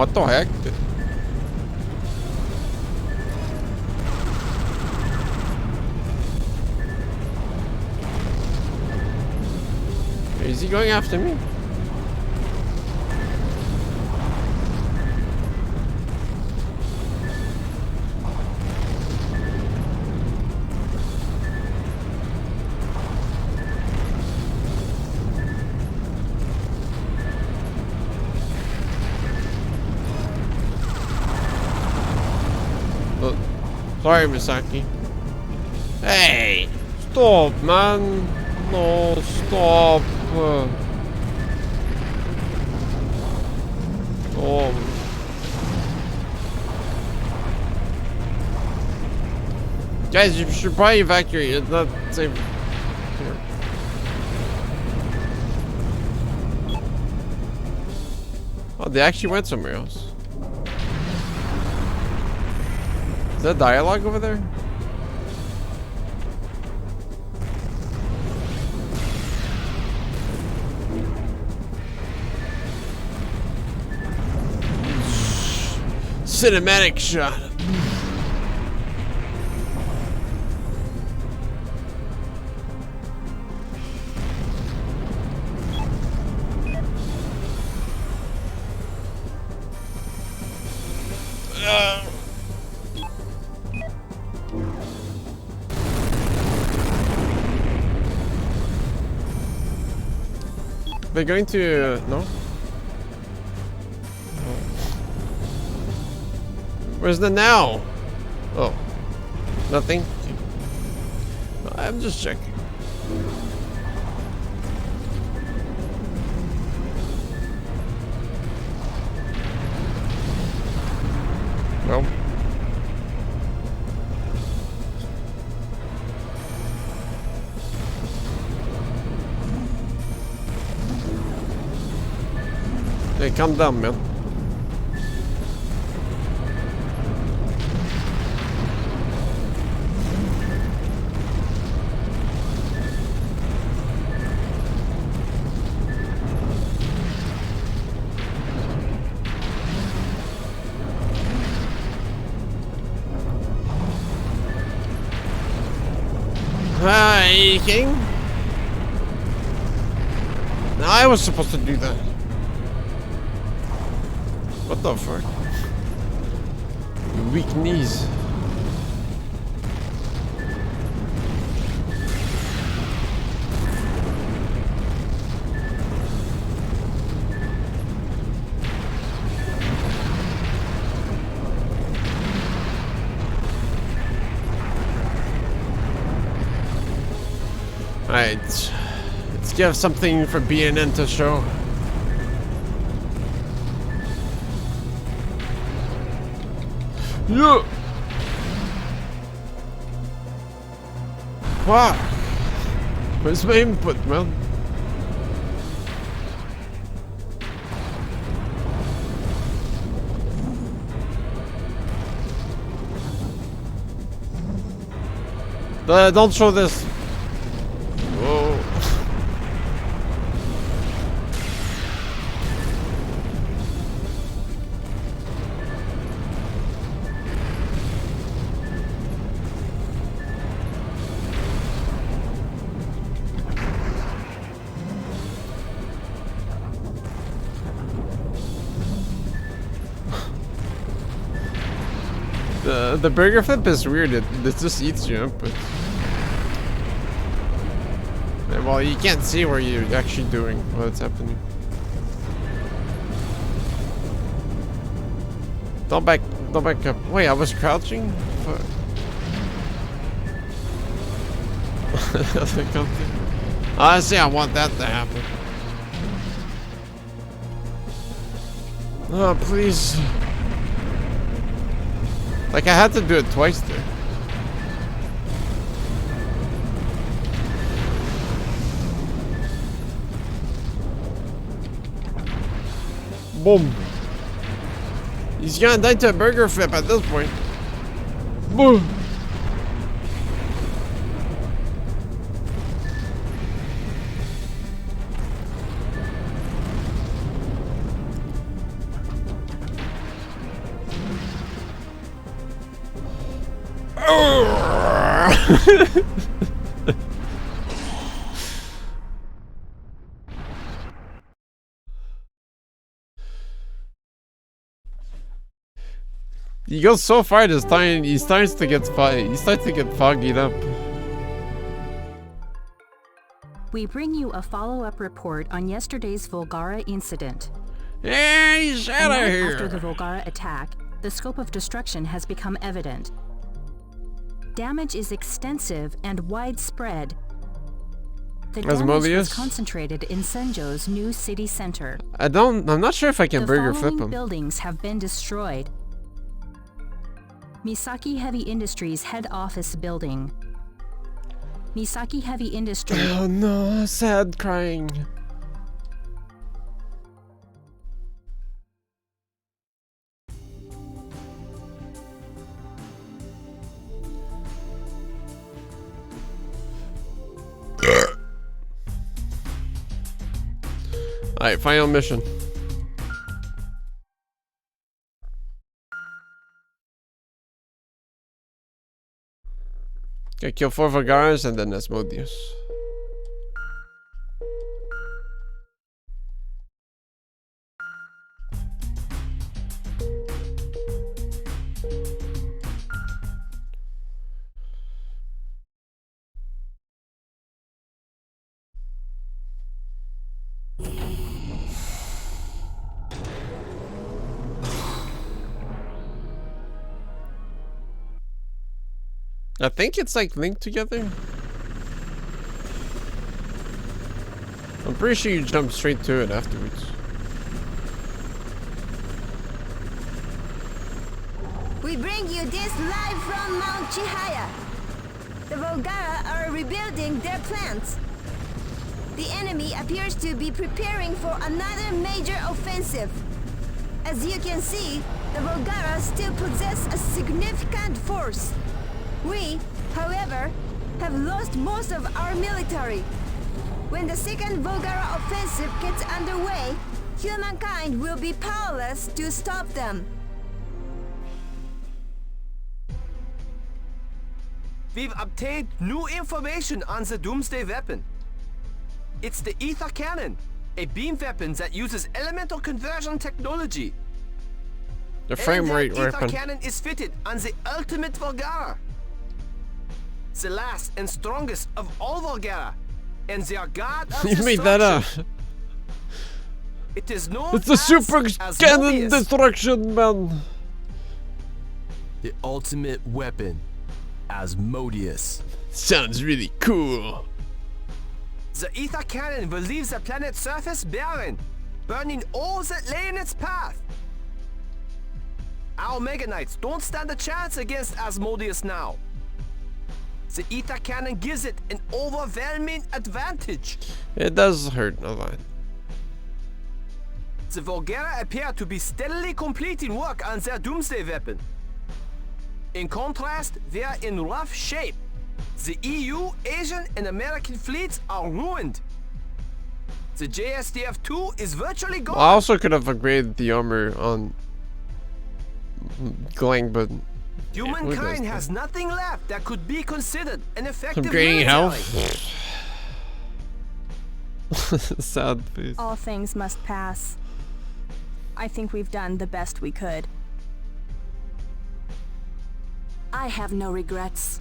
What the heck? Is he going after me? Sorry, Misaki. Hey! Stop, man! No, stop! Guys, you should probably evacuate. It's not safe here. Oh, they actually went somewhere else. Is that dialogue over there? Cinematic shot. They're going to no? Where's the now? Oh, nothing. I'm just checking. No. Hey, calm down, man. Hi, King. No, I was supposed to do that. What the fuck? Weak knees. Alright, let's give something for BNN to show. Yeah. Fuck. Where's my input, man? Don't show this. Whoa. The burger flip is weird. It just eats you up. But well, you can't see where you're actually doing what's happening. Don't back up. Wait, I was crouching? Fuck. Honestly, I want that to happen. Oh, please. Like, I had to do it twice there. Boom. He's gonna die to a burger flip at this point. Boom. He goes so far this time, he starts to get foggied up. We bring you a follow-up report on yesterday's Volgara incident. Yeah, he's out of here. After the Volgara attack, the scope of destruction has become evident. Damage is extensive and widespread. The damage was concentrated in Senjo's new city center. I'm not sure if I can burger flip him. The following buildings have been destroyed. Misaki Heavy Industries head office building. Misaki Heavy Industries. Oh no, sad crying. Alright, final mission. Okay, kill 4 Volgaras and then Asmodeus. I think it's like linked together. I'm pretty sure you jump straight to it afterwards. We bring you this live from Mount Chihaya. The Volgara are rebuilding their plants. The enemy appears to be preparing for another major offensive. As you can see, the Volgara still possess a significant force. We, however, have lost most of our military. When the second Volgara offensive gets underway, humankind will be powerless to stop them. We've obtained new information on the Doomsday weapon. It's the Ether Cannon, a beam weapon that uses elemental conversion technology. The frame rate weapon. weapon. Ether Cannon is fitted on the ultimate Volgara. The last and strongest of all Volgara, and their god of You made that up. It is known It's a super cannon destruction, man. The ultimate weapon, Asmodeus. Sounds really cool. The Ether Cannon will leave the planet's surface barren, burning all that lay in its path. Our Mega Knights don't stand a chance against Asmodeus now. The Ether Cannon gives it an overwhelming advantage. It does hurt a lot. The Volgara appear to be steadily completing work on their Doomsday weapon. In contrast, they are in rough shape. The EU, Asian, and American fleets are ruined. The JSDF-2 is virtually gone. I also could have upgraded the armor on Glang, but humankind has nothing left that could be considered an effective upgrading military. health. Sad face. All things must pass. I think we've done the best we could. I have no regrets.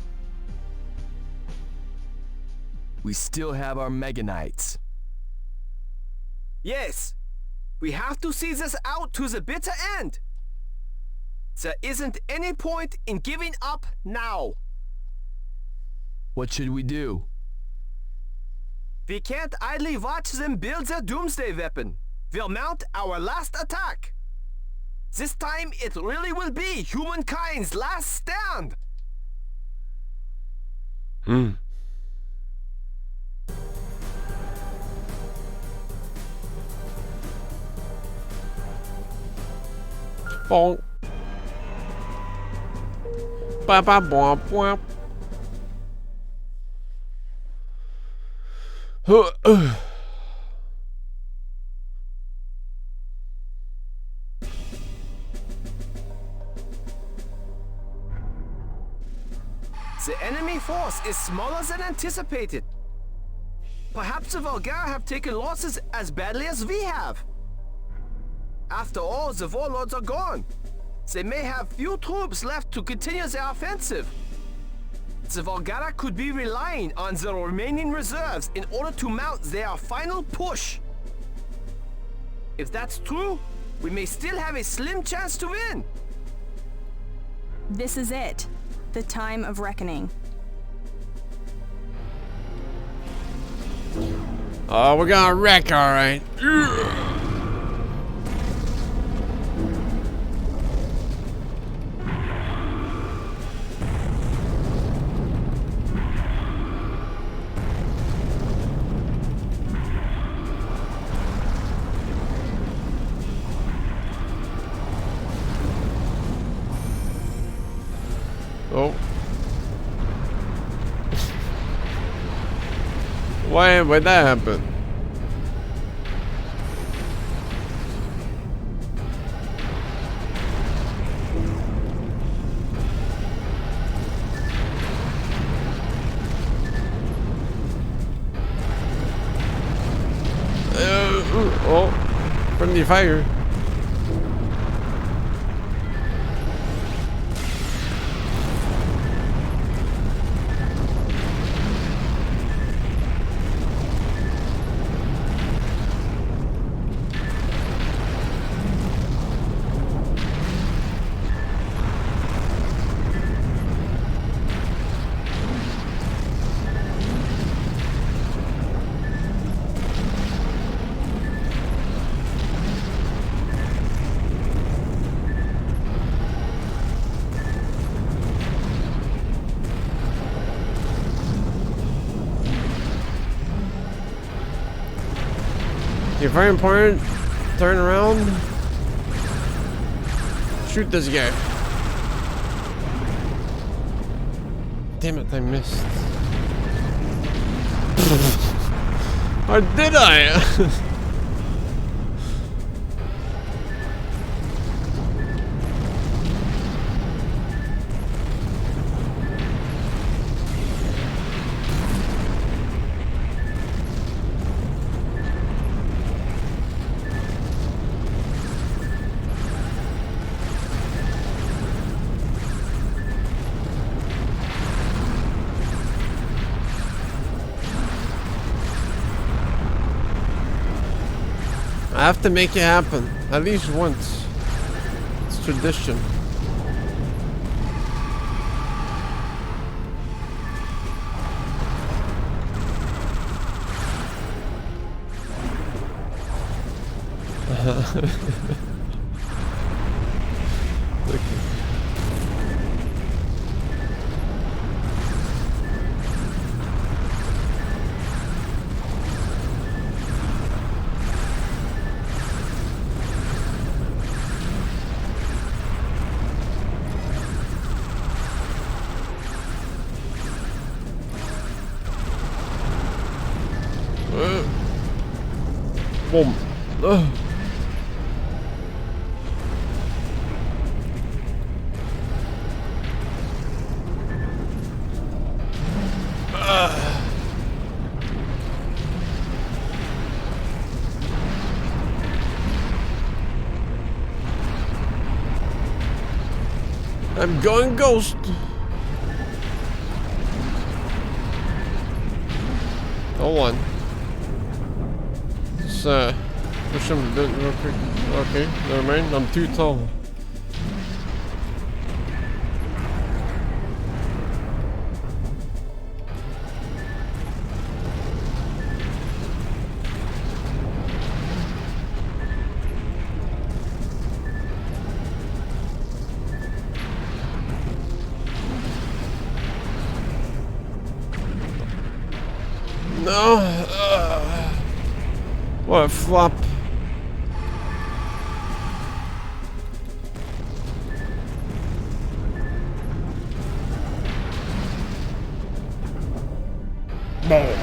We still have our Mega Knights. Yes, we have to see this out to the bitter end. There isn't any point in giving up now. What should we do? We can't idly watch them build their Doomsday weapon. We'll mount our last attack. This time it really will be humankind's last stand. Bonk. Ba ba bwomp bwomp. The enemy force is smaller than anticipated. Perhaps the Volgara have taken losses as badly as we have. After all, the warlords are gone. They may have few troops left to continue their offensive. The Volgara could be relying on the remaining reserves in order to mount their final push. If that's true, we may still have a slim chance to win. This is it. The time of reckoning. Oh, we're gonna wreck, alright. Oh. Why'd that happen? Oh, friendly fire. Okay, very important. Turn around. Shoot this guy. Damn it, I missed. Or did I? I have to make it happen, at least once. It's tradition. Boom. I'm going ghost. Hold on. Let's push him a bit real quick. Okay, never mind. I'm too tall. No. What a flop. No.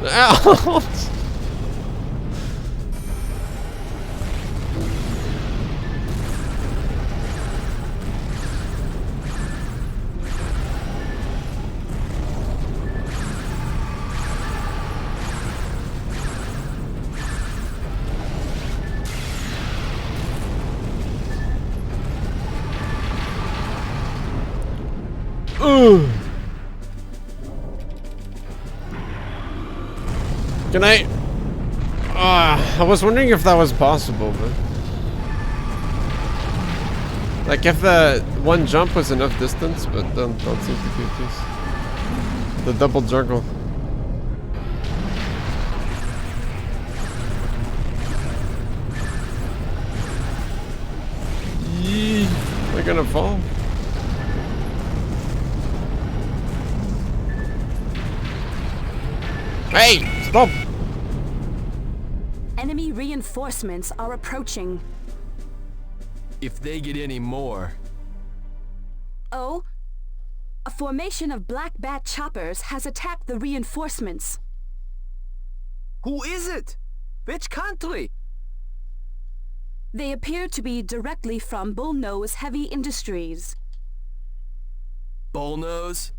Ouch! Ugh. Can I? I was wondering if that was possible, but like if the one jump was enough distance, but don't seem to be the case. The double juggle. Yee, they're gonna fall. Hey, stop! Enemy reinforcements are approaching. If they get any more. Oh, a formation of black bat choppers has attacked the reinforcements. Who is it? Which country? They appear to be directly from Bullnose Heavy Industries. Bullnose?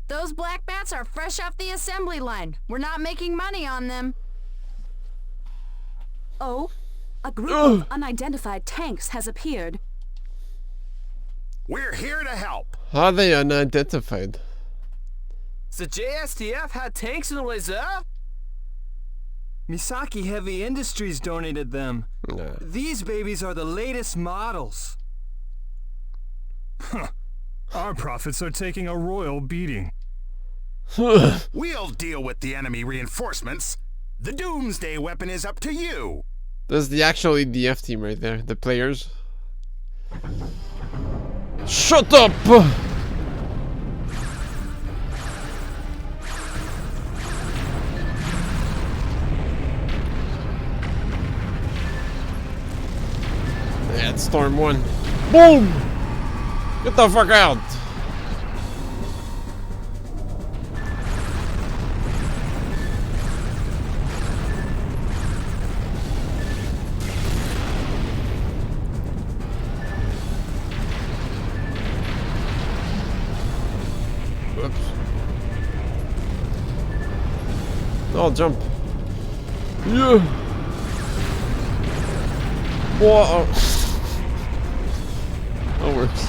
Those black bats are fresh off the assembly line. We're not making money on them. Oh, a group of unidentified tanks has appeared. We're here to help. How are they unidentified? The JSTF had tanks in reserve? Misaki Heavy Industries donated them. Nah. These babies are the latest models. Huh. Our profits are taking a royal beating. We'll deal with the enemy reinforcements. The doomsday weapon is up to you. There's the actual EDF team right there. The players. Shut up! Yeah, it's Storm 1. Boom! Get the fuck out! Oops. Oh, jump. Yeah. Whoa. That works.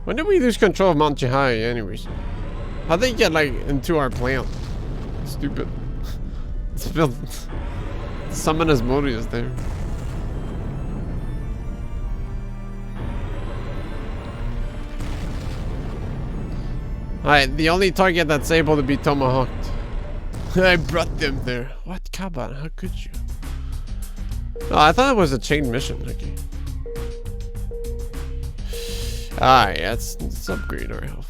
When did we lose control of Mount Chihaya anyways? How'd they get like into our plant? Stupid. It's built. Summoners Modi is there. Alright, the only target that's able to be tomahawked. I brought them there. What, Kaban? How could you? Oh, I thought it was a chain mission. Okay. Alright, let's upgrade our health.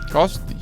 Costly.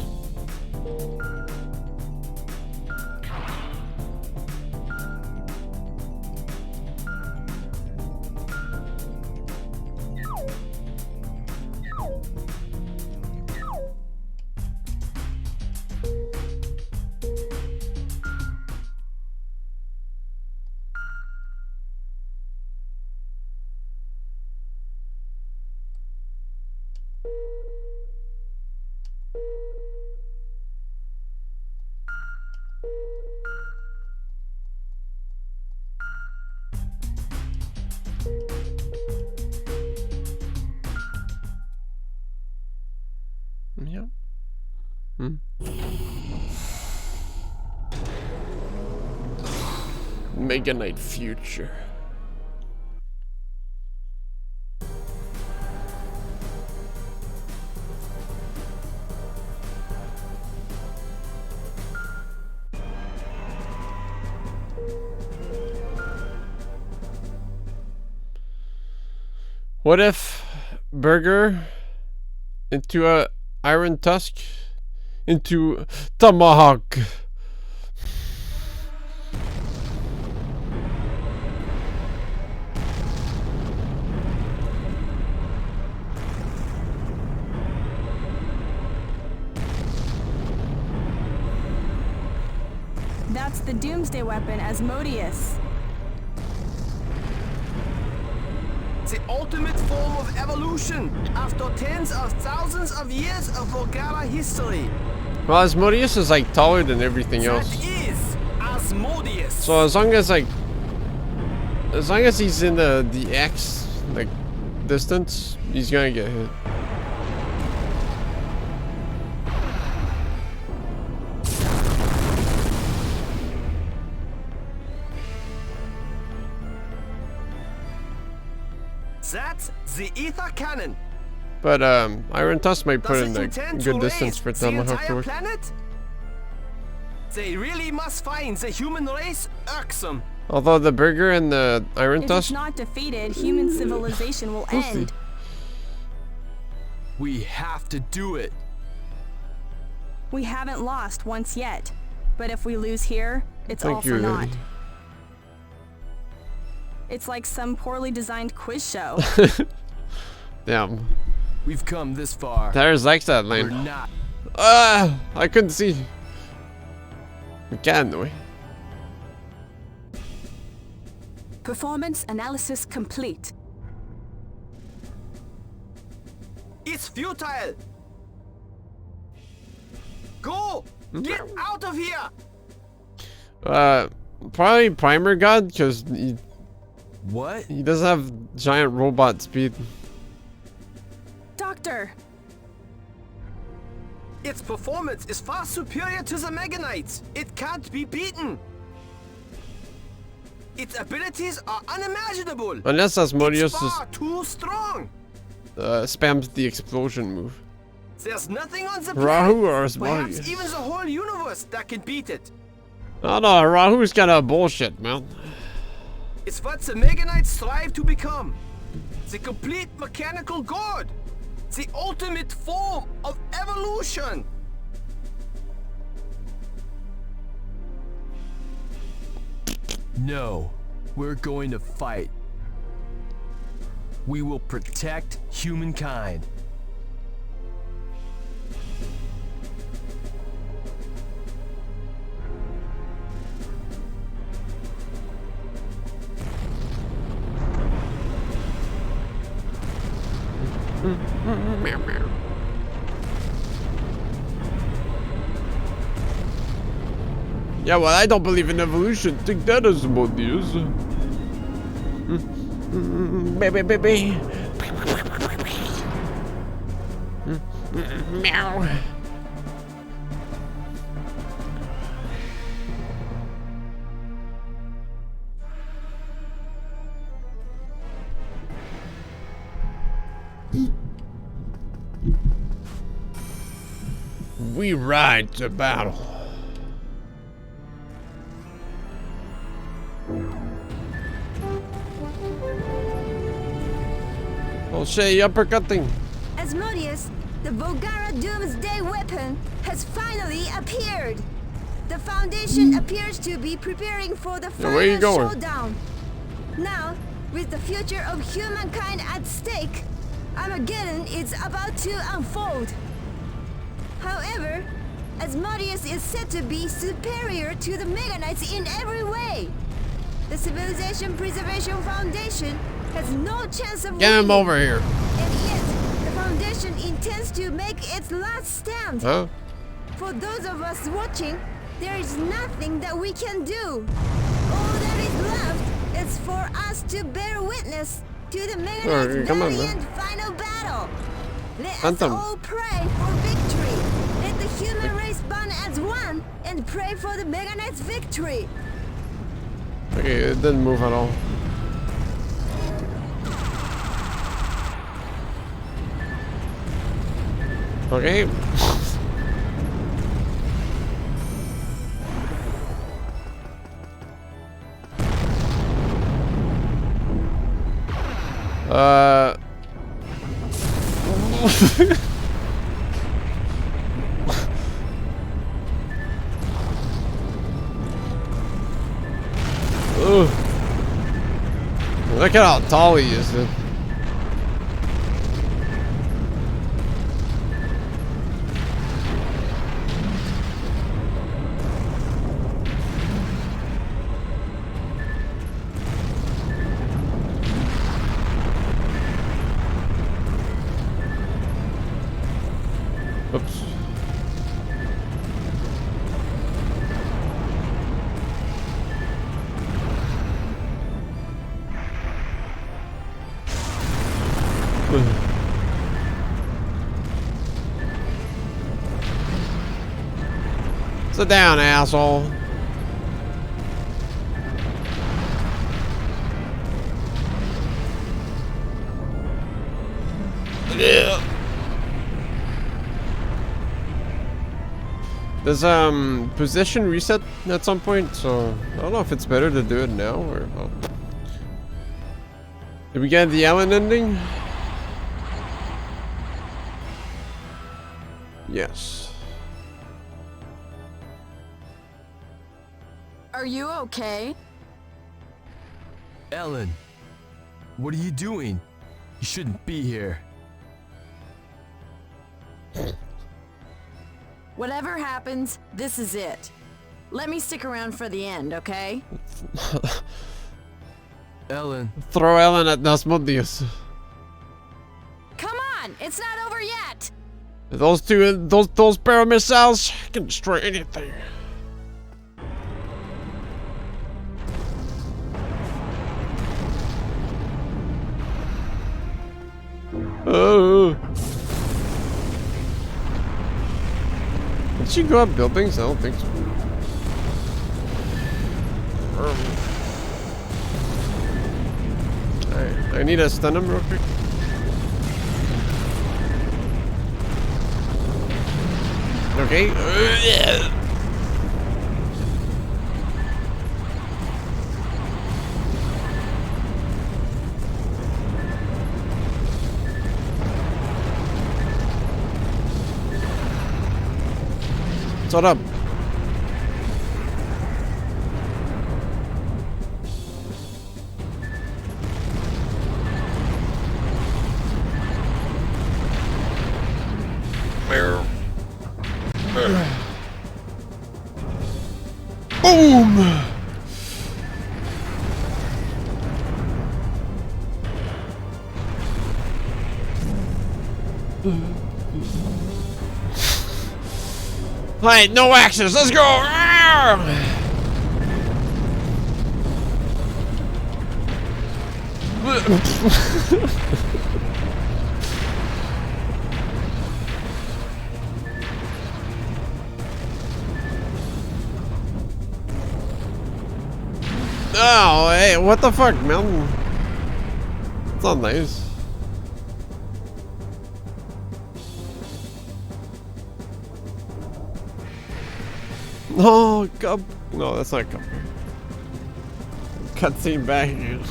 Mega Knight future. What if Burger into a Iron Tusk into Tomahawk? That's the Doomsday weapon, Asmodeus. The ultimate form of evolution after tens of thousands of years of Volgara history. Well, Asmodeus is like taller than everything else. That is Asmodeus. So as long as he's in the X like distance, he's gonna get hit. That's the ether cannon. But Iron Tusk might put Does in it a intend good to distance raise for the Tomahawk to entire work. planet? They really must find the human race irksome. Although the Burger and the Iron If Tusk, it's not defeated, human civilization will We'll see. end. We have to do it. We haven't lost once yet, but if we lose here, it's all Thank for you, naught. lady. It's like some poorly designed quiz show. Damn. We've come this far. There's like that We're lane. not. I couldn't see. We can, though. Performance analysis complete. It's futile. Go! Get out of here! Probably Primer God, because What? he doesn't have giant robot speed. Doctor! Its performance is far superior to the Mega Knights. It can't be beaten. Its abilities are unimaginable. Unless Asmodeus It's far too strong. spams the explosion move. There's nothing on the Rahu or planet, Asmodeus? perhaps even the whole universe, that can beat it. Oh no, Rahu's kind of bullshit, man. It's what the Mega Knights strive to become. The complete mechanical god. The ultimate form of evolution. No. We're going to fight. We will protect humankind. Meow, meow. Yeah, well, I don't believe in evolution. Take that as Asmodeus. Baby, baby. Meow. We ride to battle. Oh shit, uppercutting. Asmodeus, the Volgara Doomsday weapon, has finally appeared. The Foundation appears to be preparing for the Yeah, where you final going? showdown. Now, with the future of humankind at stake, Armageddon is about to unfold. However, Asmodeus is said to be superior to the Mega Knights in every way. The Civilization Preservation Foundation has no chance of Get him winning. over here. And yet, the Foundation intends to make its last stand. Huh? For those of us watching, there is nothing that we can do. All that is left is for us to bear witness to the Mega Alright, Knight's come on, valiant man. final battle. Let Anthem. us all pray for victory. Let the human race bond as one and pray for the Mega Knight's victory. Okay, it didn't move at all. Okay. Ugh. Look at how tall he is, dude. Oops. Sit down, asshole. Yeah. Does position reset at some point? So I don't know if it's better to do it now or. Oh. Did we get the Allen ending? Yes. Are you okay? Ellen, what are you doing? You shouldn't be here. Whatever happens, this is it. Let me stick around for the end, okay? Ellen. Throw Ellen at Nasmodius. Come on, it's not over yet. Those those barrel missiles can destroy anything. Oh. Did she go up buildings? I don't think so. I need to stun him real quick. Okay. Shut up. Boom! Alright, no actions, let's go! Oh, hey, what the fuck, man? It's not nice. No, cup. No, that's not cup. Cutscene back again.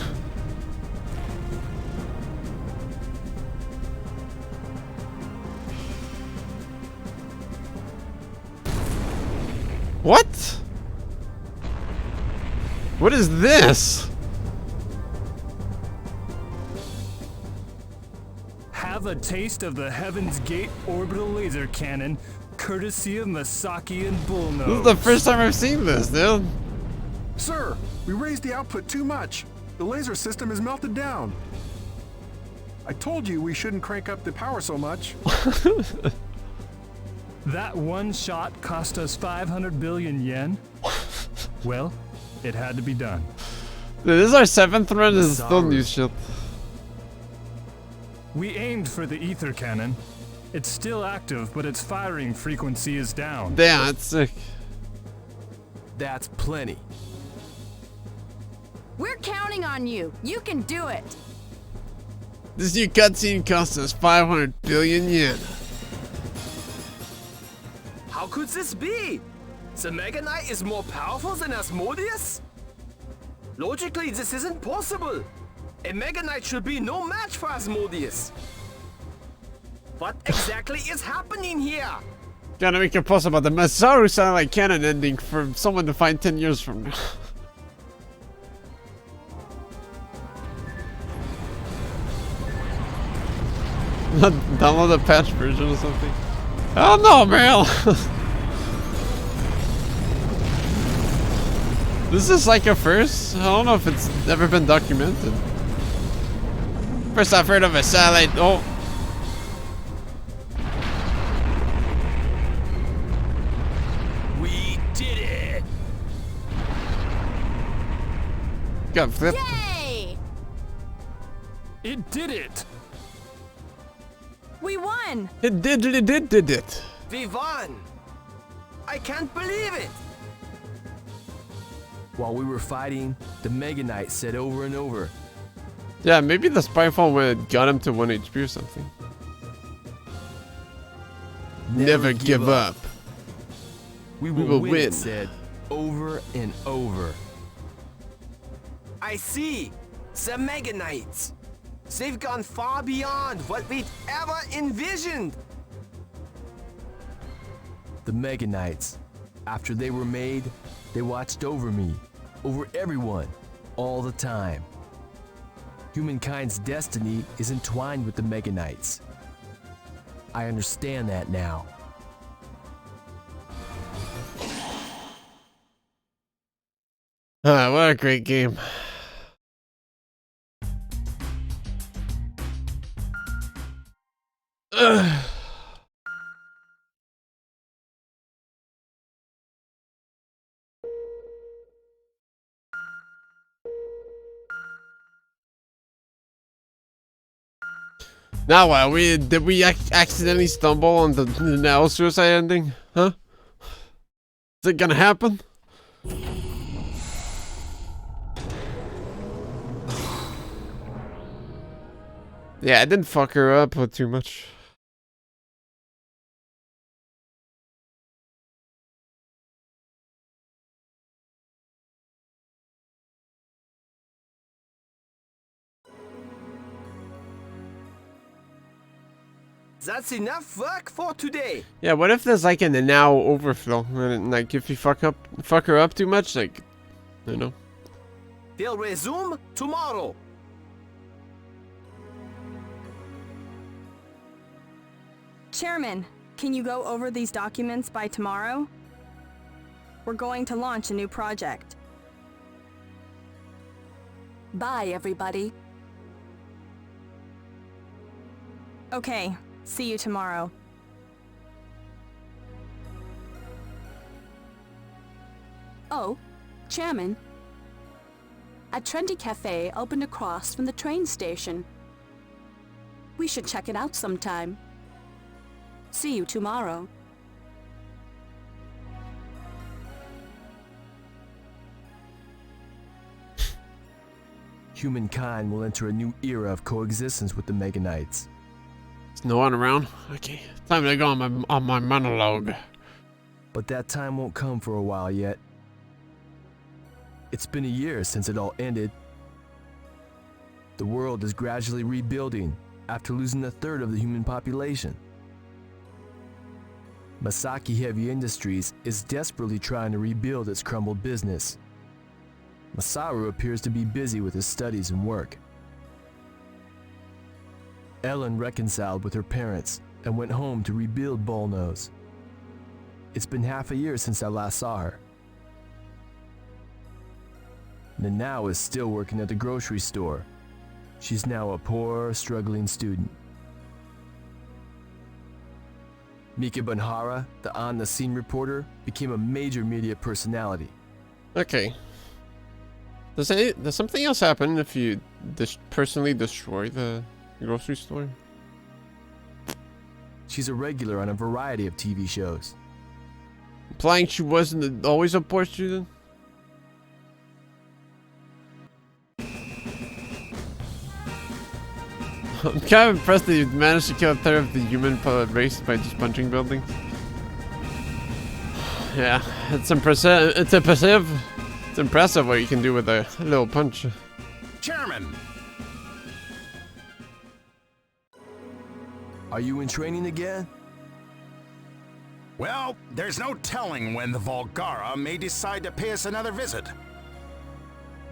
What? What is this? Have a taste of the Heaven's Gate orbital laser cannon, courtesy of Masaki and Bullnose. This is the first time I've seen this, dude. Sir, we raised the output too much. The laser system is melted down. I told you we shouldn't crank up the power so much. That one shot cost us 500 billion yen. Well, it had to be done. Dude, this is our 7th run and still new shit. We aimed for the ether cannon. It's still active, but its firing frequency is down. Damn, that's sick. That's plenty. We're counting on you. You can do it. This new cutscene cost us 500 billion yen. How could this be? The Mega Knight is more powerful than Asmodeus? Logically, this isn't possible. A Mega Knight should be no match for Asmodeus. What exactly is happening here? Gotta make it possible. The Masaru sound like canon ending for someone to find 10 years from now. Download a patch version or something. Oh no, man! This is like a first. I don't know if it's ever been documented. First I've heard of a satellite. Oh. We did it! Got flipped. Yay! It did it! We won! It did it. We won! I can't believe it! While we were fighting, the Mega Knight said over and over, Yeah, maybe the spy phone would got him to 1 HP or something. Never give up. We will win, it said over and over. I see! The Mega Knights! They've gone far beyond what we'd ever envisioned! The Mega Knights, after they were made, they watched over me, over everyone, all the time. Humankind's destiny is entwined with the Mega Knights. I understand that now. What a great game. Ugh. Now what? Did we accidentally stumble on the now suicide ending? Huh? Is it gonna happen? Yeah, I didn't fuck her up too much. That's enough work for today! Yeah, what if there's like an now overflow? And like if you fuck her up too much, like, you know. We'll resume tomorrow! Chairman, can you go over these documents by tomorrow? We're going to launch a new project. Bye, everybody. Okay, see you tomorrow. Oh, Chairman. A trendy cafe opened across from the train station. We should check it out sometime. See you tomorrow. Humankind will enter a new era of coexistence with the Mega Knights. There's no one around? Okay, time to go on my monologue. But that time won't come for a while yet. It's been a year since it all ended. The world is gradually rebuilding after losing a third of the human population. Masaki Heavy Industries is desperately trying to rebuild its crumbled business. Masaru appears to be busy with his studies and work. Ellen reconciled with her parents and went home to rebuild Bullnose. It's been half a year since I last saw her. Nanao is still working at the grocery store. She's now a poor, struggling student. Mika Bunhara, the on-the-scene reporter, became a major media personality. Okay. Does something else happen if you personally destroy the grocery store? She's a regular on a variety of TV shows. Implying she wasn't always a poor student? I'm kind of impressed that you managed to kill a third of the human race by just punching buildings. Yeah, it's impressive. It's impressive. It's impressive what you can do with a little punch. Chairman! Are you in training again? Well, there's no telling when the Volgara may decide to pay us another visit.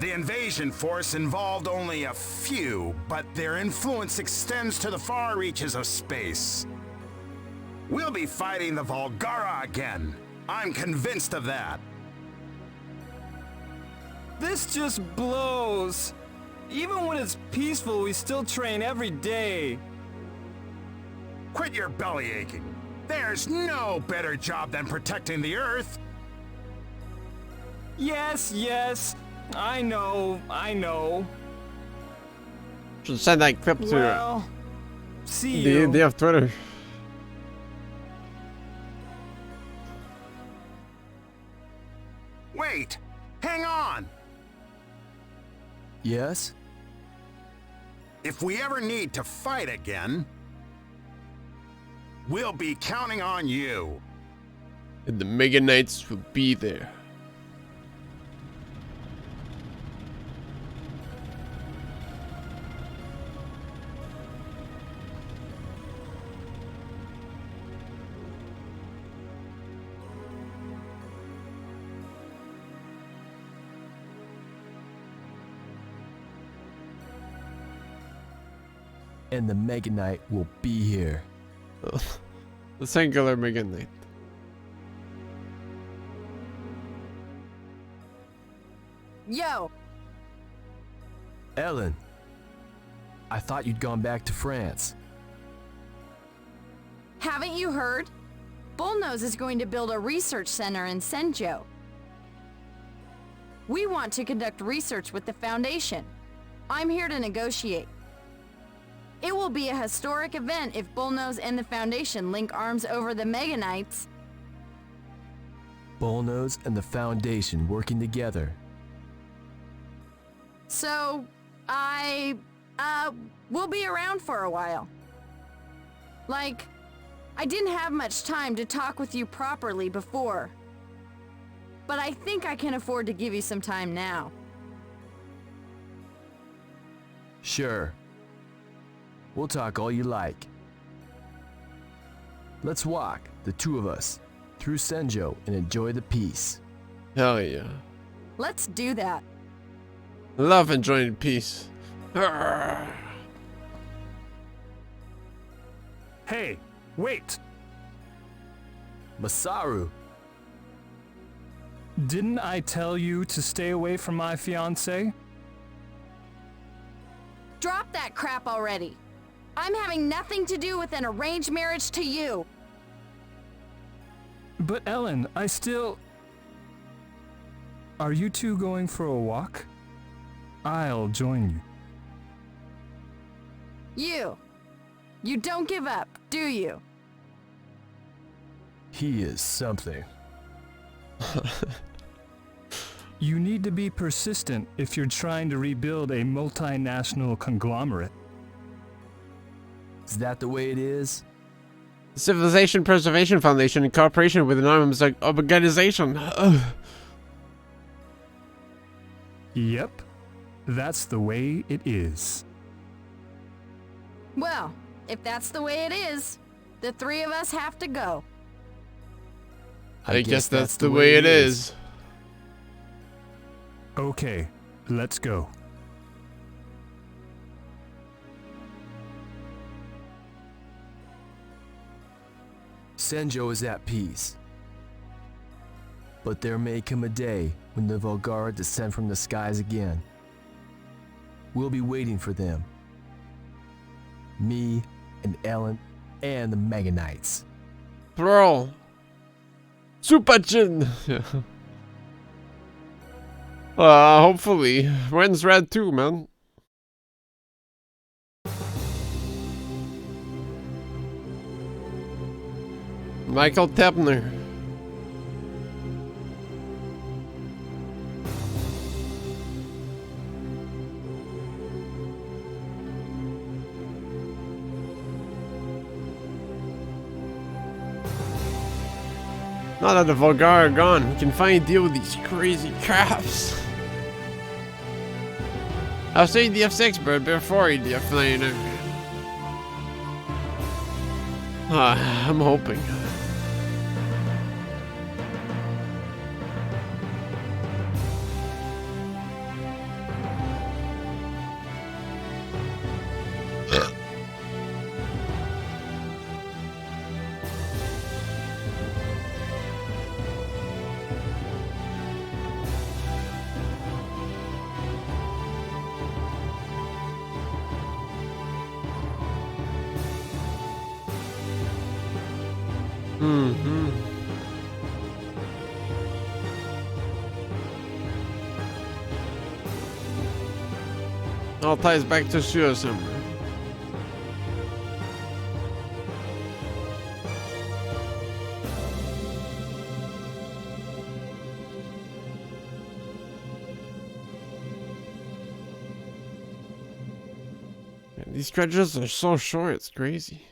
The invasion force involved only a few, but their influence extends to the far reaches of space. We'll be fighting the Volgara again. I'm convinced of that. This just blows. Even when it's peaceful, we still train every day. Quit your belly aching. There's no better job than protecting the Earth. Yes. I know. Should send that clip to Well, see you. they have Twitter. Wait! Hang on! Yes? If we ever need to fight again, we'll be counting on you. And the Mega Knights will be there. And the Mega Knight will be here. The singular Mega Knight. Yo! Ellen, I thought you'd gone back to France. Haven't you heard? Bullnose is going to build a research center in Senjo. We want to conduct research with the Foundation. I'm here to negotiate. It will be a historic event if Bullnose and the Foundation link arms over the Mega Knights. Bullnose and the Foundation working together. So, we'll be around for a while. Like, I didn't have much time to talk with you properly before. But I think I can afford to give you some time now. Sure. We'll talk all you like. Let's walk, the two of us, through Senjo and enjoy the peace. Hell yeah. Let's do that. Love enjoying peace. Hey, wait! Masaru! Didn't I tell you to stay away from my fiancé? Drop that crap already. I'm having nothing to do with an arranged marriage to you. But Ellen, I still... Are you two going for a walk? I'll join you. You don't give up, do you? He is something. You need to be persistent if you're trying to rebuild a multinational conglomerate. Is that the way it is? Civilization Preservation Foundation in cooperation with an arms organization. Yep, that's the way it is. Well, if that's the way it is, the three of us have to go. I guess that's the way it is. Okay, let's go. Senjo is at peace. But there may come a day when the Volgara descend from the skies again. We'll be waiting for them. Me and Ellen and the Mega Knights. Bro. Supachin! Hopefully. Ren's rad too, man. Michael Tepner. Now that the Volgar are gone, we can finally deal with these crazy crafts. I'll say DF6, but before he DF9. I'm hoping. All ties back to Shua somewhere. Man, these stretches are so short, it's crazy.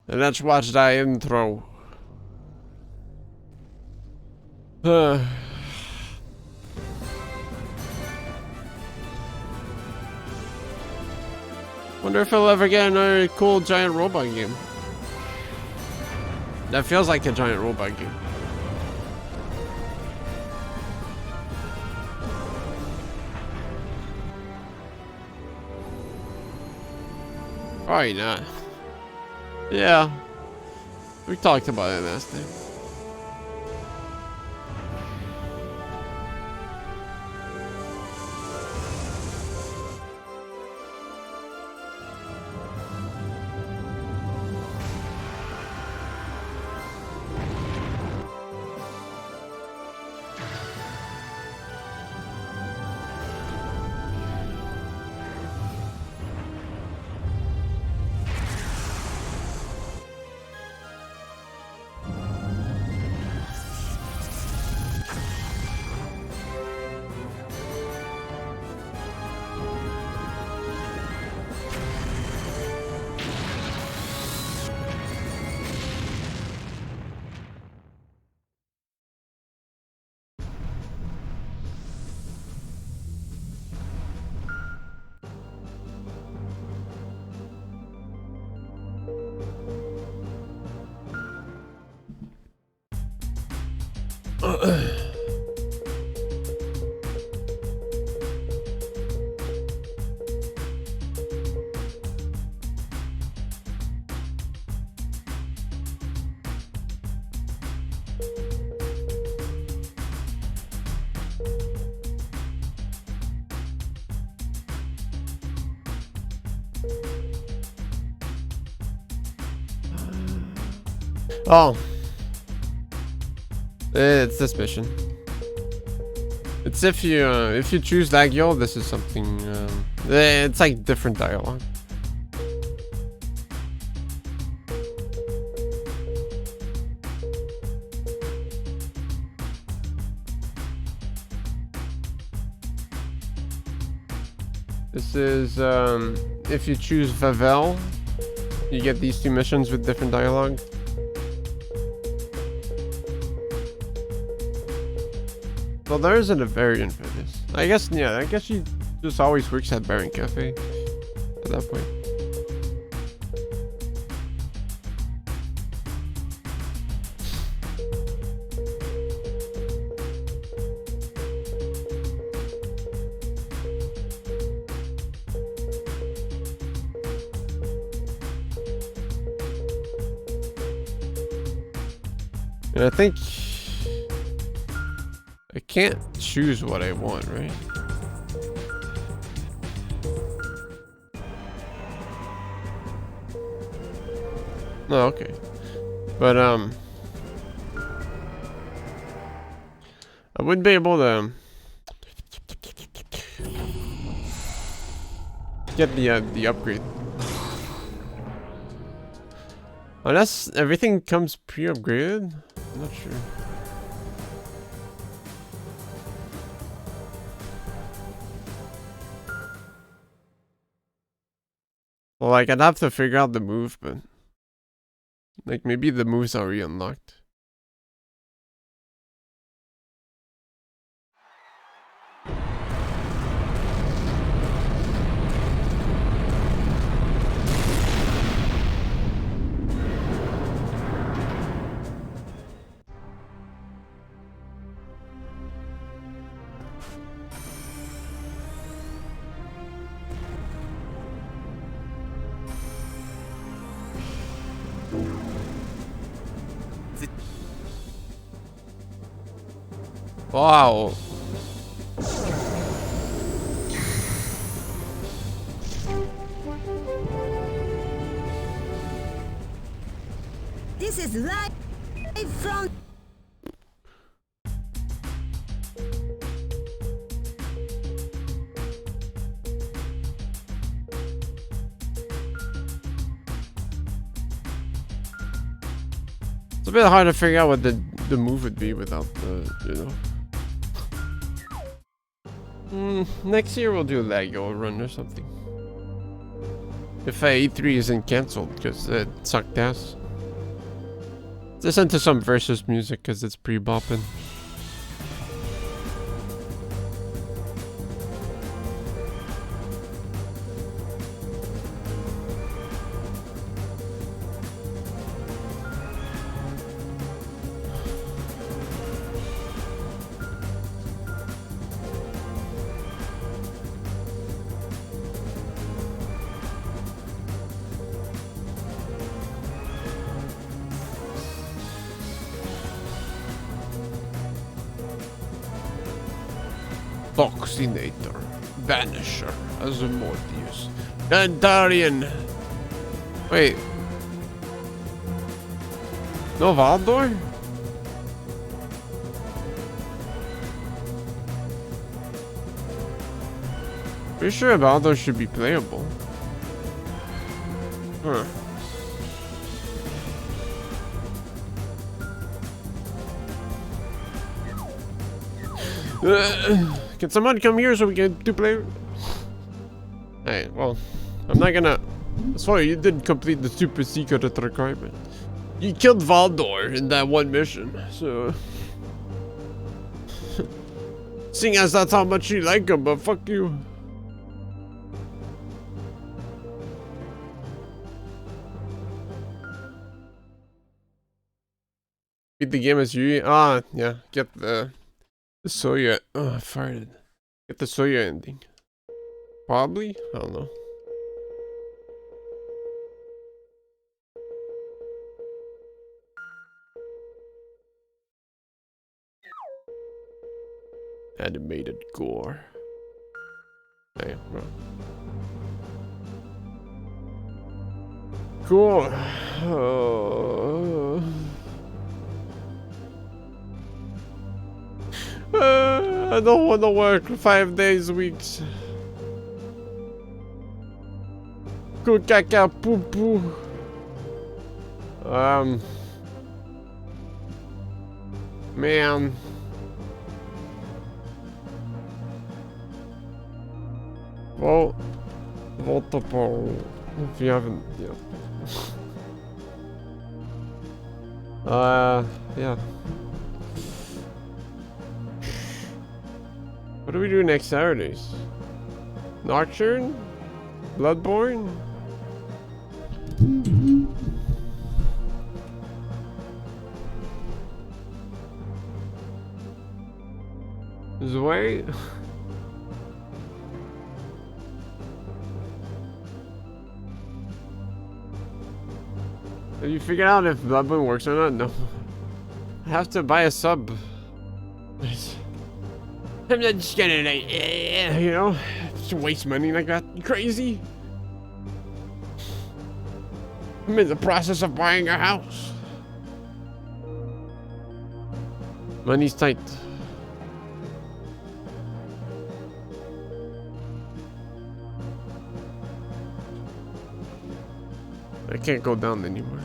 And let's watch that intro. Wonder if I'll ever get another cool giant robot game. That feels like a giant robot game. Probably not. Yeah, we talked about it last time. Oh. It's this mission. It's if you choose Lagyo, this is something it's like different dialogue. This is if you choose Vavel, you get these two missions with different dialogue. Well, there isn't a variant for this. I guess, yeah, I guess she just always works at Baron Cafe at that point. And I think I can't choose what I want, right? No, okay. But I wouldn't be able to get the upgrade. Unless everything comes pre-upgraded? I'm not sure. Well, like, I'd have to figure out the move, but... Like, maybe the move's already unlocked. Wow. This is live from... It's a bit hard to figure out what the move would be without the, you know. Next year we'll do a Lego run or something. If E3 isn't cancelled, because it sucked ass. Listen to some Versus music, because it's pre-bopping. Vaccinator, Vanisher, Asmodeus, Dantarian. Wait. No Valdor? Pretty sure Valdor should be playable. Huh. Can someone come here so we can do play? Hey, well, I'm not gonna... Sorry, you did complete the super secret requirement. You killed Valdor in that one mission, so... Seeing as that's how much you like him, but fuck you. Beat the game as you... Ah, yeah, get the Soya... Oh, I farted. Get the Soya ending. Probably? I don't know. Animated gore. Hey, well. Cool. I don't want to work 5 days weeks. Go caca poo poo. Man. Well, multiple. If you haven't, yeah. Yeah. What do we do next Saturdays? Nocturne? Bloodborne? Zwei? Have you figured out if Bloodborne works or not? No. I have to buy a sub. I'm not just gonna, like, you know, just waste money like that. You crazy? I'm in the process of buying a house. Money's tight. I can't go down anymore.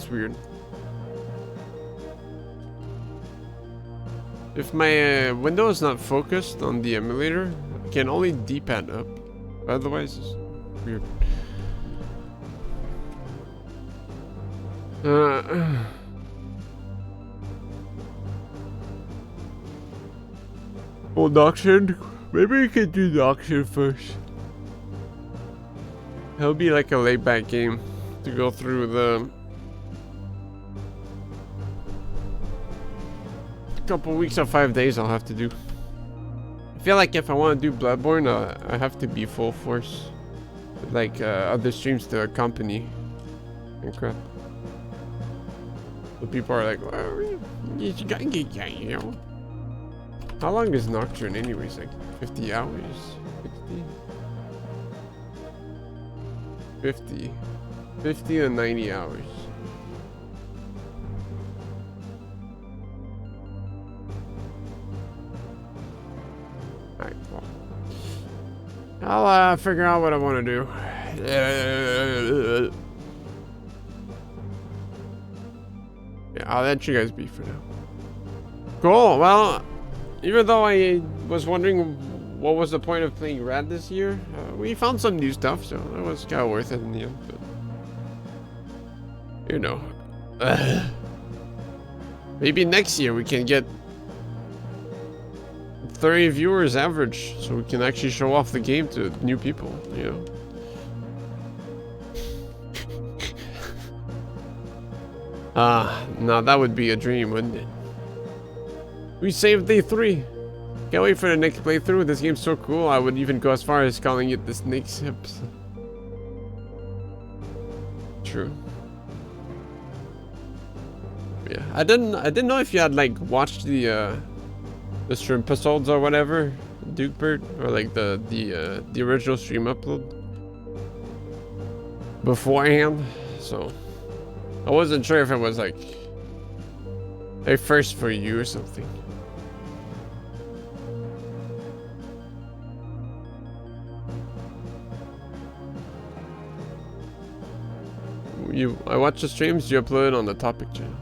That's weird. If my window is not focused on the emulator, I can only D-pad up. Otherwise, it's weird. Oh, Doctrine? Maybe we could do Doctrine first. That'll be like a laid-back game to go through the couple weeks or 5 days I'll have to do. I feel like if I want to do Bloodborne, I have to be full force. Like other streams to accompany and crap. The people are like, well, you gotta get, you know. How long is Nocturne anyways? Like 50 hours? 50? 50 to 90 hours. Alright, well. I'll figure out what I want to do. Yeah, I'll let you guys be for now. Cool, well, even though I was wondering what was the point of playing Rad this year, we found some new stuff, so that was kind of worth it in the end, but... You know. Maybe next year we can get 30 viewers average, so we can actually show off the game to new people, you know. No, that would be a dream, wouldn't it? We saved day 3. Can't wait for the next playthrough. This game's so cool, I would even go as far as calling it the Snake's Hips. True. Yeah, I didn't know if you had like watched the stream episodes or whatever, Dukebird, or like the original stream upload beforehand. So I wasn't sure if it was like a first for you or something. I watch the streams you upload on the topic channel.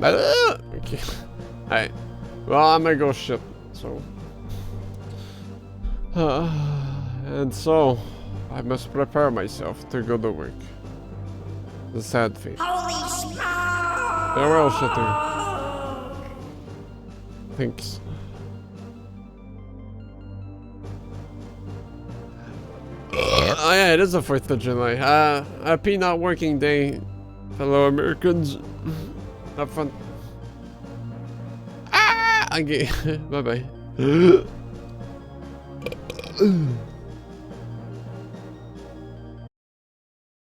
Okay. Alright. Well, I'm gonna go shit. So. And so, I must prepare myself to go to work. The sad fate. Holy smoke! Farewell, Shitter. Thanks. Oh yeah, it is the 4th of July. Happy not working day, fellow Americans. Have fun. Okay, bye bye.